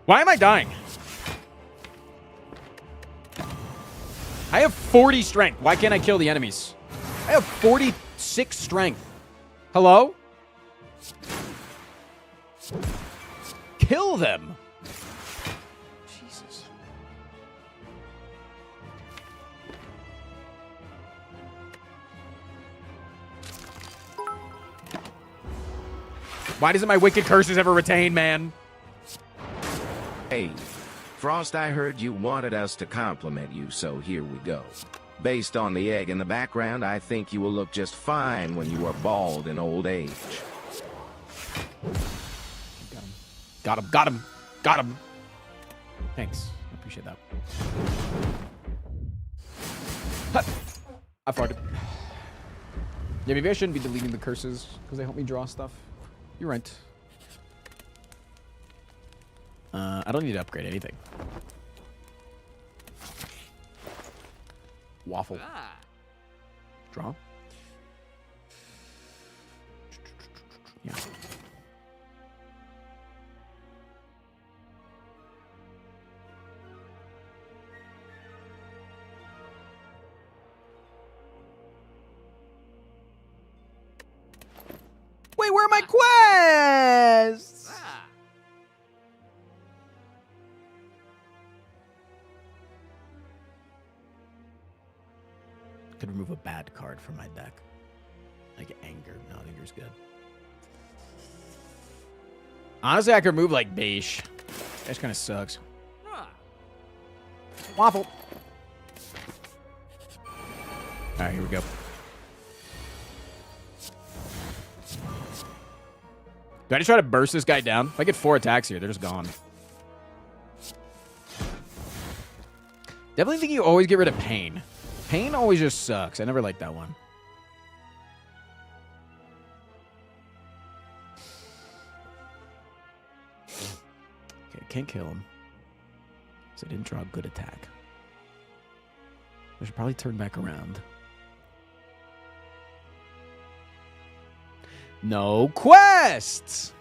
Why am I dying? I have 40 strength. Why can't I kill the enemies? I have 46 strength. Hello? Kill them. Jesus. Why doesn't my wicked curses ever retain, man? Hey, Frost, I heard you wanted us to compliment you, so here we go. Based on the egg in the background, I think you will look just fine when you are bald in old age. Got him. Got him. Got him. Thanks. I appreciate that. I farted. Yeah, maybe I shouldn't be deleting the curses because they help me draw stuff. You're right. I don't need to upgrade anything. Waffle. Draw. Yeah. Wait, where are my quests? Could remove a bad card from my deck. Like anger. No, anger's good. Honestly, I could remove like beige. That kind of sucks. Waffle. Alright, here we go. Do I just try to burst this guy down? If I get 4 attacks here, they're just gone. Definitely think you always get rid of pain. Pain always just sucks. I never liked that one. Okay, can't kill him. So I didn't draw a good attack. I should probably turn back around. No quests!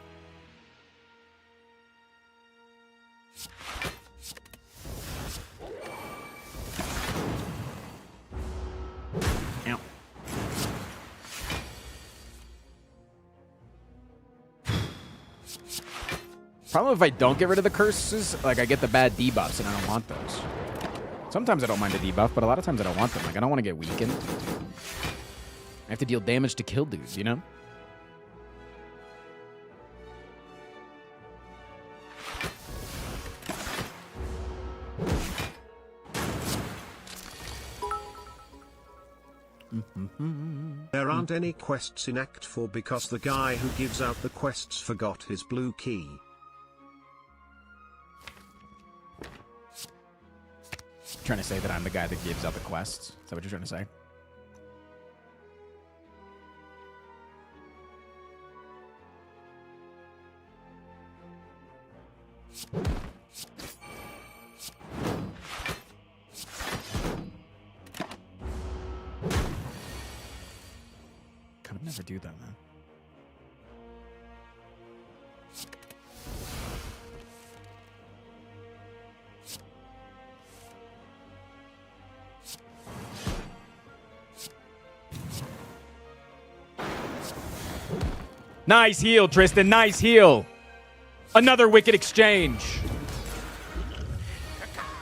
Ow. Problem if I don't get rid of the curses, like I get the bad debuffs and I don't want those. Sometimes I don't mind a debuff, but a lot of times I don't want them. Like I don't want to get weakened. I have to deal damage to kill dudes, you know? There aren't any quests in Act 4 because the guy who gives out the quests forgot his blue key. Trying to say that I'm the guy that gives out the quests? Is that what you're trying to say? I would never do that, man. Nice heal, Tristan. Nice heal. Another wicked exchange.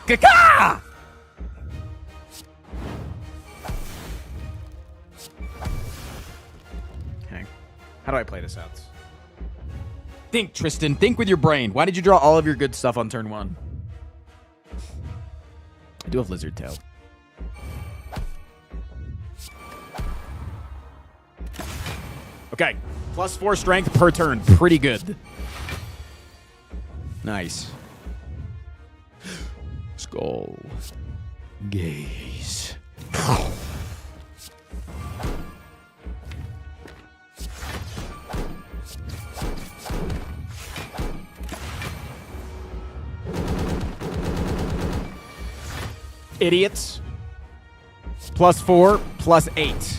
Kaka! Okay. How do I play this out? Think, Tristan. Think with your brain. Why did you draw all of your good stuff on turn 1? I do have Lizard Tail. Okay. +4 strength per turn. Pretty good. Nice. Skull. Gaze. Idiots. +4, +8.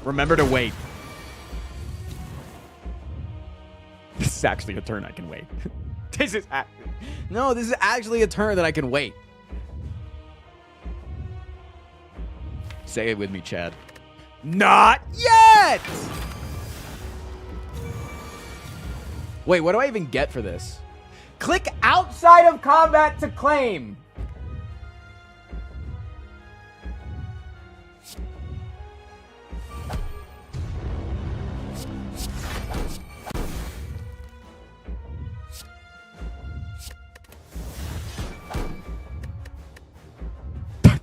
Remember to wait. This is actually a turn I can wait. This is actually a turn that I can wait. Say it with me, Chad. Not yet! Wait, what do I even get for this? Click outside of combat to claim.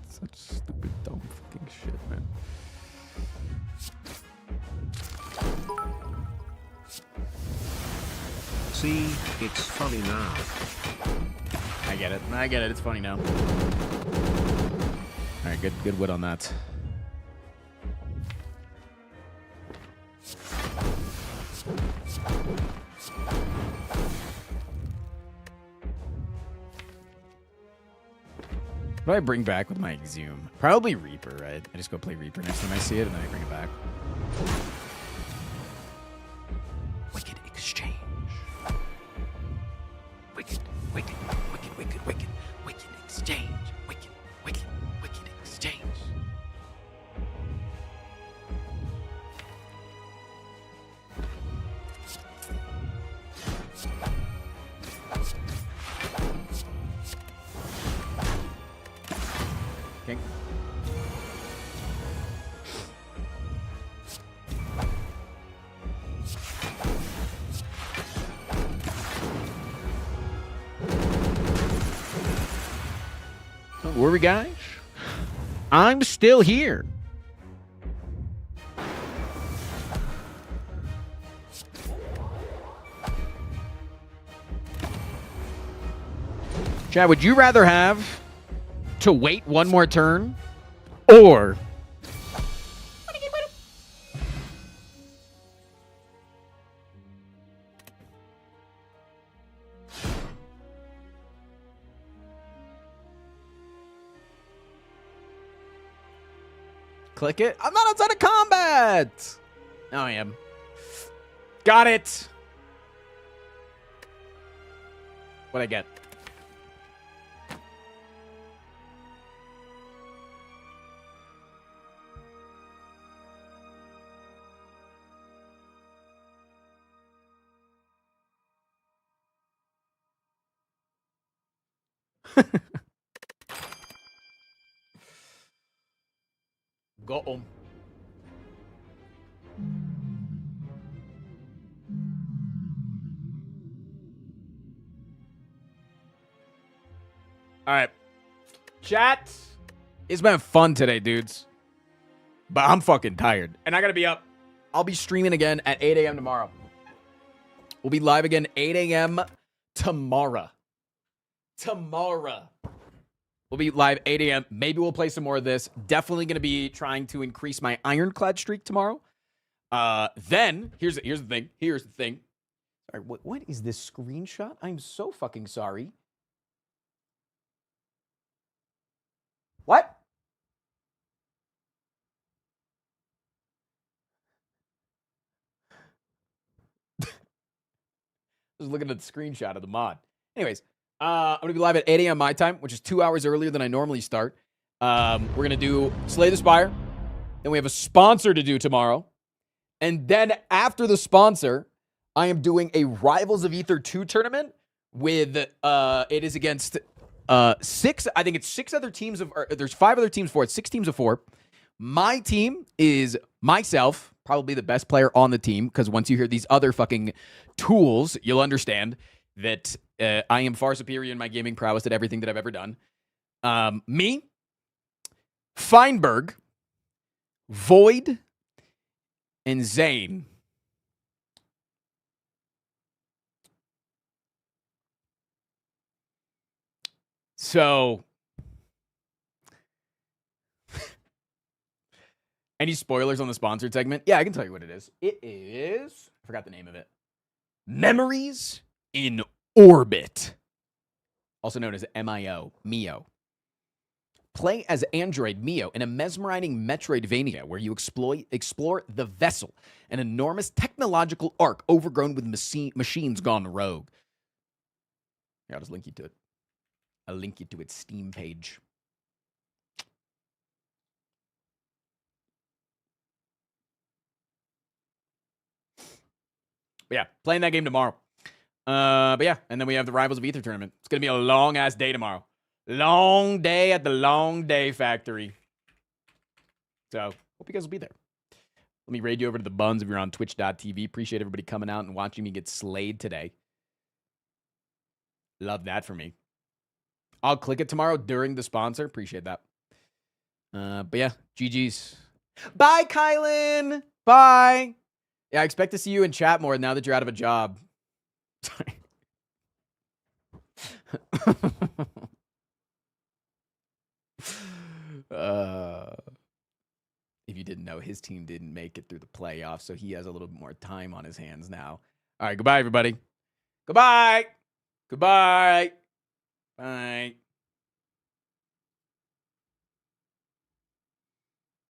Such stupid, dumb fucking shit, man. See, it's funny now. I get it. I get it. It's funny now. All right, good wit on that. What do I bring back with my Exhume? Probably Reaper, right? I just go play Reaper next time I see it, and then I bring it back. Wicked exchange. Wicked exchange. Wicked exchange. Okay. Don't worry, guys. I'm still here. Chad, would you rather have to wait one more turn or click it? I'm not outside of combat. No, I am. Got it. What'd I get? Got 'em. All right. Chat. It's been fun today, dudes. But I'm fucking tired. And I gotta be up. I'll be streaming again at 8 a.m. tomorrow. We'll be live again 8 a.m. tomorrow. We'll be live 8 a.m. Maybe we'll play some more of this. Definitely going to be trying to increase my ironclad streak tomorrow. Then, here's the thing. Sorry, what is this screenshot? I'm so fucking sorry. What? Just looking at the screenshot of the mod. Anyways, I'm going to be live at 8 a.m. my time, which is 2 hours earlier than I normally start. We're going to do Slay the Spire. Then we have a sponsor to do tomorrow. And then after the sponsor, I am doing a Rivals of Ether 2 tournament with, it is against six other teams there's 5 other teams for it, 6 teams of 4. My team is myself, probably the best player on the team, because once you hear these other fucking tools, you'll understand that I am far superior in my gaming prowess at everything that I've ever done. Me, Feinberg, Void, and Zane. So, any spoilers on the sponsored segment? Yeah, I can tell you what it is. It is, I forgot the name of it. Memories in Orbit. Also known as Mio. Play as Android Mio in a mesmerizing Metroidvania where you explore the vessel, an enormous technological ark overgrown with machines gone rogue. Here, I'll just link you to it. I'll link you to its Steam page. But yeah, playing that game tomorrow. But yeah, and then we have the Rivals of Ether tournament. It's going to be a long-ass day tomorrow. Long day at the Long Day Factory. So, hope you guys will be there. Let me raid you over to the buns if you're on twitch.tv. Appreciate everybody coming out and watching me get slayed today. Love that for me. I'll click it tomorrow during the sponsor. Appreciate that. But yeah, GG's. Bye, Kylan. Bye. Yeah, I expect to see you in chat more now that you're out of a job. Sorry. If you didn't know, his team didn't make it through the playoffs, so he has a little bit more time on his hands now. All right, goodbye, everybody. Goodbye. Bye.